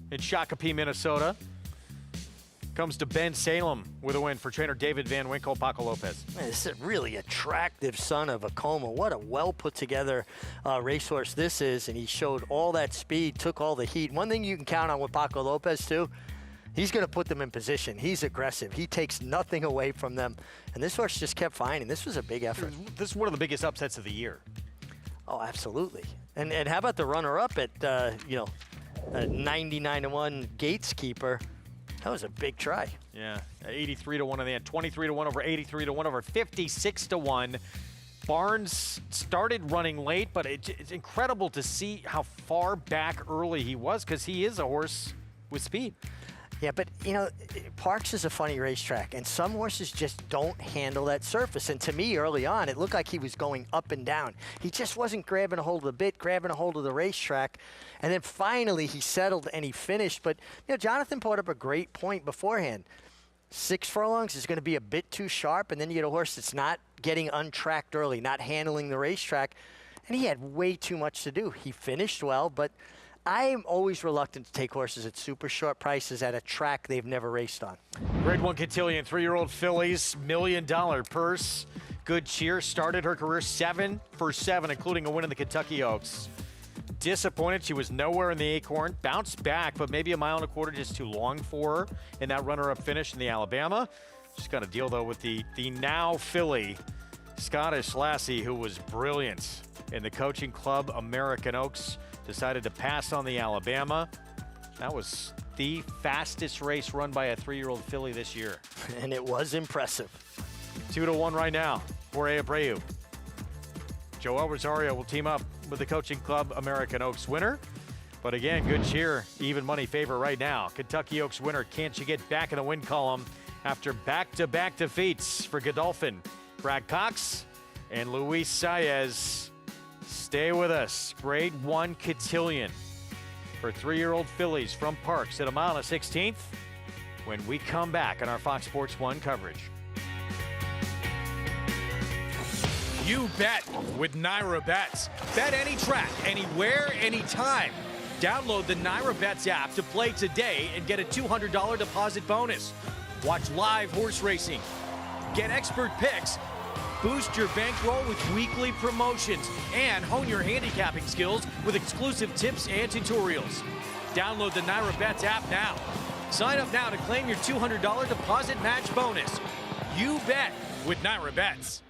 in Shakopee, Minnesota, comes to Ben Salem with a win for trainer David Van Winkle, Paco Lopez. Man, this is a really attractive son of Acoma. What a well put together racehorse this is, and he showed all that speed, took all the heat. One thing you can count on with Paco Lopez too, he's going to put them in position. He's aggressive. He takes nothing away from them. And this horse just kept finding. This was a big effort. This is one of the biggest upsets of the year. Oh, absolutely. And how about the runner-up at, 99-1 Gateskeeper? That was a big try. Yeah, 83-1 in the end. 23-1 over 83-1 over 56-1. Barnes started running late, but it's incredible to see how far back early he was because he is a horse with speed. Yeah, but, Parks is a funny racetrack, and some horses just don't handle that surface. And to me, early on, it looked like he was going up and down. He just wasn't grabbing a hold of the bit, grabbing a hold of the racetrack. And then finally, he settled and he finished. But, Jonathan brought up a great point beforehand. 6 furlongs is going to be a bit too sharp, and then you get a horse that's not getting untracked early, not handling the racetrack. And he had way too much to do. He finished well, but I'm always reluctant to take horses at super short prices at a track they've never raced on. Grade 1 Cotillion, 3-year-old fillies, $1 million purse. Good cheer, started her career 7 for 7, including a win in the Kentucky Oaks. Disappointed she was nowhere in the Acorn, bounced back, but maybe a mile and a quarter just too long for her in that runner-up finish in the Alabama. She's got to deal, though, with the now filly, Scottish Lassie, who was brilliant in the Coaching Club American Oaks. Decided to pass on the Alabama. That was the fastest race run by a 3-year-old filly this year. And it was impressive. 2-1 right now for Abreu. Joel Rosario will team up with the Coaching Club American Oaks winner. But again, good cheer, even money favor right now. Kentucky Oaks winner, can't you get back in the win column after back-to-back defeats for Godolphin, Brad Cox, and Luis Saez. Stay with us. Grade 1 Cotillion for 3-year-old fillies from Parks at a mile and a 16th when we come back on our Fox Sports 1 coverage. You bet with Naira Bets. Bet any track, anywhere, anytime. Download the Naira Bets app to play today and get a $200 deposit bonus. Watch live horse racing. Get expert picks. Boost your bankroll with weekly promotions and hone your handicapping skills with exclusive tips and tutorials. Download the NYRA Bets app now. Sign up now to claim your $200 deposit match bonus. You bet with NYRA Bets.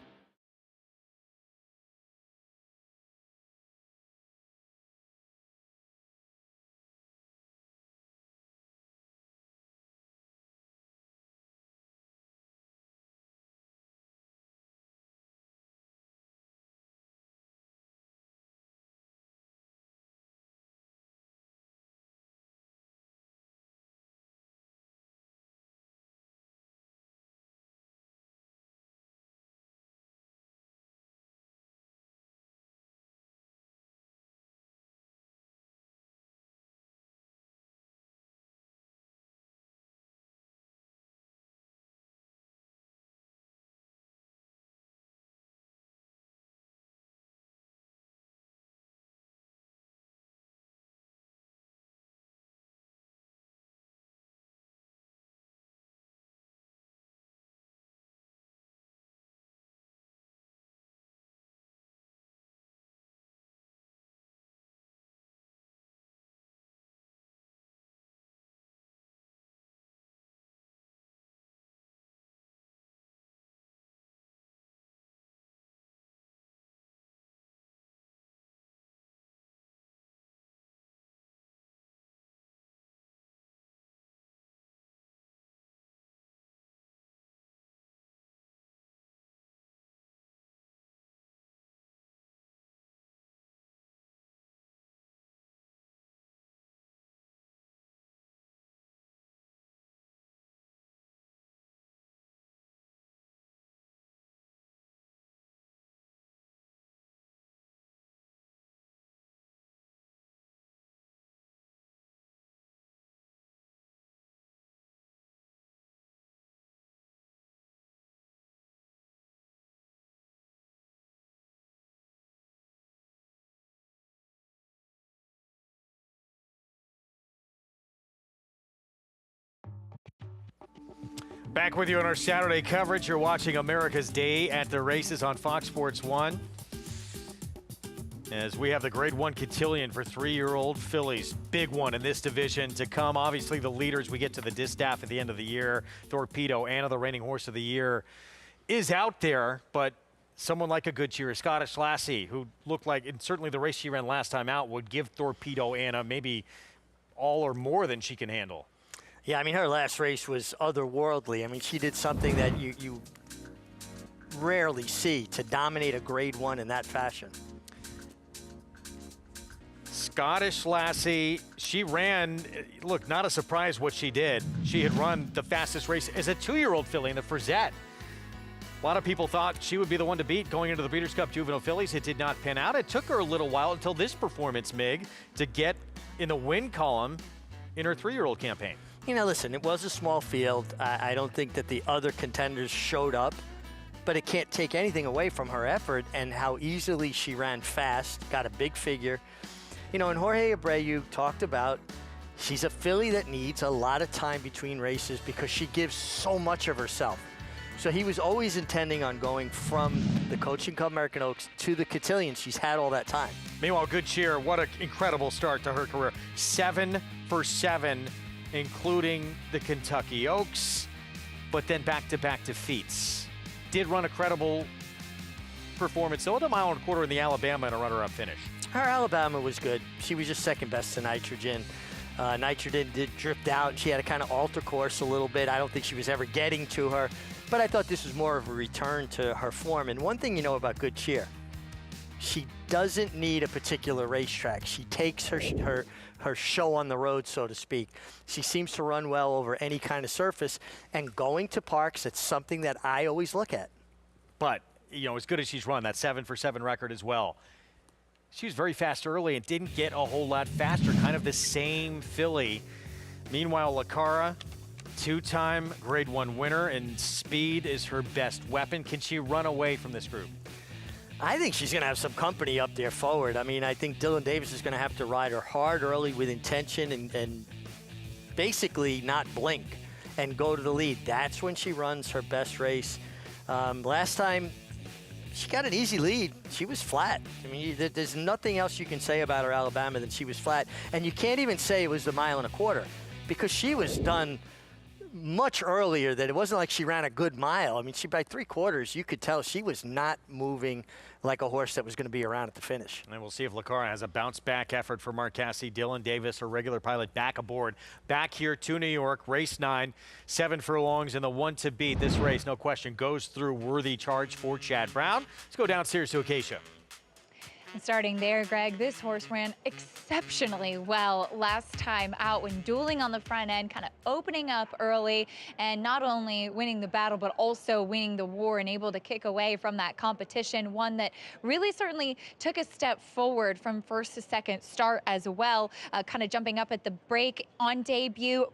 Back with you on our Saturday coverage. You're watching America's Day at the Races on Fox Sports 1. As we have the Grade 1 Cotillion for 3-year-old fillies. Big one in this division to come. Obviously, the leaders, we get to the distaff at the end of the year. Torpedo, Anna, the reigning horse of the year, is out there, but someone like a Good Cheer, Scottish Lassie, who looked like, and certainly the race she ran last time out, would give Torpedo Anna maybe all or more than she can handle. Yeah, I mean, her last race was otherworldly. I mean, she did something that you rarely see, to dominate a Grade 1 in that fashion. Scottish Lassie, she ran, look, not a surprise what she did. She had run the fastest race as a 2-year-old filly in the Frizette. A lot of people thought she would be the one to beat going into the Breeders' Cup Juvenile Fillies. It did not pan out. It took her a little while until this performance, Mig, to get in the win column in her 3-year-old campaign. You know, listen, it was a small field. I don't think that the other contenders showed up, but it can't take anything away from her effort and how easily she ran fast, got a big figure. You know, and Jorge Abreu talked about she's a filly that needs a lot of time between races because she gives so much of herself. So he was always intending on going from the Coaching Cup American Oaks to the Cotillion. She's had all that time. Meanwhile, Good Cheer, what an incredible start to her career. 7 for 7. Including the Kentucky Oaks, but then back-to-back defeats. Did run a credible performance, though, at a 1.25 miles in the Alabama and a runner-up finish. Her Alabama was good. She was just second best to Nitrogen. Nitrogen did drift out. She had to kind of alter course a little bit. I don't think she was ever getting to her, but I thought this was more of a return to her form. And one thing you know about Good Cheer, she doesn't need a particular racetrack. She takes her show on the road, so to speak. She seems to run well over any kind of surface, and going to parks, it's something that I always look at. But, you know, as good as she's run, that 7 for 7 record as well. She was very fast early and didn't get a whole lot faster, kind of the same filly. Meanwhile, Lacara, 2-time Grade 1 winner, and speed is her best weapon. Can she run away from this group? I think she's going to have some company up there forward. I mean, I think Dylan Davis is going to have to ride her hard early with intention and basically not blink. and go to the lead. That's when she runs her best race. Last time, she got an easy lead. She was flat. I mean, there's nothing else you can say about her Alabama than she was flat. And you can't even say it was the 1.25 miles because she was done much earlier. That it wasn't like she ran a good mile. I mean, by 3/4, you could tell she was not moving like a horse that was going to be around at the finish. And we'll see if Lacara has a bounce-back effort for Mark Cassidy. Dylan Davis, her regular pilot, back aboard. Back here to New York, race 9, 7 furlongs, and the one to beat. This race, no question, goes through Worthy Charge for Chad Brown. Let's go downstairs to Acacia. And starting there, Greg, this horse ran exceptionally well last time out when dueling on the front end, kind of opening up early and not only winning the battle, but also winning the war and able to kick away from that competition. One that really certainly took a step forward from first to second start as well, kind of jumping up at the break on debut,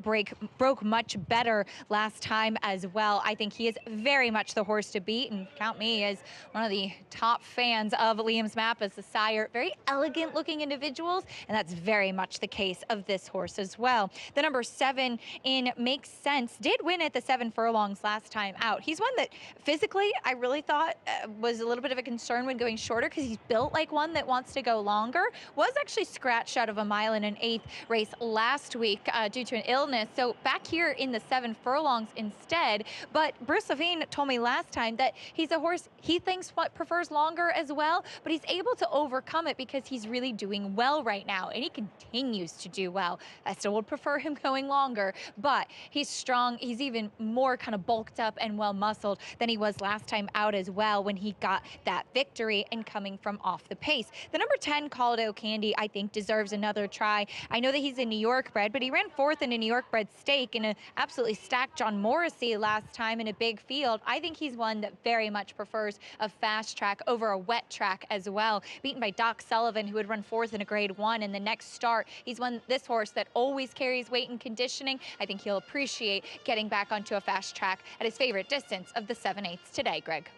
broke much better last time as well. I think he is very much the horse to beat, and count me as one of the top fans of Liam's Map as the sire. Very elegant looking individuals, and that's very much the case of this horse as well. The number 7 in Makes Sense did win at the 7 furlongs last time out. He's one that physically I really thought was a little bit of a concern when going shorter because he's built like one that wants to go longer. Was actually scratched out of a 1 1/8 race last week due to an illness. So back here in the 7 furlongs instead. But Bruce Levine told me last time that he's a horse he thinks prefers longer as well, but he's able to overcome it because he's really doing well right now, and he continues to do well. I still would prefer him going longer, but he's strong. He's even more kind of bulked up and well muscled than he was last time out as well when he got that victory and coming from off the pace. The number 10, Caldo Candy, I think deserves another try. I know that he's a New York bred, but he ran 4th in a New York bred stake in an absolutely stacked John Morrissey last time in a big field. I think he's one that very much prefers a fast track over a wet track as well. Beaten by Doc Sullivan, who had run 4th in a grade 1 in the next start. He's this horse that always carries weight and conditioning. I think he'll appreciate getting back onto a fast track at his favorite distance of the 7/8 today, Greg.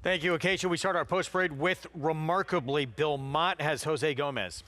Thank you, Acacia. We start our post parade with remarkably Bill Mott has Jose Gomez.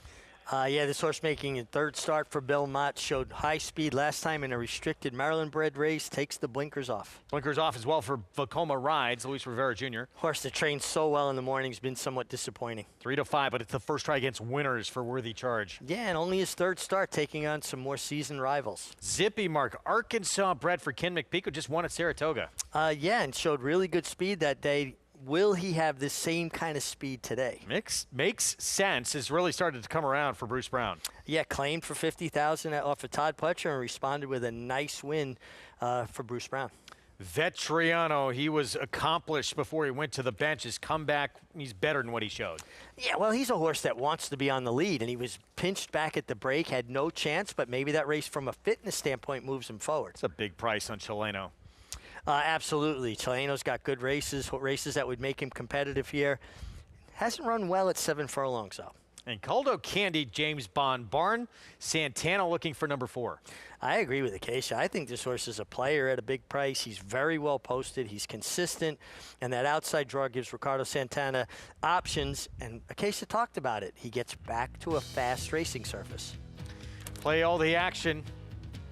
Yeah, this horse making a 3rd start for Bill Mott. Showed high speed last time in a restricted Maryland-bred race. Takes the blinkers off. Blinkers off as well for Vacoma Rides, Luis Rivera Jr. Horse that trains so well in the morning has been somewhat disappointing. 3 to 5, but it's the first try against winners for Worthy Charge. Yeah, and only his 3rd start, taking on some more seasoned rivals. Zippy Mark, Arkansas bred for Ken McPeak, who just won at Saratoga. Yeah, and showed really good speed that day. Will he have the same kind of speed today? Makes sense. Has really started to come around for Bruce Brown. Yeah, claimed for $50,000 off of Todd Pletcher and responded with a nice win for Bruce Brown. Vetriano, he was accomplished before he went to the bench. His comeback, he's better than what he showed. Yeah, well, he's a horse that wants to be on the lead, and he was pinched back at the break, had no chance, but maybe that race from a fitness standpoint moves him forward. It's a big price on Chileno. Absolutely. Chileno's got good races that would make him competitive here. Hasn't run well at 7 furlongs, though. And Caldo Candy, James Bond Barn, Santana looking for number 4. I agree with Acacia. I think this horse is a player at a big price. He's very well posted. He's consistent. And that outside draw gives Ricardo Santana options. And Acacia talked about it. He gets back to a fast racing surface. Play all the action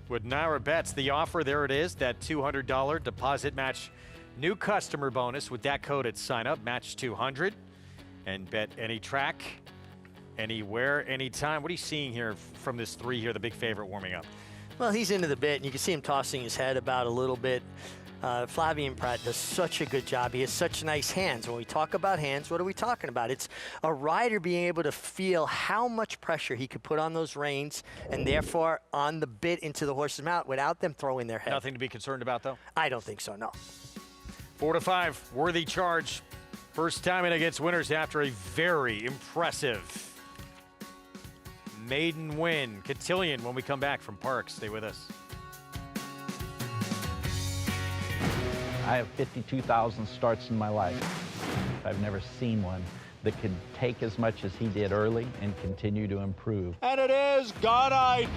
with Naira Bets. The offer, there it is, that $200 deposit match new customer bonus with that code at sign up, match 200, and bet any track, anywhere, anytime. What are you seeing here from this 3 here, the big favorite warming up? Well, he's into the bit, and you can see him tossing his head about a little bit. Flavien Prat does such a good job. He has such nice hands. When we talk about hands, what are we talking about? It's a rider being able to feel how much pressure he could put on those reins and therefore on the bit into the horse's mouth without them throwing their head. Nothing to be concerned about, though? I don't think so, no. 4 to 5, Worthy Charge. First time in against winners after a very impressive maiden win. Cotillion when we come back from Parks. Stay with us. I have 52,000 starts in my life. I've never seen one that could take as much as he did early and continue to improve. And it is Godite.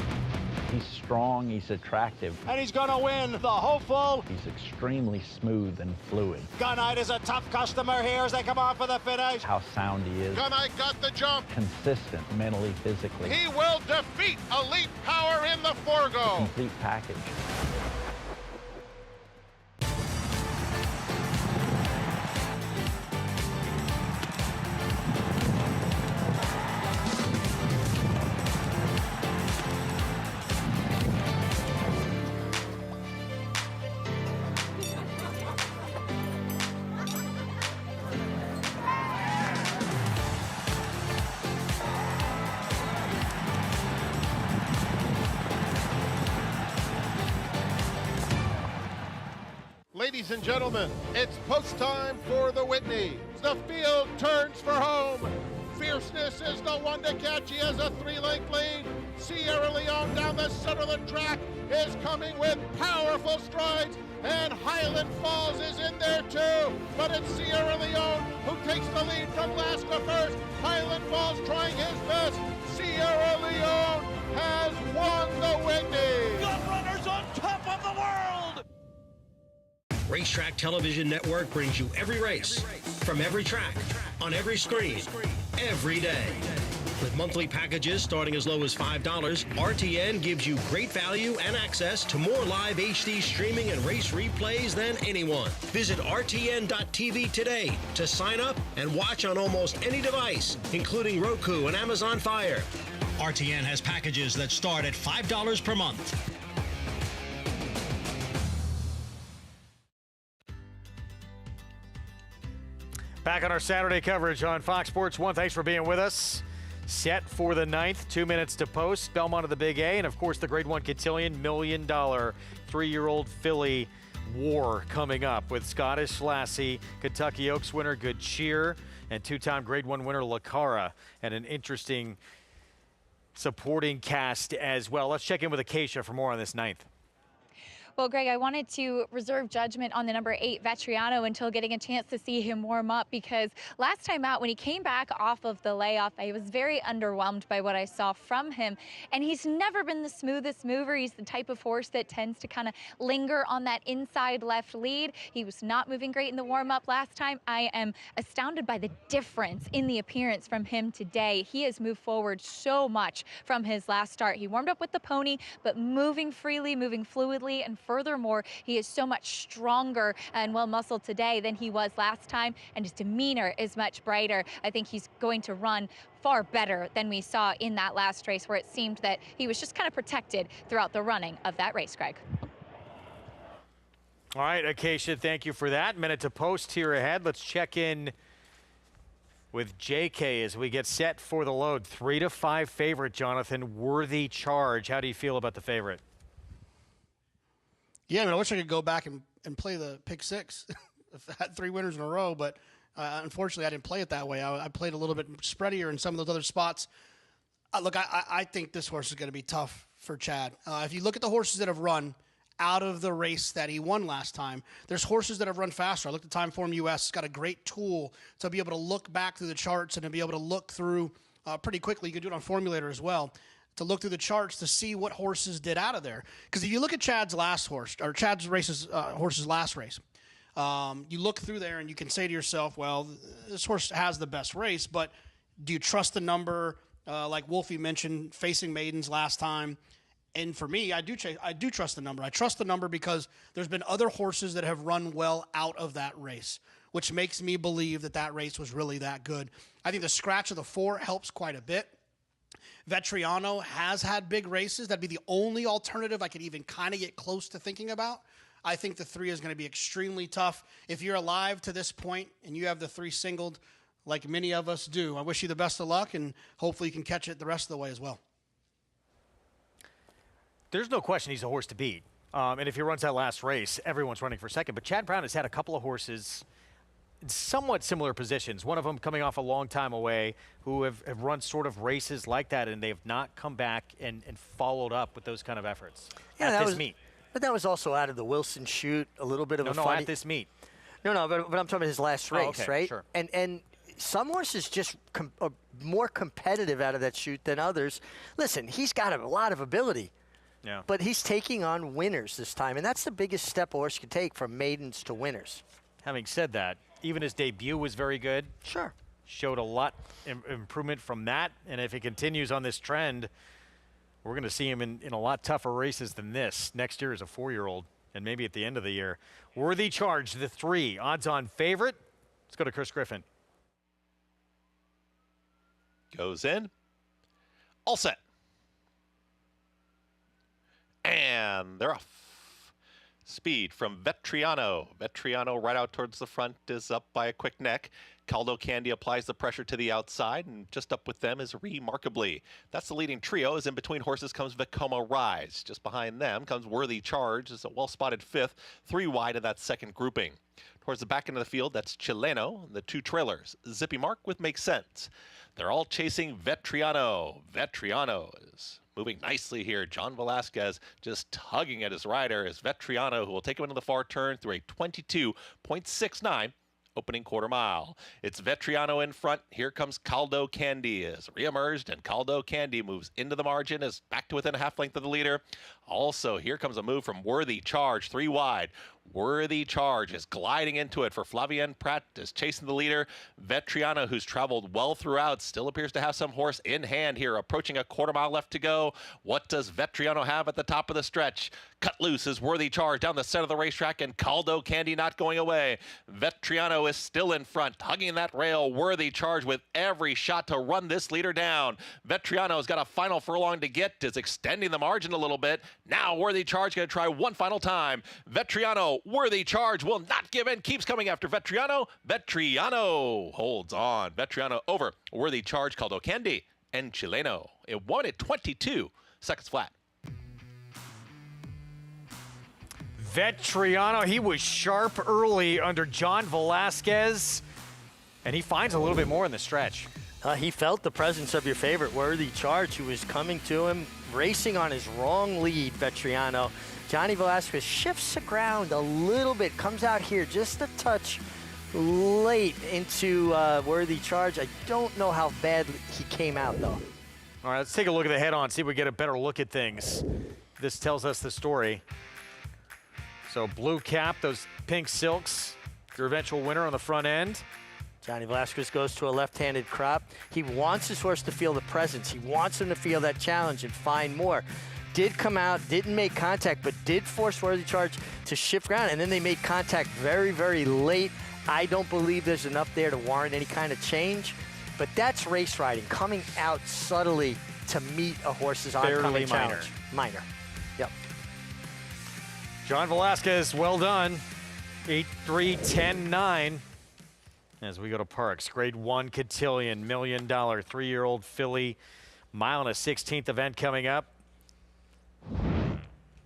He's strong, he's attractive. And he's gonna win the hopeful. He's extremely smooth and fluid. Gunite is a tough customer here as they come off for the finish. How sound he is. Gunite got the jump. Consistent mentally, physically. He will defeat Elite Power in the Forgo. Complete package. Ladies and gentlemen, it's post time for the Whitney. The field turns for home. Fierceness is the one to catch. He has a 3-length lead. Sierra Leone down the center of the track is coming with powerful strides, and Highland Falls is in there too. But it's Sierra Leone who takes the lead from last to first. Highland Falls trying his best. Sierra Leone has won the Whitney. Gun runners on top of the world. Racetrack Television Network brings you every race, from every track, on every screen, every day. With monthly packages starting as low as $5, RTN gives you great value and access to more live HD streaming and race replays than anyone. Visit RTN.tv today to sign up and watch on almost any device, including Roku and Amazon Fire. RTN has packages that start at $5 per month. Back on our Saturday coverage on Fox Sports 1. Thanks for being with us. Set for the 9th, 2 minutes to post. Belmont of the Big A, and of course the Grade 1 Cotillion $1 million 3-year-old filly war coming up with Scottish Lassie, Kentucky Oaks winner Good Cheer, and 2-time Grade 1 winner Lacara, and an interesting supporting cast as well. Let's check in with Acacia for more on this 9th. Well, Greg, I wanted to reserve judgment on the number 8, Vetriano, until getting a chance to see him warm up, because last time out, when he came back off of the layoff, I was very underwhelmed by what I saw from him. And he's never been the smoothest mover. He's the type of horse that tends to kind of linger on that inside left lead. He was not moving great in the warm-up last time. I am astounded by the difference in the appearance from him today. He has moved forward so much from his last start. He warmed up with the pony, but moving freely, moving fluidly, and furthermore, he is so much stronger and well-muscled today than he was last time, and his demeanor is much brighter. I think he's going to run far better than we saw in that last race, where it seemed that he was just kind of protected throughout the running of that race, Greg. All right, Acacia, thank you for that. Minute to post here ahead. Let's check in with JK as we get set for the load. 3-5 favorite, Jonathan. Worthy Charge. How do you feel about the favorite? Yeah, I mean, I wish I could go back and play the pick 6. I had 3 winners in a row, but unfortunately I didn't play it that way. I played a little bit spreadier in some of those other spots. Look, I think this horse is going to be tough for Chad. If you look at the horses that have run out of the race that he won last time, there's horses that have run faster. I looked at Timeform US. It's got a great tool to be able to look back through the charts and to be able to look through pretty quickly. You can do it on Formulator as well, to look through the charts to see what horses did out of there. Because if you look at Chad's last horse, or Chad's horse's last race, you look through there and you can say to yourself, well, this horse has the best race, but do you trust the number? Like Wolfie mentioned, facing maidens last time. And for me, I do trust the number. I trust the number because there's been other horses that have run well out of that race, which makes me believe that that race was really that good. I think the scratch of the 4 helps quite a bit. Vetriano has had big races. That'd be the only alternative I could even kind of get close to thinking about. I think the 3 is going to be extremely tough. If you're alive to this point and you have the 3 singled, like many of us do, I wish you the best of luck, and hopefully you can catch it the rest of the way as well. There's no question he's a horse to beat. And if he runs that last race, everyone's running for second. But Chad Brown has had a couple of horses in somewhat similar positions, one of them coming off a long time away, who have run sort of races like that, and they've not come back and followed up with those kind of efforts at this meet. But that was also out of the Wilson chute, a little bit of a funny... at this meet. No, but I'm talking about his last race, okay, right? Sure. And some horses just are more competitive out of that chute than others. Listen, he's got a lot of ability. Yeah. But he's taking on winners this time, and that's the biggest step a horse can take from maidens to winners. Having said that, even his debut was very good. Sure. Showed a lot improvement from that, and if he continues on this trend, We're going to see him in a lot tougher races than this next year as a 4-year-old and maybe at the end of the year. Worthy Charge, the 3, odds-on favorite. Let's go to Chris Griffin. Goes in. All set. And they're off. Speed from Vetriano. Vetriano right out towards the front is up by a quick neck. Caldo Candy applies the pressure to the outside, and just up with them is Remarkably. That's the leading trio. As in between horses comes Vekoma Rise. Just behind them comes Worthy Charge as a well-spotted 5th, 3 wide of that second grouping. Towards the back end of the field, that's Chileno, the 2 trailers. Zippy Mark with Make Sense. They're all chasing Vetriano. Vetriano is moving nicely here. John Velasquez just tugging at his rider as Vetriano, who will take him into the far turn through a 22.69 opening quarter mile. It's Vetriano in front. Here comes Caldo Candy as reemerged, and Caldo Candy moves into the margin, is back to within a half length of the leader. Also, here comes a move from Worthy Charge, 3 wide. Worthy Charge is gliding into it for Flavien Prat, is chasing the leader. Vetriano, who's traveled well throughout, still appears to have some horse in hand here, approaching a quarter mile left to go. What does Vetriano have at the top of the stretch? Cut loose is Worthy Charge down the center of the racetrack, and Caldo Candy not going away. Vetriano is still in front, hugging that rail. Worthy Charge with every shot to run this leader down. Vetriano's got a final furlong to get, is extending the margin a little bit. Now Worthy Charge going to try one final time. Vetriano, Worthy Charge will not give in, keeps coming after Vetriano. Vetriano holds on. Vetriano over Worthy Charge, Caldo Candy, and Chileno. It won at 22 seconds flat. Vetriano, he was sharp early under John Velasquez, and he finds a little bit more in the stretch. He felt the presence of your favorite, Worthy Charge, who was coming to him, racing on his wrong lead, Vetriano. Johnny Velasquez shifts the ground a little bit, comes out here just a touch late into Worthy Charge. I don't know how bad he came out, though. All right, let's take a look at the head-on, see if we get a better look at things. This tells us the story. So blue cap, those pink silks, your eventual winner on the front end. Johnny Velasquez goes to a left-handed crop. He wants his horse to feel the presence. He wants him to feel that challenge and find more. Did come out, didn't make contact, but did force Worthy Charge to shift ground, and then they made contact very, very late. I don't believe there's enough there to warrant any kind of change, but that's race riding, coming out subtly to meet a horse's oncoming challenge. Minor. Yep. John Velasquez, well done. 8-3, 10-9. As we go to Parks, Grade 1 Cotillion, $1 million, 3-year-old filly, mile and a 16th event coming up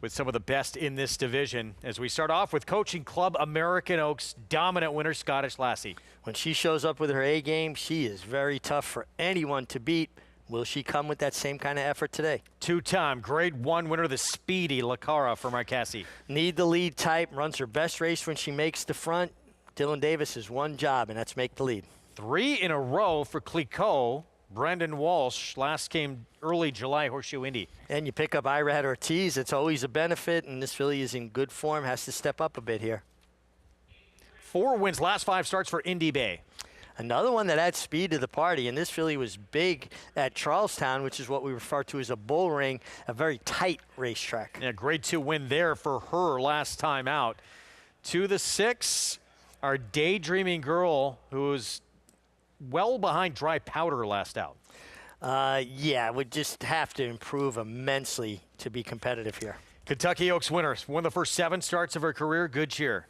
with some of the best in this division. As we start off with Coaching Club American Oaks dominant winner Scottish Lassie. When she shows up with her A game, she is very tough for anyone to beat. Will she come with that same kind of effort today? 2-time Grade 1 winner, the speedy Lacara for Marcassi. Need the lead type, runs her best race when she makes the front. Dylan Davis has one job, and that's make the lead. 3 in a row for Clicquot. Brendan Walsh, last came early July, Horseshoe Indy. And you pick up Irad Ortiz. It's always a benefit, and this filly is in good form, has to step up a bit here. 4 wins, last 5 starts for Indy Bay. Another one that adds speed to the party, and this filly was big at Charlestown, which is what we refer to as a bull ring, a very tight racetrack. Yeah, Grade 2 win there for her last time out. To the 6, our Daydreaming Girl, who's well behind Dry Powder last out. Yeah, would just have to improve immensely to be competitive here. Kentucky Oaks winners, won the first 7 starts of her career. Good cheer.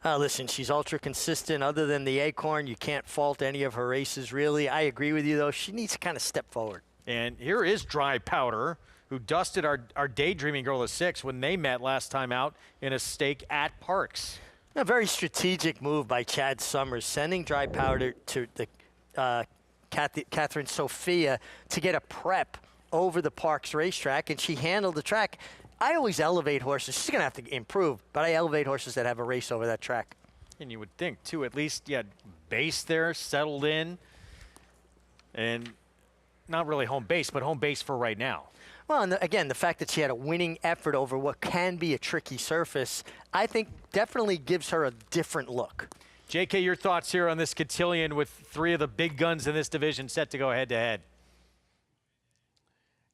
Listen, she's ultra consistent. Other than the Acorn, you can't fault any of her races, really. I agree with you, though. She needs to kind of step forward. And here is Dry Powder, who dusted our Daydreaming Girl at 6 when they met last time out in a stake at Parks. A very strategic move by Chad Summers, sending Dry Powder to the Catherine Sophia to get a prep over the Parks racetrack, and she handled the track. I always elevate horses. She's going to have to improve, but I elevate horses that have a race over that track. And you would think, too, at least you had base there, settled in, and not really home base, but home base for right now. Well, and again, the fact that she had a winning effort over what can be a tricky surface, I think definitely gives her a different look. JK, your thoughts here on this Cotillion with 3 of the big guns in this division set to go head-to-head?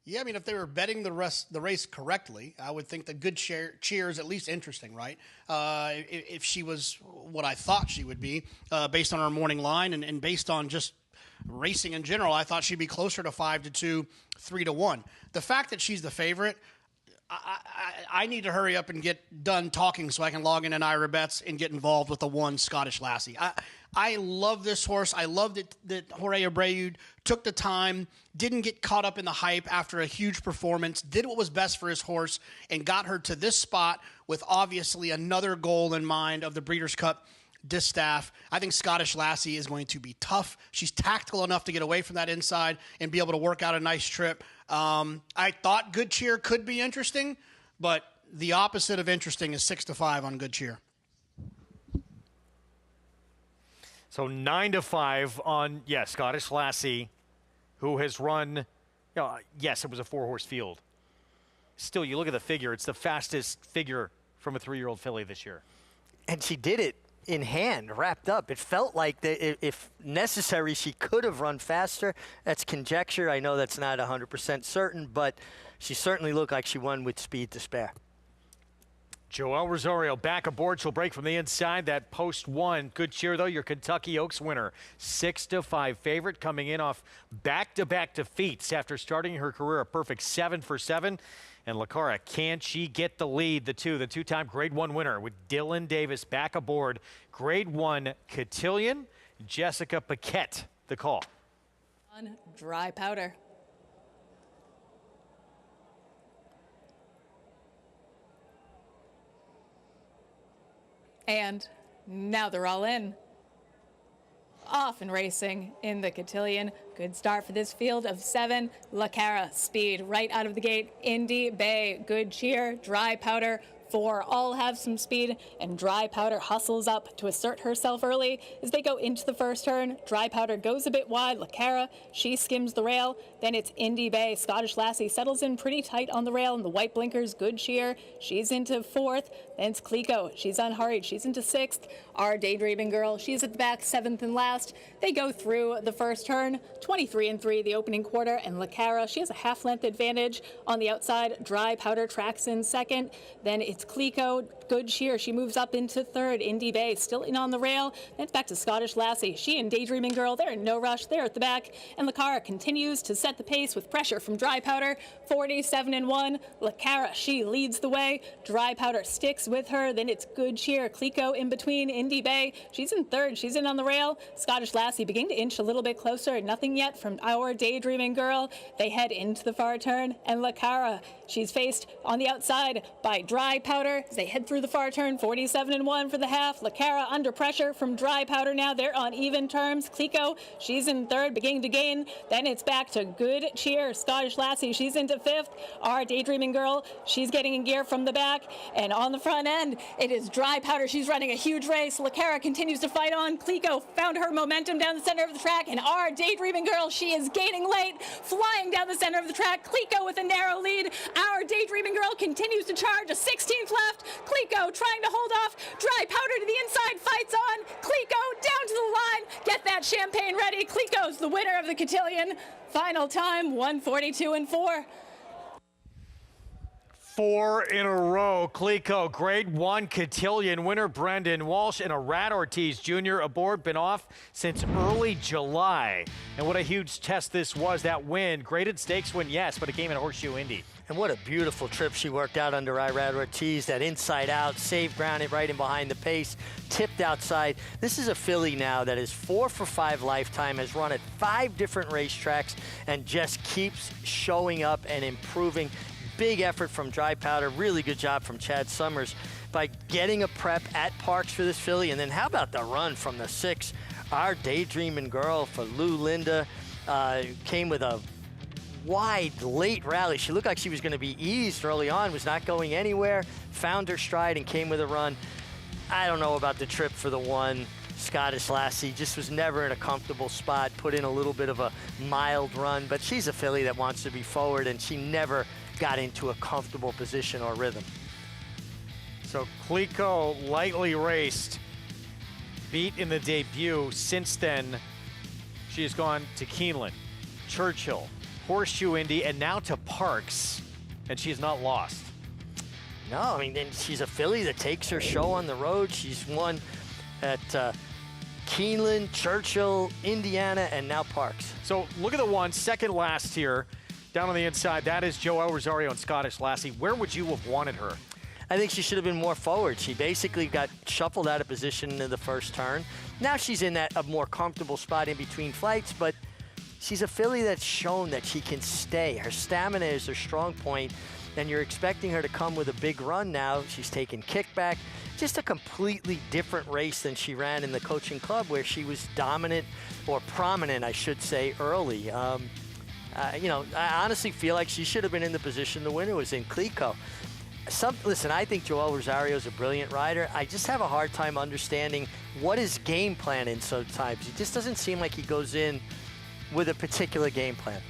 Yeah, I mean, if they were betting the race correctly, I would think that Good Cheer is at least interesting, right? If she was what I thought she would be, based on our morning line and based on just racing in general, I thought she'd be closer to 5-2, 3-1. The fact that she's the favorite, I need to hurry up and get done talking so I can log in Ira Bets and get involved with the 1 Scottish Lassie. I love this horse. I love that Jorge Abreu took the time, didn't get caught up in the hype after a huge performance, did what was best for his horse, and got her to this spot with obviously another goal in mind of the Breeders' Cup distaff. I think Scottish Lassie is going to be tough. She's tactical enough to get away from that inside and be able to work out a nice trip. I thought Good Cheer could be interesting, but the opposite of interesting is 6-5 on Good Cheer. So 9-5 on, Scottish Lassie, who has run, yes, it was a 4-horse field. Still, you look at the figure, it's the fastest figure from a 3-year-old filly this year. And she did it in hand, wrapped up. It felt like if necessary, she could have run faster. That's conjecture. I know that's not 100% certain, but she certainly looked like she won with speed to spare. Joel Rosario back aboard. She'll break from the inside. That post 1. Good Cheer, though, your Kentucky Oaks winner. 6-5 favorite, coming in off back-to-back defeats after starting her career a perfect 7 for 7. And Lacara, can she get the lead? The two-time Grade 1 winner with Dylan Davis back aboard. Grade 1 Cotillion, Jessica Paquette, the call. On Dry Powder. And now they're all in. Off and racing in the Cotillion. Good start for this field of 7. Lacara, speed right out of the gate. Indy Bay, Good Cheer, Dry Powder. 4 all have some speed, and Dry Powder hustles up to assert herself early as they go into the first turn. Dry Powder goes a bit wide. Lacara, she skims the rail. Then it's Indy Bay. Scottish Lassie settles in pretty tight on the rail, and the white blinkers, Good Cheer. She's into 4th. Then it's Clico. She's unhurried. She's into 6th. Our Daydreaming Girl, she's at the back, 7th and last. They go through the first turn, 23-3 the opening quarter, and Lacara, she has a half-length advantage on the outside. Dry Powder tracks in 2nd. Then it's Clico, Good Cheer. She moves up into 3rd. Indy Bay still in on the rail. Then it's back to Scottish Lassie. She and Daydreaming Girl, they're in no rush. They're at the back. And Lacara continues to set the pace with pressure from Dry Powder. 47-1. Lacara, she leads the way. Dry Powder sticks with her. Then it's Good Cheer. Clico in between. Indy Bay, she's in 3rd. She's in on the rail. Scottish Lassie beginning to inch a little bit closer. Nothing yet from our Daydreaming Girl. They head into the far turn. And Lacara, she's faced on the outside by Dry Powder as they head through the far turn. 47-1 for the half. Lacara under pressure from Dry Powder now. They're on even terms. Clico, she's in 3rd, beginning to gain. Then it's back to Good Cheer. Scottish Lassie, she's into 5th. Our Daydreaming Girl, she's getting in gear from the back. And on the front end, it is Dry Powder. She's running a huge race. Lacara continues to fight on. Clico found her momentum down the center of the track. And our Daydreaming Girl, she is gaining late, flying down the center of the track. Clico with a narrow lead. Our Daydreaming Girl continues to charge. A 16th left. Clico trying to hold off. Dry Powder to the inside, fights on. Clico down to the line. Get that champagne ready. Clico's the winner of the Cotillion. Final time, 1:42.4. 4 in a row. Clico, Grade 1 Cotillion winner Brendan Walsh, and a Rat Ortiz Jr. aboard, been off since early July. And what a huge test this was, that win. Graded stakes win, yes, but it came in Horseshoe Indy. And what a beautiful trip she worked out under Rat Ortiz. That inside out, save grounded right in behind the pace, tipped outside. This is a filly now that is 4 for 5 lifetime, has run at 5 different racetracks, and just keeps showing up and improving. Big effort from Dry Powder. Really good job from Chad Summers by getting a prep at Parks for this filly. And then how about the run from the 6? Our Daydreaming Girl for Lou Linda came with a wide late rally. She looked like she was going to be eased early on, was not going anywhere, found her stride and came with a run. I don't know about the trip for the 1. Scottish Lassie just was never in a comfortable spot, put in a little bit of a mild run, but she's a filly that wants to be forward, and she never got into a comfortable position or rhythm. So Clico lightly raced, beat in the debut. Since then, she has gone to Keeneland, Churchill, Horseshoe Indy, and now to Parks, and she has not lost. No, I mean, then she's a filly that takes her show on the road. She's won at Keeneland, Churchill, Indiana, and now Parks. So look at the one, second last here, down on the inside. That is Joelle Rosario and Scottish Lassie. Where would you have wanted her? I think she should have been more forward. She basically got shuffled out of position in the first turn. Now she's in a more comfortable spot in between flights, but she's a filly that's shown that she can stay. Her stamina is her strong point, and you're expecting her to come with a big run now. She's taken kickback. Just a completely different race than she ran in the Coaching Club, where she was dominant, or prominent, I should say, early. I honestly feel like she should have been in the position the winner was in Clico. Listen, I think Joelle Rosario is a brilliant rider. I just have a hard time understanding what his game plan is sometimes. It just doesn't seem like he goes in with a particular game plan.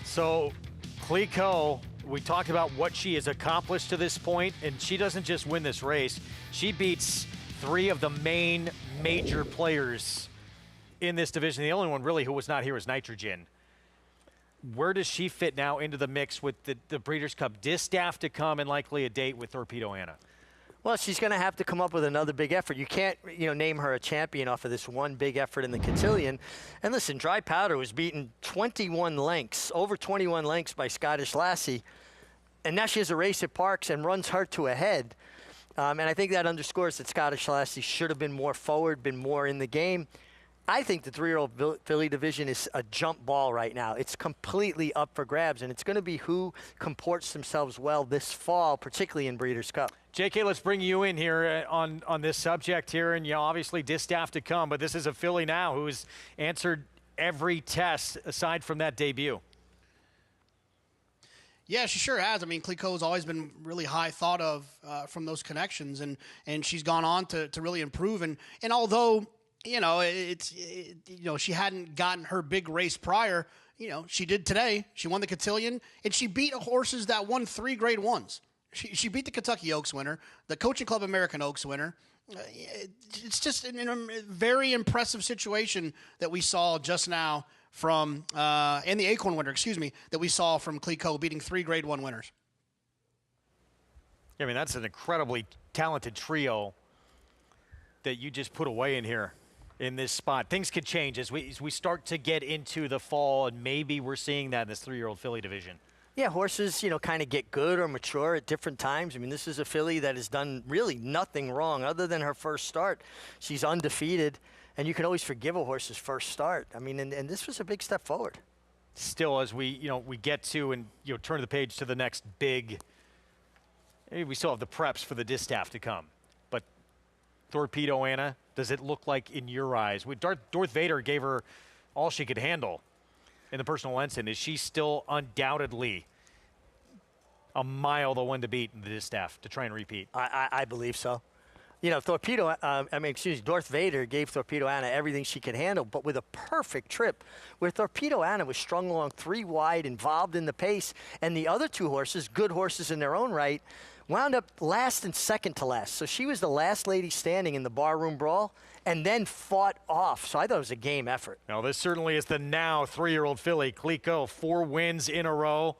So, Clico, we talked about what she has accomplished to this point, and she doesn't just win this race. She beats 3 of the main major players in this division. The only one really who was not here was Nitrogen. Where does she fit now into the mix with the Breeders' Cup? Distaff to come and likely a date with Torpedo Anna. Well, she's going to have to come up with another big effort. You can't, name her a champion off of this one big effort in the Cotillion. And listen, Dry Powder was beaten 21 lengths, over 21 lengths by Scottish Lassie. And now she has a race at Parks and runs her to a head. And I think that underscores that Scottish Lassie should have been more forward, been more in the game. I think the 3-year-old filly division is a jump ball right now. It's completely up for grabs, and it's going to be who comports themselves well this fall, particularly in Breeders' Cup. JK, let's bring you in here on this subject here, and obviously Distaff to come, but this is a filly now who's answered every test aside from that debut. Yeah, she sure has. I mean, Clico's always been really high thought of from those connections, and she's gone on to really improve. And although she hadn't gotten her big race prior, she did today. She won the Cotillion, and she beat horses that won 3 Grade 1s. She beat the Kentucky Oaks winner, the Coaching Club American Oaks winner. It's just a very impressive situation that we saw just now from, and the Acorn winner, that we saw from Clico beating 3 Grade 1 winners. I mean, that's an incredibly talented trio that you just put away in here in this spot. Things could change as we start to get into the fall, and maybe we're seeing that in this 3-year-old filly division. Yeah, horses, kind of get good or mature at different times. I mean, this is a filly that has done really nothing wrong other than her first start. She's undefeated, and you can always forgive a horse's first start. I mean, and this was a big step forward. Still, as we get to and turn the page to the next big, we still have the preps for the Distaff to come. But Torpedo Anna, does it look like in your eyes? Darth Vader gave her all she could handle in the personal ensign. Is she still undoubtedly a mile the one to beat in the Distaff to try and repeat? I believe so. Darth Vader gave Torpedo Anna everything she could handle, but with a perfect trip, where Torpedo Anna was strung along 3 wide, involved in the pace, and the other 2 horses, good horses in their own right, wound up last and second to last. So she was the last lady standing in the barroom brawl and then fought off. So I thought it was a game effort. Now, this certainly is the now 3-year-old filly, Clico. 4 wins in a row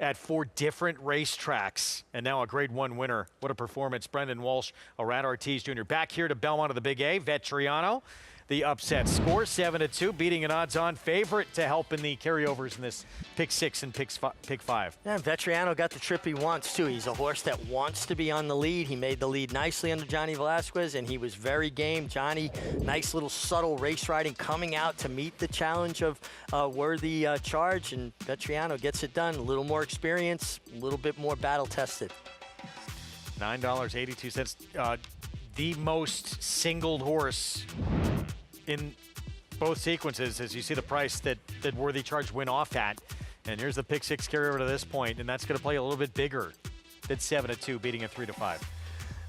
at 4 different racetracks, and now a Grade 1 winner. What a performance. Brendan Walsh, Arad Ortiz Jr. Back here to Belmont of the Big A. Vetriano, the upset score, 7-2, beating an odds-on favorite to help in the carryovers in this pick 6 and pick 5. Yeah, Vetriano got the trip he wants, too. He's a horse that wants to be on the lead. He made the lead nicely under Johnny Velasquez, and he was very game. Johnny, nice little subtle race riding, coming out to meet the challenge of worthy charge, and Vetriano gets it done. A little more experience, a little bit more battle-tested. $9.82. The most singled horse in both sequences, as you see the price that Worthy Charge went off at. And here's the pick 6 carryover to this point, and that's going to play a little bit bigger than 7-2, beating a 3-5.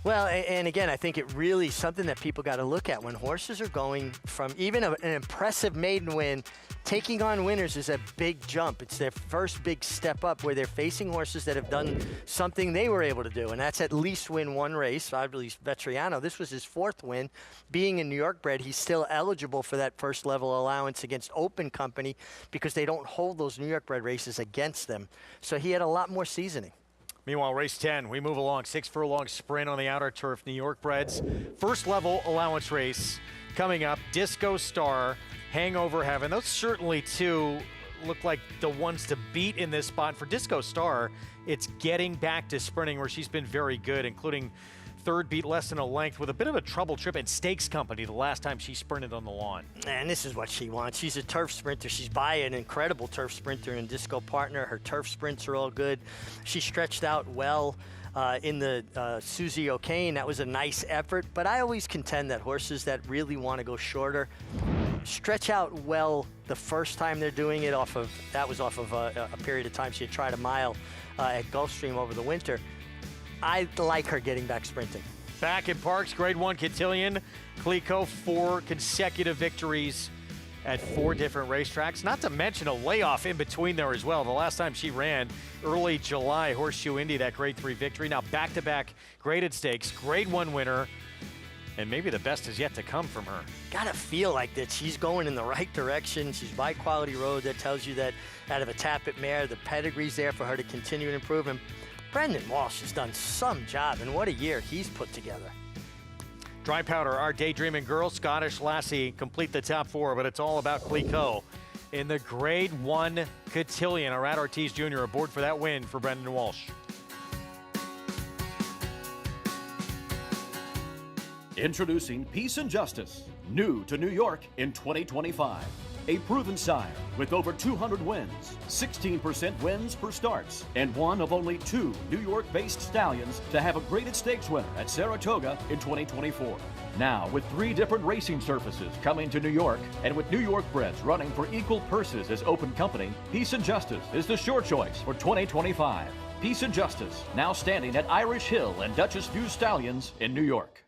Well, and again, I think it really is something that people got to look at. When horses are going from even an impressive maiden win, taking on winners is a big jump. It's their first big step up where they're facing horses that have done something they were able to do, and that's at least win one race. I believe Vetriano, this was his 4th win. Being a New York bred, he's still eligible for that first level allowance against Open Company because they don't hold those New York bred races against them. So he had a lot more seasoning. Meanwhile, race 10, we move along. 6 furlong sprint on the outer turf, New York breds. First level allowance race coming up. Disco Star, Hangover Heaven. Those certainly two look like the ones to beat in this spot. For Disco Star, it's getting back to sprinting where she's been very good, including 3rd beat less than a length with a bit of a trouble trip at Stakes Company the last time she sprinted on the lawn. And this is what she wants. She's a turf sprinter. She's by an incredible turf sprinter and Disco Partner. Her turf sprints are all good. She stretched out well in the Susie O'Kane. That was a nice effort, but I always contend that horses that really want to go shorter stretch out well the first time they're doing it off of a period of time she had tried a mile at Gulfstream over the winter. I like her getting back sprinting. Back in Parks, Grade 1 Cotillion. Clico, 4 consecutive victories at 4 different racetracks. Not to mention a layoff in between there as well. The last time she ran, early July, Horseshoe Indy, that Grade 3 victory. Now back-to-back graded stakes, Grade 1 winner. And maybe the best is yet to come from her. Gotta feel like that she's going in the right direction. She's by Quality Road. That tells you that out of a Tappet mare, the pedigree's there for her to continue and improve. And Brendan Walsh has done some job, and what a year he's put together. Dry Powder, our daydreaming girl, Scottish Lassie, complete the top 4, but it's all about Clico in the Grade 1 Cotillion. Arad Ortiz Jr. aboard for that win for Brendan Walsh. Introducing Peace and Justice, new to New York in 2025. A proven sire with over 200 wins, 16% wins per starts, and one of only 2 New York-based stallions to have a graded stakes winner at Saratoga in 2024. Now, with 3 different racing surfaces coming to New York, and with New York breds running for equal purses as Open Company, Peace and Justice is the sure choice for 2025. Peace and Justice, now standing at Irish Hill and Duchess View Stallions in New York.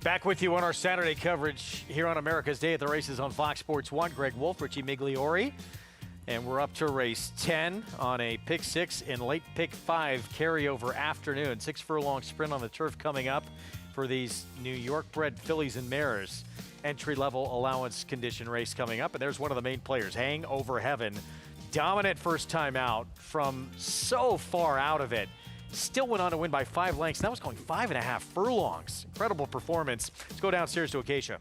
Back with you on our Saturday coverage here on America's Day at the Races on Fox Sports 1. Greg Wolf, Richie Migliori. And we're up to race 10 on a pick 6 and late pick 5 carryover afternoon. 6 furlong sprint on the turf coming up for these New York-bred fillies and mares. Entry-level allowance condition race coming up, and there's one of the main players, Hang Over Heaven. Dominant first time out from so far out of it. Still went on to win by 5 lengths. That was going 5.5 furlongs. Incredible performance. Let's go downstairs to Acacia.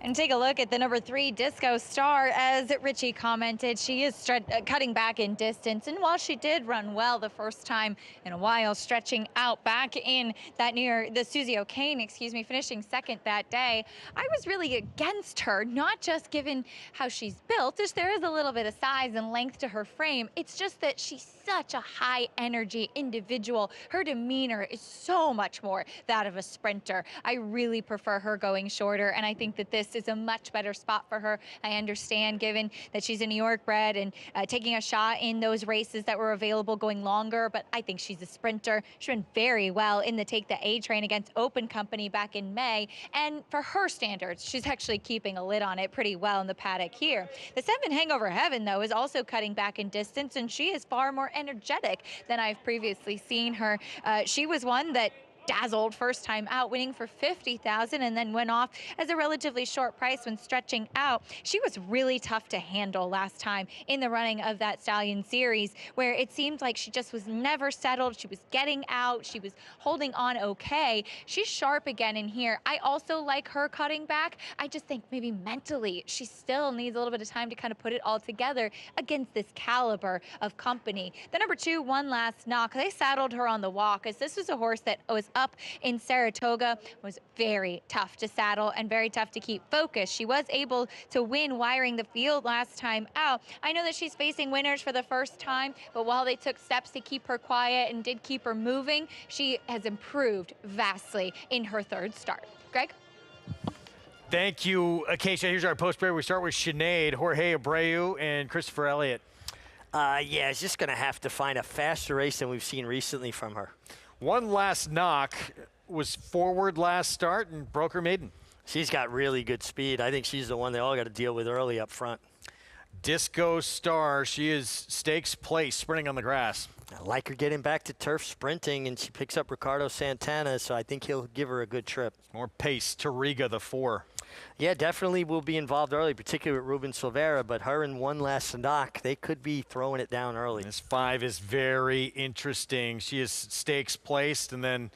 And take a look at the number 3 Disco Star. As Richie commented, she is cutting back in distance. And while she did run well the first time in a while, stretching out back in that near the Susie O'Kane, finishing second that day, I was really against her, not just given how she's built, as there is a little bit of size and length to her frame. It's just that she's such a high energy individual. Her demeanor is so much more that of a sprinter. I really prefer her going shorter, and I think that this is a much better spot for her. I understand, given that she's a New York bred and taking a shot in those races that were available going longer, but I think she's a sprinter. She ran very well in the Take the A train against Open Company back in May, and for her standards, she's actually keeping a lid on it pretty well in the paddock here. The 7 Hang Over Heaven, though, is also cutting back in distance, and she is far more energetic than I've previously seen her. She was one that dazzled first time out, winning for $50,000, and then went off as a relatively short price when stretching out. She was really tough to handle last time in the running of that Stallion series, where it seemed like she just was never settled. She was getting out. She was holding on okay. She's sharp again in here. I also like her cutting back. I just think maybe mentally she still needs a little bit of time to kind of put it all together against this caliber of company. The number 2, One Last Knock, they saddled her on the walk, as this was a horse that was up in Saratoga, was very tough to saddle and very tough to keep focused. She was able to win wiring the field last time out. I know that she's facing winners for the first time, but while they took steps to keep her quiet and did keep her moving, she has improved vastly in her 3rd start. Greg? Thank you, Acacia. Here's our post break. We start with Sinead, Jorge Abreu, and Christopher Elliott. Yeah, it's just going to have to find a faster race than we've seen recently from her. One Last Knock was forward last start and broke her maiden. She's got really good speed. I think she's the one they all got to deal with early up front. Disco Star, she is stakes place, sprinting on the grass. I like her getting back to turf sprinting, and she picks up Ricardo Santana, so I think he'll give her a good trip. More pace, Tariga, the 4. Yeah, definitely will be involved early, particularly with Ruben Silvera, but her and One Last Knock, they could be throwing it down early. This 5 is very interesting. She is stakes placed and then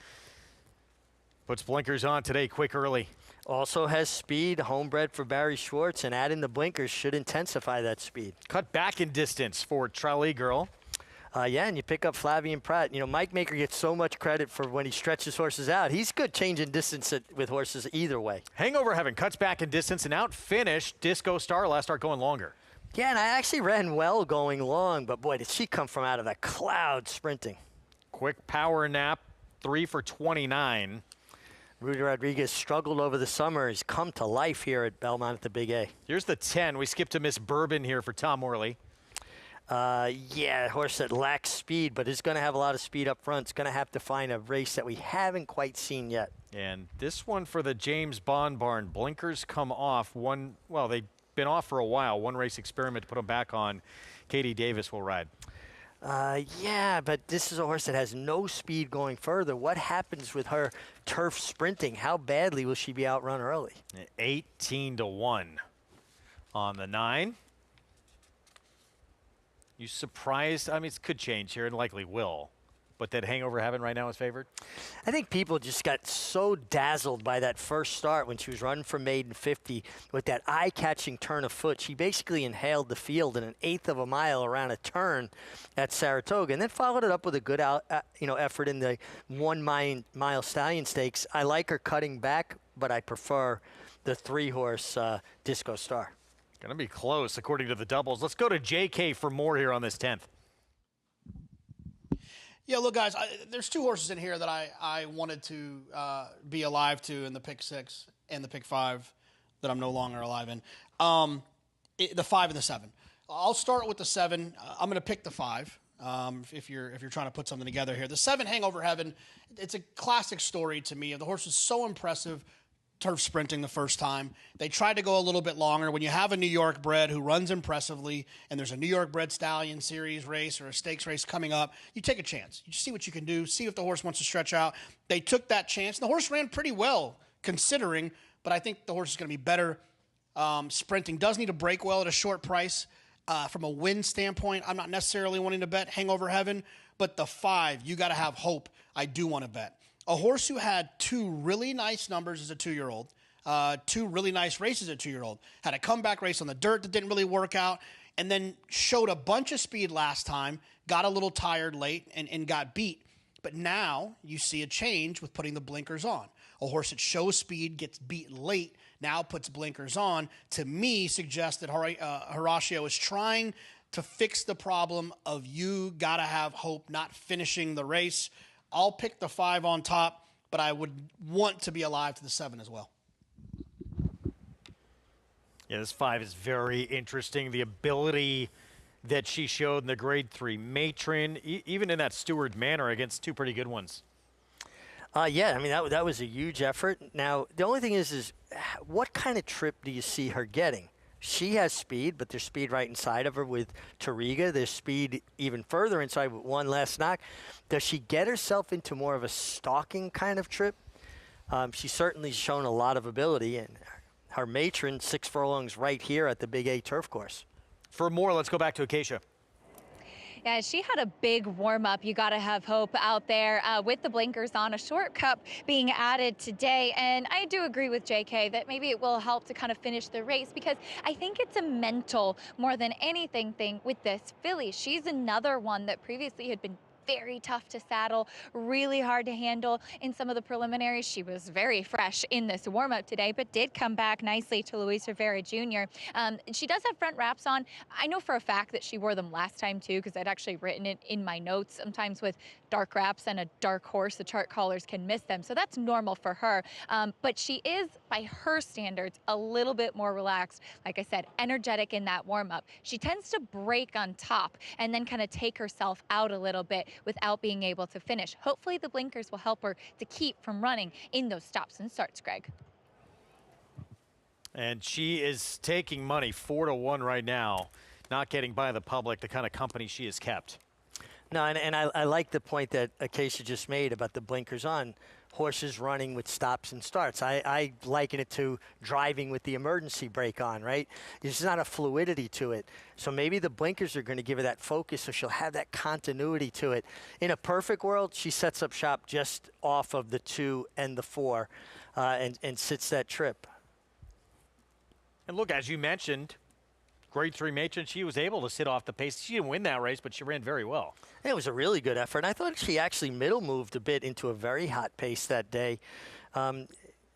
puts blinkers on today, quick early. Also has speed, homebred for Barry Schwartz, and adding the blinkers should intensify that speed. Cut back in distance for Trolley Girl. Yeah, and you pick up Flavian Pratt. You know, Mike Maker gets so much credit for when he stretches horses out. He's good changing distance with horses either way. Hang Over Heaven cuts back in distance and out finished Disco Star last start going longer. Yeah, and I actually ran well going long, but boy, did she come from out of that cloud sprinting. Quick power nap, 3 for 29. Rudy Rodriguez struggled over the summer. He's come to life here at Belmont at the Big A. Here's the 10. We skip to Miss Bourbon here for Tom Morley. Yeah, a horse that lacks speed, but is going to have a lot of speed up front. It's going to have to find a race that we haven't quite seen yet. And this one for the James Bond barn. Blinkers come off. Well, they've been off for a while. One race experiment to put them back on. Katie Davis will ride. Yeah, but this is a horse that has no speed going further. What happens with her turf sprinting? How badly will she be outrun early? 18-1 on the 9. You surprised? I mean, it could change here and likely will. But that Hang Over Heaven right now is favored? I think people just got so dazzled by that first start when she was running for maiden 50 with that eye-catching turn of foot. She basically inhaled the field in an 1/8 of a mile around a turn at Saratoga, and then followed it up with a good effort in the 1 mile Stallion Stakes. I like her cutting back, but I prefer the 3-horse Disco Star. Going to be close according to the doubles. Let's go to JK for more here on this 10th. Yeah, look, guys, there's 2 horses in here that I wanted to be alive to in the pick 6 and the pick 5 that I'm no longer alive in. The 5 and the 7. I'll start with the 7. I'm going to pick the 5 if you're trying to put something together here. The 7, Hang Over Heaven, it's a classic story to me. The horse is so impressive, turf sprinting the first time. They tried to go a little bit longer. When you have a New York bred who runs impressively and there's a New York bred stallion series race or a stakes race coming up, you take a chance. You just see what you can do, see if the horse wants to stretch out. They took that chance, and the horse ran pretty well considering, but I think the horse is going to be better sprinting. Does need to break well at a short price. From a win standpoint, I'm not necessarily wanting to bet Hangover Heaven, but the 5, you got to have hope. I do want to bet. A horse who had 2 really nice numbers as a 2-year-old, 2 really nice races as a 2-year-old, had a comeback race on the dirt that didn't really work out, and then showed a bunch of speed last time, got a little tired late, and got beat. But now you see a change with putting the blinkers on. A horse that shows speed, gets beat late, now puts blinkers on, to me suggests that Horacio is trying to fix the problem of you got to have hope not finishing the race. I'll pick the 5 on top, but I would want to be alive to the 7 as well. Yeah, this 5 is very interesting. The ability that she showed in the Grade 3 Matron, even in that Stewart manner against 2 pretty good ones. Yeah, I mean, that was a huge effort. Now, the only thing is what kind of trip do you see her getting? She has speed, but there's speed right inside of her with Tariga. There's speed even further inside with One Last Knock. Does she get herself into more of a stalking kind of trip? She's certainly shown a lot of ability, and her matron, 6 furlongs right here at the Big A turf course. For more, let's go back to Acacia. Yeah, she had a big warm-up. You got to have hope out there with the blinkers on, a short cup being added today. And I do agree with JK that maybe it will help to kind of finish the race, because I think it's a mental more than anything thing with this filly. She's another one that previously had been very tough to saddle, really hard to handle in some of the preliminaries. She was very fresh in this warm-up today, but did come back nicely to Luis Rivera Jr. She does have front wraps on. I know for a fact that she wore them last time too, because I'd actually written it in my notes. Sometimes with dark wraps and a dark horse, the chart callers can miss them, so that's normal for her. But she is, by her standards, a little bit more relaxed. Like I said, energetic in that warm-up. She tends to break on top and then kind of take herself out a little bit without being able to finish. Hopefully the blinkers will help her to keep from running in those stops and starts, Greg. And she is taking money 4-1 right now, not getting by the public, the kind of company she has kept. No, and I like the point that Acacia just made about the blinkers on. Horses running with stops and starts. I liken it to driving with the emergency brake on, right? There's not a fluidity to it. So maybe the blinkers are going to give her that focus, so she'll have that continuity to it. In a perfect world, she sets up shop just off of the 2 and the 4 and sits that trip. And look, as you mentioned, Grade 3 Matron, she was able to sit off the pace. She didn't win that race, but she ran very well. It was a really good effort. I thought she actually middle moved a bit into a very hot pace that day. You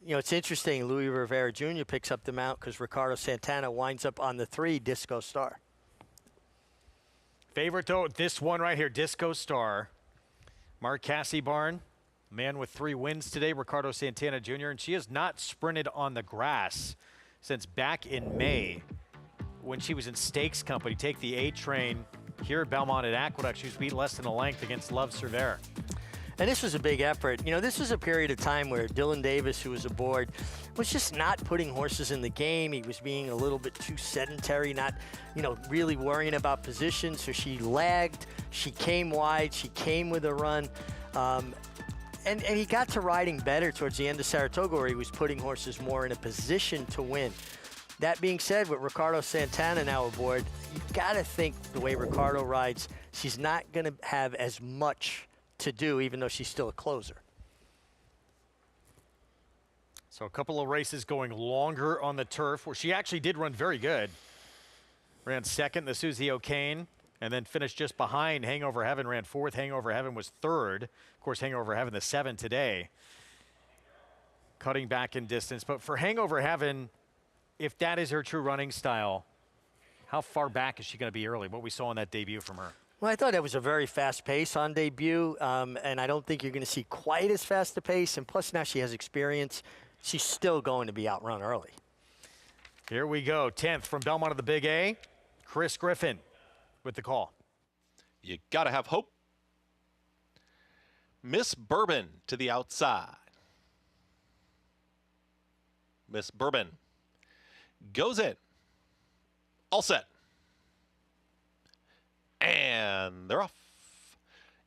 know, it's interesting. Luis Rivera Jr. picks up the mount because Ricardo Santana winds up on the 3, Disco Star. Favorite, though, this one right here, Disco Star. Mark Cassibarn, man with 3 wins today, Ricardo Santana Jr., and she has not sprinted on the grass since back in May when she was in Stakes Company. Take the A train here at Belmont at Aqueduct. She was beat less than a length against Love Cervera. And this was a big effort. You know, this was a period of time where Dylan Davis, who was aboard, was just not putting horses in the game. He was being a little bit too sedentary, not, you know, really worrying about position. So she lagged, she came wide, she came with a run. And he got to riding better towards the end of Saratoga, where he was putting horses more in a position to win. That being said, with Ricardo Santana now aboard, you got to think the way Ricardo rides, she's not going to have as much to do, even though she's still a closer. So a couple of races going longer on the turf, where she actually did run very good. Ran second, the Susie O'Kane, and then finished just behind Hangover Heaven, ran 4th. Hangover Heaven was 3rd. Of course, Hangover Heaven, the 7 today. Cutting back in distance. But for Hangover Heaven, if that is her true running style, how far back is she going to be early? What we saw in that debut from her. Well, I thought it was a very fast pace on debut, and I don't think you're going to see quite as fast a pace. And plus, now she has experience. She's still going to be outrun early. Here we go. 10th from Belmont of the Big A. Chris Griffin with the call. You got to have hope. Miss Bourbon to the outside. Miss Bourbon goes in. All set. And they're off.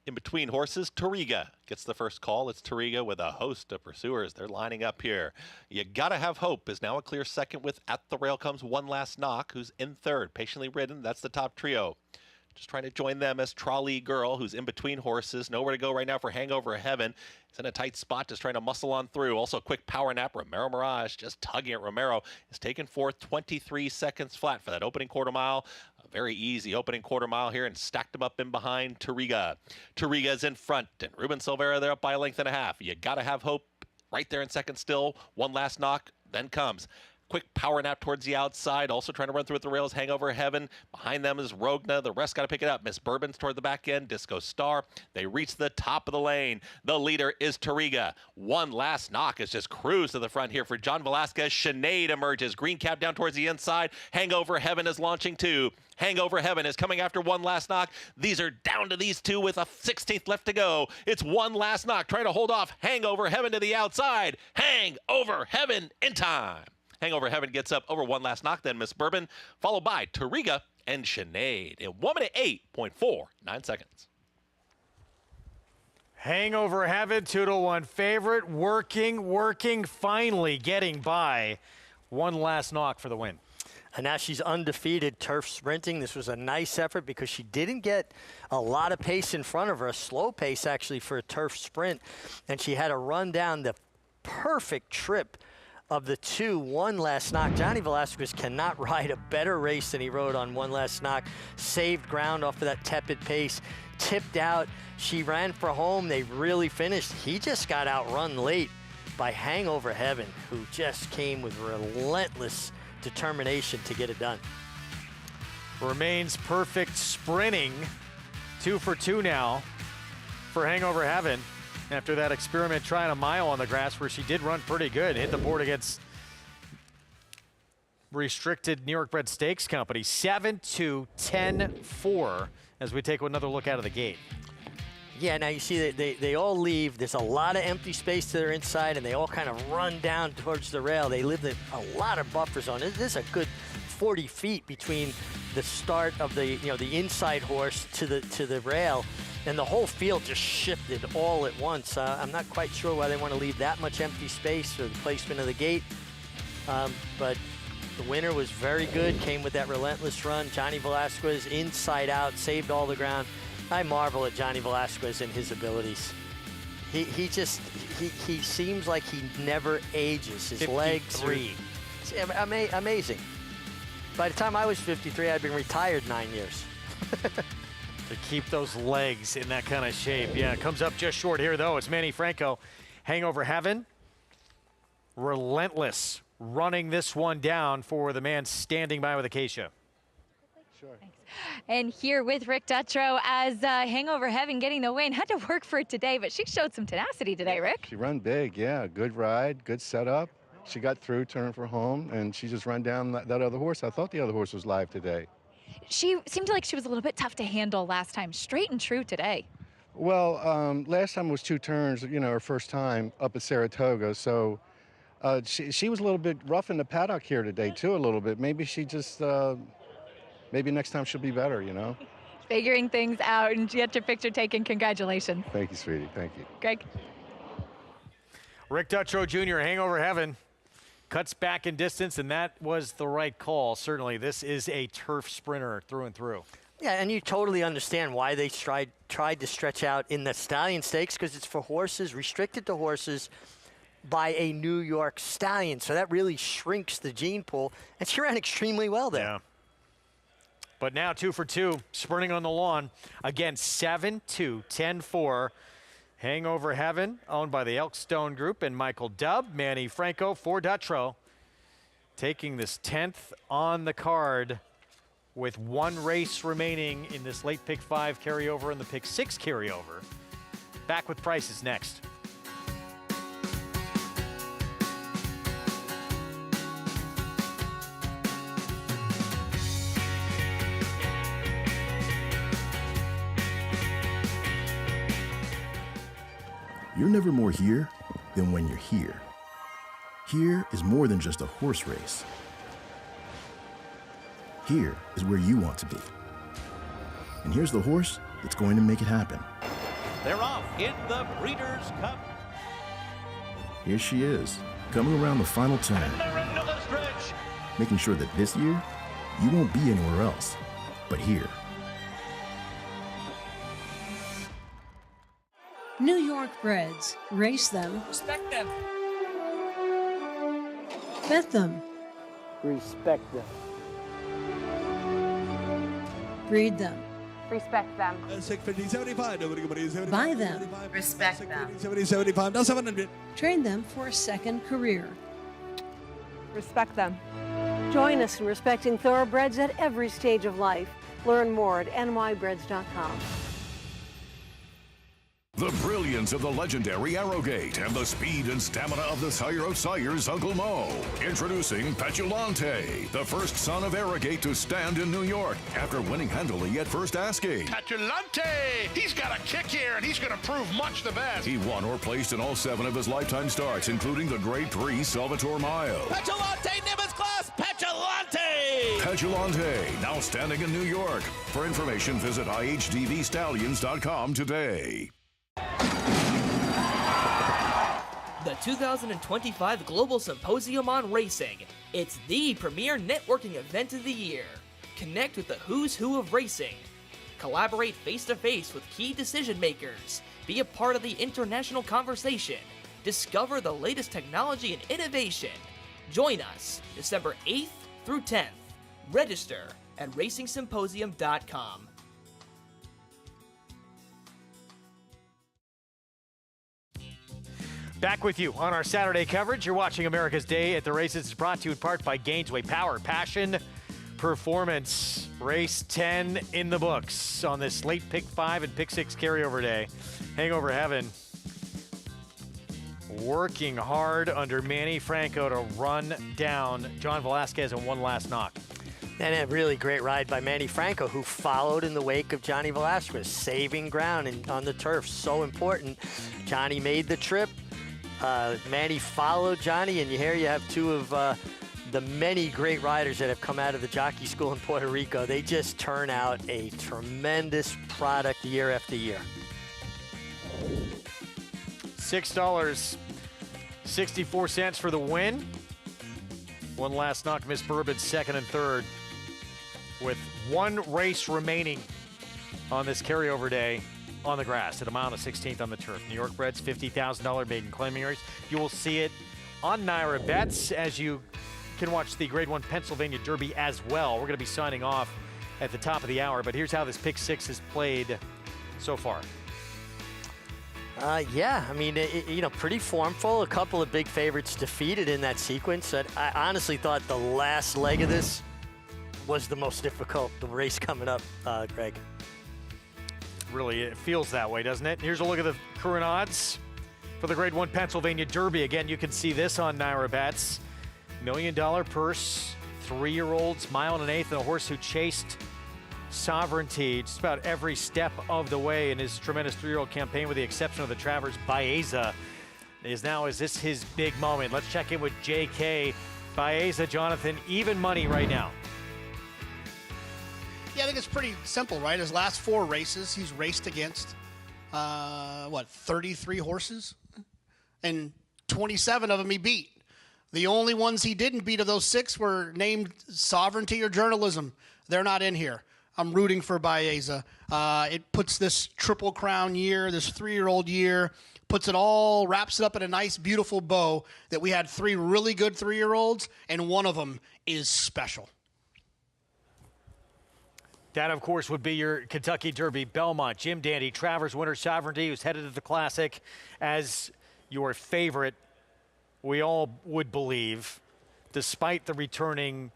In between horses, Toriga gets the first call. It's Toriga with a host of pursuers. They're lining up here. You Gotta Have Hope is now a clear second with At the Rail Comes One Last Knock, who's in third. Patiently Ridden, that's the top trio. Just trying to join them as Trolley Girl, who's in between horses. Nowhere to go right now for Hangover Heaven. It's in a tight spot, just trying to muscle on through. Also, quick power nap. Romero Mirage just tugging at Romero. Is taken fourth, 23 seconds flat for that opening quarter mile. A very easy opening quarter mile here, and stacked them up in behind Toriga. Toriga's in front, and Ruben Silvera, they're up by a length and a half. You Gotta Have Hope right there in second still. One last knock, then comes. Quick power nap towards the outside, also trying to run through at the rails. Hangover Heaven. Behind them is Rogna. The rest got to pick it up. Miss Bourbon's toward the back end. Disco Star. They reach the top of the lane. The leader is Toriga. One last knock is just cruise to the front here for John Velasquez. Sinead emerges. Green cap down towards the inside. Hangover Heaven is launching too. Hangover Heaven is coming after one last knock. These are down to these two with a 16th left to go. It's one last knock. Trying to hold off Hangover Heaven to the outside. Hangover Heaven in time. Hangover Heaven gets up over one last knock, then Miss Bourbon, followed by Toriga and Sinead in 1 minute 8.49 seconds. Hangover Heaven, 2-1 favorite, working, finally getting by. One last knock for the win. And now she's undefeated turf sprinting. This was a nice effort because she didn't get a lot of pace in front of her, a slow pace actually for a turf sprint. And she had to run down the perfect trip of the two. One last knock. Johnny Velasquez cannot ride a better race than he rode on one last knock. Saved ground off of that tepid pace. Tipped out. She ran for home. They really finished. He just got outrun late by Hangover Heaven, who just came with relentless determination to get it done. Remains perfect sprinting. 2 for 2 now for Hangover Heaven. After that experiment trying a mile on the grass where she did run pretty good. Hit the board against restricted New York bred stakes company. 7-2-10-4 as we take another look out of the gate. Yeah, now you see that they all leave. There's a lot of empty space to their inside, and they all kind of run down towards the rail. They leave a lot of buffer zone. There's a good 40 feet between the start of the the inside horse to the rail. And the whole field just shifted all at once. I'm not quite sure why they want to leave that much empty space for the placement of the gate. But the winner was very good, came with that relentless run. Johnny Velasquez, inside out, saved all the ground. I marvel at Johnny Velasquez and his abilities. He seems like he never ages. His 53. legs are amazing. By the time I was 53, I'd been retired 9 years. To keep those legs in that kind of shape. Yeah, it comes up just short here, though. It's Manny Franco. Hangover Heaven. Relentless running this one down for the man standing by with Acacia. Sure. And here with Rick Dutrow as Hangover Heaven getting the win. Had to work for it today, but she showed some tenacity today, Rick. She run big, yeah. Good ride, good setup. She got through, turned for home, and she just ran down that other horse. I thought the other horse was live today. She seemed like she was a little bit tough to handle last time. Straight and true today. Well, last time was 2 turns, her first time up at Saratoga. So she was a little bit rough in the paddock here today, too, a little bit. Maybe she just, maybe next time she'll be better, Figuring things out, and she had your picture taken. Congratulations. Thank you, sweetie. Thank you. Greg. Rick Dutrow Jr., Hangover Heaven. Cuts back in distance, and that was the right call. Certainly, this is a turf sprinter through and through. Yeah, and you totally understand why they tried to stretch out in the Stallion Stakes, because it's for horses, restricted to horses by a New York Stallion. So that really shrinks the gene pool, and she ran extremely well there. Yeah. But now 2 for 2, sprinting on the lawn. Again, 7-2-10-4. Hangover Heaven, owned by the Elkstone Group and Michael Dubb. Manny Franco for Dutrow, taking this 10th on the card with 1 race remaining in this late pick 5 carryover and the pick 6 carryover. Back with prices next. You're never more here than when you're here. Here is more than just a horse race. Here is where you want to be. And here's the horse that's going to make it happen. They're off in the Breeders' Cup. Here she is, coming around the final turn. They're into the stretch. Making sure that this year, you won't be anywhere else, but here. New York breds. Race them. Respect them. Bet them. Respect them. Breed them. Respect them. 650-75. Buy them. Respect them. 70-75. Now 700. Train them for a second career. Respect them. Join us in respecting thoroughbreds at every stage of life. Learn more at nybreds.com. The brilliance of the legendary Arrowgate and the speed and stamina of the sire of sires, Uncle Mo. Introducing Petulante, the first son of Arrowgate to stand in New York after winning handily at first asking. Petulante! He's got a kick here, and he's going to prove much the best. He won or placed in all 7 of his lifetime starts, including the Grade 3 Salvatore Mile. Petulante, Nimbus class, Petulante! Petulante, now standing in New York. For information, visit IHDVStallions.com today. The 2025 Global Symposium on Racing. It's the premier networking event of the year. Connect with the who's who of racing. Collaborate face-to-face with key decision makers. Be a part of the international conversation. Discover the latest technology and innovation. Join us December 8th through 10th. Register at racingsymposium.com. Back with you on our Saturday coverage. You're watching America's Day at the Races. It's brought to you in part by Gainesway Power, Passion, Performance. Race 10 in the books on this late Pick 5 and Pick 6 carryover day. Hangover Heaven working hard under Manny Franco to run down John Velasquez in one last knock. And a really great ride by Manny Franco, who followed in the wake of Johnny Velasquez, saving ground on the turf. So important. Johnny made the trip. Manny followed Johnny, and here you have 2 of the many great riders that have come out of the jockey school in Puerto Rico. They just turn out a tremendous product year after year. $6.64 for the win. One last knock, Miss Bourbon, 2nd and 3rd. With 1 race remaining on this carryover day on the grass at a mile and 16th on the turf. New York breds, $50,000 maiden claiming race. You will see it on Naira Bets, as you can watch the Grade 1 Pennsylvania Derby as well. We're going to be signing off at the top of the hour, but here's how this Pick 6 is played so far. Yeah, I mean, pretty formful. A couple of big favorites defeated in that sequence. I honestly thought the last leg of this was the most difficult, the race coming up, Greg. Really, it feels that way, doesn't it? Here's a look at the current odds for the Grade 1 Pennsylvania Derby. Again, you can see this on Naira Bets. $1 million purse, 3-year-olds, mile and 1/8, and a horse who chased Sovereignty just about every step of the way in his tremendous 3-year-old campaign, with the exception of the Travers Baeza. Is this his big moment? Let's check in with JK. Baeza, Jonathan, even money right now. Yeah, I think it's pretty simple, right? His last 4 races, he's raced against, 33 horses? And 27 of them he beat. The only ones he didn't beat of those 6 were named Sovereignty or Journalism. They're not in here. I'm rooting for Baeza. It puts this Triple Crown year, this 3-year-old year, wraps it up in a nice, beautiful bow that we had 3 really good 3-year-olds, and one of them is special. That, of course, would be your Kentucky Derby, Belmont, Jim Dandy, Travers Winter Sovereignty, who's headed to the Classic as your favorite, we all would believe, despite the returning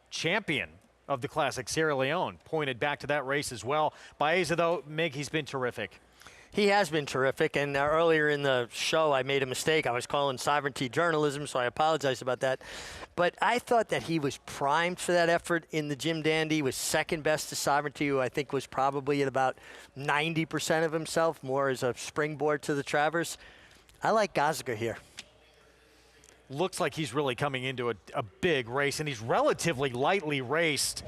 champion of the Classic, Sierra Leone, pointed back to that race as well. Baeza, though, Mig, he's been terrific. He has been terrific, and earlier in the show I made a mistake. I was calling Sovereignty Journalism, so I apologize about that. But I thought that he was primed for that effort in the Jim Dandy. Was second best to Sovereignty, who I think was probably at about 90% of himself, more as a springboard to the Travers. I like Gazga here. looks like he's really coming into a big race, and he's relatively lightly raced.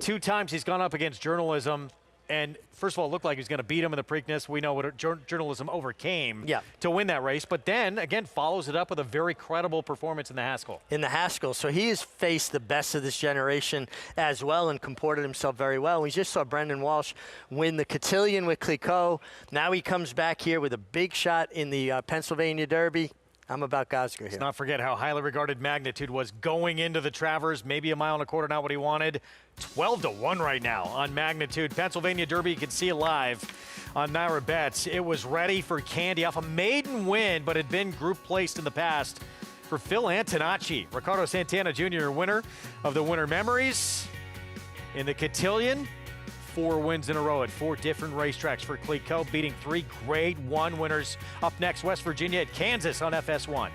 2 times he's gone up against Journalism, and first of all, it looked like he was going to beat him in the Preakness. We know what Journalism overcame to win that race, but then, again, follows it up with a very credible performance in the Haskell. So he has faced the best of this generation as well and comported himself very well. We just saw Brendan Walsh win the Cotillion with Clicquot. Now he comes back here with a big shot in the Pennsylvania Derby. I'm about Gosger here. Let's not forget how highly regarded Magnitude was going into the Travers. Maybe a mile and a quarter, not what he wanted. 12-1 right now on Magnitude. Pennsylvania Derby, you can see it live on Naira Bets. It was ready for Candy off a maiden win, but had been group placed in the past for Phil Antonacci. Ricardo Santana Jr., winner of the Winter Memories in the Cotillion. 4 wins in a row at 4 different racetracks for Clicquot, beating 3 Grade 1 winners. Up next, West Virginia at Kansas on FS1.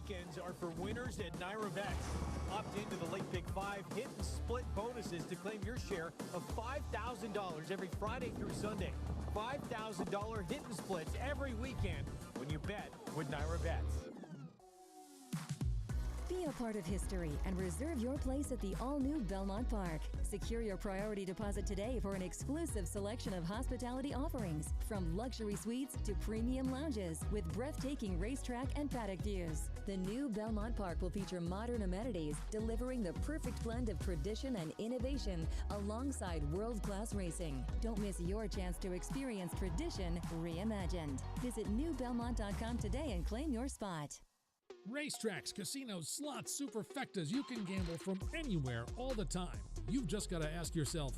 weekends are for winners at NYRA Bets. Opt into the Late Pick 5 hit and split bonuses to claim your share of $5,000 every Friday through Sunday. $5,000 hit and splits every weekend when you bet with NYRA Bets. Be a part of history and reserve your place at the all-new Belmont Park. Secure your priority deposit today for an exclusive selection of hospitality offerings, from luxury suites to premium lounges with breathtaking racetrack and paddock views. The new Belmont Park will feature modern amenities, delivering the perfect blend of tradition and innovation alongside world-class racing. Don't miss your chance to experience tradition reimagined. Visit newbelmont.com today and claim your spot. Racetracks, casinos, slots, superfectas, you can gamble from anywhere all the time. You've just got to ask yourself,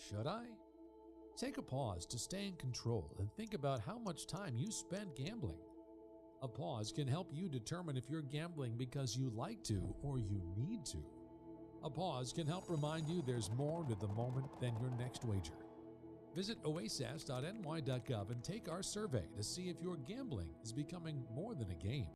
should I? Take a pause to stay in control and think about how much time you spend gambling. A pause can help you determine if you're gambling because you like to or you need to. A pause can help remind you there's more to the moment than your next wager. Visit oasis.ny.gov and take our survey to see if your gambling is becoming more than a game.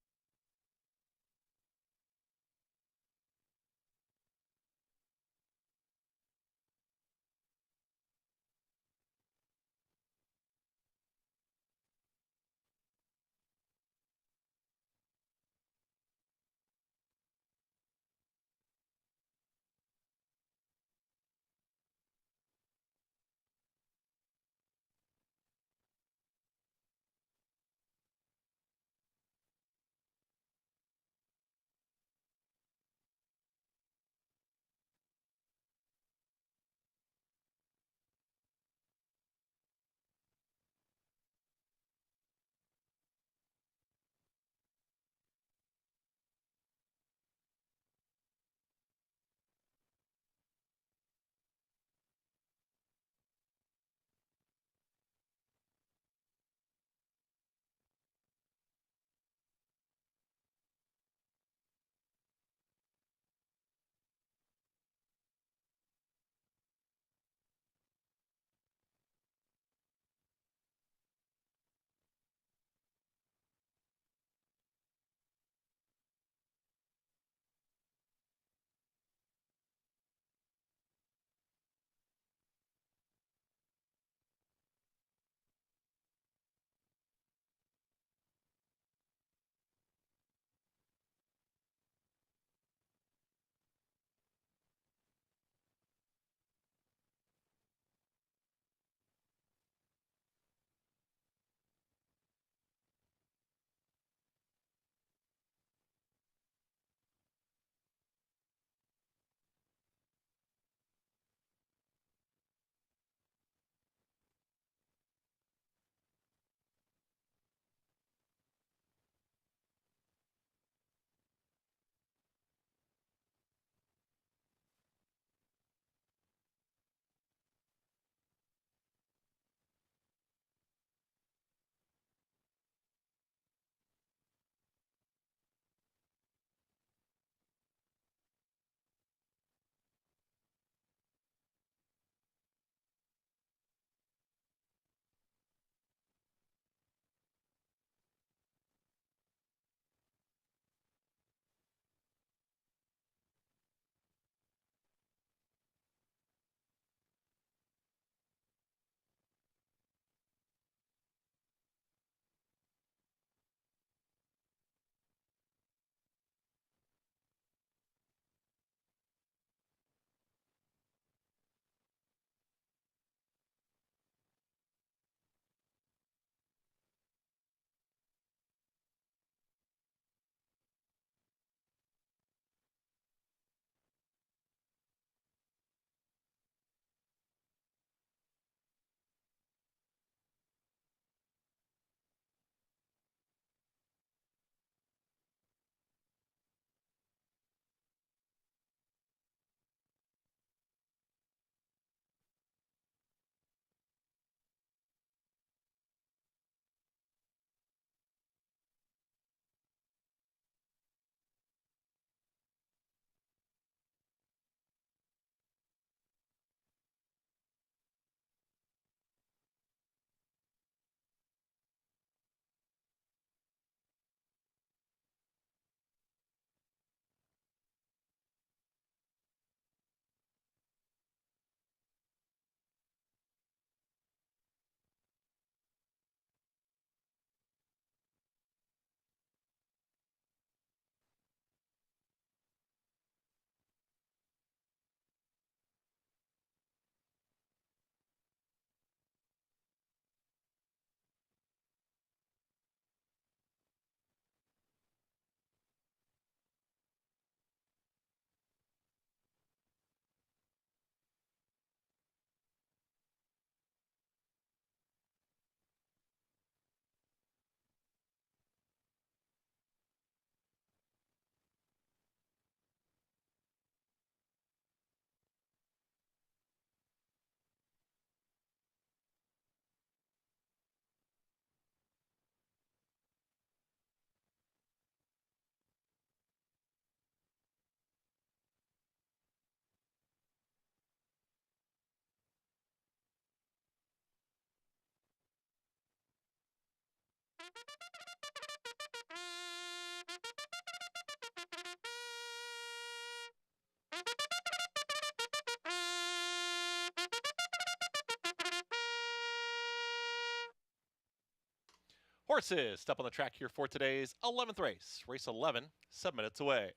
Horses, step on the track here for today's 11th race. Race 11, 7 minutes away.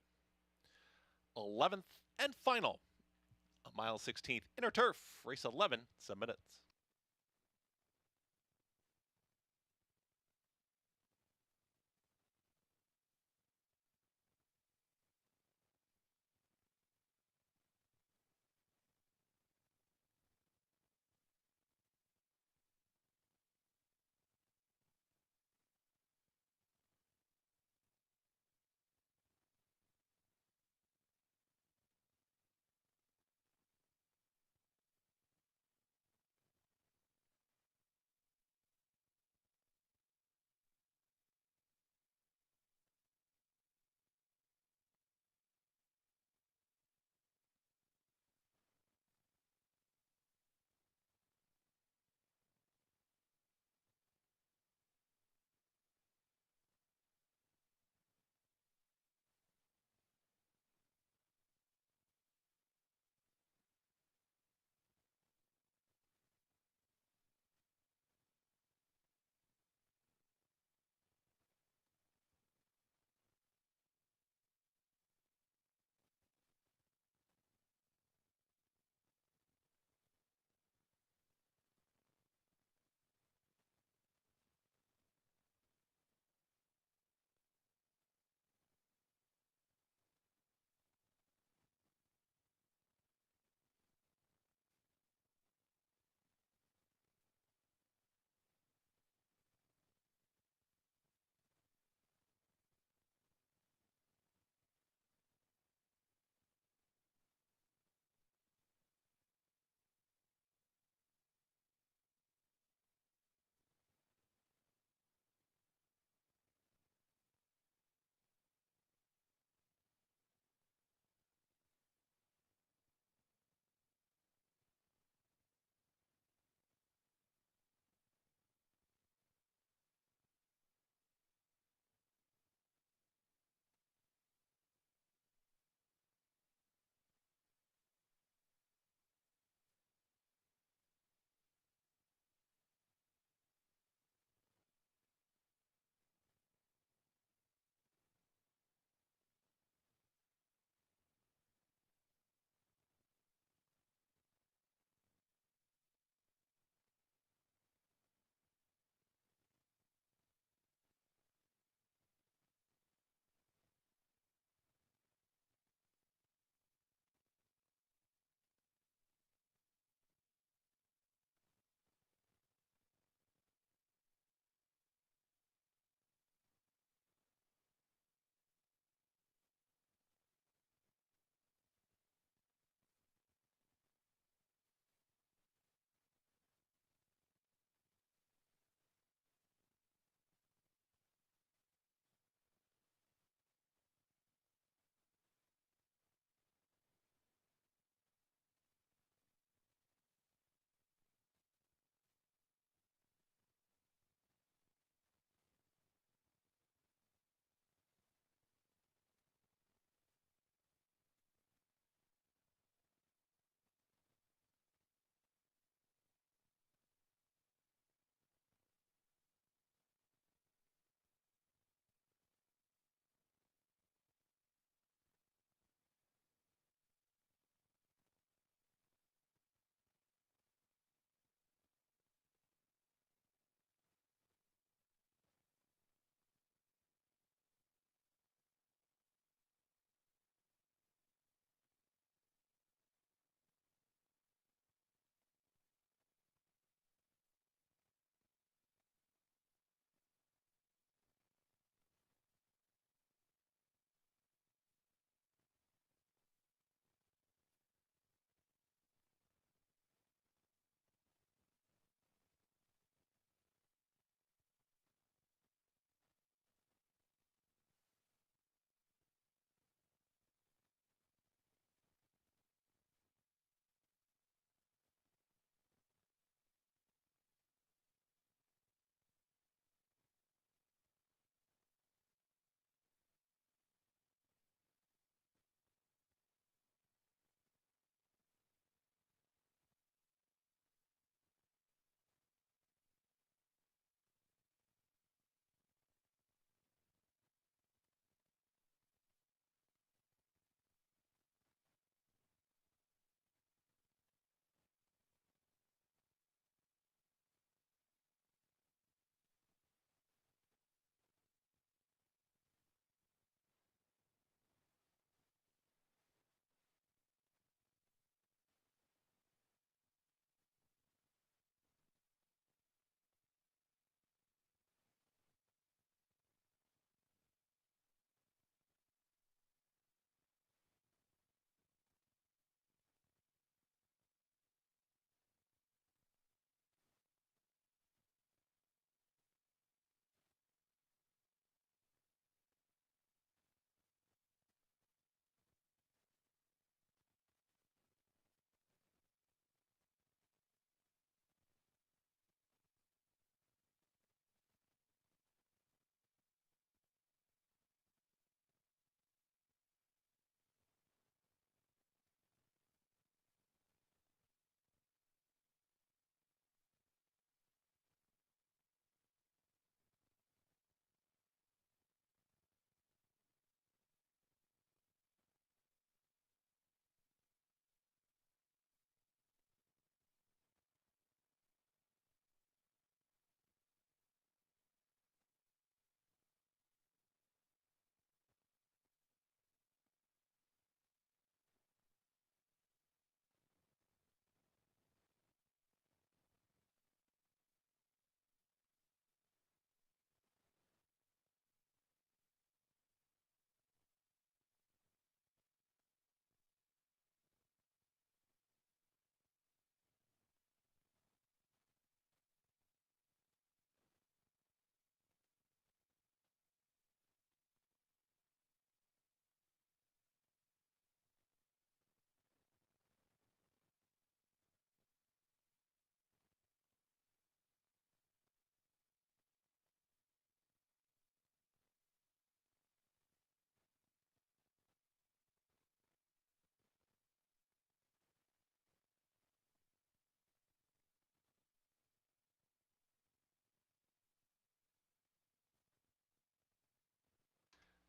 11th and final. A mile 16th inner turf. Race 11, 7 minutes.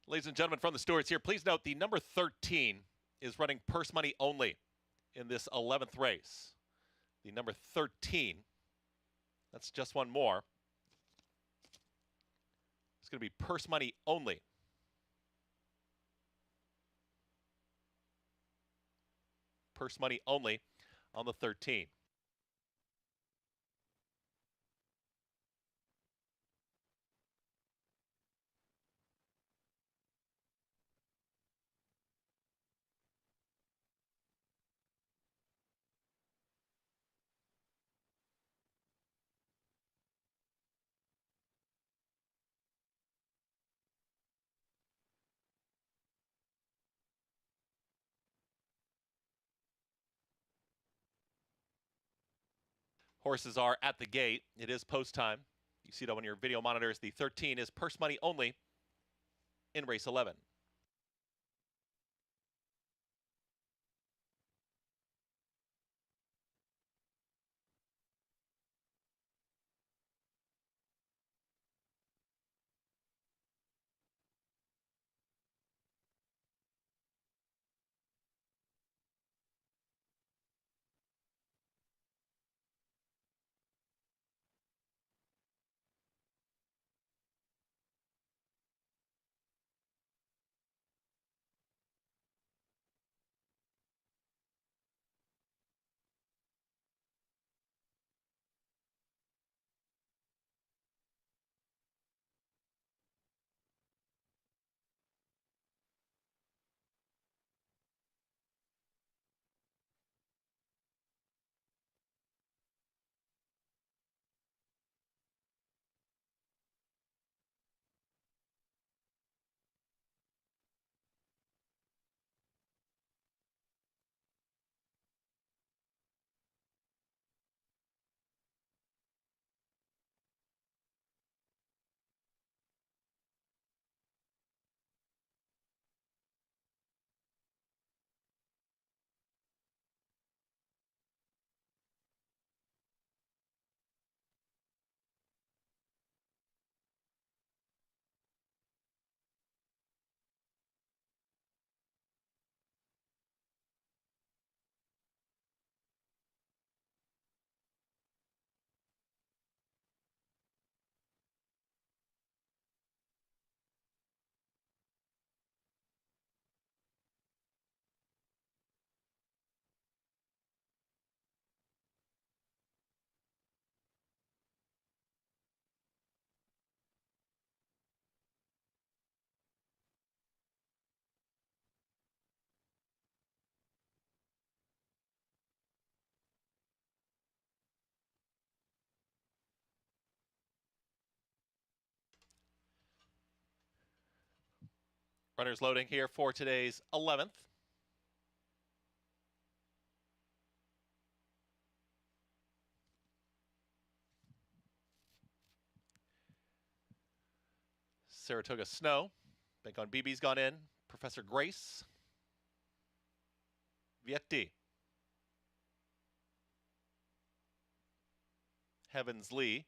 Ladies and gentlemen from the stewards here, please note the number 13 is running purse money only in this 11th race. The number 13, that's just one more. It's going to be purse money only. Purse money only on the 13. Horses are at the gate. It is post time. You see that on your video monitors. The 13 is purse money only in race 11. Runners loading here for today's 11th. Saratoga Snow. Bank on BB's gone in. Professor Grace. Vietti. Heavens Lee.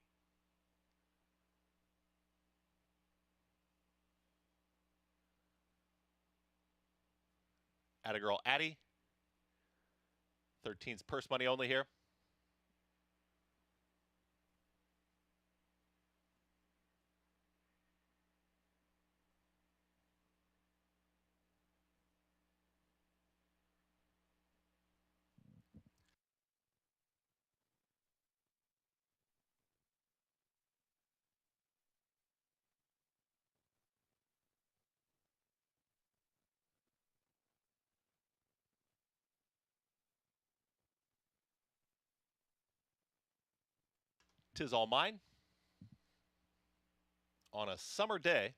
Attagirl Addy. 13's purse money only here. Tis all mine. On a summer day.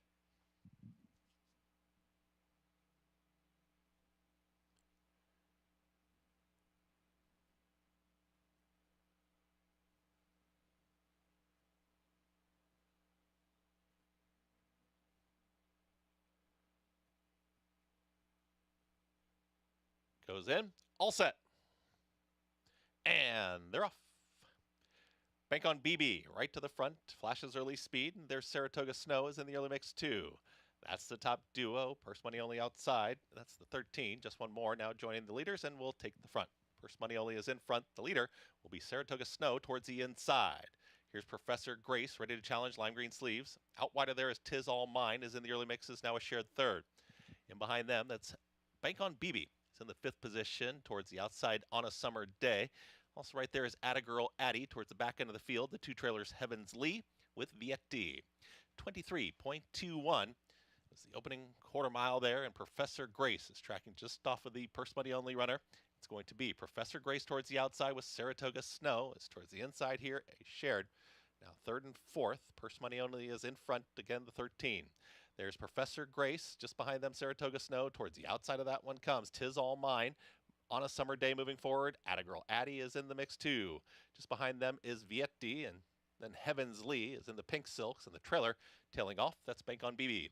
Goes in. All set. And they're off. Bank on BB, right to the front, flashes early speed, and there's Saratoga Snow is in the early mix too. That's the top duo. Purse money only outside. That's the 13. Just one more now joining the leaders, and we'll take the front. Purse money only is in front. The leader will be Saratoga Snow towards the inside. Here's Professor Grace ready to challenge lime green sleeves. Out wider there is Tis All Mine, is in the early mixes, now a shared third. In behind them, that's Bank on BB. It's in the 5th position towards the outside on a summer day. Also right there is Atta Addie towards the back end of the field. The two trailers Heavens Lee with Vietti. 23.21 was the opening quarter mile there, and Professor Grace is tracking just off of the purse money only runner. It's going to be Professor Grace towards the outside with Saratoga Snow. It's towards the inside here, a shared. Now 3rd and 4th, purse money only is in front, again the 13. There's Professor Grace, just behind them Saratoga Snow. Towards the outside of that one comes Tis All Mine. On a summer day moving forward, Atta Addie is in the mix too. Just behind them is Vietti, and then Heavens Lee is in the pink silks, and the trailer tailing off, that's Bank on BB.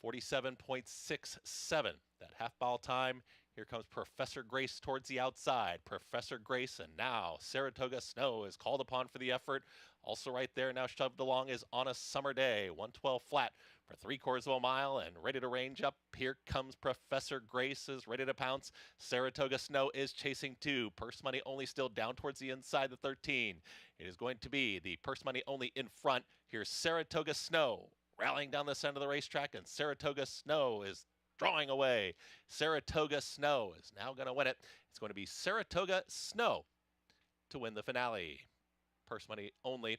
47.67, that half mile time. Here comes Professor Grace towards the outside. Professor Grace, and now Saratoga Snow is called upon for the effort. Also right there now shoved along is On a Summer Day. 112 flat for 3/4 of a mile and ready to range up. Here comes Professor Grace, is ready to pounce. Saratoga Snow is chasing too. Purse money only still down towards the inside, the 13. It is going to be the purse money only in front. Here's Saratoga Snow rallying down the center of the racetrack, and Saratoga Snow is drawing away. Saratoga Snow is now going to win it. It's going to be Saratoga Snow to win the finale. Purse money only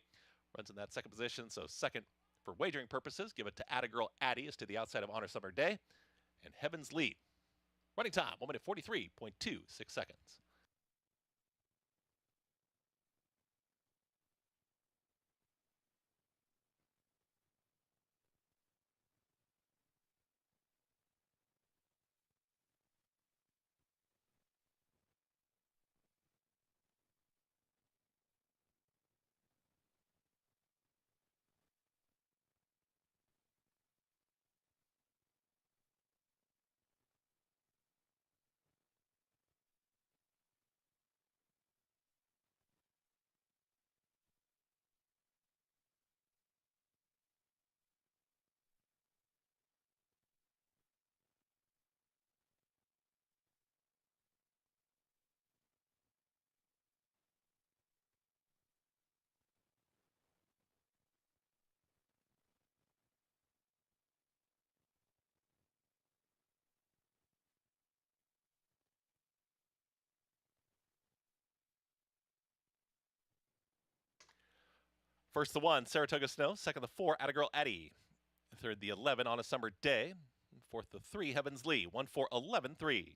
runs in that 2nd position, so 2nd for wagering purposes. Give it to Atta Addie is to the outside of Honor Summer Day, and Heavens Lead. Running time 1 minute 43.26 seconds. First the 1, Saratoga Snow. 2nd the 4, Atta Addie. 3rd the 11, On a Summer Day. 4th the 3, Heavens Lee. 1-4-11-3.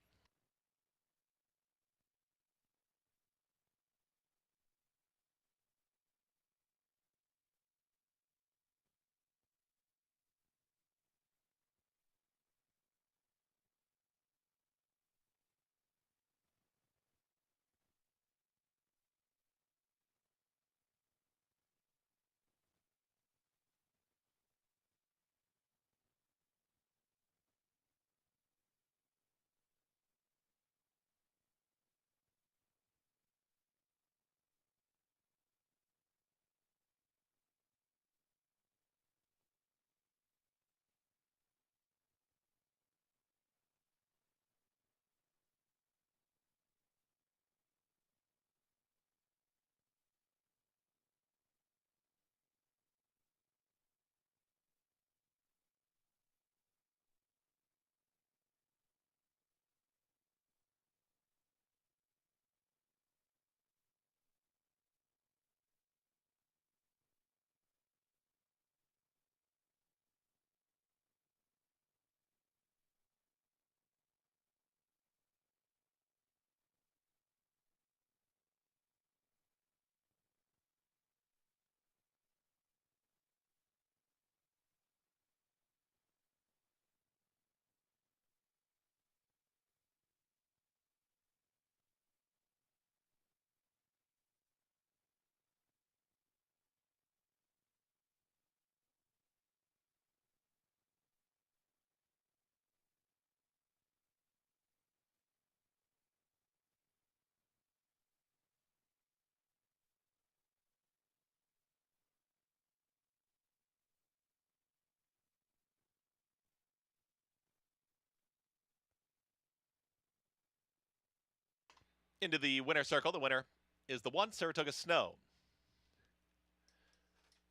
Into the winner's circle. The winner is the 1, Saratoga Snow.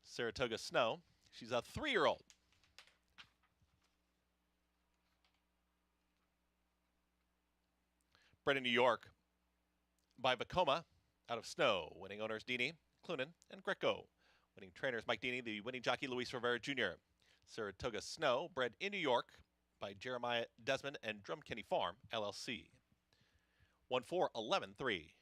Saratoga Snow. She's a 3-year-old. Bred in New York by Vacoma out of Snow. Winning owners Dini, Clunan, and Greco. Winning trainers Mike Dini, the winning jockey Luis Rivera Jr. Saratoga Snow, bred in New York by Jeremiah Desmond and Drum Kenny Farm, LLC. 1-4-11-3.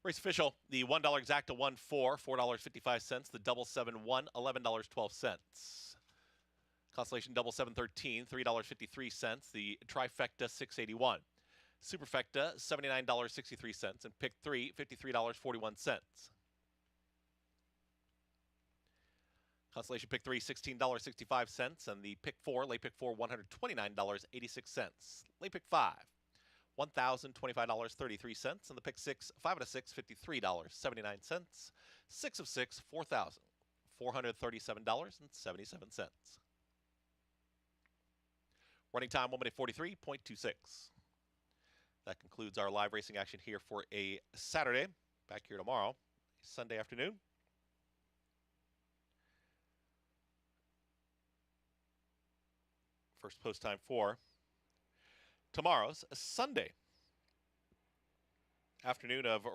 Race official, the $1 exacta 1-4, $4.55. The double 7-1, $11.12. Constellation double 7-13, $3.53. The trifecta 6.81. Superfecta $79.63, and pick 3, $53.41. Constellation pick 3, $16.65, and the pick 4, late pick 4, $129.86. Late pick 5, $1,025.33, and the pick 6, 5 out of 6, $53.79. 6 of 6, $4,437.77. Running time 1 minute 43.26. That concludes our live racing action here for a Saturday. Back here tomorrow, Sunday afternoon. First post time for tomorrow's Sunday afternoon of